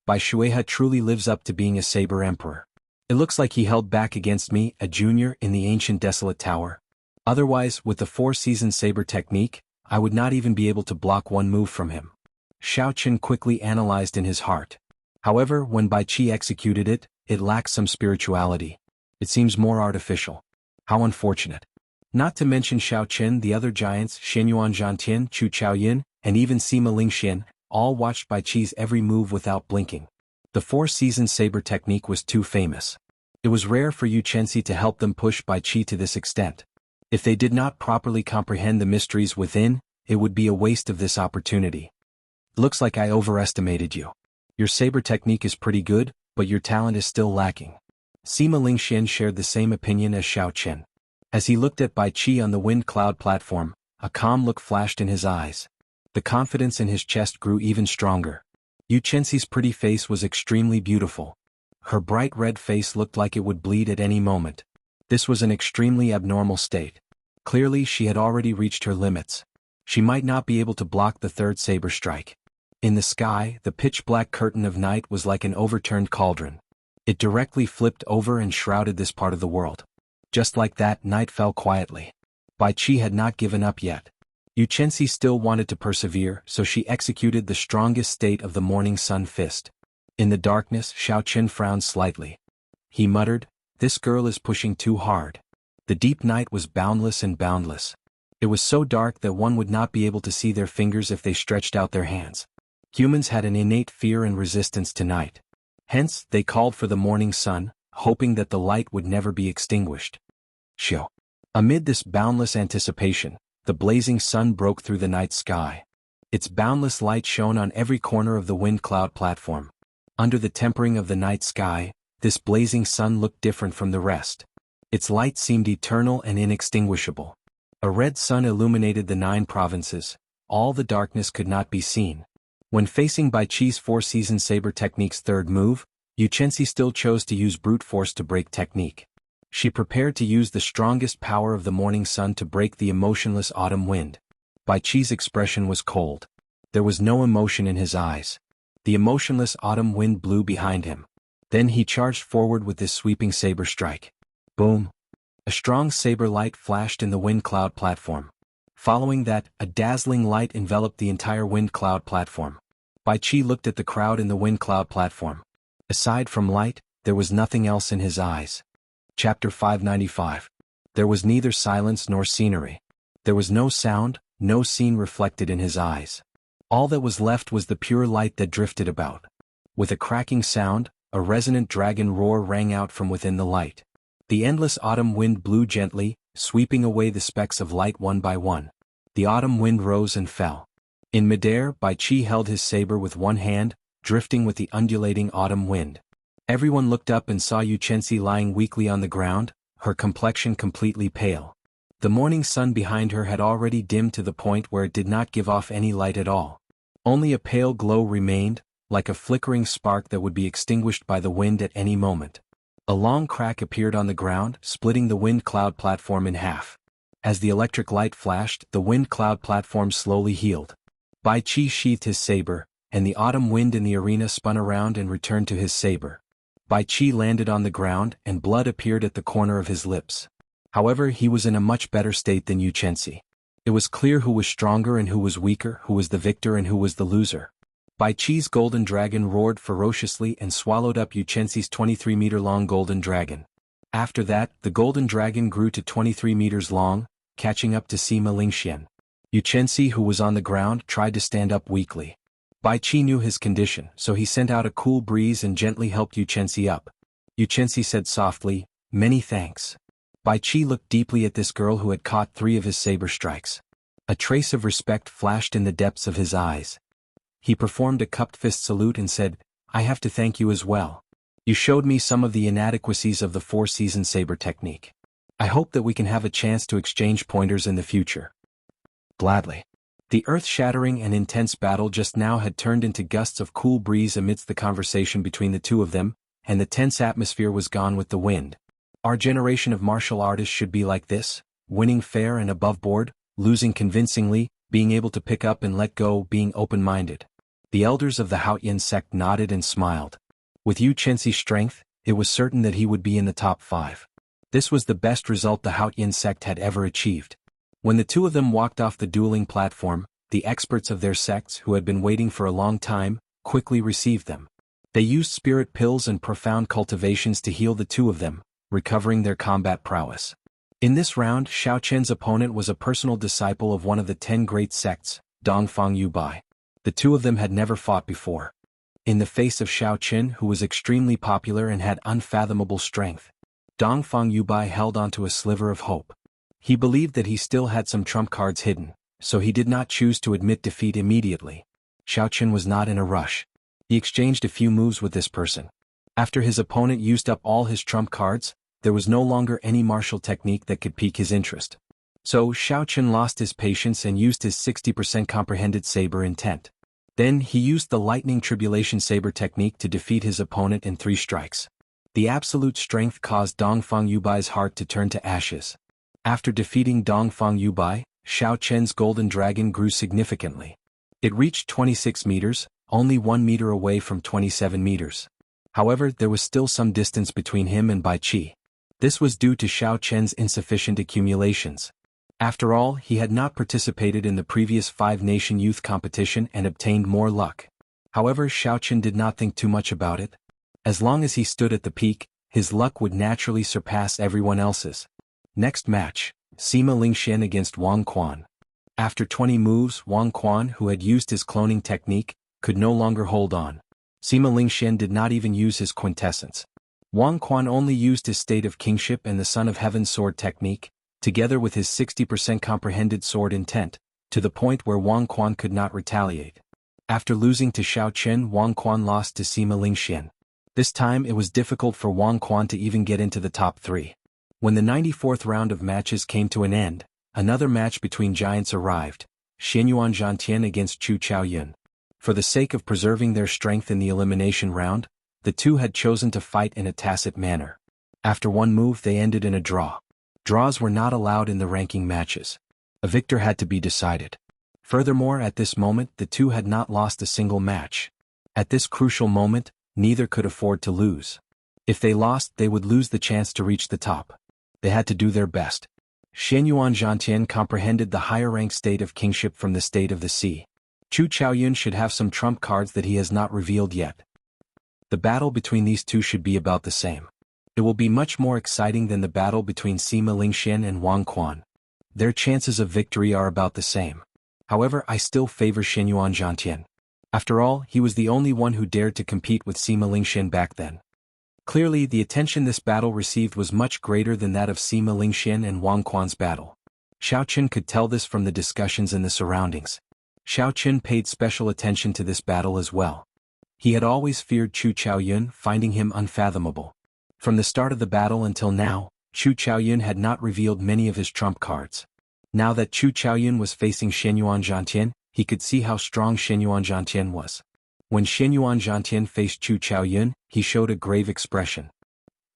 Bai Shueha truly lives up to being a saber emperor. It looks like he held back against me, a junior, in the ancient desolate tower. Otherwise, with the 4-season saber technique, I would not even be able to block one move from him. Xiao Chen quickly analyzed in his heart. However, when Bai Qi executed it, it lacks some spirituality. It seems more artificial. How unfortunate. Not to mention Xiao Chen, the other giants, Xianyuan Zhantian, Chu Chaoyin, and even Sima Lingxian, all watched Bai Qi's every move without blinking. The 4-season saber technique was too famous. It was rare for Yu Chenxi to help them push Bai Qi to this extent. If they did not properly comprehend the mysteries within, it would be a waste of this opportunity. Looks like I overestimated you. Your saber technique is pretty good, but your talent is still lacking. Sima Lingxian shared the same opinion as Xiao Chen. As he looked at Bai Qi on the wind-cloud platform, a calm look flashed in his eyes. The confidence in his chest grew even stronger. Yu Chenxi's pretty face was extremely beautiful. Her bright red face looked like it would bleed at any moment. This was an extremely abnormal state. Clearly she had already reached her limits. She might not be able to block the third saber strike. In the sky, the pitch-black curtain of night was like an overturned cauldron. It directly flipped over and shrouded this part of the world. Just like that, night fell quietly. Bai Qi had not given up yet. Yu Chenxi still wanted to persevere, so she executed the strongest state of the morning sun fist. In the darkness, Xiao Chen frowned slightly. He muttered, "This girl is pushing too hard." The deep night was boundless and boundless. It was so dark that one would not be able to see their fingers if they stretched out their hands. Humans had an innate fear and resistance to night. Hence, they called for the morning sun, hoping that the light would never be extinguished. Shio. Amid this boundless anticipation, the blazing sun broke through the night sky. Its boundless light shone on every corner of the wind-cloud platform. Under the tempering of the night sky, this blazing sun looked different from the rest. Its light seemed eternal and inextinguishable. A red sun illuminated the 9 provinces. All the darkness could not be seen. When facing Bai Qi's 4-season saber technique's third move, Yu Chenxi still chose to use brute force to break technique. She prepared to use the strongest power of the morning sun to break the emotionless autumn wind. Bai Qi's expression was cold. There was no emotion in his eyes. The emotionless autumn wind blew behind him. Then he charged forward with this sweeping saber strike. Boom! A strong saber light flashed in the wind cloud platform. Following that, a dazzling light enveloped the entire wind cloud platform. Bai Qi looked at the crowd in the wind cloud platform. Aside from light, there was nothing else in his eyes. Chapter 595. There was neither silence nor scenery. There was no sound, no scene reflected in his eyes. All that was left was the pure light that drifted about. With a cracking sound, a resonant dragon roar rang out from within the light. The endless autumn wind blew gently, sweeping away the specks of light one by one. The autumn wind rose and fell. In midair, Bai Qi held his saber with one hand, drifting with the undulating autumn wind. Everyone looked up and saw Yu Chenxi lying weakly on the ground, her complexion completely pale. The morning sun behind her had already dimmed to the point where it did not give off any light at all. Only a pale glow remained, like a flickering spark that would be extinguished by the wind at any moment. A long crack appeared on the ground, splitting the wind cloud platform in half. As the electric light flashed, the wind cloud platform slowly healed. Bai Qi sheathed his saber, and the autumn wind in the arena spun around and returned to his saber. Bai Qi landed on the ground, and blood appeared at the corner of his lips. However, he was in a much better state than Yu Chenxi. It was clear who was stronger and who was weaker, who was the victor and who was the loser. Bai Qi's golden dragon roared ferociously and swallowed up Yu Chenxi's 23-meter-long golden dragon. After that, the golden dragon grew to 23 meters long, catching up to Sima Lingxian. Yu Chenxi, who was on the ground, tried to stand up weakly. Bai Qi knew his condition, so he sent out a cool breeze and gently helped Yu Chenxi up. Yu Chenxi said softly, "Many thanks." Bai Qi looked deeply at this girl who had caught 3 of his saber strikes. A trace of respect flashed in the depths of his eyes. He performed a cupped fist salute and said, "I have to thank you as well. You showed me some of the inadequacies of the 4-season saber technique. I hope that we can have a chance to exchange pointers in the future." Gladly. The earth-shattering and intense battle just now had turned into gusts of cool breeze amidst the conversation between the two of them, and the tense atmosphere was gone with the wind. Our generation of martial artists should be like this, winning fair and above board, losing convincingly, being able to pick up and let go, being open-minded. The elders of the Haotian sect nodded and smiled. With Yu Chenxi's strength, it was certain that he would be in the top 5. This was the best result the Haotian sect had ever achieved. When the two of them walked off the dueling platform, the experts of their sects who had been waiting for a long time, quickly received them. They used spirit pills and profound cultivations to heal the two of them, recovering their combat prowess. In this round, Xiaochen's opponent was a personal disciple of one of the 10 great sects, Dongfang Yubai. The two of them had never fought before. In the face of Xiaochen, who was extremely popular and had unfathomable strength, Dongfang Yubai held onto a sliver of hope. He believed that he still had some trump cards hidden, so he did not choose to admit defeat immediately. Xiaochen was not in a rush. He exchanged a few moves with this person. After his opponent used up all his trump cards, there was no longer any martial technique that could pique his interest. So Xiaochen lost his patience and used his 60% comprehended saber intent. Then he used the lightning tribulation saber technique to defeat his opponent in 3 strikes. The absolute strength caused Dongfang Yubai's heart to turn to ashes. After defeating Dongfang Yubai, Xiaochen's golden dragon grew significantly. It reached 26 meters, only 1 meter away from 27 meters. However, there was still some distance between him and Bai Qi. This was due to Xiaochen's insufficient accumulations. After all, he had not participated in the previous 5-nation youth competition and obtained more luck. However, Xiaochen did not think too much about it. As long as he stood at the peak, his luck would naturally surpass everyone else's. Next match, Sima Lingxian against Wang Quan. After 20 moves, Wang Quan, who had used his cloning technique, could no longer hold on. Sima Lingxian did not even use his quintessence. Wang Quan only used his state of kingship and the Son of Heaven sword technique, together with his 60% comprehended sword intent, to the point where Wang Quan could not retaliate. After losing to Xiaochen, Wang Quan lost to Sima Lingxian. This time it was difficult for Wang Quan to even get into the top 3. When the 94th round of matches came to an end, another match between giants arrived, Xianyuan Zhantian against Chu Chaoyun. For the sake of preserving their strength in the elimination round, the two had chosen to fight in a tacit manner. After one move they ended in a draw. Draws were not allowed in the ranking matches. A victor had to be decided. Furthermore, at this moment the two had not lost a single match. At this crucial moment, neither could afford to lose. If they lost, they would lose the chance to reach the top. They had to do their best. Xianyuan Zhantian comprehended the higher-ranked state of kingship from the state of the sea. Chu Chaoyun should have some trump cards that he has not revealed yet. The battle between these two should be about the same. It will be much more exciting than the battle between Sima Lingxian and Wang Quan. Their chances of victory are about the same. However, I still favor Xianyuan Zhantian. After all, he was the only one who dared to compete with Sima Lingxian back then. Clearly, the attention this battle received was much greater than that of Sima Lingxian and Wang Quan's battle. Xiaochen could tell this from the discussions in the surroundings. Xiaochen paid special attention to this battle as well. He had always feared Chu Chaoyun, finding him unfathomable. From the start of the battle until now, Chu Chaoyun had not revealed many of his trump cards. Now that Chu Chaoyun was facing Xianyuan Zhantian, he could see how strong Xianyuan Zhantian was. When Xianyuan Zhantian faced Chu Chaoyun, he showed a grave expression.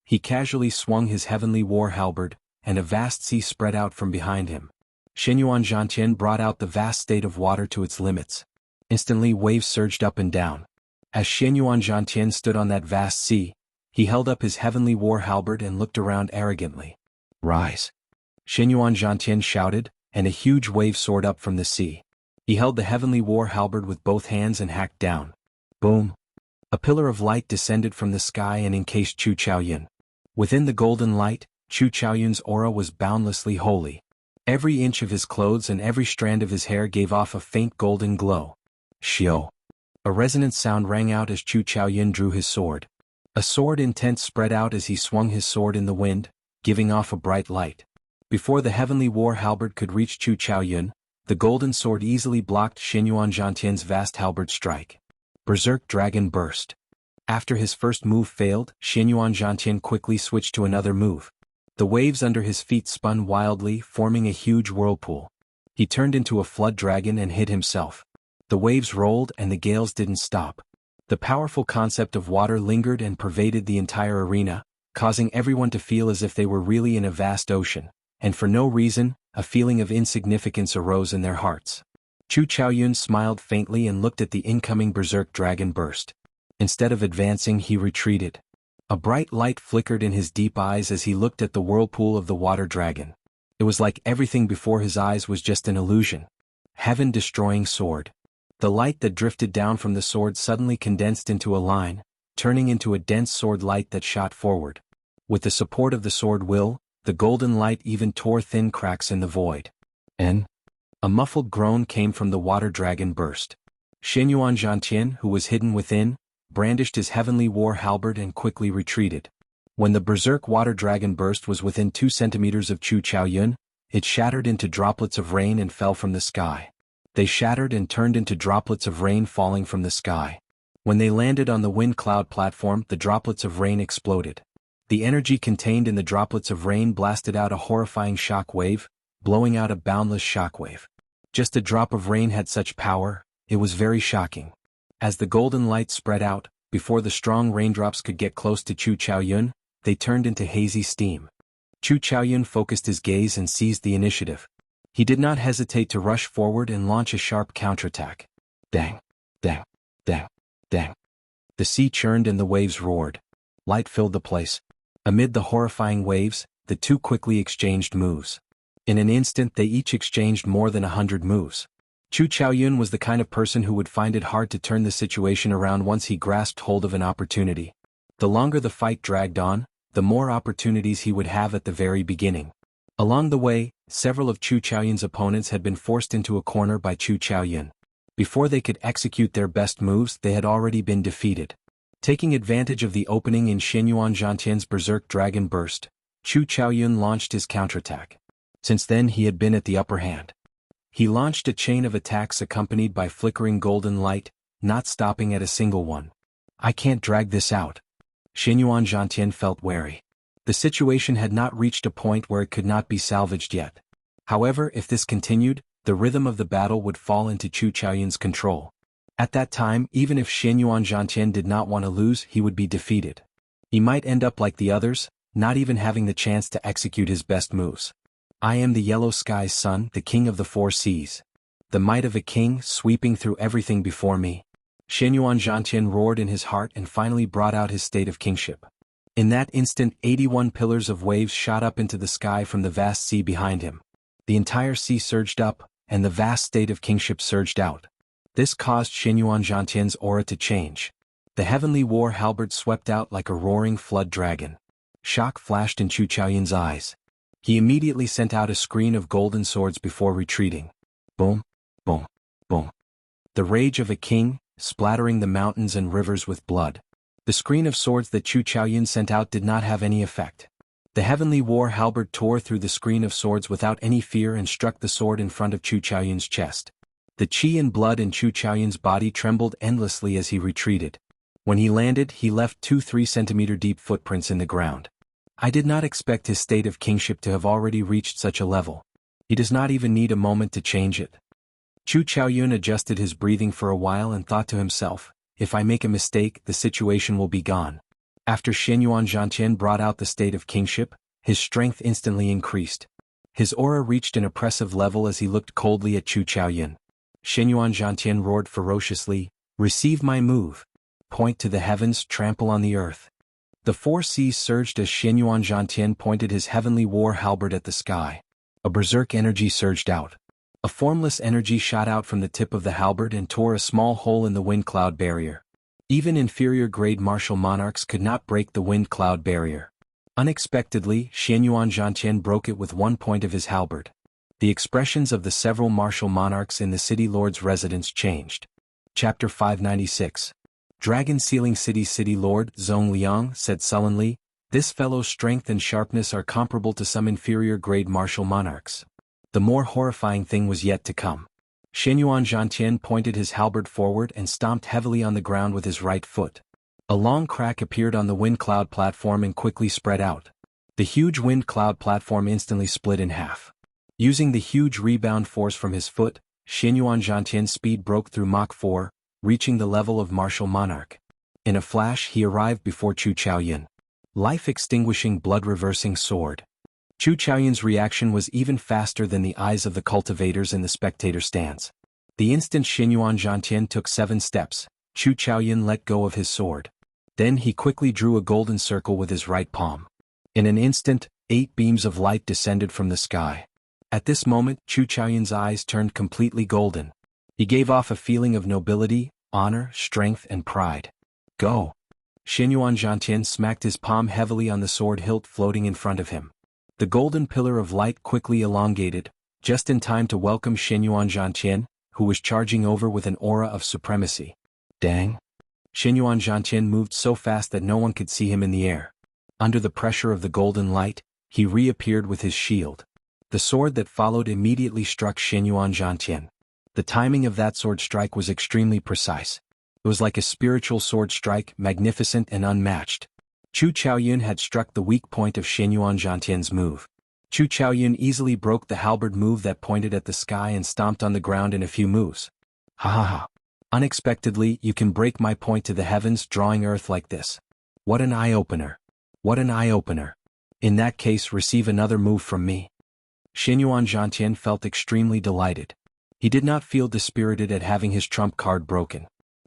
He casually swung his heavenly war halberd, and a vast sea spread out from behind him. Xianyuan Zhantian brought out the vast state of water to its limits. Instantly waves surged up and down. As Xianyuan Zhantian stood on that vast sea, he held up his heavenly war halberd and looked around arrogantly. "Rise!" Xianyuan Zhantian shouted, and a huge wave soared up from the sea. He held the heavenly war halberd with both hands and hacked down. Boom! A pillar of light descended from the sky and encased Chu Chaoyun. Within the golden light, Chu Chaoyun's aura was boundlessly holy. Every inch of his clothes and every strand of his hair gave off a faint golden glow. Xiao! A resonant sound rang out as Chu Chaoyun drew his sword. A sword intent spread out as he swung his sword in the wind, giving off a bright light. Before the heavenly war halberd could reach Chu Chaoyun, the golden sword easily blocked Xinyuan Zhantian's vast halberd strike. Berserk Dragon burst. After his first move failed, Xinyuan Zhantian quickly switched to another move. The waves under his feet spun wildly, forming a huge whirlpool. He turned into a flood dragon and hid himself. The waves rolled and the gales didn't stop. The powerful concept of water lingered and pervaded the entire arena, causing everyone to feel as if they were really in a vast ocean, and for no reason, a feeling of insignificance arose in their hearts. Chu Chaoyun smiled faintly and looked at the incoming berserk dragon burst. Instead of advancing, he retreated. A bright light flickered in his deep eyes as he looked at the whirlpool of the water dragon. It was like everything before his eyes was just an illusion. Heaven-destroying sword. The light that drifted down from the sword suddenly condensed into a line, turning into a dense sword light that shot forward. With the support of the sword will, the golden light even tore thin cracks in the void. And a muffled groan came from the water dragon burst. Xinyuan Zhantian, who was hidden within, brandished his heavenly war halberd and quickly retreated. When the berserk water dragon burst was within 2 centimeters of Chu Chaoyun, it shattered into droplets of rain and fell from the sky. They shattered and turned into droplets of rain falling from the sky. When they landed on the wind cloud platform, the droplets of rain exploded. The energy contained in the droplets of rain blasted out a horrifying shock wave, blowing out a boundless shock wave. Just a drop of rain had such power, it was very shocking. As the golden light spread out, before the strong raindrops could get close to Chu Chaoyun, they turned into hazy steam. Chu Chaoyun focused his gaze and seized the initiative. He did not hesitate to rush forward and launch a sharp counterattack. Bang! Bang! Bang! Bang! The sea churned and the waves roared. Light filled the place. Amid the horrifying waves, the two quickly exchanged moves. In an instant they each exchanged more than 100 moves. Chu Chaoyun was the kind of person who would find it hard to turn the situation around once he grasped hold of an opportunity. The longer the fight dragged on, the more opportunities he would have at the very beginning. Along the way, several of Chu Chaoyun's opponents had been forced into a corner by Chu Chaoyun. Before they could execute their best moves, they had already been defeated. Taking advantage of the opening in Xinyuan Zhantian's berserk dragon burst, Chu Chaoyun launched his counterattack. Since then he had been at the upper hand. He launched a chain of attacks accompanied by flickering golden light, not stopping at a single one. I can't drag this out. Xinyuan Zhantian felt wary. The situation had not reached a point where it could not be salvaged yet. However, if this continued, the rhythm of the battle would fall into Chu Chaoyun's control. At that time, even if Xinyuan Zhantian did not want to lose, he would be defeated. He might end up like the others, not even having the chance to execute his best moves. I am the yellow sky's son, the king of the 4 seas. The might of a king sweeping through everything before me. Xinyuan Zhantian roared in his heart and finally brought out his state of kingship. In that instant 81 pillars of waves shot up into the sky from the vast sea behind him. The entire sea surged up, and the vast state of kingship surged out. This caused Xinyuan Zhantian's aura to change. The heavenly war halberd swept out like a roaring flood dragon. Shock flashed in Chu Chaoyun's eyes. He immediately sent out a screen of golden swords before retreating. Boom, boom, boom. The rage of a king, splattering the mountains and rivers with blood. The screen of swords that Chu Chaoyun sent out did not have any effect. The heavenly war halberd tore through the screen of swords without any fear and struck the sword in front of Chu Chaoyun's chest. The chi and blood in Chu Chaoyun's body trembled endlessly as he retreated. When he landed, he left 2 3-centimeter deep footprints in the ground. I did not expect his state of kingship to have already reached such a level. He does not even need a moment to change it. Chu Chaoyun adjusted his breathing for a while and thought to himself, if I make a mistake, the situation will be gone. After Xinyuan Zhantian brought out the state of kingship, his strength instantly increased. His aura reached an oppressive level as he looked coldly at Chu Chaoyun. Xinyuan Zhantian roared ferociously, receive my move. Point to the heavens, trample on the earth. The 4 seas surged as Xinyuan Zhantian pointed his heavenly war halberd at the sky. A berserk energy surged out. A formless energy shot out from the tip of the halberd and tore a small hole in the wind cloud barrier. Even inferior-grade martial monarchs could not break the wind cloud barrier. Unexpectedly, Xianyuan Zhantian broke it with one point of his halberd. The expressions of the several martial monarchs in the city lord's residence changed. Chapter 596. Dragon Sealing City Lord Zhong Liang said sullenly, "This fellow's strength and sharpness are comparable to some inferior-grade martial monarchs." The more horrifying thing was yet to come. Xianyuan Zhantian pointed his halberd forward and stomped heavily on the ground with his right foot. A long crack appeared on the wind cloud platform and quickly spread out. The huge wind cloud platform instantly split in half. Using the huge rebound force from his foot, Xianyuan Zhantian's speed broke through Mach 4, reaching the level of martial monarch. In a flash he arrived before Chu Chaoyin. Life-extinguishing blood-reversing sword. Chu Chaoyin's reaction was even faster than the eyes of the cultivators in the spectator stands. The instant Xianyuan Zhantian took 7 steps, Chu Chaoyin let go of his sword. Then he quickly drew a golden circle with his right palm. In an instant, 8 beams of light descended from the sky. At this moment, Chu Chaoyin's eyes turned completely golden. He gave off a feeling of nobility, honor, strength, and pride. Go! Xianyuan Zhantian smacked his palm heavily on the sword hilt floating in front of him. The golden pillar of light quickly elongated, just in time to welcome Xianyuan Zhantian, who was charging over with an aura of supremacy. Dang! Xianyuan Zhantian moved so fast that no one could see him in the air. Under the pressure of the golden light, he reappeared with his shield. The sword that followed immediately struck Xianyuan Zhantian. The timing of that sword strike was extremely precise. It was like a spiritual sword strike, magnificent and unmatched. Chu Chaoyin had struck the weak point of Xianyuan Zhantian's move. Chu Chaoyin easily broke the halberd move that pointed at the sky and stomped on the ground in a few moves. Ha ha ha. Unexpectedly, you can break my point to the heavens, drawing earth like this. What an eye-opener. What an eye-opener. In that case, receive another move from me. Xianyuan Zhantian felt extremely delighted. He did not feel dispirited at having his trump card broken.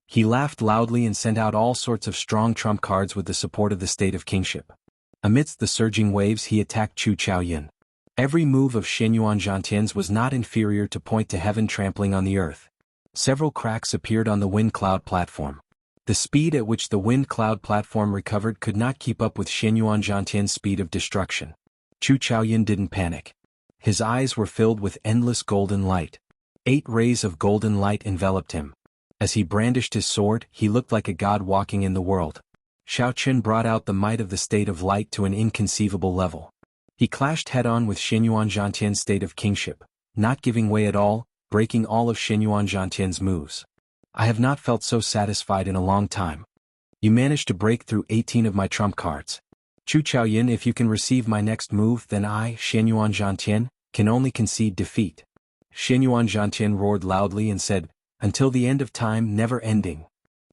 He laughed loudly and sent out all sorts of strong trump cards with the support of the state of kingship. Amidst the surging waves he attacked Chu Chaoyin. Every move of Xianyuan Zhantian's was not inferior to point to heaven trampling on the earth. Several cracks appeared on the wind cloud platform. The speed at which the wind cloud platform recovered could not keep up with Xianyuan Zhantian's speed of destruction. Chu Chaoyin didn't panic. His eyes were filled with endless golden light. 8 rays of golden light enveloped him. As he brandished his sword, he looked like a god walking in the world. Xiaoqun brought out the might of the state of light to an inconceivable level. He clashed head-on with Xianyuan Zhantian's state of kingship, not giving way at all, breaking all of Xianyuan Zhantian's moves. I have not felt so satisfied in a long time. You managed to break through 18 of my trump cards. Chu Chaoyin, if you can receive my next move, then I, Xianyuan Zhantian, can only concede defeat. Xianyuan Zhantian roared loudly and said, "Until the end of time, never ending."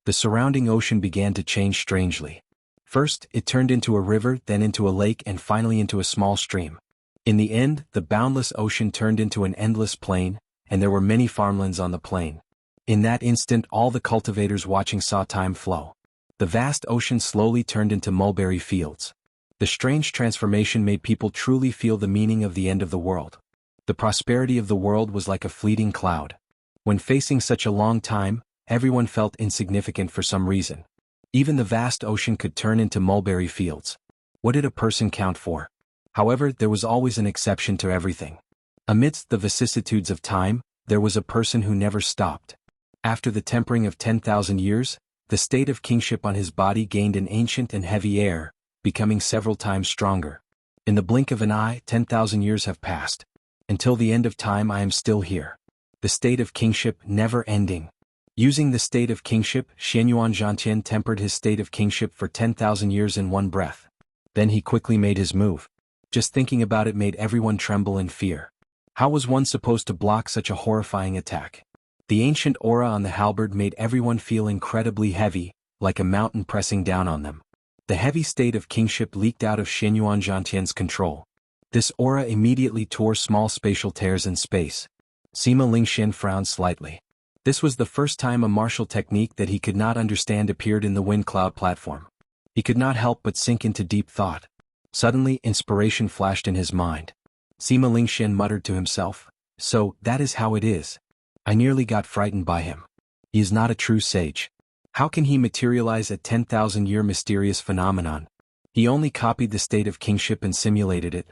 The surrounding ocean began to change strangely. First, it turned into a river, then into a lake, and finally into a small stream. In the end, the boundless ocean turned into an endless plain, and there were many farmlands on the plain. In that instant, all the cultivators watching saw time flow. The vast ocean slowly turned into mulberry fields. The strange transformation made people truly feel the meaning of the end of the world. The prosperity of the world was like a fleeting cloud. When facing such a long time, everyone felt insignificant for some reason. Even the vast ocean could turn into mulberry fields. What did a person count for? However, there was always an exception to everything. Amidst the vicissitudes of time, there was a person who never stopped. After the tempering of 10,000 years, the state of kingship on his body gained an ancient and heavy air, becoming several times stronger. In the blink of an eye, 10,000 years have passed. Until the end of time I am still here. The state of kingship never ending. Using the state of kingship, Xianyuan Zhantian tempered his state of kingship for 10,000 years in one breath. Then he quickly made his move. Just thinking about it made everyone tremble in fear. How was one supposed to block such a horrifying attack? The ancient aura on the halberd made everyone feel incredibly heavy, like a mountain pressing down on them. The heavy state of kingship leaked out of Xianyuan Zhantian's control. This aura immediately tore small spatial tears in space. Sima Lingxian frowned slightly. This was the first time a martial technique that he could not understand appeared in the wind cloud platform. He could not help but sink into deep thought. Suddenly, inspiration flashed in his mind. Sima Lingxian muttered to himself. So, that is how it is. I nearly got frightened by him. He is not a true sage. How can he materialize a 10,000-year mysterious phenomenon? He only copied the state of kingship and simulated it.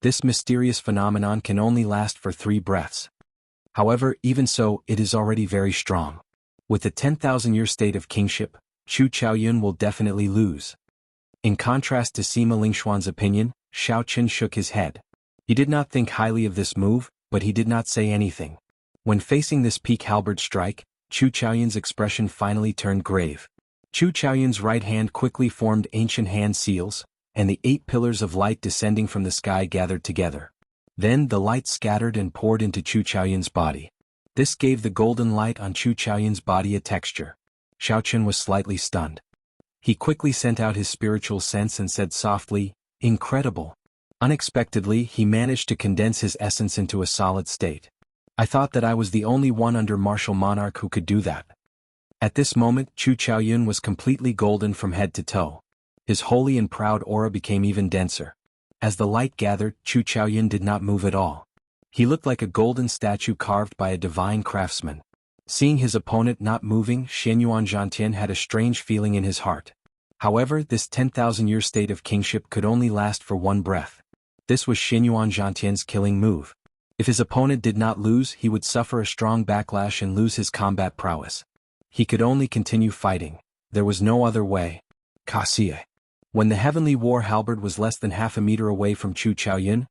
This mysterious phenomenon can only last for 3 breaths. However, even so, it is already very strong. With the 10,000-year state of kingship, Chu Chaoyun will definitely lose. In contrast to Sima Lingxuan's opinion, Xiaoqun shook his head. He did not think highly of this move, but he did not say anything. When facing this peak halberd strike, Chu Chaoyun's expression finally turned grave. Chu Chaoyun's right hand quickly formed ancient hand seals, and the 8 pillars of light descending from the sky gathered together. Then the light scattered and poured into Chu Chaoyun's body. This gave the golden light on Chu Chaoyun's body a texture. Xiaoqun was slightly stunned. He quickly sent out his spiritual sense and said softly, "Incredible." Unexpectedly, he managed to condense his essence into a solid state. I thought that I was the only one under martial monarch who could do that. At this moment, Chu Chaoyun was completely golden from head to toe. His holy and proud aura became even denser. As the light gathered, Chu Chaoyun did not move at all. He looked like a golden statue carved by a divine craftsman. Seeing his opponent not moving, Xianyuan Zhantian had a strange feeling in his heart. However, this 10,000-year state of kingship could only last for 1 breath. This was Xianyuan Zhantian's killing move. If his opponent did not lose, he would suffer a strong backlash and lose his combat prowess. He could only continue fighting. There was no other way. Kaxie. When the heavenly war halberd was less than half a meter away from Chu Chaoyun,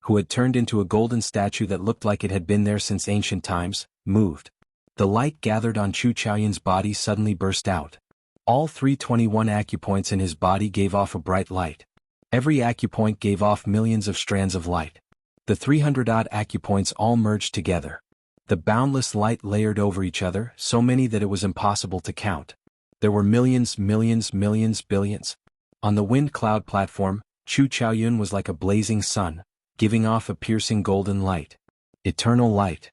who had turned into a golden statue that looked like it had been there since ancient times, moved. The light gathered on Chu Chaoyun's body suddenly burst out. All 321 acupoints in his body gave off a bright light. Every acupoint gave off millions of strands of light. The 300-odd acupoints all merged together. The boundless light layered over each other, so many that it was impossible to count. There were millions, billions. On the wind cloud platform, Chu Chaoyun was like a blazing sun, giving off a piercing golden light. Eternal light.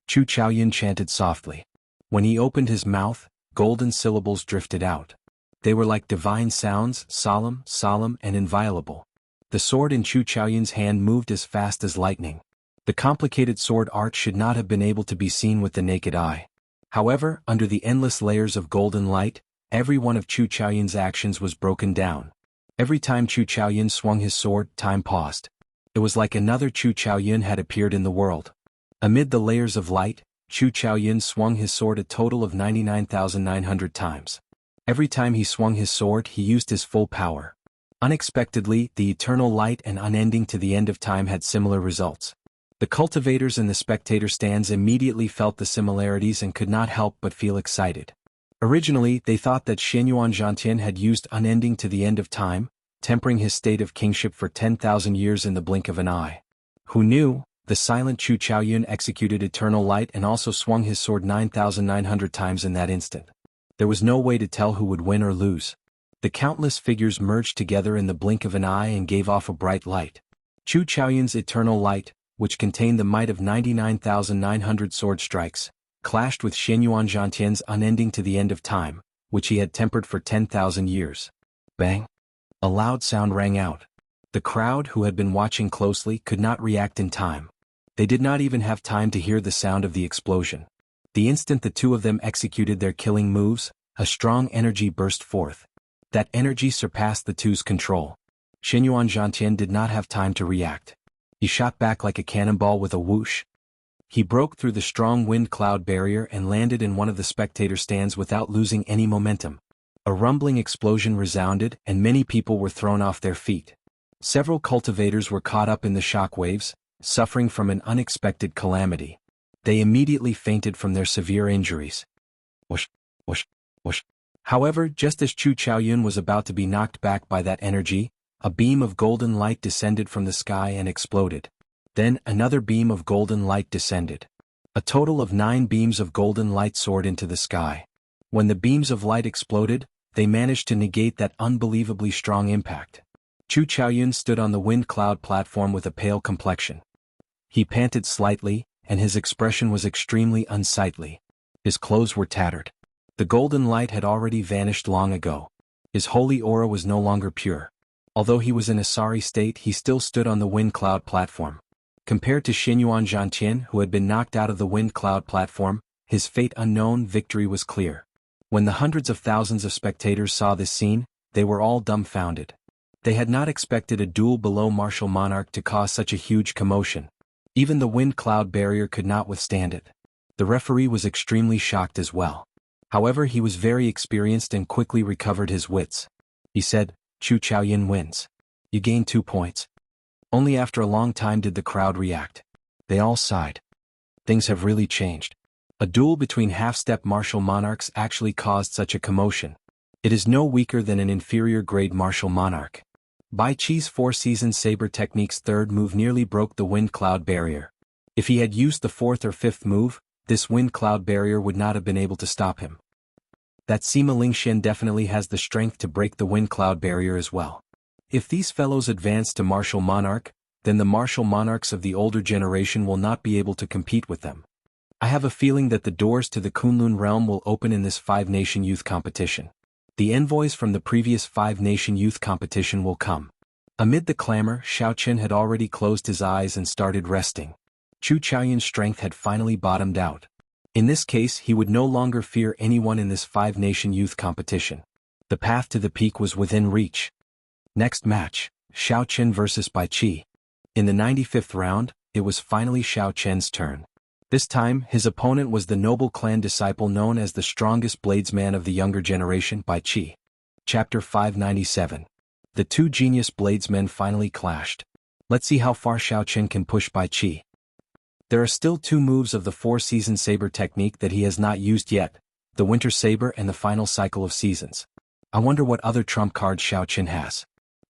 Chu Chaoyun chanted softly. When he opened his mouth, golden syllables drifted out. They were like divine sounds, solemn, and inviolable. The sword in Chu Chaoyun's hand moved as fast as lightning. The complicated sword art should not have been able to be seen with the naked eye. However, under the endless layers of golden light, every one of Chu Chaoyun's actions was broken down. Every time Chu Chaoyun swung his sword, time paused. It was like another Chu Chaoyun had appeared in the world. Amid the layers of light, Chu Chaoyun swung his sword a total of 99,900 times. Every time he swung his sword, he used his full power. Unexpectedly, the eternal light and unending to the end of time had similar results. The cultivators and the spectator stands immediately felt the similarities and could not help but feel excited. Originally, they thought that Xianyuan Zhantian had used unending to the end of time, tempering his state of kingship for 10,000 years in the blink of an eye. Who knew? The silent Chu Chaoyun executed eternal light and also swung his sword 9,900 times in that instant. There was no way to tell who would win or lose. The countless figures merged together in the blink of an eye and gave off a bright light. Chu Chaoyun's eternal light, which contained the might of 99,900 sword strikes, clashed with Xianyuan Zhantian's unending to the end of time, which he had tempered for 10,000 years. Bang! A loud sound rang out. The crowd, who had been watching closely, could not react in time. They did not even have time to hear the sound of the explosion. The instant the two of them executed their killing moves, a strong energy burst forth. That energy surpassed the two's control. Xianyuan Zhantian did not have time to react. He shot back like a cannonball with a whoosh. He broke through the strong wind cloud barrier and landed in one of the spectator stands without losing any momentum. A rumbling explosion resounded and many people were thrown off their feet. Several cultivators were caught up in the shock waves, suffering from an unexpected calamity. They immediately fainted from their severe injuries. Whoosh, whoosh, whoosh. However, just as Chu Chaoyun was about to be knocked back by that energy, a beam of golden light descended from the sky and exploded. Then another beam of golden light descended. A total of 9 beams of golden light soared into the sky. When the beams of light exploded, they managed to negate that unbelievably strong impact. Chu Chaoyun stood on the wind cloud platform with a pale complexion. He panted slightly, and his expression was extremely unsightly. His clothes were tattered. The golden light had already vanished long ago. His holy aura was no longer pure. Although he was in a sorry state, he still stood on the wind cloud platform. Compared to Xinyuan Zhantian, who had been knocked out of the wind cloud platform, his fate unknown victory was clear. When the hundreds of thousands of spectators saw this scene, they were all dumbfounded. They had not expected a duel below martial monarch to cause such a huge commotion. Even the wind cloud barrier could not withstand it. The referee was extremely shocked as well. However, he was very experienced and quickly recovered his wits. He said, "Chu Chaoyin wins. You gained 2 points." Only after a long time did the crowd react. They all sighed. Things have really changed. A duel between half-step martial monarchs actually caused such a commotion. It is no weaker than an inferior-grade martial monarch. Bai Qi's 4-season saber technique's third move nearly broke the wind cloud barrier. If he had used the fourth or fifth move, this wind cloud barrier would not have been able to stop him. That Sima Lingxian definitely has the strength to break the wind cloud barrier as well. If these fellows advance to martial monarch, then the martial monarchs of the older generation will not be able to compete with them. I have a feeling that the doors to the Kunlun realm will open in this 5-nation youth competition. The envoys from the previous 5-nation youth competition will come. Amid the clamor, Xiaoqin had already closed his eyes and started resting. Chu Chaoyin's strength had finally bottomed out. In this case, he would no longer fear anyone in this 5-nation youth competition. The path to the peak was within reach. Next match, Xiaoqin versus Bai Qi. In the 95th round, it was finally Xiaoqin's turn. This time, his opponent was the noble clan disciple known as the strongest bladesman of the younger generation, Bai Qi. Chapter 597. The two genius bladesmen finally clashed. Let's see how far Xiaoqin can push Bai Qi. There are still 2 moves of the 4-season saber technique that he has not used yet, the winter saber and the final cycle of seasons. I wonder what other trump cards Xiaoqin has.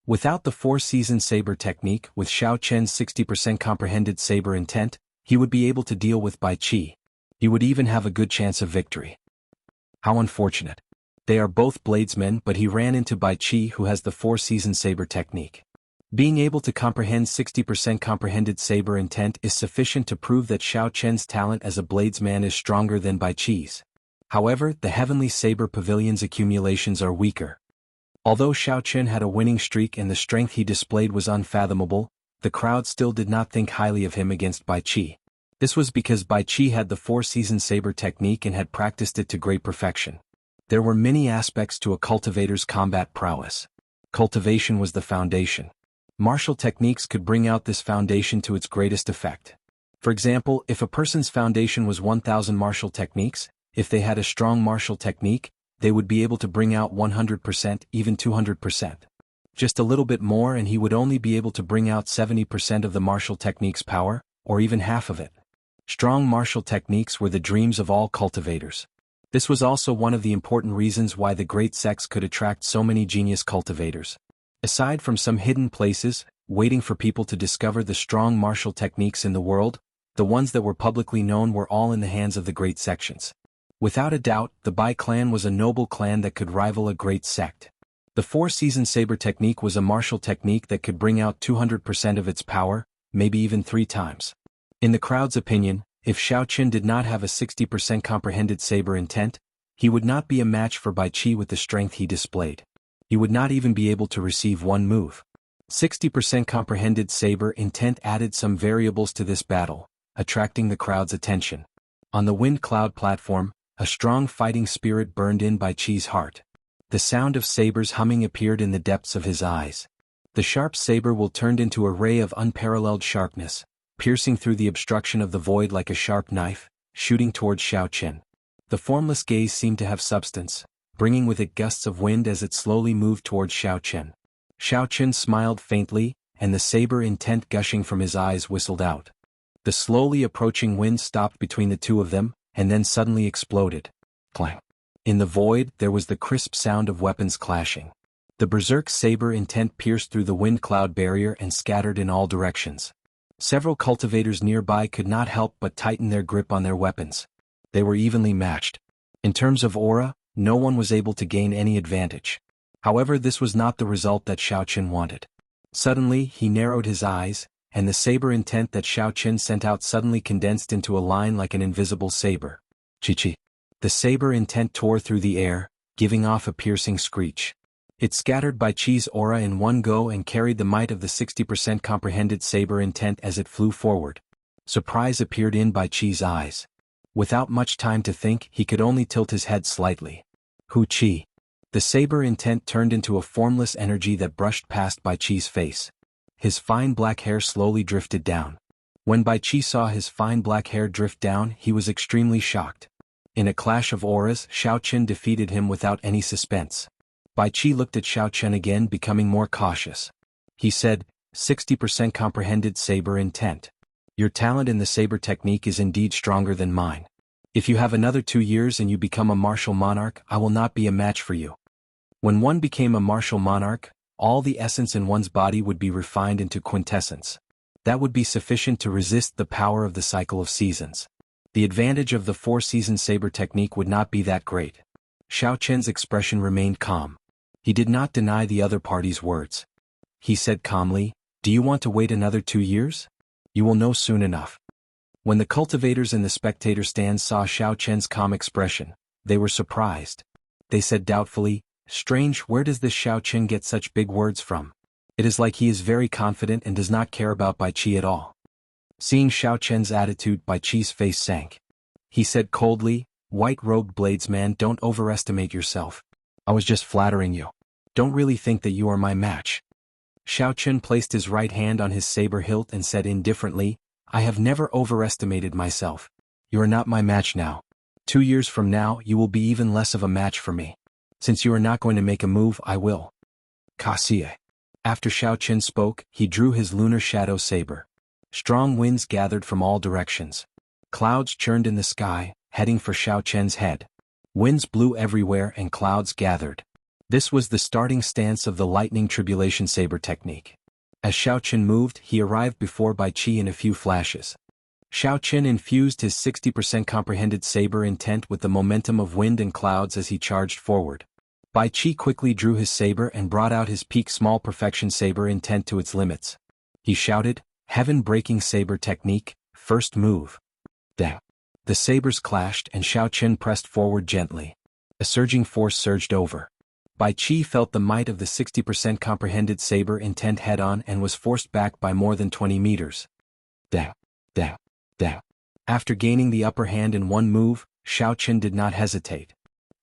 Without the 4-season saber technique, with Xiaoqin's 60% comprehended saber intent, he would be able to deal with Bai Qi. He would even have a good chance of victory. How unfortunate. They are both bladesmen, but he ran into Bai Qi, who has the 4-season saber technique. Being able to comprehend 60% comprehended saber intent is sufficient to prove that Xiaoqin's talent as a bladesman is stronger than Bai Qi's. However, the Heavenly Saber Pavilion's accumulations are weaker. Although Xiaoqin had a winning streak and the strength he displayed was unfathomable, the crowd still did not think highly of him against Bai Qi. This was because Bai Qi had the 4-season saber technique and had practiced it to great perfection. There were many aspects to a cultivator's combat prowess. Cultivation was the foundation. Martial techniques could bring out this foundation to its greatest effect. For example, if a person's foundation was 1,000 martial techniques, if they had a strong martial technique, they would be able to bring out 100%, even 200%. Just a little bit more and he would only be able to bring out 70% of the martial technique's power, or even half of it. Strong martial techniques were the dreams of all cultivators. This was also one of the important reasons why the great sects could attract so many genius cultivators. Aside from some hidden places, waiting for people to discover the strong martial techniques in the world, the ones that were publicly known were all in the hands of the great sections. Without a doubt, the Bai clan was a noble clan that could rival a great sect. The 4-season saber technique was a martial technique that could bring out 200% of its power, maybe even 3 times. In the crowd's opinion, if Xiaoqin did not have a 60% comprehended saber intent, he would not be a match for Bai Qi with the strength he displayed. He would not even be able to receive one move. 60% comprehended saber intent added some variables to this battle, attracting the crowd's attention. On the wind cloud platform, a strong fighting spirit burned in Bai Qi's heart. The sound of sabers humming appeared in the depths of his eyes. The sharp saber will turned into a ray of unparalleled sharpness, piercing through the obstruction of the void like a sharp knife, shooting towards Xiaoqin. The formless gaze seemed to have substance, bringing with it gusts of wind as it slowly moved towards Xiaoqin. Xiaoqin smiled faintly, and the saber intent gushing from his eyes whistled out. The slowly approaching wind stopped between the two of them, and then suddenly exploded. Clang. In the void, there was the crisp sound of weapons clashing. The berserk saber intent pierced through the wind cloud barrier and scattered in all directions. Several cultivators nearby could not help but tighten their grip on their weapons. They were evenly matched. In terms of aura, no one was able to gain any advantage. However, this was not the result that Xiaoqin wanted. Suddenly, he narrowed his eyes, and the saber intent that Xiaoqin sent out suddenly condensed into a line like an invisible saber. Chi-chi. The saber intent tore through the air, giving off a piercing screech. It scattered Bai Chi's aura in one go and carried the might of the 60% comprehended saber intent as it flew forward. Surprise appeared in Bai Chi's eyes. Without much time to think, he could only tilt his head slightly. Hu Chi. The saber intent turned into a formless energy that brushed past Bai Chi's face. His fine black hair slowly drifted down. When Bai Chi saw his fine black hair drift down, he was extremely shocked. In a clash of auras, Xiao Chen defeated him without any suspense. Bai Chi looked at Xiao Chen again, becoming more cautious. He said, 60% comprehended saber intent. Your talent in the saber technique is indeed stronger than mine. If you have another 2 years and you become a martial monarch, I will not be a match for you. When one became a martial monarch, all the essence in one's body would be refined into quintessence. That would be sufficient to resist the power of the cycle of seasons. The advantage of the 4-season saber technique would not be that great. Xiao Chen's expression remained calm. He did not deny the other party's words. He said calmly, "Do you want to wait another 2 years? You will know soon enough." When the cultivators in the spectator stands saw Xiao Chen's calm expression, they were surprised. They said doubtfully, "Strange, where does this Xiao Chen get such big words from? It is like he is very confident and does not care about Bai Chi at all." Seeing Xiao Chen's attitude, Bai Chi's face sank. He said coldly, "White-robed bladesman, don't overestimate yourself. I was just flattering you. Don't really think that you are my match." Xiao Chen placed his right hand on his saber hilt and said indifferently, "I have never overestimated myself. You are not my match now. 2 years from now you will be even less of a match for me. Since you are not going to make a move, I will." Kasie. After Xiao Chen spoke, he drew his lunar shadow saber. Strong winds gathered from all directions. Clouds churned in the sky, heading for Xiao Chen's head. Winds blew everywhere and clouds gathered. This was the starting stance of the lightning tribulation saber technique. As Xiao Chen moved, he arrived before Bai Chi in a few flashes. Xiao Chen infused his 60% comprehended saber intent with the momentum of wind and clouds as he charged forward. Bai Chi quickly drew his saber and brought out his peak small perfection saber intent to its limits. He shouted, "Heaven-breaking saber technique, first move." Dang. The sabers clashed and Xiao Chen pressed forward gently. A surging force surged over. Bai Chi felt the might of the 60% comprehended saber intent head-on and was forced back by more than 20 meters. Dang. Dang. Dang. After gaining the upper hand in one move, Xiao Chen did not hesitate.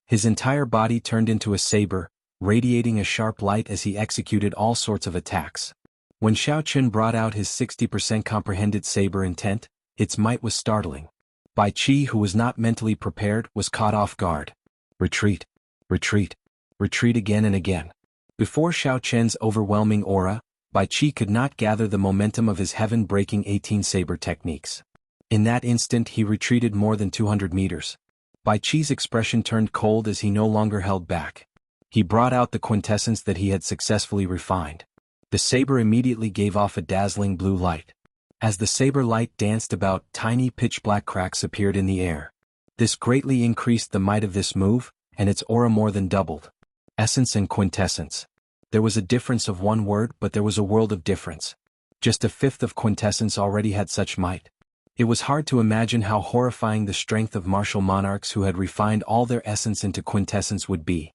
His entire body turned into a saber, radiating a sharp light as he executed all sorts of attacks. When Xiao Chen brought out his 60% comprehended saber intent, its might was startling. Bai Chi, who was not mentally prepared, was caught off guard. Retreat. Retreat. Retreat again and again. Before Xiao Chen's overwhelming aura, Bai Chi could not gather the momentum of his heaven-breaking 18 saber techniques. In that instant he retreated more than 200 meters. Bai Chi's expression turned cold as he no longer held back. He brought out the quintessence that he had successfully refined. The saber immediately gave off a dazzling blue light. As the saber light danced about, tiny pitch-black cracks appeared in the air. This greatly increased the might of this move, and its aura more than doubled. Essence and quintessence. There was a difference of one word, but there was a world of difference. Just a fifth of quintessence already had such might. It was hard to imagine how horrifying the strength of martial monarchs who had refined all their essence into quintessence would be.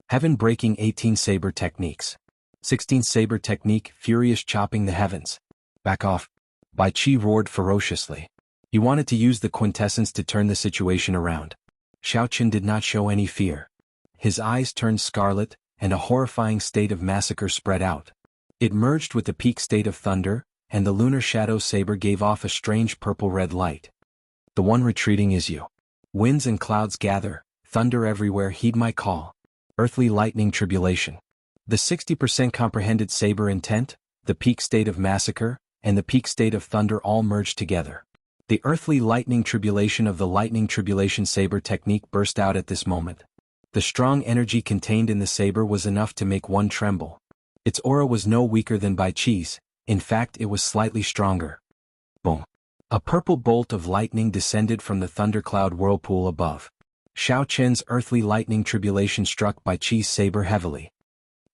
Heaven-breaking 18 saber techniques. 16th saber technique, furious chopping the heavens. Back off. Bai Chi roared ferociously. He wanted to use the quintessence to turn the situation around. Xiao Chen did not show any fear. His eyes turned scarlet, and a horrifying state of massacre spread out. It merged with the peak state of thunder, and the lunar shadow saber gave off a strange purple-red light. The one retreating is you. Winds and clouds gather, thunder everywhere, heed my call. Earthly lightning tribulation. The 60% comprehended saber intent, the peak state of massacre, and the peak state of thunder all merged together. The earthly lightning tribulation of the lightning tribulation saber technique burst out at this moment. The strong energy contained in the saber was enough to make one tremble. Its aura was no weaker than Bai Chi's, in fact it was slightly stronger. Boom. A purple bolt of lightning descended from the thundercloud whirlpool above. Xiao Chen's earthly lightning tribulation struck Bai Chi's saber heavily.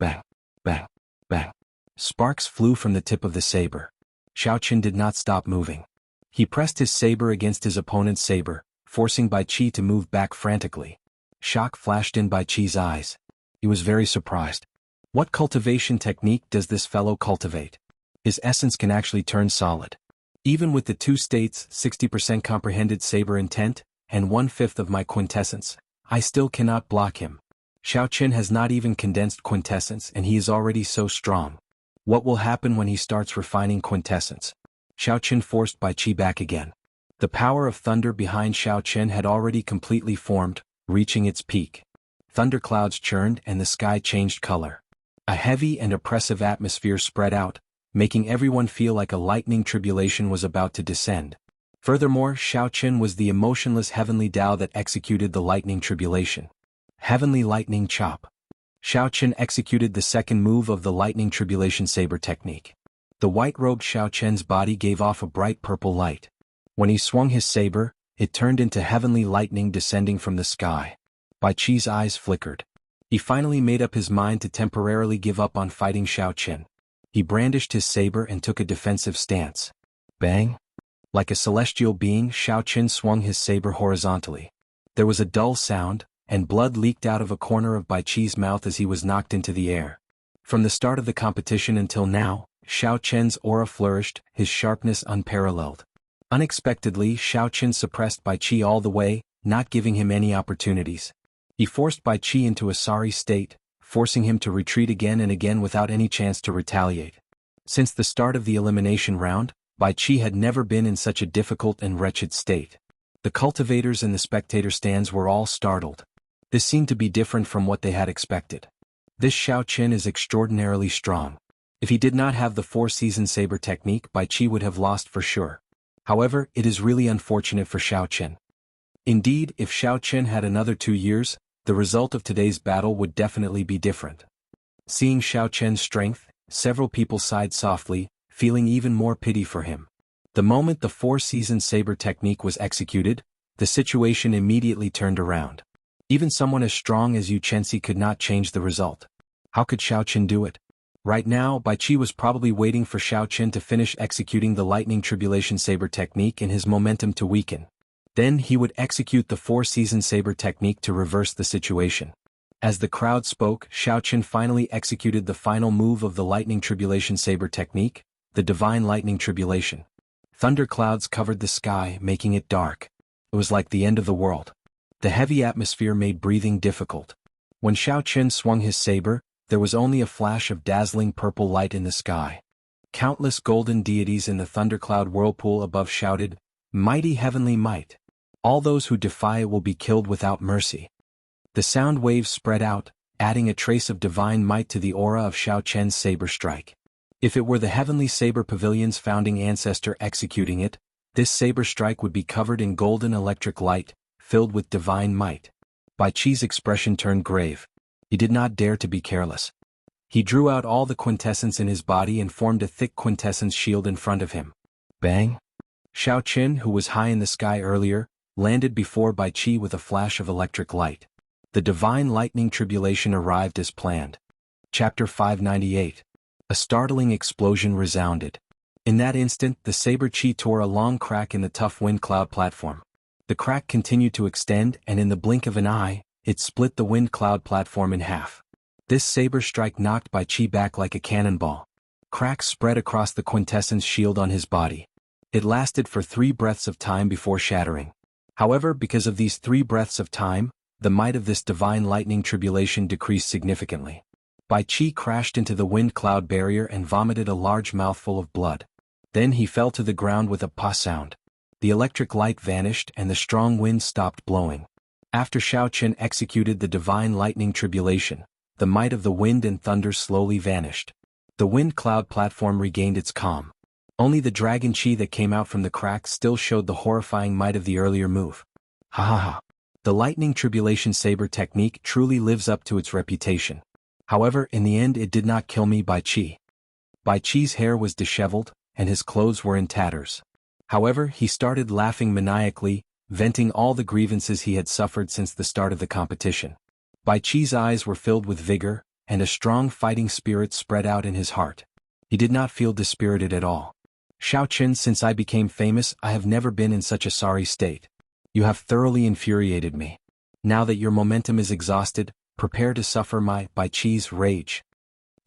Bang, bang, bang. Sparks flew from the tip of the saber. Xiao Chen did not stop moving. He pressed his saber against his opponent's saber, forcing Bai Chi to move back frantically. Shock flashed in Bai Chi's eyes. He was very surprised. What cultivation technique does this fellow cultivate? His essence can actually turn solid. Even with the two states, 60% comprehended saber intent, and 1/5 of my quintessence, I still cannot block him. Xiaoqin has not even condensed quintessence and he is already so strong. What will happen when he starts refining quintessence? Xiaoqin forced Bai Qi back again. The power of thunder behind Xiaoqin had already completely formed, reaching its peak. Thunderclouds churned and the sky changed color. A heavy and oppressive atmosphere spread out, making everyone feel like a lightning tribulation was about to descend. Furthermore, Xiaoqin was the emotionless heavenly Tao that executed the lightning tribulation. Heavenly Lightning Chop. Xiaoqin executed the second move of the lightning tribulation saber technique. The white-robed Xiaoqin's body gave off a bright purple light. When he swung his saber, it turned into heavenly lightning descending from the sky. Bai Qi's eyes flickered. He finally made up his mind to temporarily give up on fighting Xiaoqin. He brandished his saber and took a defensive stance. Bang! Like a celestial being, Xiaoqin swung his saber horizontally. There was a dull sound, and blood leaked out of a corner of Bai Qi's mouth as he was knocked into the air. From the start of the competition until now, Xiaoqin's aura flourished, his sharpness unparalleled. Unexpectedly, Xiaoqin suppressed Bai Qi all the way, not giving him any opportunities. He forced Bai Qi into a sorry state, forcing him to retreat again and again without any chance to retaliate. Since the start of the elimination round, Bai Qi had never been in such a difficult and wretched state. The cultivators and the spectator stands were all startled. This seemed to be different from what they had expected. This Xiaoqin is extraordinarily strong. If he did not have the four-season saber technique, Bai Qi would have lost for sure. However, it is really unfortunate for Xiaoqin. Indeed, if Xiaoqin had another 2 years, the result of today's battle would definitely be different. Seeing Xiaoqin's strength, several people sighed softly, feeling even more pity for him. The moment the four-season saber technique was executed, the situation immediately turned around. Even someone as strong as Yu Chenxi could not change the result. How could Xiaoqin do it? Right now, Bai Qi was probably waiting for Xiaoqin to finish executing the lightning tribulation saber technique and his momentum to weaken. Then he would execute the four-season saber technique to reverse the situation. As the crowd spoke, Xiaoqin finally executed the final move of the lightning tribulation saber technique, the divine lightning tribulation. Thunderclouds covered the sky, making it dark. It was like the end of the world. The heavy atmosphere made breathing difficult. When Xiaoqin swung his saber, there was only a flash of dazzling purple light in the sky. Countless golden deities in the thundercloud whirlpool above shouted, "Mighty heavenly might! All those who defy it will be killed without mercy." The sound waves spread out, adding a trace of divine might to the aura of Xiaoqin's saber strike. If it were the heavenly saber pavilion's founding ancestor executing it, this saber strike would be covered in golden electric light, filled with divine might. Bai Qi's expression turned grave. He did not dare to be careless. He drew out all the quintessence in his body and formed a thick quintessence shield in front of him. Bang! Xiaoqin, who was high in the sky earlier, landed before Bai Qi with a flash of electric light. The divine lightning tribulation arrived as planned. Chapter 598. A startling explosion resounded. In that instant, the saber chi tore a long crack in the tough wind cloud platform. The crack continued to extend, and in the blink of an eye, it split the wind cloud platform in half. This saber strike knocked Bai Qi back like a cannonball. Cracks spread across the quintessence shield on his body. It lasted for 3 breaths of time before shattering. However, because of these 3 breaths of time, the might of this divine lightning tribulation decreased significantly. Bai Qi crashed into the wind cloud barrier and vomited a large mouthful of blood. Then he fell to the ground with a pa sound. The electric light vanished and the strong wind stopped blowing. After Xiaoqin executed the divine lightning tribulation, the might of the wind and thunder slowly vanished. The wind cloud platform regained its calm. Only the dragon chi that came out from the crack still showed the horrifying might of the earlier move. Ha ha ha. The lightning tribulation saber technique truly lives up to its reputation. However, in the end it did not kill me, Bai Qi. Bai Qi's hair was disheveled, and his clothes were in tatters. However, he started laughing maniacally, venting all the grievances he had suffered since the start of the competition. Bai Qi's eyes were filled with vigor, and a strong fighting spirit spread out in his heart. He did not feel dispirited at all. Xiaoqin, since I became famous, I have never been in such a sorry state. You have thoroughly infuriated me. Now that your momentum is exhausted, prepare to suffer my Bai Qi's rage.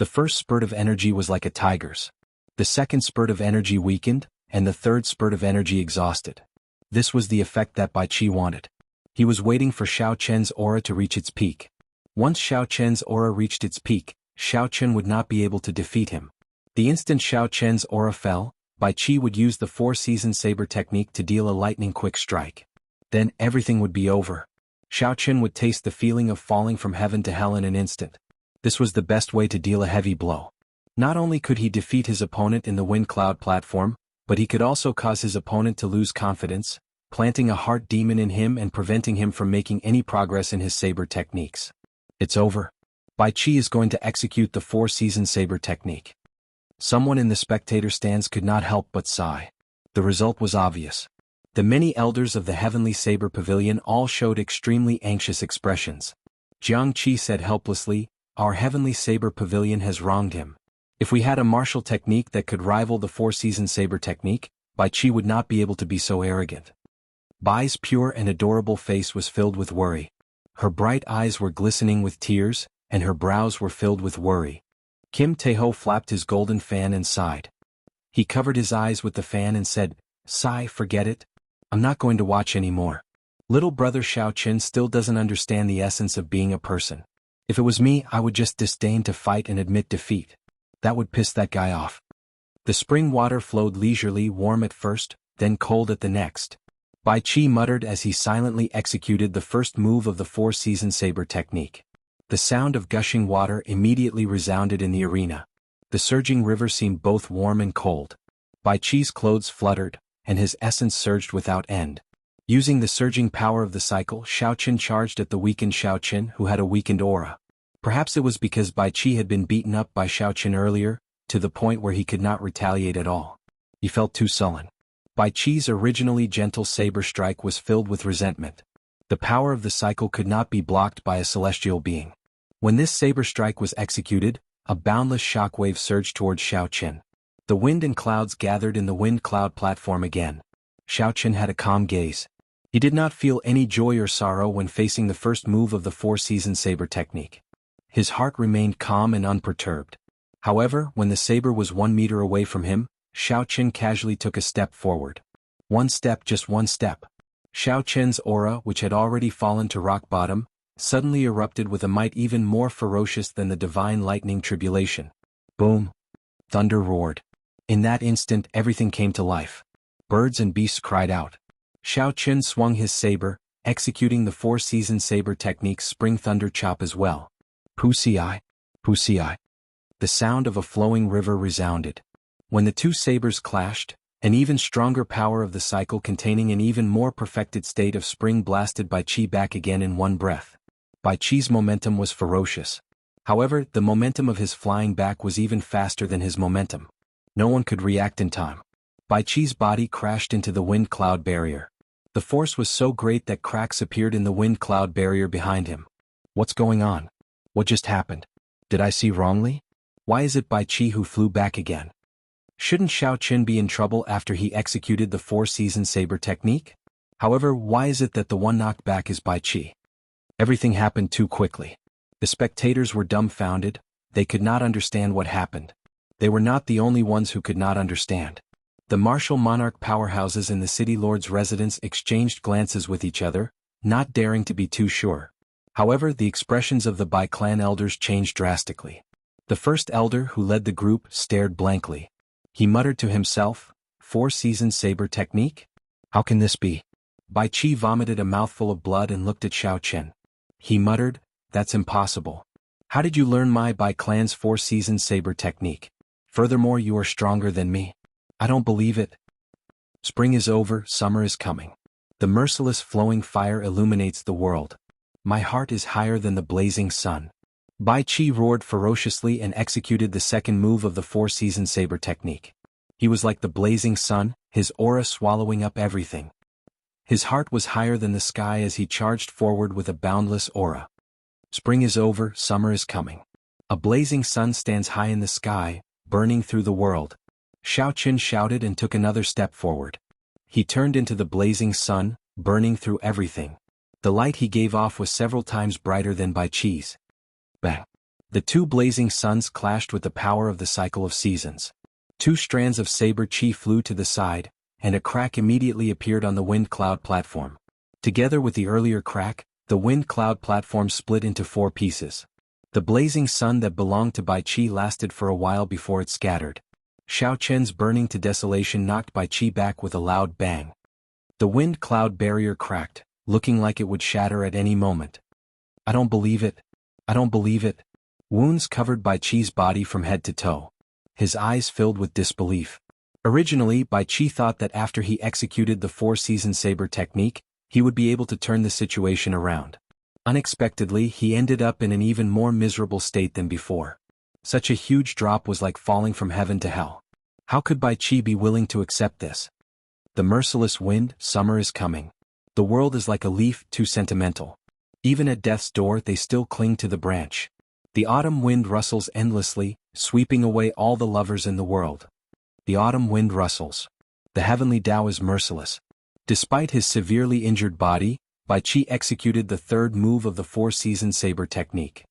The first spurt of energy was like a tiger's. The second spurt of energy weakened, and the third spurt of energy exhausted. This was the effect that Bai Qi wanted. He was waiting for Xiao Chen's aura to reach its peak. Once Xiao Chen's aura reached its peak, Xiao Chen would not be able to defeat him. The instant Xiao Chen's aura fell, Bai Qi would use the four-season saber technique to deal a lightning-quick strike. Then everything would be over. Xiao Chen would taste the feeling of falling from heaven to hell in an instant. This was the best way to deal a heavy blow. Not only could he defeat his opponent in the wind cloud platform, but he could also cause his opponent to lose confidence, planting a heart demon in him and preventing him from making any progress in his saber techniques. It's over. Bai Qi is going to execute the four-season saber technique. Someone in the spectator stands could not help but sigh. The result was obvious. The many elders of the Heavenly Saber Pavilion all showed extremely anxious expressions. Jianghu said helplessly, "Our Heavenly Saber Pavilion has wronged him. If we had a martial technique that could rival the four-season saber technique, Bai Qi would not be able to be so arrogant." Bai's pure and adorable face was filled with worry. Her bright eyes were glistening with tears, and her brows were filled with worry. Kim Taeho flapped his golden fan and sighed. He covered his eyes with the fan and said, "Sigh, forget it. I'm not going to watch anymore. Little brother Xiao Chen still doesn't understand the essence of being a person. If it was me, I would just disdain to fight and admit defeat. That would piss that guy off." The spring water flowed leisurely, warm at first, then cold at the next. Bai Qi muttered as he silently executed the first move of the four-season saber technique. The sound of gushing water immediately resounded in the arena. The surging river seemed both warm and cold. Bai Qi's clothes fluttered, and his essence surged without end. Using the surging power of the cycle, Xiao Chen charged at the weakened Xiao Chen, who had a weakened aura. Perhaps it was because Bai Qi had been beaten up by Xiao Chen earlier, to the point where he could not retaliate at all. He felt too sullen. Bai Qi's originally gentle saber strike was filled with resentment. The power of the cycle could not be blocked by a celestial being. When this saber strike was executed, a boundless shockwave surged towards Xiao Chen. The wind and clouds gathered in the wind cloud platform again. Xiao Chen had a calm gaze. He did not feel any joy or sorrow when facing the first move of the four-season saber technique. His heart remained calm and unperturbed. However, when the saber was 1 meter away from him, Xiao Chen casually took a step forward. One step, just one step. Xiao Chen's aura, which had already fallen to rock bottom, suddenly erupted with a might even more ferocious than the divine lightning tribulation. Boom! Thunder roared. In that instant, everything came to life. Birds and beasts cried out. Xiao Chen swung his saber, executing the four-season saber technique's spring thunder chop as well. Wuxia, Wuxia. The sound of a flowing river resounded. When the two sabers clashed, an even stronger power of the cycle containing an even more perfected state of spring blasted Bai Qi back again in one breath. Bai Qi's momentum was ferocious. However, the momentum of his flying back was even faster than his momentum. No one could react in time. Bai Qi's body crashed into the wind cloud barrier. The force was so great that cracks appeared in the wind cloud barrier behind him. What's going on? What just happened? Did I see wrongly? Why is it Bai Qi who flew back again? Shouldn't Xiao Chen be in trouble after he executed the four-season saber technique? However, why is it that the one knocked back is Bai Qi? Everything happened too quickly. The spectators were dumbfounded. They could not understand what happened. They were not the only ones who could not understand. The martial monarch powerhouses in the city lord's residence exchanged glances with each other, not daring to be too sure. However, the expressions of the Bai clan elders changed drastically. The first elder, who led the group, stared blankly. He muttered to himself, "Four-season saber technique? How can this be?" Bai Qi vomited a mouthful of blood and looked at Xiao Chen. He muttered, "That's impossible. How did you learn my Bai clan's four-season saber technique? Furthermore, you are stronger than me. I don't believe it." Spring is over, summer is coming. The merciless flowing fire illuminates the world. My heart is higher than the blazing sun. Bai Qi roared ferociously and executed the second move of the four-season saber technique. He was like the blazing sun, his aura swallowing up everything. His heart was higher than the sky as he charged forward with a boundless aura. Spring is over, summer is coming. A blazing sun stands high in the sky, burning through the world. Xiao Chen shouted and took another step forward. He turned into the blazing sun, burning through everything. The light he gave off was several times brighter than Bai Qi's. Bang! The two blazing suns clashed with the power of the cycle of seasons. Two strands of saber chi flew to the side, and a crack immediately appeared on the wind cloud platform. Together with the earlier crack, the wind cloud platform split into 4 pieces. The blazing sun that belonged to Bai Qi lasted for a while before it scattered. Xiao Chen's burning to desolation knocked Bai Qi back with a loud bang. The wind cloud barrier cracked, looking like it would shatter at any moment. I don't believe it. I don't believe it. Wounds covered Bai Qi's body from head to toe. His eyes filled with disbelief. Originally, Bai Qi thought that after he executed the 4-season saber technique, he would be able to turn the situation around. Unexpectedly, he ended up in an even more miserable state than before. Such a huge drop was like falling from heaven to hell. How could Bai Qi be willing to accept this? The merciless wind, summer is coming. The world is like a leaf, too sentimental. Even at death's door they still cling to the branch. The autumn wind rustles endlessly, sweeping away all the lovers in the world. The autumn wind rustles. The heavenly Tao is merciless. Despite his severely injured body, Bai Qi executed the 3rd move of the 4-season saber technique.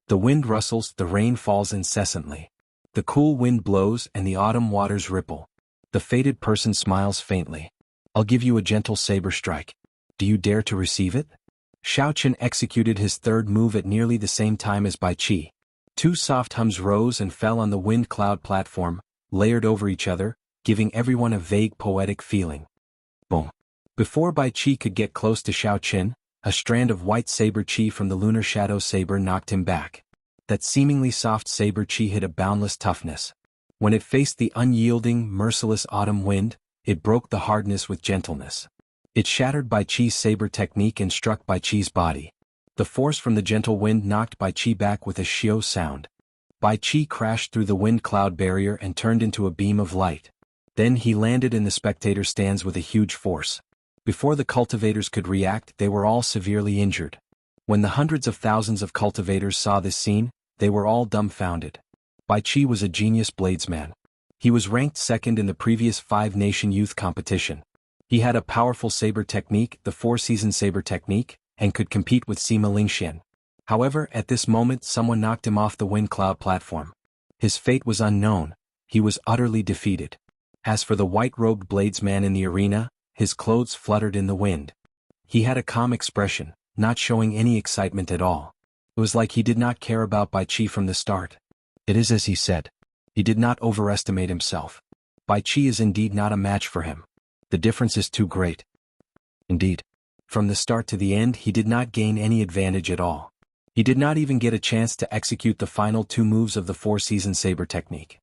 The wind rustles, the rain falls incessantly. The cool wind blows and the autumn waters ripple. The fated person smiles faintly. I'll give you a gentle saber strike. Do you dare to receive it? Xiao Chen executed his 3rd move at nearly the same time as Bai Qi. 2 soft hums rose and fell on the wind cloud platform, layered over each other, giving everyone a vague poetic feeling. Boom. Before Bai Qi could get close to Xiao Chen, a strand of white saber chi from the lunar shadow saber knocked him back. That seemingly soft saber chi had a boundless toughness. When it faced the unyielding, merciless autumn wind, it broke the hardness with gentleness. It shattered Bai Qi's saber technique and struck Bai Qi's body. The force from the gentle wind knocked Bai Qi back with a shio sound. Bai Qi crashed through the wind cloud barrier and turned into a beam of light. Then he landed in the spectator stands with a huge force. Before the cultivators could react, they were all severely injured. When the hundreds of thousands of cultivators saw this scene, they were all dumbfounded. Bai Qi was a genius bladesman. He was ranked 2nd in the previous 5-nation youth competition. He had a powerful saber technique, the 4-season saber technique, and could compete with Sima Lingxian. However, at this moment someone knocked him off the wind cloud platform. His fate was unknown. He was utterly defeated. As for the white-robed bladesman in the arena, his clothes fluttered in the wind. He had a calm expression, not showing any excitement at all. It was like he did not care about Bai Qi from the start. It is as he said. He did not overestimate himself. Bai Qi is indeed not a match for him. The difference is too great. Indeed. From the start to the end he did not gain any advantage at all. He did not even get a chance to execute the final 2 moves of the 4-season saber technique.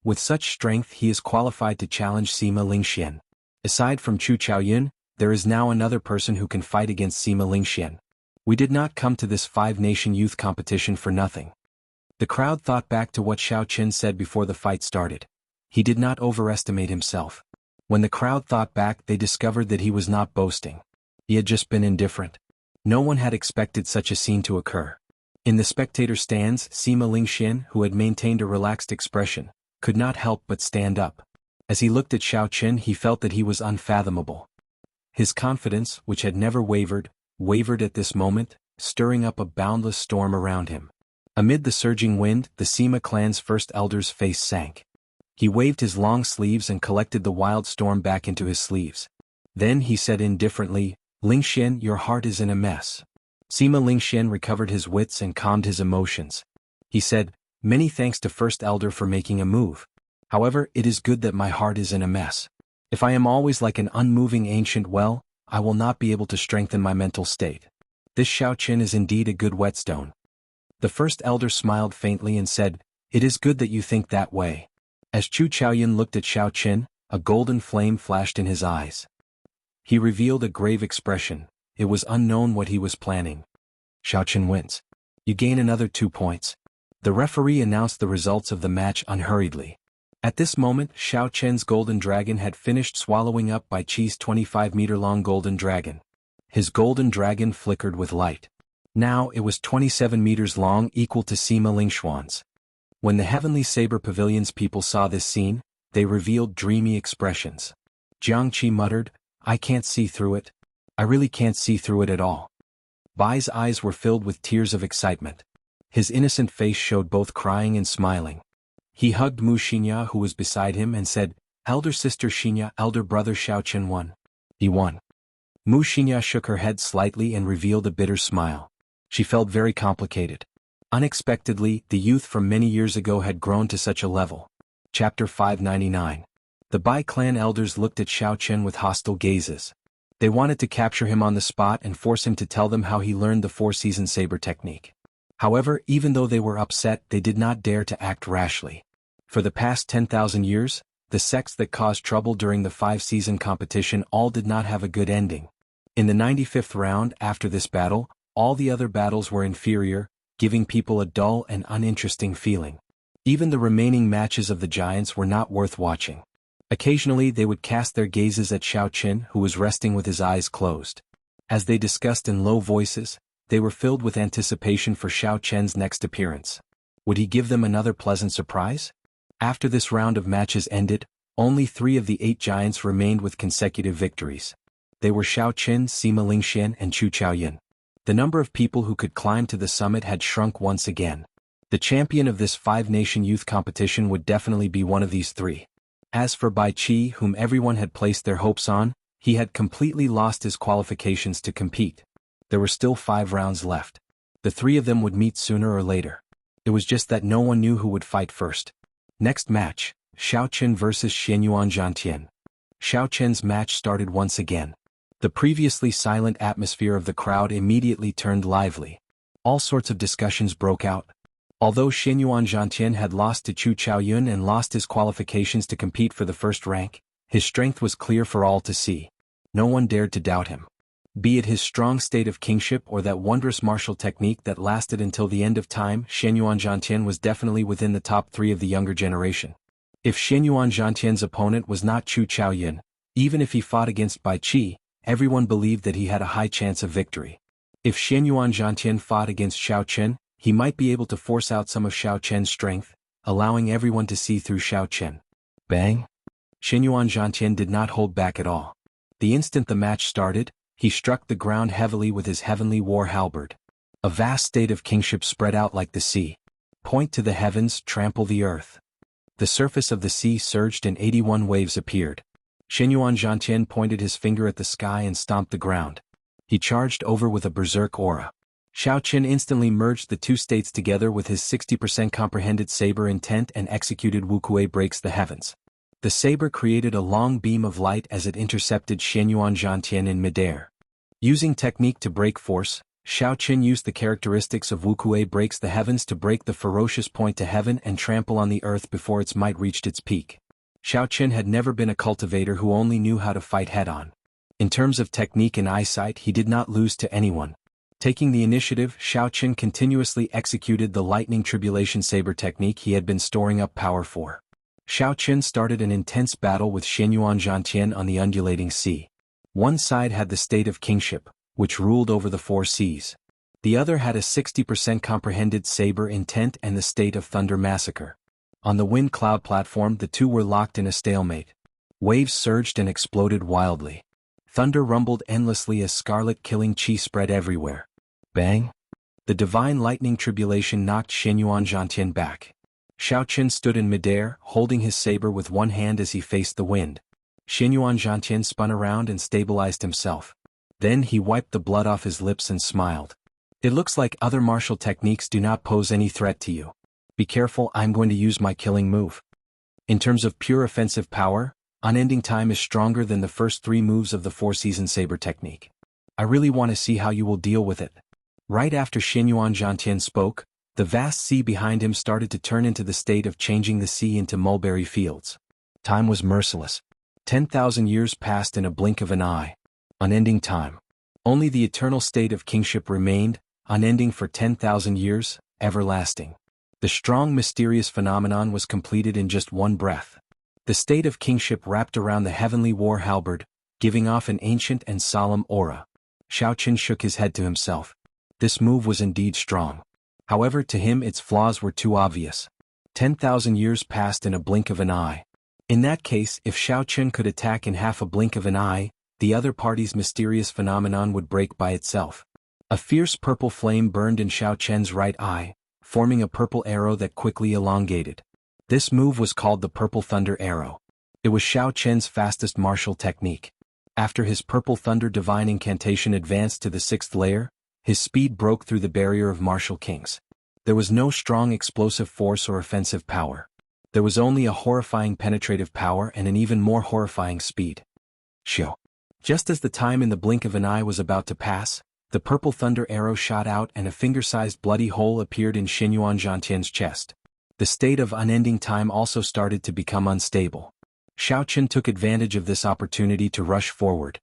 With such strength he is qualified to challenge Sima Lingxian. Aside from Chu Chaoyun, there is now another person who can fight against Sima Lingxian. We did not come to this 5-nation youth competition for nothing. The crowd thought back to what Xiao Chen said before the fight started. He did not overestimate himself. When the crowd thought back, they discovered that he was not boasting. He had just been indifferent. No one had expected such a scene to occur. In the spectator stands, Sima Lingxian, who had maintained a relaxed expression, could not help but stand up. As he looked at Xiao Chen he felt that he was unfathomable. His confidence, which had never wavered at this moment, stirring up a boundless storm around him. Amid the surging wind, the Sima clan's first elder's face sank. He waved his long sleeves and collected the wild storm back into his sleeves. Then he said indifferently, Lingxian, your heart is in a mess. Sima Lingxian recovered his wits and calmed his emotions. He said, many thanks to First Elder for making a move. However, it is good that my heart is in a mess. If I am always like an unmoving ancient well, I will not be able to strengthen my mental state. This Xiao Chen is indeed a good whetstone. The First Elder smiled faintly and said, it is good that you think that way. As Chu Chaoyun looked at Xiao Chen, a golden flame flashed in his eyes. He revealed a grave expression. It was unknown what he was planning. Xiao Chen wins. You gain another 2 points. The referee announced the results of the match unhurriedly. At this moment, Xiao Chen's golden dragon had finished swallowing up Bai Qi's 25-meter-long golden dragon. His golden dragon flickered with light. Now it was 27 meters long, equal to Sima Lingxuan's. When the Heavenly Saber Pavilion's people saw this scene, they revealed dreamy expressions. Jianghu muttered, I can't see through it. I really can't see through it at all. Bai's eyes were filled with tears of excitement. His innocent face showed both crying and smiling. He hugged Mu Xinya, who was beside him, and said, "Elder sister Xinya, elder brother Xiaochen won." "He won." Mu Xinya shook her head slightly and revealed a bitter smile. She felt very complicated. Unexpectedly, the youth from many years ago had grown to such a level. Chapter 599. The Bai clan elders looked at Xiaochen with hostile gazes. They wanted to capture him on the spot and force him to tell them how he learned the four-season saber technique. However, even though they were upset, they did not dare to act rashly. For the past 10,000 years, the sects that caused trouble during the 5-season competition all did not have a good ending. In the 95th round, after this battle, all the other battles were inferior, giving people a dull and uninteresting feeling. Even the remaining matches of the giants were not worth watching. Occasionally they would cast their gazes at Xiaochen, who was resting with his eyes closed. As they discussed in low voices, they were filled with anticipation for Xiaochen's next appearance. Would he give them another pleasant surprise? After this round of matches ended, only 3 of the 8 giants remained with consecutive victories. They were Xiaochen, Sima Lingxian, and Chu Chaoyin. The number of people who could climb to the summit had shrunk once again. The champion of this 5-nation youth competition would definitely be one of these 3. As for Bai Qi, whom everyone had placed their hopes on, he had completely lost his qualifications to compete. There were still 5 rounds left. The 3 of them would meet sooner or later. It was just that no one knew who would fight first. Next match, Xiaochen vs Xianyuan Zhantian. Xiaochen's match started once again. The previously silent atmosphere of the crowd immediately turned lively. All sorts of discussions broke out. Although Xianyuan Zhantian had lost to Chu Chaoyun and lost his qualifications to compete for the first rank, his strength was clear for all to see. No one dared to doubt him. Be it his strong state of kingship or that wondrous martial technique that lasted until the end of time, Xianyuan Zhantian was definitely within the top 3 of the younger generation. If Xianyuan Zhantian's opponent was not Chu Chaoyun, even if he fought against Bai Qi, everyone believed that he had a high chance of victory. If Xianyuan Zhantian fought against Xiaochen, he might be able to force out some of Xiaochen's strength, allowing everyone to see through Xiaochen. Bang! Xianyuan Zhantian did not hold back at all. The instant the match started, he struck the ground heavily with his heavenly war halberd. A vast state of kingship spread out like the sea. Point to the heavens, trample the earth. The surface of the sea surged and 81 waves appeared. Xianyuan Zhantian pointed his finger at the sky and stomped the ground. He charged over with a berserk aura. Xiaochen instantly merged the 2 states together with his 60% comprehended saber intent and executed Wuxia breaks the heavens. The saber created a long beam of light as it intercepted Xianyuan Zhantian in midair. Using technique to break force, Xiaochen used the characteristics of Wuxia breaks the heavens to break the ferocious point to heaven and trample on the earth before its might reached its peak. Xiaochen had never been a cultivator who only knew how to fight head-on. In terms of technique and eyesight, he did not lose to anyone. Taking the initiative, Xiaochen continuously executed the lightning tribulation saber technique he had been storing up power for. Xiaochen started an intense battle with Xianyuan Zhantian on the undulating sea. One side had the state of kingship, which ruled over the 4 seas. The other had a 60% comprehended saber intent and the state of thunder massacre. On the wind cloud platform, the 2 were locked in a stalemate. Waves surged and exploded wildly. Thunder rumbled endlessly as scarlet killing chi spread everywhere. Bang! The divine lightning tribulation knocked Xianyuan Zhantian back. Xiaochen stood in midair, holding his saber with one hand as he faced the wind. Xianyuan Zhantian spun around and stabilized himself. Then he wiped the blood off his lips and smiled. It looks like other martial techniques do not pose any threat to you. Be careful, I'm going to use my killing move. In terms of pure offensive power, unending time is stronger than the first 3 moves of the 4-season saber technique. I really want to see how you will deal with it. Right after Xianyuan Zhantian spoke, the vast sea behind him started to turn into the state of changing the sea into mulberry fields. Time was merciless. 10,000 years passed in a blink of an eye. Unending time. Only the eternal state of kingship remained, unending for 10,000 years, everlasting. The strong mysterious phenomenon was completed in just one breath. The state of kingship wrapped around the heavenly war halberd, giving off an ancient and solemn aura. Xiaochen shook his head to himself. This move was indeed strong. However, to him its flaws were too obvious. 10,000 years passed in a blink of an eye. In that case, if Xiaochen could attack in half a blink of an eye, the other party's mysterious phenomenon would break by itself. A fierce purple flame burned in Xiaochen's right eye, forming a purple arrow that quickly elongated. This move was called the Purple Thunder Arrow. It was Xiao Qian's fastest martial technique. After his Purple Thunder divine incantation advanced to the 6th layer, his speed broke through the barrier of martial kings. There was no strong explosive force or offensive power. There was only a horrifying penetrative power and an even more horrifying speed. Xiao. Just as the time in the blink of an eye was about to pass, the Purple Thunder Arrow shot out and a finger-sized bloody hole appeared in Xinyuan Zhantian's chest. The state of unending time also started to become unstable. Xiao Qian took advantage of this opportunity to rush forward.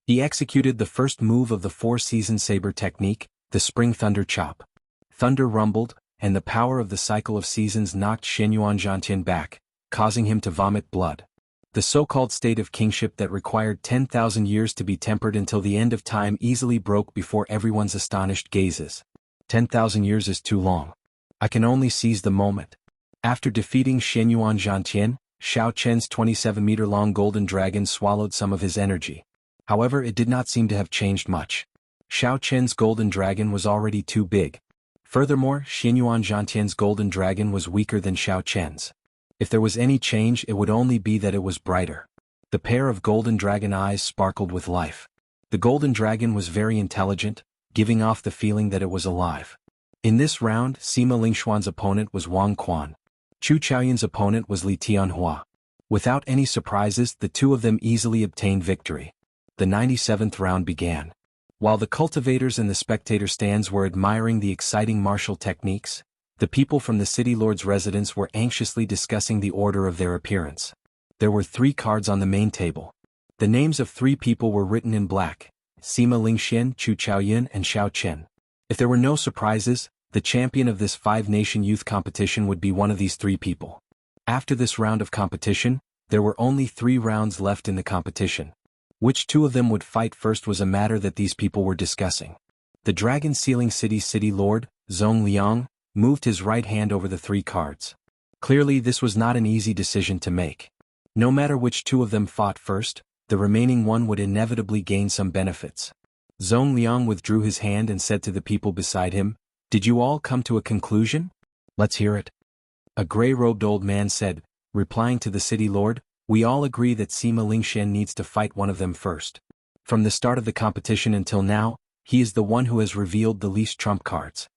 He executed the first move of the 4-season saber technique, the Spring Thunder Chop. Thunder rumbled, and the power of the cycle of seasons knocked Xinyuan Zhantian back, causing him to vomit blood. The so-called state of kingship that required 10,000 years to be tempered until the end of time easily broke before everyone's astonished gazes. 10,000 years is too long. I can only seize the moment. After defeating Xinyuan Zhantian, Xiao Qian's 27-meter-long golden dragon swallowed some of his energy. However, it did not seem to have changed much. Xiao Qian's golden dragon was already too big. Furthermore, Xinyuan Zhantian's golden dragon was weaker than Xiao Qian's. If there was any change, it would only be that it was brighter. The pair of golden dragon eyes sparkled with life. The golden dragon was very intelligent, giving off the feeling that it was alive. In this round, Sima Lingxuan's opponent was Wang Quan. Chu Chaoyun's opponent was Li Tianhua. Without any surprises, the two of them easily obtained victory. The 97th round began. While the cultivators in the spectator stands were admiring the exciting martial techniques, the people from the city lord's residence were anxiously discussing the order of their appearance. There were 3 cards on the main table. The names of 3 people were written in black: Sima Lingxian, Chu Chaoyun, and Xiao Qian. If there were no surprises, the champion of this 5-nation youth competition would be one of these 3 people. After this round of competition, there were only 3 rounds left in the competition. Which 2 of them would fight first was a matter that these people were discussing. The Dragon Sealing City's city lord, Zhong Liang, moved his right hand over the 3 cards. Clearly, this was not an easy decision to make. No matter which 2 of them fought first, the remaining one would inevitably gain some benefits. Zhong Liang withdrew his hand and said to the people beside him, "Did you all come to a conclusion? Let's hear it." A gray-robed old man said, replying to the city lord, "We all agree that Sima Lingxian needs to fight one of them first. From the start of the competition until now, he is the one who has revealed the least trump cards."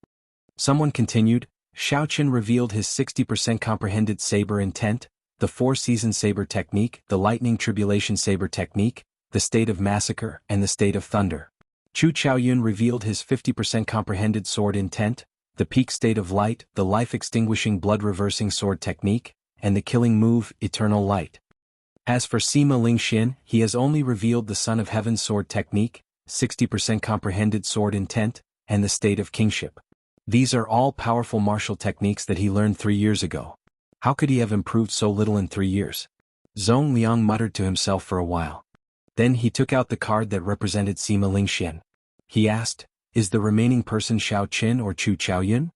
Someone continued, "Xiao Qian revealed his 60% comprehended saber intent, the 4-season saber technique, the lightning tribulation saber technique, the state of massacre, and the state of thunder. Chu Chaoyun revealed his 50% comprehended sword intent, the peak state of light, the life-extinguishing blood-reversing sword technique, and the killing move, eternal light. As for Sima Lingxian, he has only revealed the Son of Heaven sword technique, 60% comprehended sword intent, and the state of kingship. These are all powerful martial techniques that he learned 3 years ago. How could he have improved so little in 3 years?" Zhong Liang muttered to himself for a while. Then he took out the card that represented Sima Lingxian. He asked, "Is the remaining person Xiao Qian or Chu Chaoyun?"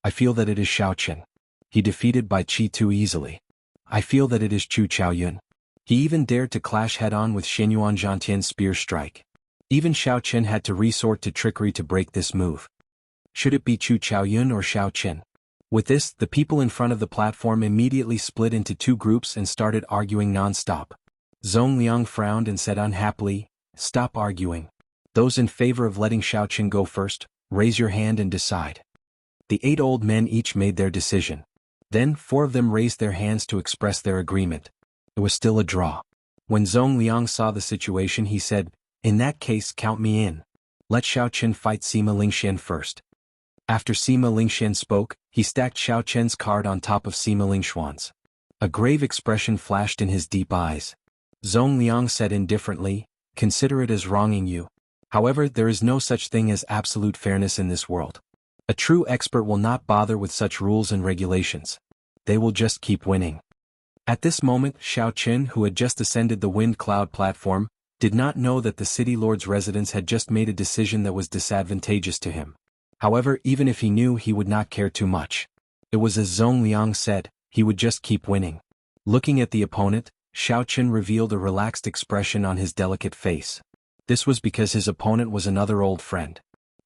"I feel that it is Xiao Qian. He defeated Bai Qi too easily." "I feel that it is Chu Chaoyun. He even dared to clash head-on with Xinyuan Zhantian's spear strike. Even Xiao Qian had to resort to trickery to break this move. Should it be Chu Chaoyun or Xiao Qian?" With this, the people in front of the platform immediately split into 2 groups and started arguing non-stop. Zhong Liang frowned and said unhappily, "Stop arguing. Those in favor of letting Xiao Qian go first, raise your hand and decide." The 8 old men each made their decision. Then 4 of them raised their hands to express their agreement. It was still a draw. When Zhong Liang saw the situation, he said, "In that case, count me in. Let Xiao Qian fight Sima Lingxian first." After Sima Lingxian spoke, he stacked Xiao Qian's card on top of Sima Lingxuan's. A grave expression flashed in his deep eyes. Zhong Liang said indifferently, "Consider it as wronging you. However, there is no such thing as absolute fairness in this world. A true expert will not bother with such rules and regulations. They will just keep winning." At this moment, Xiao Qian, who had just ascended the wind cloud platform, did not know that the city lord's residence had just made a decision that was disadvantageous to him. However, even if he knew, he would not care too much. It was as Zhong Liang said, he would just keep winning. Looking at the opponent, Xiao Qian revealed a relaxed expression on his delicate face. This was because his opponent was another old friend.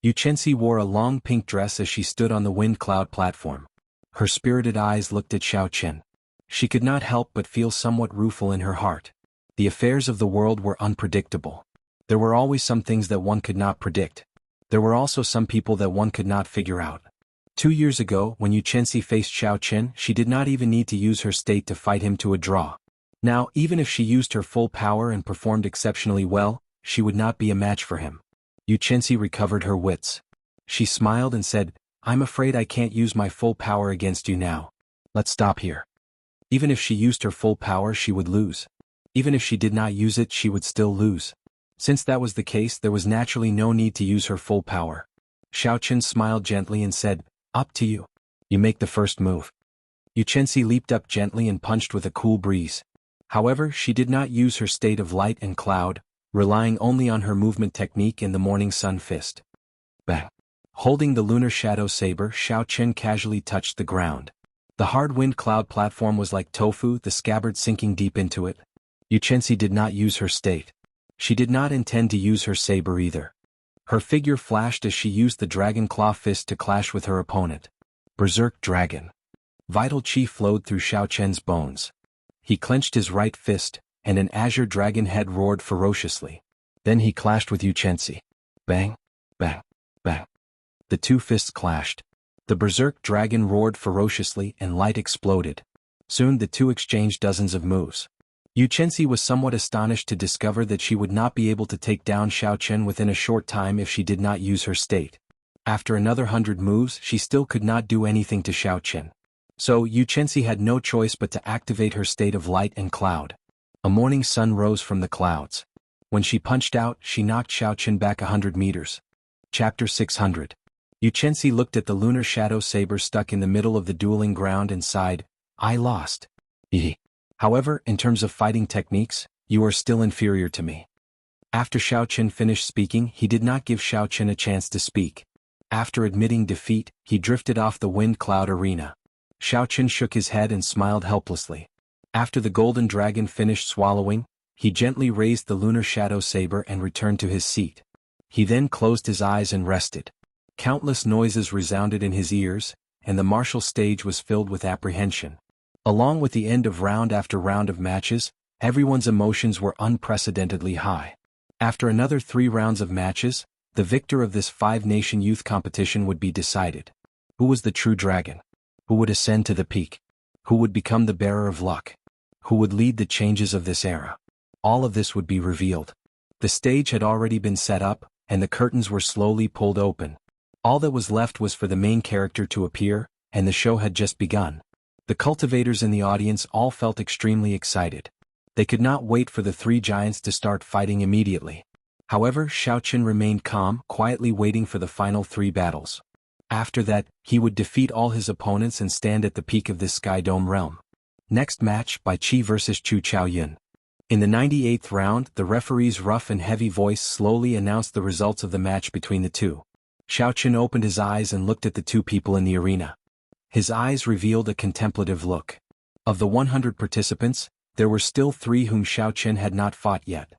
Yu Chenxi wore a long pink dress as she stood on the wind cloud platform. Her spirited eyes looked at Xiao Chen. She could not help but feel somewhat rueful in her heart. The affairs of the world were unpredictable. There were always some things that one could not predict. There were also some people that one could not figure out. 2 years ago, when Yu Chenxi faced Xiao Chen, she did not even need to use her state to fight him to a draw. Now, even if she used her full power and performed exceptionally well, she would not be a match for him. Yu Chenxi recovered her wits. She smiled and said, "I'm afraid I can't use my full power against you now. Let's stop here." Even if she used her full power, she would lose. Even if she did not use it, she would still lose. Since that was the case, there was naturally no need to use her full power. Xiao Chen smiled gently and said, "Up to you. You make the first move." Yu Chenxi leaped up gently and punched with a cool breeze. However, she did not use her state of light and cloud, relying only on her movement technique in the morning sun fist. Bang! Holding the lunar shadow saber, Xiao Chen casually touched the ground. The hard wind cloud platform was like tofu, the scabbard sinking deep into it. Yu Chenxi did not use her state. She did not intend to use her saber either. Her figure flashed as she used the dragon claw fist to clash with her opponent. Berserk Dragon. Vital chi flowed through Xiao Chen's bones. He clenched his right fist, and an azure dragon head roared ferociously. Then he clashed with Yu Chenxi. Bang, bang, bang. The two fists clashed. The berserk dragon roared ferociously and light exploded. Soon the two exchanged dozens of moves. Yu Chenxi was somewhat astonished to discover that she would not be able to take down Xiao Chen within a short time if she did not use her state. After another 100 moves, she still could not do anything to Xiao Chen. So Yu Chenxi had no choice but to activate her state of light and cloud. A morning sun rose from the clouds. When she punched out, she knocked Xiao Chen back 100 meters. Chapter 600. Yu Chenxi looked at the lunar shadow saber stuck in the middle of the dueling ground and sighed, "I lost." However, in terms of fighting techniques, you are still inferior to me. After Xiao Chen finished speaking, he did not give Xiao Chen a chance to speak. After admitting defeat, he drifted off the wind cloud arena. Xiao Chen shook his head and smiled helplessly. After the golden dragon finished swallowing, he gently raised the lunar shadow saber and returned to his seat. He then closed his eyes and rested. Countless noises resounded in his ears, and the martial stage was filled with apprehension. Along with the end of round after round of matches, everyone's emotions were unprecedentedly high. After another 3 rounds of matches, the victor of this 5-nation youth competition would be decided. Who was the true dragon? Who would ascend to the peak? Who would become the bearer of luck? Who would lead the changes of this era? All of this would be revealed. The stage had already been set up, and the curtains were slowly pulled open. All that was left was for the main character to appear, and the show had just begun. The cultivators in the audience all felt extremely excited. They could not wait for the 3 giants to start fighting immediately. However, Xiao Chen remained calm, quietly waiting for the final 3 battles. After that, he would defeat all his opponents and stand at the peak of this Sky Dome realm. Next match, Bai Qi vs Chu Chaoyun. In the 98th round, the referee's rough and heavy voice slowly announced the results of the match between the two. Xiao Chen opened his eyes and looked at the 2 people in the arena. His eyes revealed a contemplative look. Of the 100 participants, there were still 3 whom Xiao Chen had not fought yet.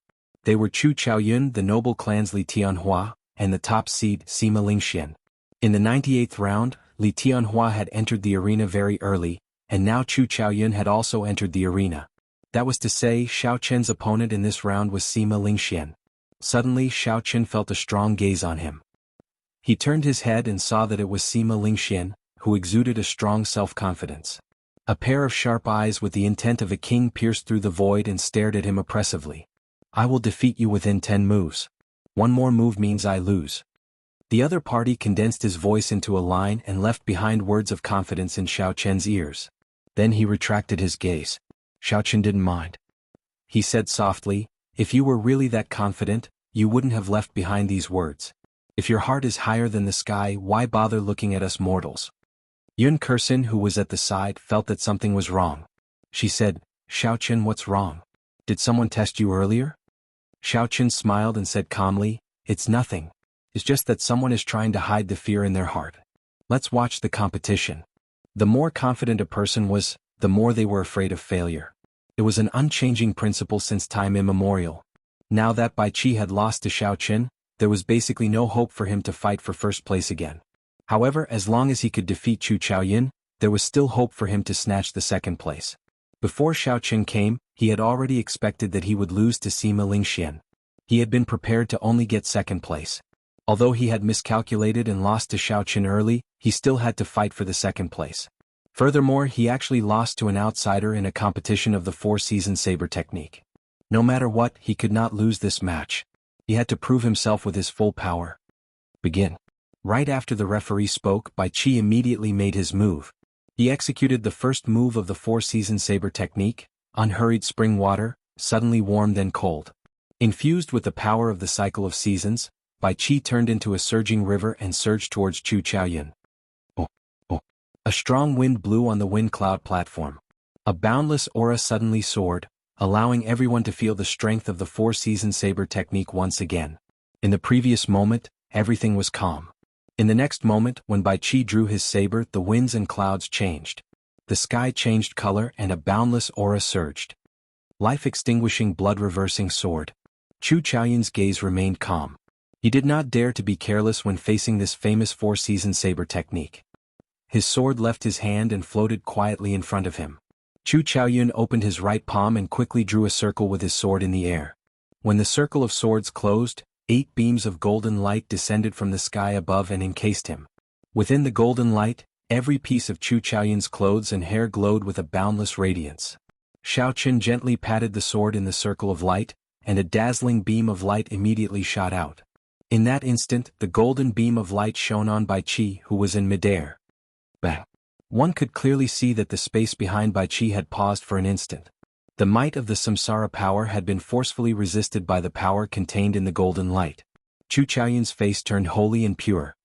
They were Chu Chaoyun, the noble clan's Li Tianhua, and the top seed, Sima Lingxian. In the 98th round, Li Tianhua had entered the arena very early, and now Chu Chaoyun had also entered the arena. That was to say, Xiao Chen's opponent in this round was Sima Lingxian. Suddenly, Xiao Chen felt a strong gaze on him. He turned his head and saw that it was Sima Lingxian, who exuded a strong self-confidence. A pair of sharp eyes with the intent of a king pierced through the void and stared at him oppressively. "I will defeat you within 10 moves. 1 more move means I lose." The other party condensed his voice into a line and left behind words of confidence in Xiao Chen's ears. Then he retracted his gaze. Xiao Chen didn't mind. He said softly, "If you were really that confident, you wouldn't have left behind these words. If your heart is higher than the sky, why bother looking at us mortals?" Yun Kursin, who was at the side, felt that something was wrong. She said, "Xiao Chen, what's wrong? Did someone test you earlier?" Xiao Chen smiled and said calmly, "It's nothing. It's just that someone is trying to hide the fear in their heart. Let's watch the competition." The more confident a person was, the more they were afraid of failure. It was an unchanging principle since time immemorial. Now that Bai Qi had lost to Xiao Chen, there was basically no hope for him to fight for first place again. However, as long as he could defeat Chu Chaoyin, there was still hope for him to snatch the second place. Before Xiaoqin came, he had already expected that he would lose to Sima Lingxian. He had been prepared to only get second place. Although he had miscalculated and lost to Xiaoqin early, he still had to fight for the second place. Furthermore, he actually lost to an outsider in a competition of the four-season saber technique. No matter what, he could not lose this match. He had to prove himself with his full power. Begin. Right after the referee spoke, Bai Qi immediately made his move. He executed the first move of the four-season saber technique, unhurried spring water, suddenly warm then cold. Infused with the power of the cycle of seasons, Bai Qi turned into a surging river and surged towards Chu Chaoyin. Oh, oh. A strong wind blew on the wind cloud platform. A boundless aura suddenly soared, allowing everyone to feel the strength of the four-season saber technique once again. In the previous moment, everything was calm. In the next moment, when Bai Qi drew his saber, the winds and clouds changed. The sky changed color and a boundless aura surged. Life-extinguishing blood-reversing sword. Chu Chaoyin's gaze remained calm. He did not dare to be careless when facing this famous four-season saber technique. His sword left his hand and floated quietly in front of him. Chu Chaoyin opened his right palm and quickly drew a circle with his sword in the air. When the circle of swords closed, 8 beams of golden light descended from the sky above and encased him. Within the golden light, every piece of Chu Chaoyin's clothes and hair glowed with a boundless radiance. Xiaoqin gently patted the sword in the circle of light, and a dazzling beam of light immediately shot out. In that instant, the golden beam of light shone on Bai Qi, who was in midair. Bang! One could clearly see that the space behind Bai Qi had paused for an instant. The might of the samsara power had been forcefully resisted by the power contained in the golden light. Chu Chaoyin's face turned holy and pure.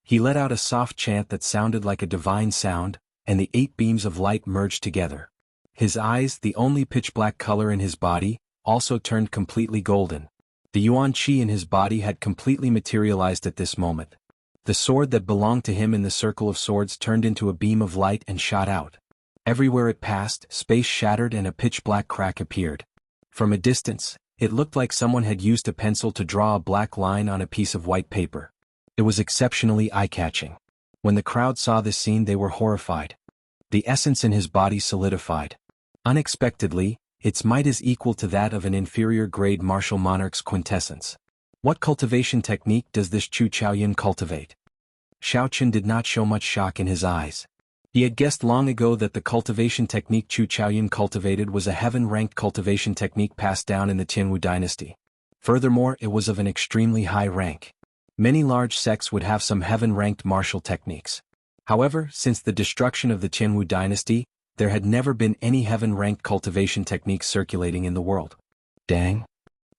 He let out a soft chant that sounded like a divine sound, and the 8 beams of light merged together. His eyes, the only pitch-black color in his body, also turned completely golden. The Yuan Qi in his body had completely materialized at this moment. The sword that belonged to him in the circle of swords turned into a beam of light and shot out. Everywhere it passed, space shattered and a pitch-black crack appeared. From a distance, it looked like someone had used a pencil to draw a black line on a piece of white paper. It was exceptionally eye-catching. When the crowd saw this scene, they were horrified. The essence in his body solidified. Unexpectedly, its might is equal to that of an inferior-grade martial monarch's quintessence. What cultivation technique does this Chu Chaoyin cultivate? Xiaoqin did not show much shock in his eyes. He had guessed long ago that the cultivation technique Chu Chaoyin cultivated was a heaven-ranked cultivation technique passed down in the Jianghu dynasty. Furthermore, it was of an extremely high rank. Many large sects would have some heaven-ranked martial techniques. However, since the destruction of the Jianghu dynasty, there had never been any heaven-ranked cultivation techniques circulating in the world. Dang!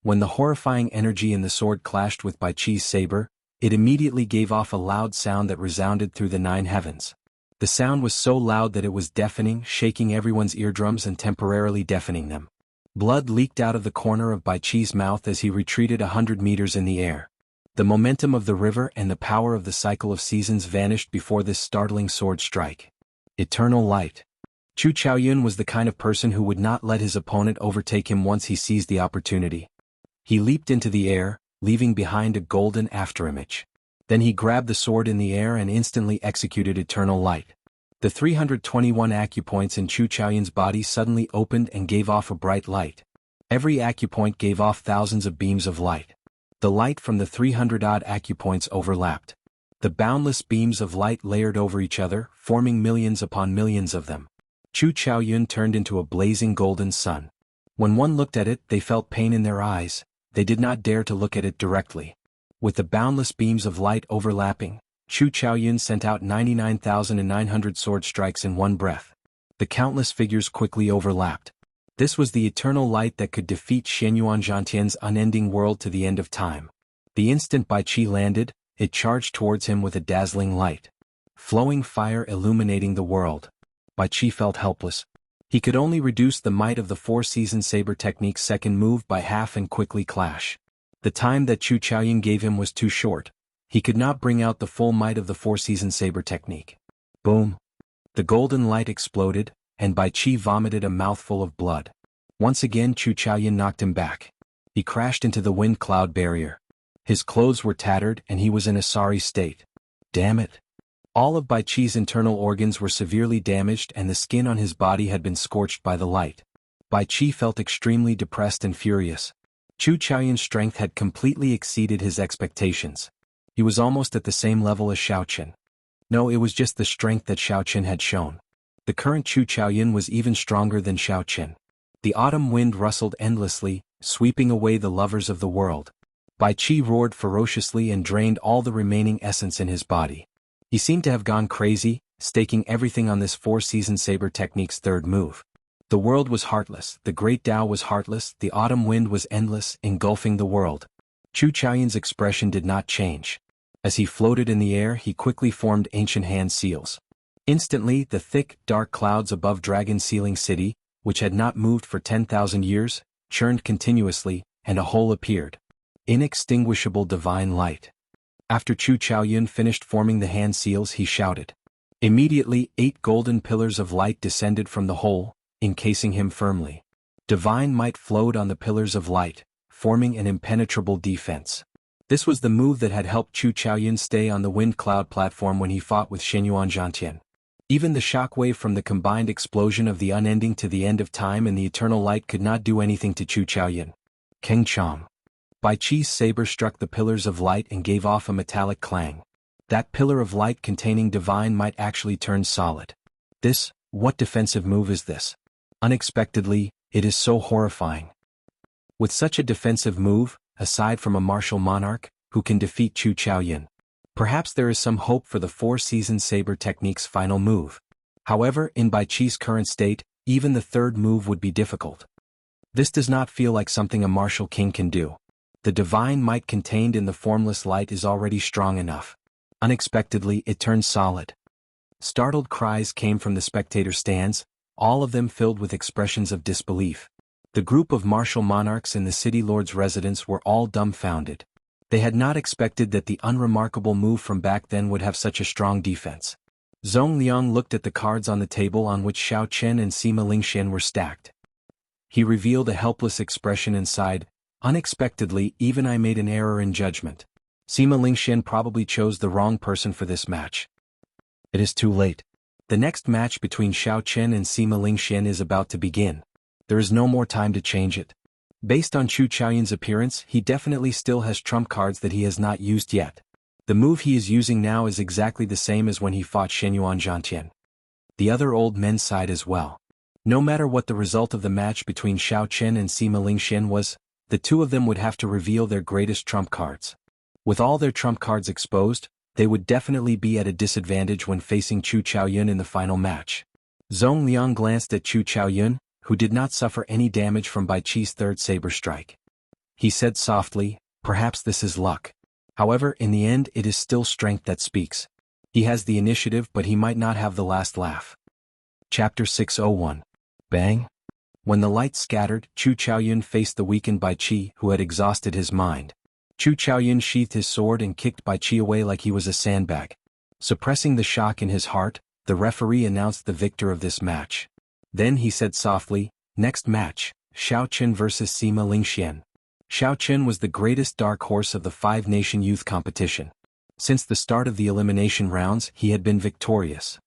When the horrifying energy in the sword clashed with Bai Qi's saber, it immediately gave off a loud sound that resounded through the 9 heavens. The sound was so loud that it was deafening, shaking everyone's eardrums and temporarily deafening them. Blood leaked out of the corner of Bai Qi's mouth as he retreated 100 meters in the air. The momentum of the river and the power of the cycle of seasons vanished before this startling sword strike. Eternal light. Chu Chaoyin was the kind of person who would not let his opponent overtake him once he seized the opportunity. He leaped into the air, leaving behind a golden afterimage. Then he grabbed the sword in the air and instantly executed eternal light. The 321 acupoints in Chu Chaoyin's body suddenly opened and gave off a bright light. Every acupoint gave off thousands of beams of light. The light from the 300-odd acupoints overlapped. The boundless beams of light layered over each other, forming millions upon millions of them. Chu Chaoyin turned into a blazing golden sun. When one looked at it, they felt pain in their eyes. They did not dare to look at it directly. With the boundless beams of light overlapping, Chu Chaoyin sent out 99,900 sword strikes in one breath. The countless figures quickly overlapped. This was the eternal light that could defeat Xianyuan Zhantian's unending world to the end of time. The instant Bai Qi landed, it charged towards him with a dazzling light. Flowing fire illuminating the world. Bai Qi felt helpless. He could only reduce the might of the four-season saber technique's second move by half and quickly clash. The time that Chu Chaoyin gave him was too short. He could not bring out the full might of the four-season saber technique. Boom! The golden light exploded, and Bai Qi vomited a mouthful of blood. Once again Chu Chaoyin knocked him back. He crashed into the wind cloud barrier. His clothes were tattered and he was in a sorry state. Damn it. All of Bai Chi's internal organs were severely damaged and the skin on his body had been scorched by the light. Bai Chi felt extremely depressed and furious. Chu Chaoyun's strength had completely exceeded his expectations. He was almost at the same level as Xiaoqin. No, it was just the strength that Xiaoqin had shown. The current Chu Chaoyun was even stronger than Xiaoqin. The autumn wind rustled endlessly, sweeping away the lovers of the world. Bai Chi roared ferociously and drained all the remaining essence in his body. He seemed to have gone crazy, staking everything on this four-season saber technique's third move. The world was heartless, the great Tao was heartless, the autumn wind was endless, engulfing the world. Chu Chaoyun's expression did not change. As he floated in the air, he quickly formed ancient hand seals. Instantly, the thick, dark clouds above Dragon Sealing City, which had not moved for 10,000 years, churned continuously, and a hole appeared. Inextinguishable divine light. After Chu Chaoyun finished forming the hand seals, he shouted. Immediately, 8 golden pillars of light descended from the hole, encasing him firmly. Divine might flowed on the pillars of light, forming an impenetrable defense. This was the move that had helped Chu Chaoyun stay on the wind cloud platform when he fought with Shenyuan Zhantian. Even the shockwave from the combined explosion of the unending to the end of time and the eternal light could not do anything to Chu Chaoyun. Keng Chong. Bai Chi's saber struck the pillars of light and gave off a metallic clang. That pillar of light containing divine might actually turned solid. What defensive move is this? Unexpectedly, it is so horrifying. With such a defensive move, aside from a martial monarch, who can defeat Chu Chaoyun, perhaps there is some hope for the four-season saber technique's final move. However, in Bai Chi's current state, even the third move would be difficult. This does not feel like something a martial king can do. The divine might contained in the formless light is already strong enough. Unexpectedly, it turned solid. Startled cries came from the spectator stands, all of them filled with expressions of disbelief. The group of martial monarchs in the city lord's residence were all dumbfounded. They had not expected that the unremarkable move from back then would have such a strong defense. Zhong Liang looked at the cards on the table on which Xiao Chen and Sima Lingxian were stacked. He revealed a helpless expression and sighed, unexpectedly, even I made an error in judgment. Sima Lingxian probably chose the wrong person for this match. It is too late. The next match between Xiao Chen and Sima Lingxian is about to begin. There is no more time to change it. Based on Chu Chaoyun's appearance, he definitely still has trump cards that he has not used yet. The move he is using now is exactly the same as when he fought Shenyuan Zhantian. The other old men sighed as well. No matter what the result of the match between Xiao Chen and Sima Lingxian was, the two of them would have to reveal their greatest trump cards. With all their trump cards exposed, they would definitely be at a disadvantage when facing Chu Chaoyun in the final match. Zhong Liang glanced at Chu Chaoyun, who did not suffer any damage from Bai Chi's third saber strike. He said softly, perhaps this is luck. However, in the end it is still strength that speaks. He has the initiative but he might not have the last laugh. Chapter 601. Bang! When the light scattered, Chu Chaoyun faced the weakened Bai Chi who had exhausted his mind. Chu Chaoyun sheathed his sword and kicked Bai Chi away like he was a sandbag. Suppressing the shock in his heart, the referee announced the victor of this match. Then he said softly, next match, Xiao Chen vs Sima Lingxian. Xiao Chen was the greatest dark horse of the five-nation youth competition. Since the start of the elimination rounds, he had been victorious.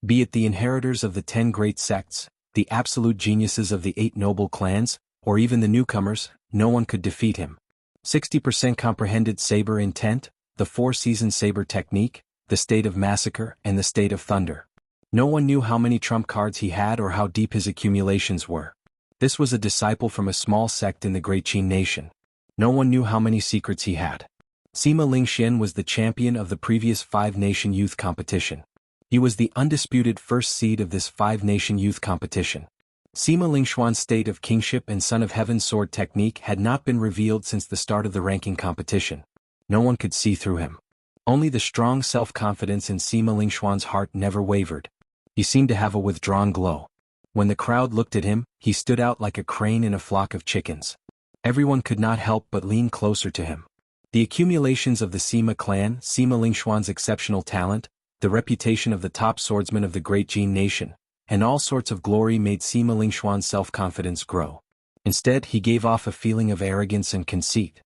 Be it the inheritors of the 10 great sects, the absolute geniuses of the 8 noble clans, or even the newcomers, no one could defeat him. 60% comprehended saber intent, the four-season saber technique, the state of massacre, and the state of thunder. No one knew how many trump cards he had or how deep his accumulations were. This was a disciple from a small sect in the Great Qin nation. No one knew how many secrets he had. Sima Lingxian was the champion of the previous five-nation youth competition. He was the undisputed first seed of this five-nation youth competition. Sima Lingxuan's state of kingship and Son of Heaven sword technique had not been revealed since the start of the ranking competition. No one could see through him. Only the strong self-confidence in Sima Lingxuan's heart never wavered. He seemed to have a withdrawn glow. When the crowd looked at him, he stood out like a crane in a flock of chickens. Everyone could not help but lean closer to him. The accumulations of the Sima clan, Sima Lingxuan's exceptional talent, the reputation of the top swordsman of the Great Qin nation, and all sorts of glory made Sima Lingxuan's self-confidence grow. Instead, he gave off a feeling of arrogance and conceit.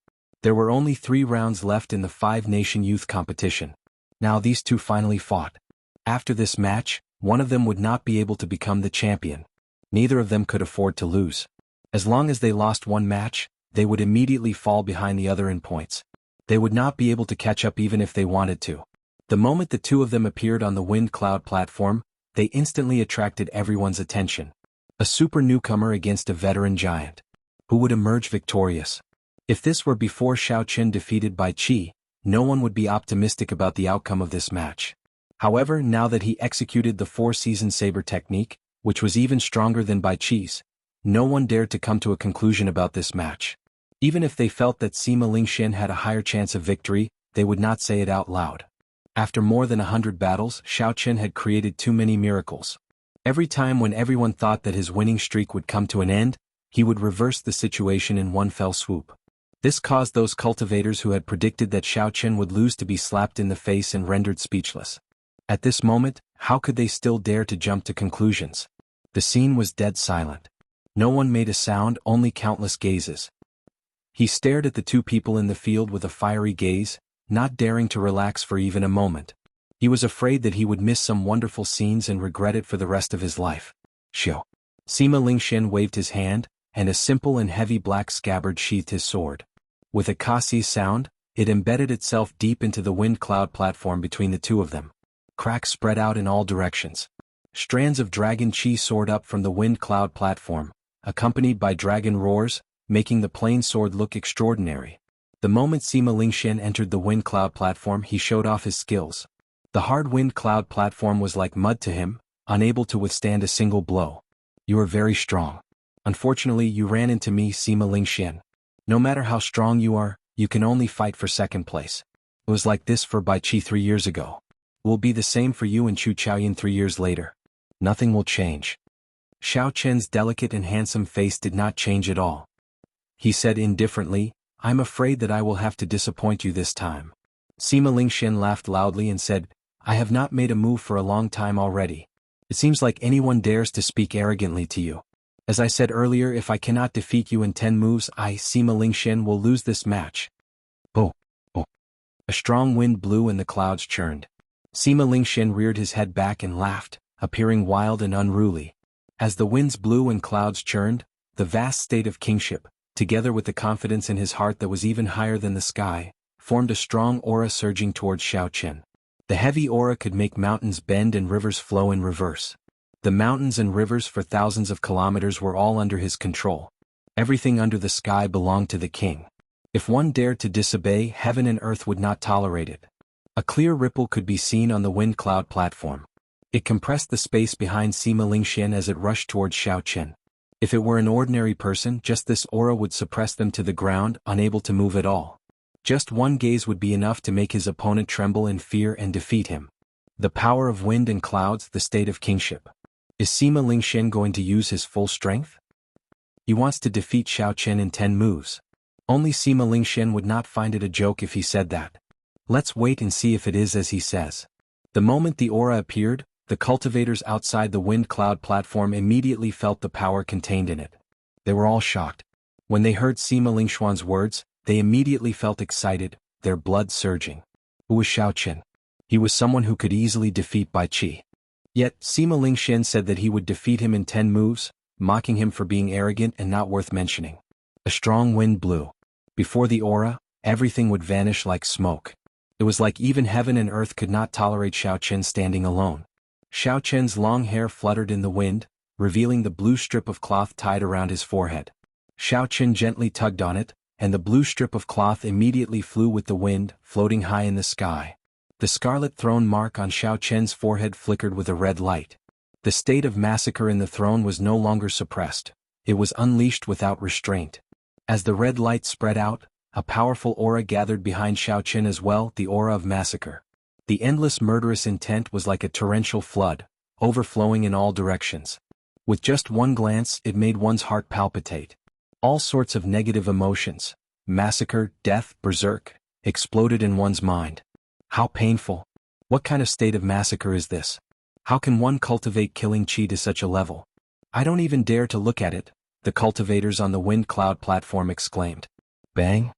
There were only 3 rounds left in the 5-nation youth competition. Now these two finally fought. After this match, one of them would not be able to become the champion. Neither of them could afford to lose. As long as they lost one match, they would immediately fall behind the other in points. They would not be able to catch up even if they wanted to. The moment the two of them appeared on the wind cloud platform, they instantly attracted everyone's attention. A super newcomer against a veteran giant. Who would emerge victorious? If this were before Xiao Qin defeated Bai Qi, no one would be optimistic about the outcome of this match. However, now that he executed the 4-season saber technique, which was even stronger than Bai Qi's, no one dared to come to a conclusion about this match. Even if they felt that Sima Lingxian had a higher chance of victory, they would not say it out loud. After more than 100 battles, Xiao Qin had created too many miracles. Every time when everyone thought that his winning streak would come to an end, he would reverse the situation in one fell swoop. This caused those cultivators who had predicted that Xiao Qin would lose to be slapped in the face and rendered speechless. At this moment, how could they still dare to jump to conclusions? The scene was dead silent. No one made a sound, only countless gazes. He stared at the two people in the field with a fiery gaze, not daring to relax for even a moment. He was afraid that he would miss some wonderful scenes and regret it for the rest of his life. Xiao. Sima Lingxian waved his hand, and a simple and heavy black scabbard sheathed his sword. With a kasi sound, it embedded itself deep into the wind cloud platform between the two of them. Cracks spread out in all directions. Strands of dragon chi soared up from the wind cloud platform, accompanied by dragon roars, making the plain sword look extraordinary. The moment Sima Lingxian entered the wind cloud platform, he showed off his skills. The hard wind cloud platform was like mud to him, unable to withstand a single blow. You are very strong. Unfortunately, you ran into me, Sima Lingxian. No matter how strong you are, you can only fight for second place. It was like this for Bai Qi 3 years ago. It will be the same for you and Chu Chaoyan 3 years later. Nothing will change. Xiao Qin's delicate and handsome face did not change at all. He said indifferently, I'm afraid that I will have to disappoint you this time. Sima Lingxian laughed loudly and said, I have not made a move for a long time already. It seems like anyone dares to speak arrogantly to you. As I said earlier, if I cannot defeat you in 10 moves, I, Sima Lingxian, will lose this match. Oh. A strong wind blew and the clouds churned. Sima Lingxian reared his head back and laughed, appearing wild and unruly. As the winds blew and clouds churned, the vast state of kingship, together with the confidence in his heart that was even higher than the sky, formed a strong aura surging towards Xiao Qin. The heavy aura could make mountains bend and rivers flow in reverse. The mountains and rivers for thousands of kilometers were all under his control. Everything under the sky belonged to the king. If one dared to disobey, heaven and earth would not tolerate it. A clear ripple could be seen on the wind cloud platform. It compressed the space behind Sima Lingxian as it rushed towards Xiao Qin. If it were an ordinary person, just this aura would suppress them to the ground, unable to move at all. Just one gaze would be enough to make his opponent tremble in fear and defeat him. The power of wind and clouds, the state of kingship. Is Sima Lingxian going to use his full strength? He wants to defeat Xiao Qin in 10 moves. Only Sima Lingxian would not find it a joke if he said that. Let's wait and see if it is as he says. The moment the aura appeared, the cultivators outside the wind cloud platform immediately felt the power contained in it. They were all shocked. When they heard Sima Lingxian's words, they immediately felt excited, their blood surging. Who was Xiao Qin? He was someone who could easily defeat Bai Qi. Yet, Sima Lingxian said that he would defeat him in 10 moves, mocking him for being arrogant and not worth mentioning. A strong wind blew. Before the aura, everything would vanish like smoke. It was like even heaven and earth could not tolerate Xiao Qin standing alone. Xiao Qin's long hair fluttered in the wind, revealing the blue strip of cloth tied around his forehead. Xiao Qin gently tugged on it, and the blue strip of cloth immediately flew with the wind, floating high in the sky. The scarlet throne mark on Xiao Qin's forehead flickered with a red light. The state of massacre in the throne was no longer suppressed. It was unleashed without restraint. As the red light spread out, a powerful aura gathered behind Xiao Qin as well, the aura of massacre. The endless murderous intent was like a torrential flood, overflowing in all directions. With just one glance, it made one's heart palpitate. All sorts of negative emotions, massacre, death, berserk, exploded in one's mind. How painful. What kind of state of massacre is this? How can one cultivate killing chi to such a level? I don't even dare to look at it, the cultivators on the wind cloud platform exclaimed. Bang!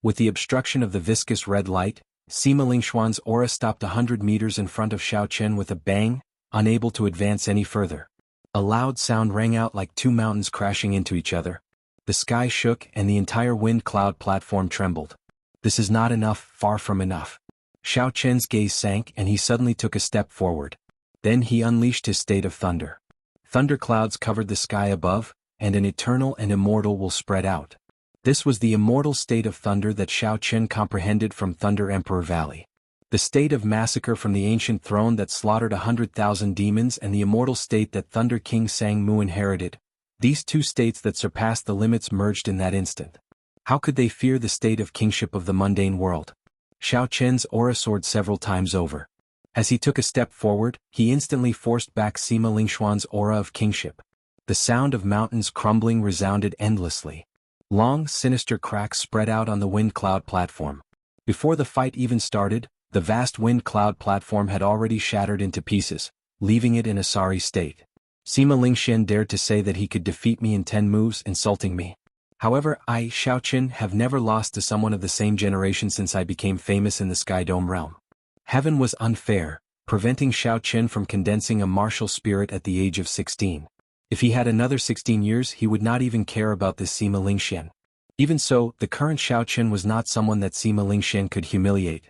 With the obstruction of the viscous red light, Sima Lingxuan's aura stopped 100 meters in front of Xiaochen with a bang, unable to advance any further. A loud sound rang out like two mountains crashing into each other. The sky shook and the entire wind cloud platform trembled. This is not enough, far from enough. Xiaochen's gaze sank and he suddenly took a step forward. Then he unleashed his state of thunder. Thunder clouds covered the sky above, and an eternal and immortal will spread out. This was the immortal state of thunder that Xiaochen comprehended from Thunder Emperor Valley. The state of massacre from the ancient throne that slaughtered 100,000 demons and the immortal state that Thunder King Sang Mu inherited. These two states that surpassed the limits merged in that instant. How could they fear the state of kingship of the mundane world? Xiaochen's aura soared several times over. As he took a step forward, he instantly forced back Sima Lingxuan's aura of kingship. The sound of mountains crumbling resounded endlessly. Long, sinister cracks spread out on the wind cloud platform. Before the fight even started, the vast wind cloud platform had already shattered into pieces, leaving it in a sorry state. Sima Lingxian dared to say that he could defeat me in 10 moves, insulting me. However, I, Xiaochen, have never lost to someone of the same generation since I became famous in the Sky Dome realm. Heaven was unfair, preventing Xiaochen from condensing a martial spirit at the age of 16. If he had another 16 years, he would not even care about this Sima Lingxian. Even so, the current Xiaochen was not someone that Sima Lingxian could humiliate.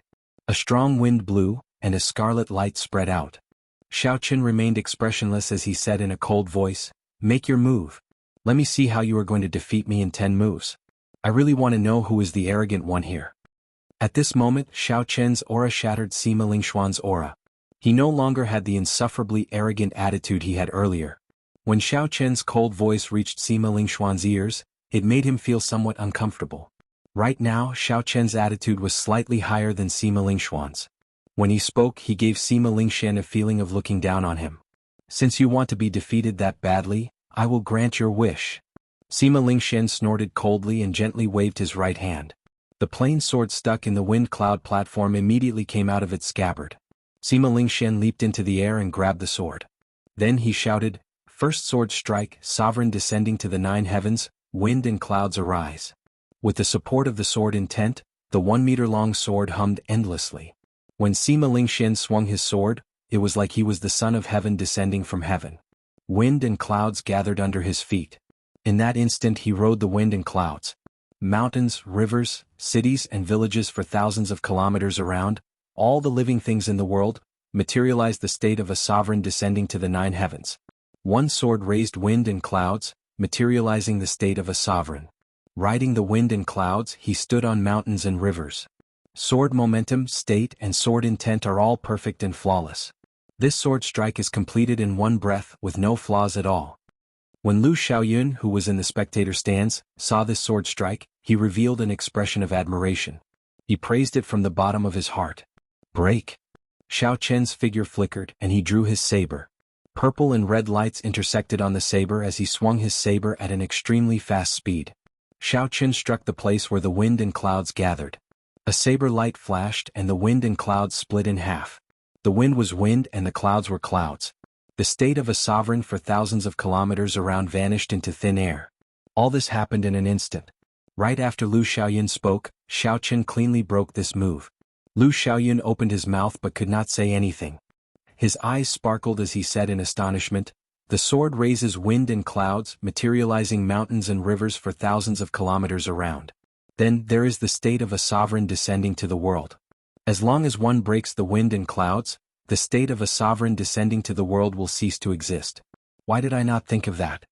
A strong wind blew, and a scarlet light spread out. Xiaochen remained expressionless as he said in a cold voice, "Make your move. Let me see how you are going to defeat me in 10 moves. I really want to know who is the arrogant one here." At this moment, Xiaochen's aura shattered Sima Lingxuan's aura. He no longer had the insufferably arrogant attitude he had earlier. When Xiaochen's cold voice reached Sima Lingxuan's ears, it made him feel somewhat uncomfortable. Right now, Xiaochen's attitude was slightly higher than Sima Lingxuan's. When he spoke, he gave Sima Lingxian a feeling of looking down on him. "Since you want to be defeated that badly, I will grant your wish." Sima Lingxian snorted coldly and gently waved his right hand. The plain sword stuck in the wind cloud platform immediately came out of its scabbard. Sima Lingxian leaped into the air and grabbed the sword. Then he shouted, "First sword strike, sovereign descending to the 9 heavens, wind and clouds arise." With the support of the sword intent, the 1-meter-long sword hummed endlessly. When Sima Lingxian swung his sword, it was like he was the son of heaven descending from heaven. Wind and clouds gathered under his feet. In that instant he rode the wind and clouds. Mountains, rivers, cities and villages for thousands of kilometers around, all the living things in the world, materialized the state of a sovereign descending to the 9 heavens. One sword raised wind and clouds, materializing the state of a sovereign. Riding the wind and clouds, he stood on mountains and rivers. Sword momentum, state and sword intent are all perfect and flawless. This sword strike is completed in one breath with no flaws at all. When Lu Xiaoyun, who was in the spectator stands, saw this sword strike, he revealed an expression of admiration. He praised it from the bottom of his heart. "Break." Xiaochen's figure flickered and he drew his saber. Purple and red lights intersected on the saber as he swung his saber at an extremely fast speed. Xiaochen struck the place where the wind and clouds gathered. A saber light flashed and the wind and clouds split in half. The wind was wind and the clouds were clouds. The state of a sovereign for thousands of kilometers around vanished into thin air. All this happened in an instant. Right after Lu Xiaoyun spoke, Xiaochen cleanly broke this move. Lu Xiaoyun opened his mouth but could not say anything. His eyes sparkled as he said in astonishment, "The sword raises wind and clouds, materializing mountains and rivers for thousands of kilometers around. Then there is the state of a sovereign descending to the world. As long as one breaks the wind and clouds, the state of a sovereign descending to the world will cease to exist. Why did I not think of that?"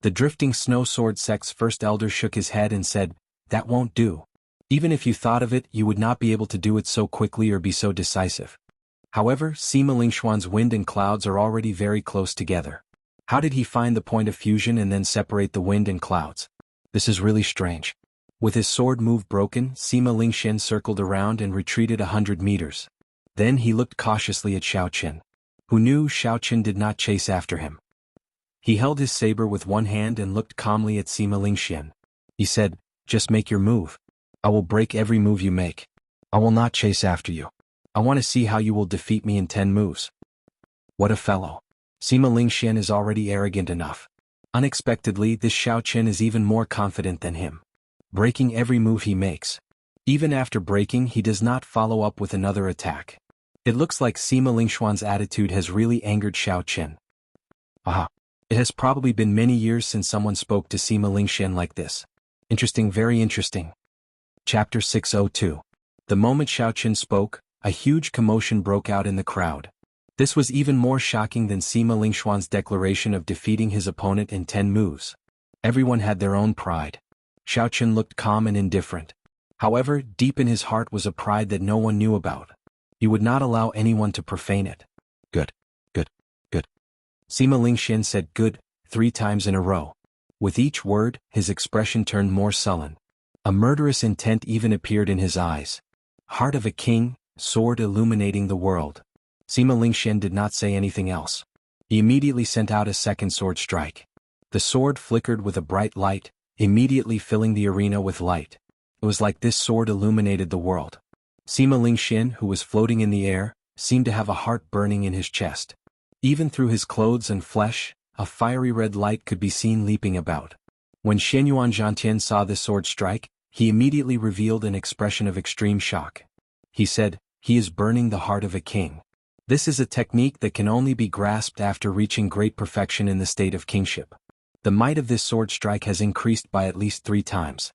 The drifting snow sword sect's first elder shook his head and said, "That won't do. Even if you thought of it, you would not be able to do it so quickly or be so decisive. However, Sima Lingxuan's wind and clouds are already very close together. How did he find the point of fusion and then separate the wind and clouds? This is really strange." With his sword move broken, Sima Lingxian circled around and retreated 100 meters. Then he looked cautiously at Xiaochen, who knew Xiaochen did not chase after him. He held his saber with one hand and looked calmly at Sima Lingxian. He said, "Just make your move. I will break every move you make. I will not chase after you. I want to see how you will defeat me in 10 moves." What a fellow. Sima Lingxian is already arrogant enough. Unexpectedly, this Xiaochen is even more confident than him. Breaking every move he makes. Even after breaking, he does not follow up with another attack. It looks like Sima Lingxuan's attitude has really angered Xiao Chen. Aha. It has probably been many years since someone spoke to Sima Lingxian like this. Interesting, very interesting. Chapter 602. The moment Xiao Chen spoke, a huge commotion broke out in the crowd. This was even more shocking than Sima Lingxuan's declaration of defeating his opponent in 10 moves. Everyone had their own pride. Xiao Chen looked calm and indifferent. However, deep in his heart was a pride that no one knew about. He would not allow anyone to profane it. Good. Good. Good. Sima Lingxian said good 3 times in a row. With each word, his expression turned more sullen. A murderous intent even appeared in his eyes. Heart of a king, sword illuminating the world. Sima Lingxian did not say anything else. He immediately sent out a second sword strike. The sword flickered with a bright light, immediately filling the arena with light. It was like this sword illuminated the world. Sima Lingxian, who was floating in the air, seemed to have a heart burning in his chest. Even through his clothes and flesh, a fiery red light could be seen leaping about. When Shenyuan Zhantian saw this sword strike, he immediately revealed an expression of extreme shock. He said, "He is burning the heart of a king." This is a technique that can only be grasped after reaching great perfection in the state of kingship. The might of this sword strike has increased by at least 3 times.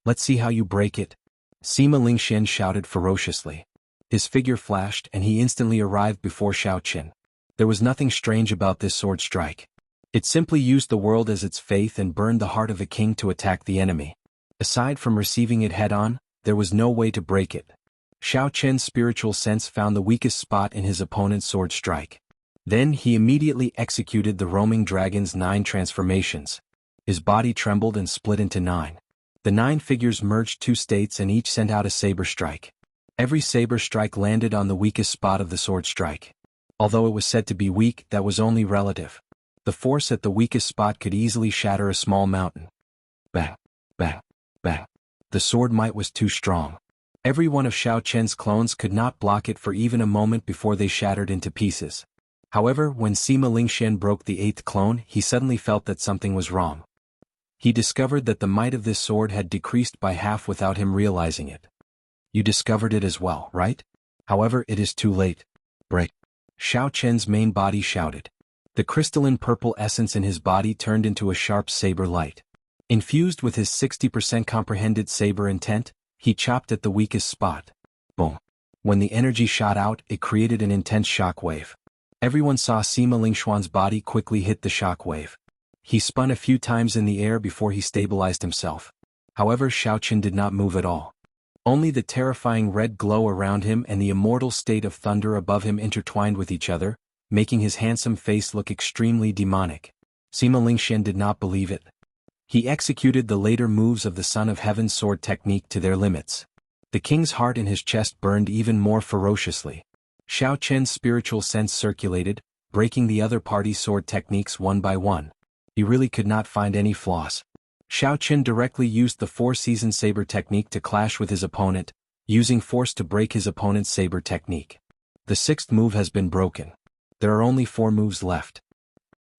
Let's see how you break it. Sima Lingxian shouted ferociously. His figure flashed and he instantly arrived before Xiao Chen. There was nothing strange about this sword strike. It simply used the world as its faith and burned the heart of a king to attack the enemy. Aside from receiving it head-on, there was no way to break it. Xiao Chen's spiritual sense found the weakest spot in his opponent's sword strike. Then he immediately executed the roaming dragon's 9 transformations. His body trembled and split into 9. The 9 figures merged 2 states and each sent out a saber strike. Every saber strike landed on the weakest spot of the sword strike. Although it was said to be weak, that was only relative. The force at the weakest spot could easily shatter a small mountain. Bang, bang, bang. The sword might was too strong. Every one of Xiao Chen's clones could not block it for even a moment before they shattered into pieces. However, when Sima Lingxian broke the 8th clone, he suddenly felt that something was wrong. He discovered that the might of this sword had decreased by half without him realizing it. You discovered it as well, right? However, it is too late. Break. Xiao Chen's main body shouted. The crystalline purple essence in his body turned into a sharp saber light. Infused with his 60% comprehended saber intent, he chopped at the weakest spot. Boom. When the energy shot out, it created an intense shock wave. Everyone saw Sima Lingxuan's body quickly hit the shock wave. He spun a few times in the air before he stabilized himself. However, Xiao Chen did not move at all. Only the terrifying red glow around him and the immortal state of thunder above him intertwined with each other, making his handsome face look extremely demonic. Sima Lingxian did not believe it. He executed the later moves of the Son of Heaven's sword technique to their limits. The king's heart in his chest burned even more ferociously. Xiao Chen's spiritual sense circulated, breaking the other party's sword techniques one by one. He really could not find any flaws. Xiao Chen directly used the 4-season saber technique to clash with his opponent, using force to break his opponent's saber technique. The 6th move has been broken. There are only 4 moves left.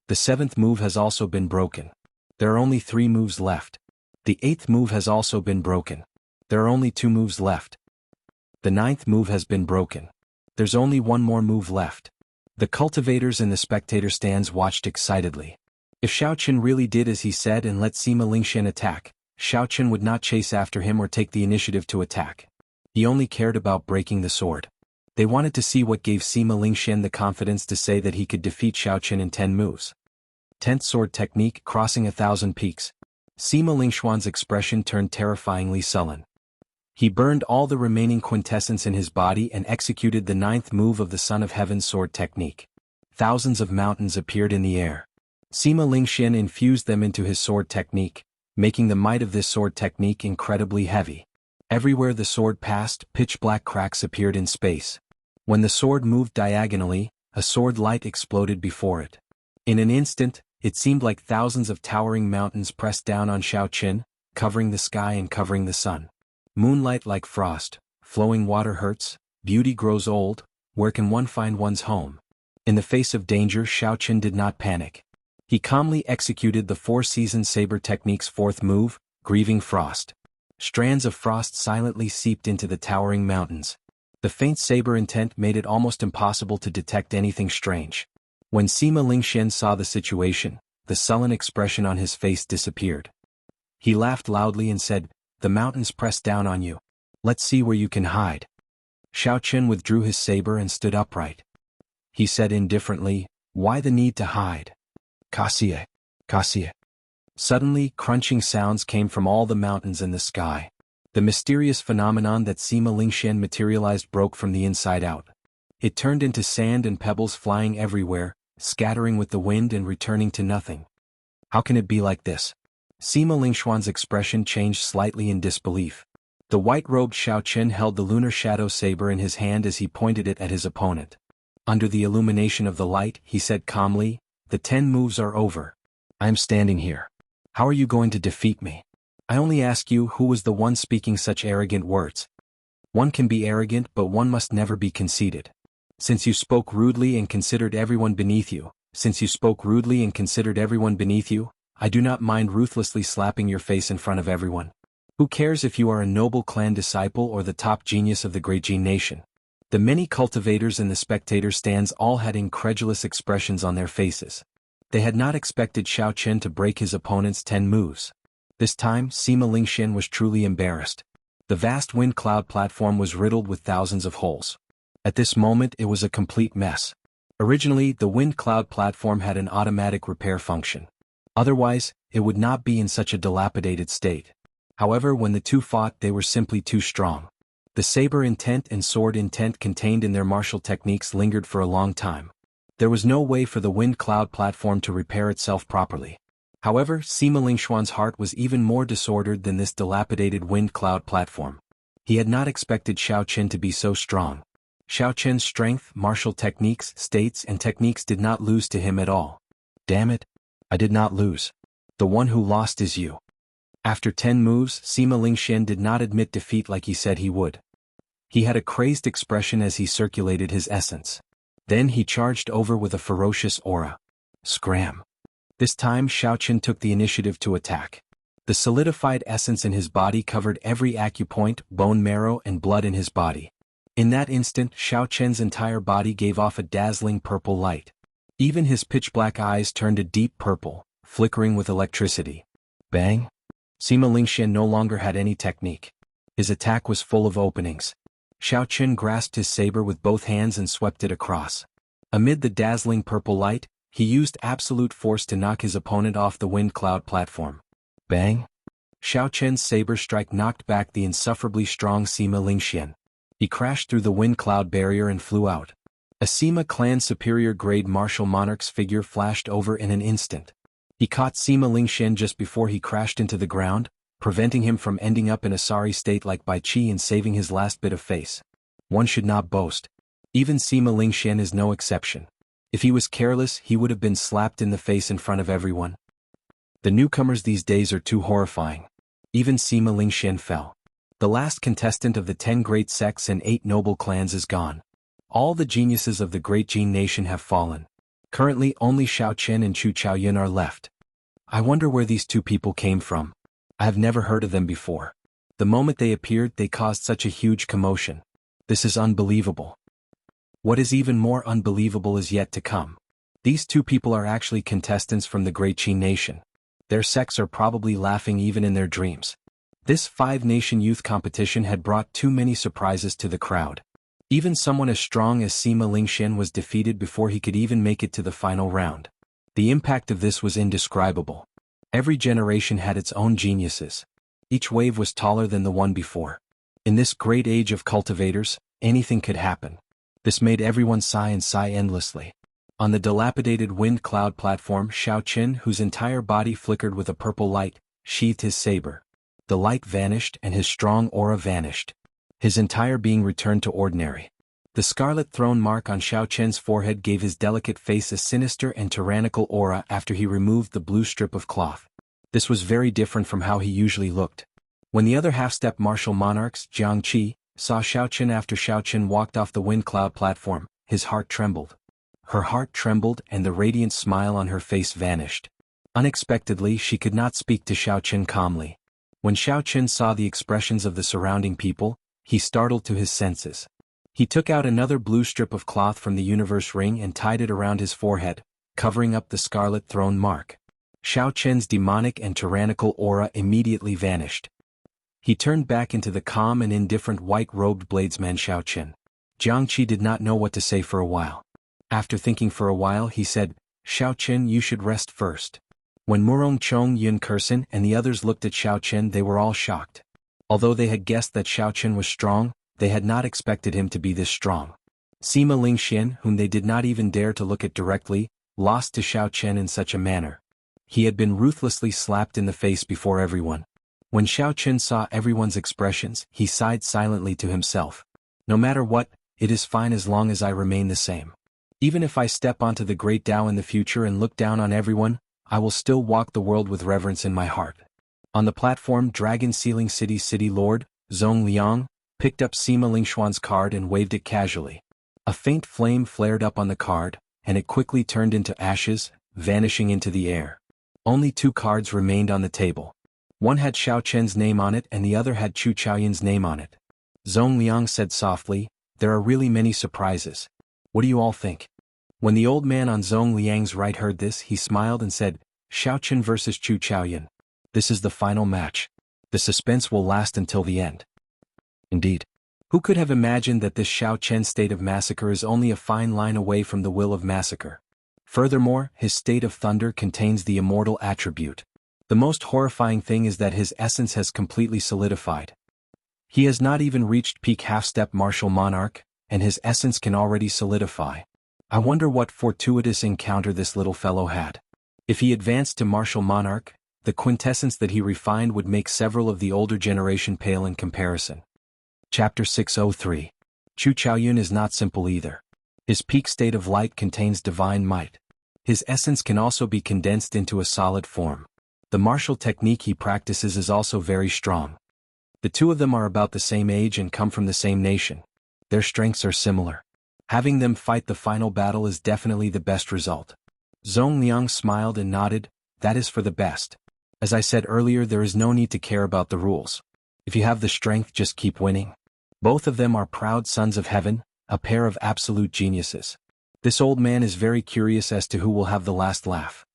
The 7th move has also been broken. There are only 3 moves left. The 8th move has also been broken. There are only 2 moves left. The 9th move has been broken. There's only 1 more move left. The cultivators in the spectator stands watched excitedly. If Xiao Chen really did as he said and let Sima Lingxian attack, Xiao Chen would not chase after him or take the initiative to attack. He only cared about breaking the sword. They wanted to see what gave Sima Lingxian the confidence to say that he could defeat Xiao Chen in 10 moves. 10th sword technique, crossing 1,000 peaks. Sima Lingxuan's expression turned terrifyingly sullen. He burned all the remaining quintessence in his body and executed the 9th move of the Son of Heaven's sword technique. Thousands of mountains appeared in the air. Sima Lingxian infused them into his sword technique, making the might of this sword technique incredibly heavy. Everywhere the sword passed, pitch-black cracks appeared in space. When the sword moved diagonally, a sword light exploded before it. In an instant, it seemed like thousands of towering mountains pressed down on Xiao Chen, covering the sky and covering the sun. Moonlight like frost, flowing water hurts, beauty grows old, where can one find one's home? In the face of danger, Xiao Chen did not panic. He calmly executed the 4-season saber technique's 4th move, Grieving Frost. Strands of frost silently seeped into the towering mountains. The faint saber intent made it almost impossible to detect anything strange. When Sima Lingxian saw the situation, the sullen expression on his face disappeared. He laughed loudly and said, "The mountains press down on you. Let's see where you can hide." Xiao Chen withdrew his saber and stood upright. He said indifferently, "Why the need to hide? Cassie, Cassie." Suddenly, crunching sounds came from all the mountains in the sky. The mysterious phenomenon that Sima Lingxian materialized broke from the inside out. It turned into sand and pebbles flying everywhere, scattering with the wind and returning to nothing. How can it be like this? Sima Lingxian's expression changed slightly in disbelief. The white-robed Xiao Chen held the lunar shadow saber in his hand as he pointed it at his opponent. Under the illumination of the light, he said calmly, "The 10 moves are over. I am standing here. How are you going to defeat me? I only ask you, who was the one speaking such arrogant words? One can be arrogant, but one must never be conceited. Since you spoke rudely and considered everyone beneath you, I do not mind ruthlessly slapping your face in front of everyone. Who cares if you are a noble clan disciple or the top genius of the great Jin nation?" The many cultivators in the spectator stands all had incredulous expressions on their faces. They had not expected Xiao Chen to break his opponent's 10 moves. This time, Sima Lingxian was truly embarrassed. The vast wind cloud platform was riddled with thousands of holes. At this moment it was a complete mess. Originally, the wind cloud platform had an automatic repair function. Otherwise, it would not be in such a dilapidated state. However, when the two fought, they were simply too strong. The saber intent and sword intent contained in their martial techniques lingered for a long time. There was no way for the wind cloud platform to repair itself properly. However, Sima Lingxian's heart was even more disordered than this dilapidated wind cloud platform. He had not expected Xiao Chen to be so strong. Xiao Chen's strength, martial techniques, states and techniques did not lose to him at all. "Damn it! I did not lose. The one who lost is you." After 10 moves, Sima Lingxian did not admit defeat like he said he would. He had a crazed expression as he circulated his essence. Then he charged over with a ferocious aura. Scram! This time Xiao Chen took the initiative to attack. The solidified essence in his body covered every acupoint, bone marrow and blood in his body. In that instant, Xiao Chen's entire body gave off a dazzling purple light. Even his pitch-black eyes turned a deep purple, flickering with electricity. Bang! Sima Lingxian no longer had any technique. His attack was full of openings. Xiao Chen grasped his saber with both hands and swept it across. Amid the dazzling purple light, he used absolute force to knock his opponent off the wind cloud platform. Bang! Xiao Chen's saber strike knocked back the insufferably strong Sima Lingxian. He crashed through the wind cloud barrier and flew out. A Sima clan superior grade martial monarch's figure flashed over in an instant. He caught Sima Lingxian just before he crashed into the ground, preventing him from ending up in a sorry state like Bai Qi and saving his last bit of face. One should not boast. Even Sima Lingxian is no exception. If he was careless, he would have been slapped in the face in front of everyone. The newcomers these days are too horrifying. Even Sima Lingxian fell. The last contestant of the 10 great sects and 8 noble clans is gone. All the geniuses of the great Jin nation have fallen. Currently only Xiao Chen and Chu Chaoyun are left. I wonder where these two people came from. I have never heard of them before. The moment they appeared, they caused such a huge commotion. This is unbelievable. What is even more unbelievable is yet to come. These two people are actually contestants from the great Jin nation. Their sects are probably laughing even in their dreams. This 5-nation youth competition had brought too many surprises to the crowd. Even someone as strong as Sima Lingxian was defeated before he could even make it to the final round. The impact of this was indescribable. Every generation had its own geniuses. Each wave was taller than the one before. In this great age of cultivators, anything could happen. This made everyone sigh and sigh endlessly. On the dilapidated wind cloud platform, Xiao Chen, whose entire body flickered with a purple light, sheathed his saber. The light vanished and his strong aura vanished. His entire being returned to ordinary. The scarlet throne mark on Xiao Chen's forehead gave his delicate face a sinister and tyrannical aura after he removed the blue strip of cloth. This was very different from how he usually looked. When the other half-step martial monarchs, Jianghu, saw Xiao Chen after Xiao Chen walked off the wind cloud platform, his heart trembled. Her heart trembled and the radiant smile on her face vanished. Unexpectedly, she could not speak to Xiao Chen calmly. When Xiao Qin saw the expressions of the surrounding people, he startled to his senses. He took out another blue strip of cloth from the universe ring and tied it around his forehead, covering up the scarlet throne mark. Xiao Qin's demonic and tyrannical aura immediately vanished. He turned back into the calm and indifferent white-robed bladesman Xiao Qin. Jianghu did not know what to say for a while. After thinking for a while he said, "Xiao Qin, you should rest first." When Murong Chong Yun Kursen and the others looked at Xiao Qin, they were all shocked. Although they had guessed that Xiao Qin was strong, they had not expected him to be this strong. Sima Lingxian, whom they did not even dare to look at directly, lost to Xiao Qin in such a manner. He had been ruthlessly slapped in the face before everyone. When Xiao Qin saw everyone's expressions, he sighed silently to himself. No matter what, it is fine as long as I remain the same. Even if I step onto the great Tao in the future and look down on everyone, I will still walk the world with reverence in my heart. On the platform, Dragon Sealing City Lord, Zhong Liang, picked up Sima Lingshuan's card and waved it casually. A faint flame flared up on the card, and it quickly turned into ashes, vanishing into the air. Only 2 cards remained on the table. One had Xiao Qin's name on it and the other had Chu Chaoyun's name on it. Zhong Liang said softly, "There are really many surprises. What do you all think?" When the old man on Zhong Liang's right heard this, he smiled and said, "Xiao Qin versus Chu Chaoyun. This is the final match. The suspense will last until the end." Indeed. Who could have imagined that this Xiao Qian state of massacre is only a fine line away from the will of massacre? Furthermore, his state of thunder contains the immortal attribute. The most horrifying thing is that his essence has completely solidified. He has not even reached peak half-step martial monarch, and his essence can already solidify. I wonder what fortuitous encounter this little fellow had. If he advanced to martial monarch, the quintessence that he refined would make several of the older generation pale in comparison. Chapter 603. Chu Chaoyun is not simple either. His peak state of light contains divine might. His essence can also be condensed into a solid form. The martial technique he practices is also very strong. The 2 of them are about the same age and come from the same nation. Their strengths are similar. Having them fight the final battle is definitely the best result. Zhong Liang smiled and nodded, "That is for the best. As I said earlier, there is no need to care about the rules. If you have the strength, just keep winning." Both of them are proud sons of heaven, a pair of absolute geniuses. This old man is very curious as to who will have the last laugh.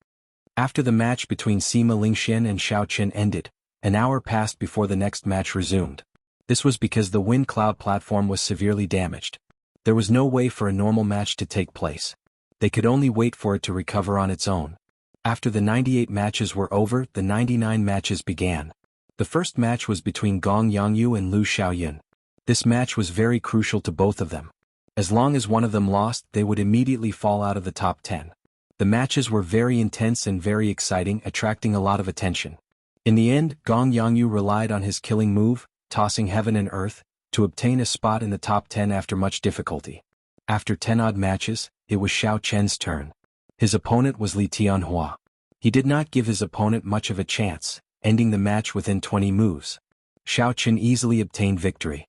After the match between Sima Lingxian and Xiao Qin ended, an hour passed before the next match resumed. This was because the wind cloud platform was severely damaged. There was no way for a normal match to take place. They could only wait for it to recover on its own. After the 98 matches were over, the 99 matches began. The first match was between Gong Yangyu and Lu Xiaoyun. This match was very crucial to both of them. As long as one of them lost, they would immediately fall out of the top 10. The matches were very intense and very exciting, attracting a lot of attention. In the end, Gong Yangyu relied on his killing move, tossing heaven and earth, to obtain a spot in the top 10 after much difficulty. After 10-odd matches, it was Xiao Chen's turn. His opponent was Li Tianhua. He did not give his opponent much of a chance, ending the match within 20 moves. Xiao Chen easily obtained victory.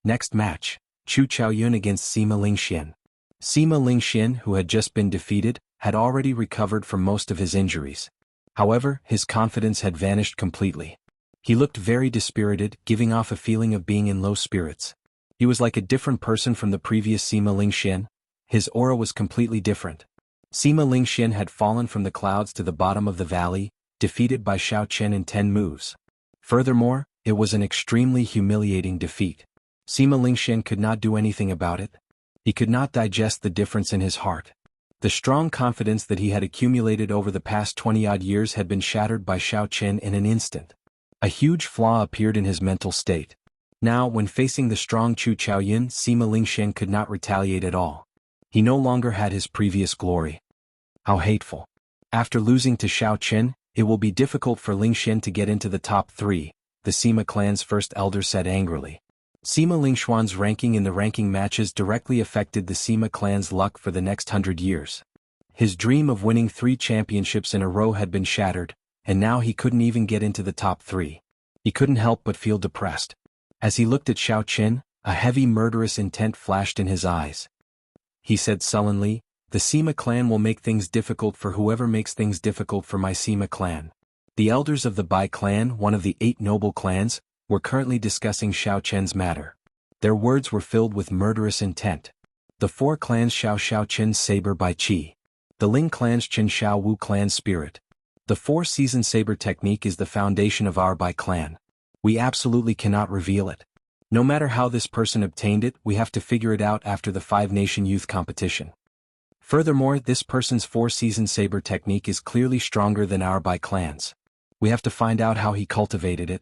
Next match, Chu Chaoyun against Sima Lingxian. Sima Lingxian, who had just been defeated, had already recovered from most of his injuries. However, his confidence had vanished completely. He looked very dispirited, giving off a feeling of being in low spirits. He was like a different person from the previous Sima Lingxian. His aura was completely different. Sima Lingxian had fallen from the clouds to the bottom of the valley, defeated by Xiao Chen in 10 moves. Furthermore, it was an extremely humiliating defeat. Sima Lingxian could not do anything about it. He could not digest the difference in his heart. The strong confidence that he had accumulated over the past 20-odd years had been shattered by Xiao Chen in an instant. A huge flaw appeared in his mental state. Now, when facing the strong Chu Chaoyun, Sima Lingxian could not retaliate at all. He no longer had his previous glory. How hateful. After losing to Xiao Chen, it will be difficult for Lingxian to get into the top 3, the Sima clan's first elder said angrily. Sima Lingshuan's ranking in the ranking matches directly affected the Sima clan's luck for the next 100 years. His dream of winning 3 championships in a row had been shattered, and now he couldn't even get into the top 3. He couldn't help but feel depressed. As he looked at Xiao Chen, a heavy murderous intent flashed in his eyes. He said sullenly, "The Sima clan will make things difficult for whoever makes things difficult for my Sima clan. The elders of the Bai clan, one of the 8 noble clans, were currently discussing Xiao Chen's matter. Their words were filled with murderous intent. The 4 clans Xiao Chen's saber Bai Qi. The Ling clan's Qin Xiao Wu clan's spirit. The 4-season saber technique is the foundation of our Bai clan. We absolutely cannot reveal it. No matter how this person obtained it, we have to figure it out after the 5-nation youth competition. Furthermore, this person's 4-season saber technique is clearly stronger than our Bai clan's. We have to find out how he cultivated it.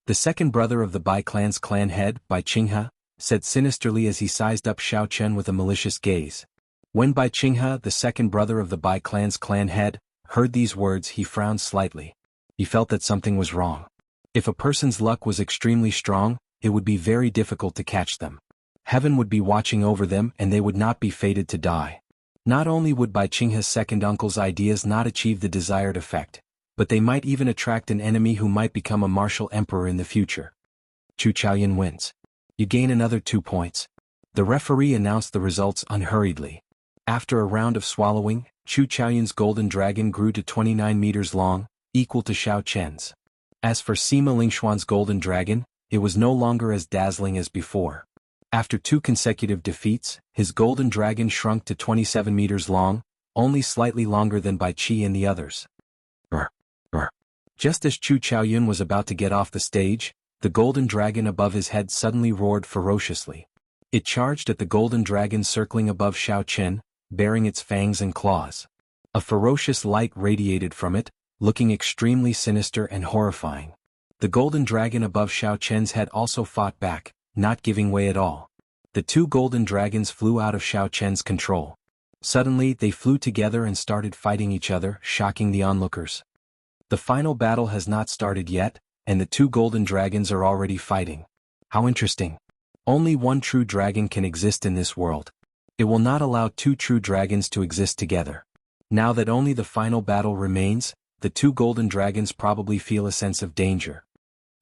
The second brother of the Bai clan's clan head, Bai Qinghe, said sinisterly as he sized up Xiao Chen with a malicious gaze. When Bai Qinghe, the second brother of the Bai clan's clan head, heard these words, he frowned slightly. He felt that something was wrong. If a person's luck was extremely strong, it would be very difficult to catch them. Heaven would be watching over them and they would not be fated to die. Not only would Bai Qinghe's second uncle's ideas not achieve the desired effect, but they might even attract an enemy who might become a martial emperor in the future. Chu Chaoyun wins. You gain another 2 points. The referee announced the results unhurriedly. After a round of swallowing, Chu Chaoyun's golden dragon grew to 29 meters long, equal to Xiao Chen's. As for Sima Lingxuan's golden dragon, it was no longer as dazzling as before. After 2 consecutive defeats, his golden dragon shrunk to 27 meters long, only slightly longer than Bai Qi and the others. Just as Chu Chaoyun was about to get off the stage, the golden dragon above his head suddenly roared ferociously. It charged at the golden dragon circling above Xiao Chen, bearing its fangs and claws. A ferocious light radiated from it, looking extremely sinister and horrifying. The golden dragon above Xiao Chen's head also fought back, not giving way at all. The 2 golden dragons flew out of Xiao Chen's control. Suddenly they flew together and started fighting each other, shocking the onlookers. The final battle has not started yet, and the 2 golden dragons are already fighting. How interesting. Only one true dragon can exist in this world. It will not allow 2 true dragons to exist together. Now that only the final battle remains, the 2 golden dragons probably feel a sense of danger.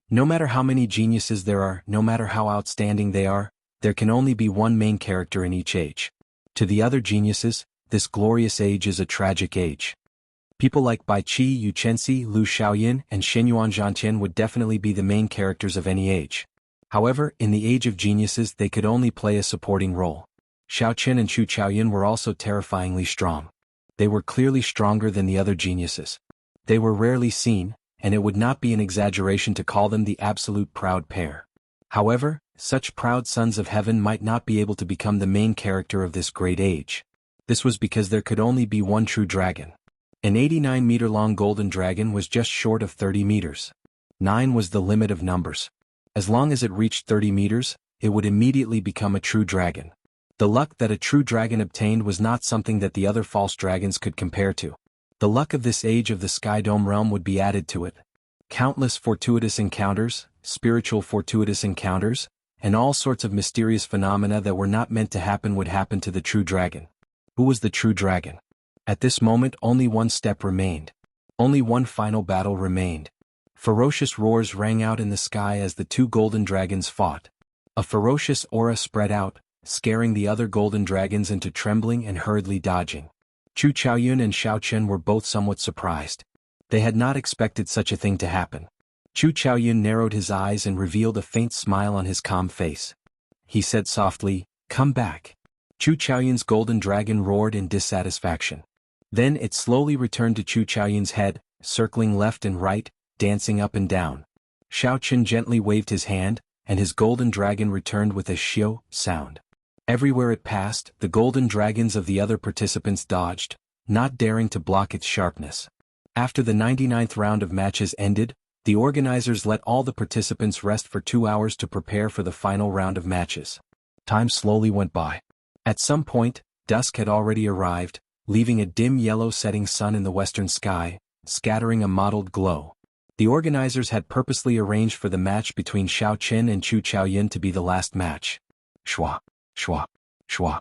No matter how many geniuses there are, no matter how outstanding they are, there can only be one main character in each age. To the other geniuses, this glorious age is a tragic age. People like Bai Qi, Yu Chenxi, Lu Xiaoyin, and Shenyuan Zhantian would definitely be the main characters of any age. However, in the age of geniuses they could only play a supporting role. Xiao Chen and Chu Chaoyun were also terrifyingly strong. They were clearly stronger than the other geniuses. They were rarely seen, and it would not be an exaggeration to call them the absolute proud pair. However, such proud sons of heaven might not be able to become the main character of this great age. This was because there could only be one true dragon. An 89-meter-long golden dragon was just short of 30 meters. 9 was the limit of numbers. As long as it reached 30 meters, it would immediately become a true dragon. The luck that a true dragon obtained was not something that the other false dragons could compare to. The luck of this age of the Sky Dome realm would be added to it. Countless fortuitous encounters, spiritual fortuitous encounters, and all sorts of mysterious phenomena that were not meant to happen would happen to the true dragon. Who was the true dragon? At this moment only one step remained. Only one final battle remained. Ferocious roars rang out in the sky as the 2 golden dragons fought. A ferocious aura spread out, scaring the other golden dragons into trembling and hurriedly dodging. Chu Chaoyun and Xiao Chen were both somewhat surprised. They had not expected such a thing to happen. Chu Chaoyun narrowed his eyes and revealed a faint smile on his calm face. He said softly, "Come back." Chu Chaoyun's golden dragon roared in dissatisfaction. Then it slowly returned to Chu Chaoyun's head, circling left and right, dancing up and down. Xiao Chen gently waved his hand, and his golden dragon returned with a xiao sound. Everywhere it passed, the golden dragons of the other participants dodged, not daring to block its sharpness. After the 99th round of matches ended, the organizers let all the participants rest for 2 hours to prepare for the final round of matches. Time slowly went by. At some point, dusk had already arrived, leaving a dim yellow setting sun in the western sky, scattering a mottled glow. The organizers had purposely arranged for the match between Xiao Chen and Chu Chaoyun to be the last match. Shwa, shwa, shwa.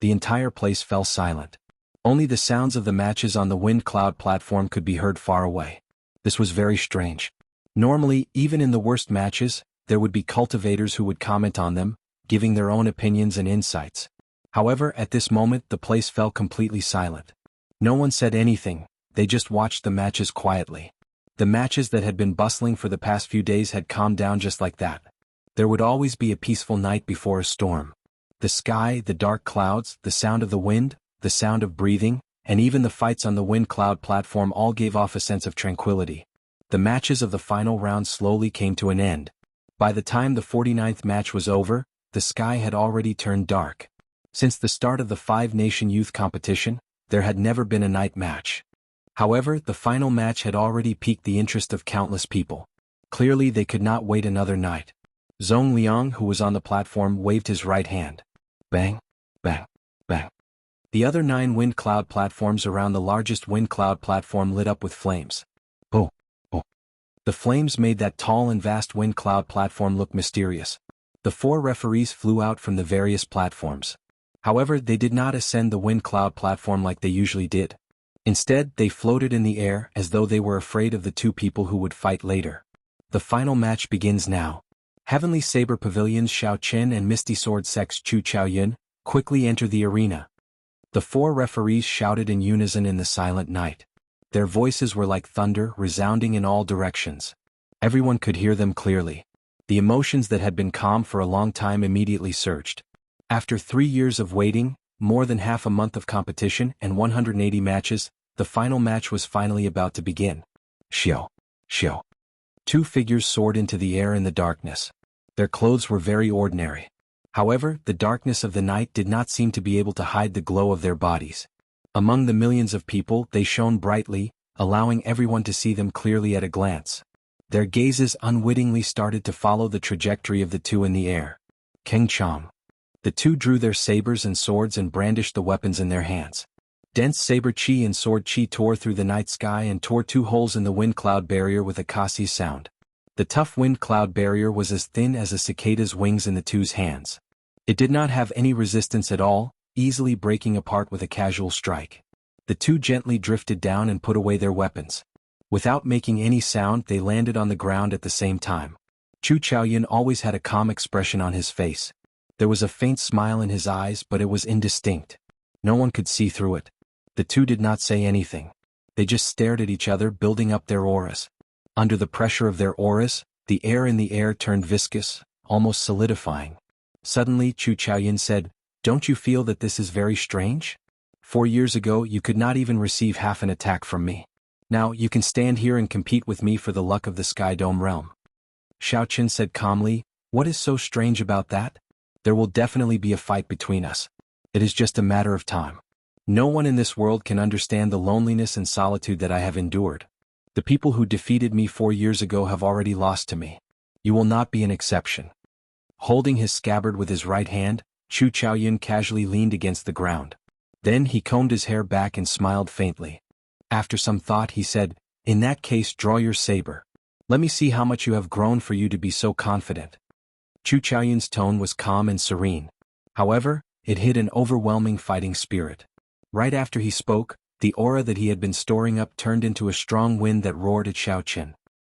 The entire place fell silent. Only the sounds of the matches on the wind cloud platform could be heard far away. This was very strange. Normally, even in the worst matches, there would be cultivators who would comment on them, giving their own opinions and insights. However, at this moment the place fell completely silent. No one said anything, they just watched the matches quietly. The matches that had been bustling for the past few days had calmed down just like that. There would always be a peaceful night before a storm. The sky, the dark clouds, the sound of the wind, the sound of breathing, and even the fights on the wind cloud platform all gave off a sense of tranquility. The matches of the final round slowly came to an end. By the time the 49th match was over, the sky had already turned dark. Since the start of the five-nation youth competition, there had never been a night match. However, the final match had already piqued the interest of countless people. Clearly they could not wait another night. Zhong Liang, who was on the platform, waved his right hand. Bang, bang, bang. The other 9 wind cloud platforms around the largest wind cloud platform lit up with flames. Oh, oh. The flames made that tall and vast wind cloud platform look mysterious. The 4 referees flew out from the various platforms. However, they did not ascend the wind cloud platform like they usually did. Instead, they floated in the air as though they were afraid of the 2 people who would fight later. The final match begins now. Heavenly Saber Pavilion's Xiao Qin and Misty Sword Sect's Chu Chaoyun quickly enter the arena. The 4 referees shouted in unison in the silent night. Their voices were like thunder, resounding in all directions. Everyone could hear them clearly. The emotions that had been calm for a long time immediately surged. After 3 years of waiting, more than half a month of competition, and 180 matches, the final match was finally about to begin. Xiao, Xiao. 2 figures soared into the air in the darkness. Their clothes were very ordinary. However, the darkness of the night did not seem to be able to hide the glow of their bodies. Among the millions of people, they shone brightly, allowing everyone to see them clearly at a glance. Their gazes unwittingly started to follow the trajectory of the 2 in the air. Keng Chang. The 2 drew their sabers and swords and brandished the weapons in their hands. Dense saber chi and sword chi tore through the night sky and tore 2 holes in the wind cloud barrier with a kasi sound. The tough wind cloud barrier was as thin as a cicada's wings in the 2's hands. It did not have any resistance at all, easily breaking apart with a casual strike. The 2 gently drifted down and put away their weapons. Without making any sound, they landed on the ground at the same time. Chu Chaoyun always had a calm expression on his face. There was a faint smile in his eyes, but it was indistinct. No one could see through it. The 2 did not say anything. They just stared at each other, building up their auras. Under the pressure of their auras, the air in the air turned viscous, almost solidifying. Suddenly Chu Chaoyun said, "Don't you feel that this is very strange? 4 years ago you could not even receive half an attack from me. Now you can stand here and compete with me for the luck of the Sky Dome realm." Xiao Qin said calmly, "What is so strange about that? There will definitely be a fight between us. It is just a matter of time. No one in this world can understand the loneliness and solitude that I have endured. The people who defeated me 4 years ago have already lost to me. You will not be an exception." Holding his scabbard with his right hand, Chu Chaoyun casually leaned against the ground. Then he combed his hair back and smiled faintly. After some thought he said, "In that case, draw your saber. Let me see how much you have grown for you to be so confident." Chu Chaoyun's tone was calm and serene. However, it hid an overwhelming fighting spirit. Right after he spoke, the aura that he had been storing up turned into a strong wind that roared at Xiao Qin.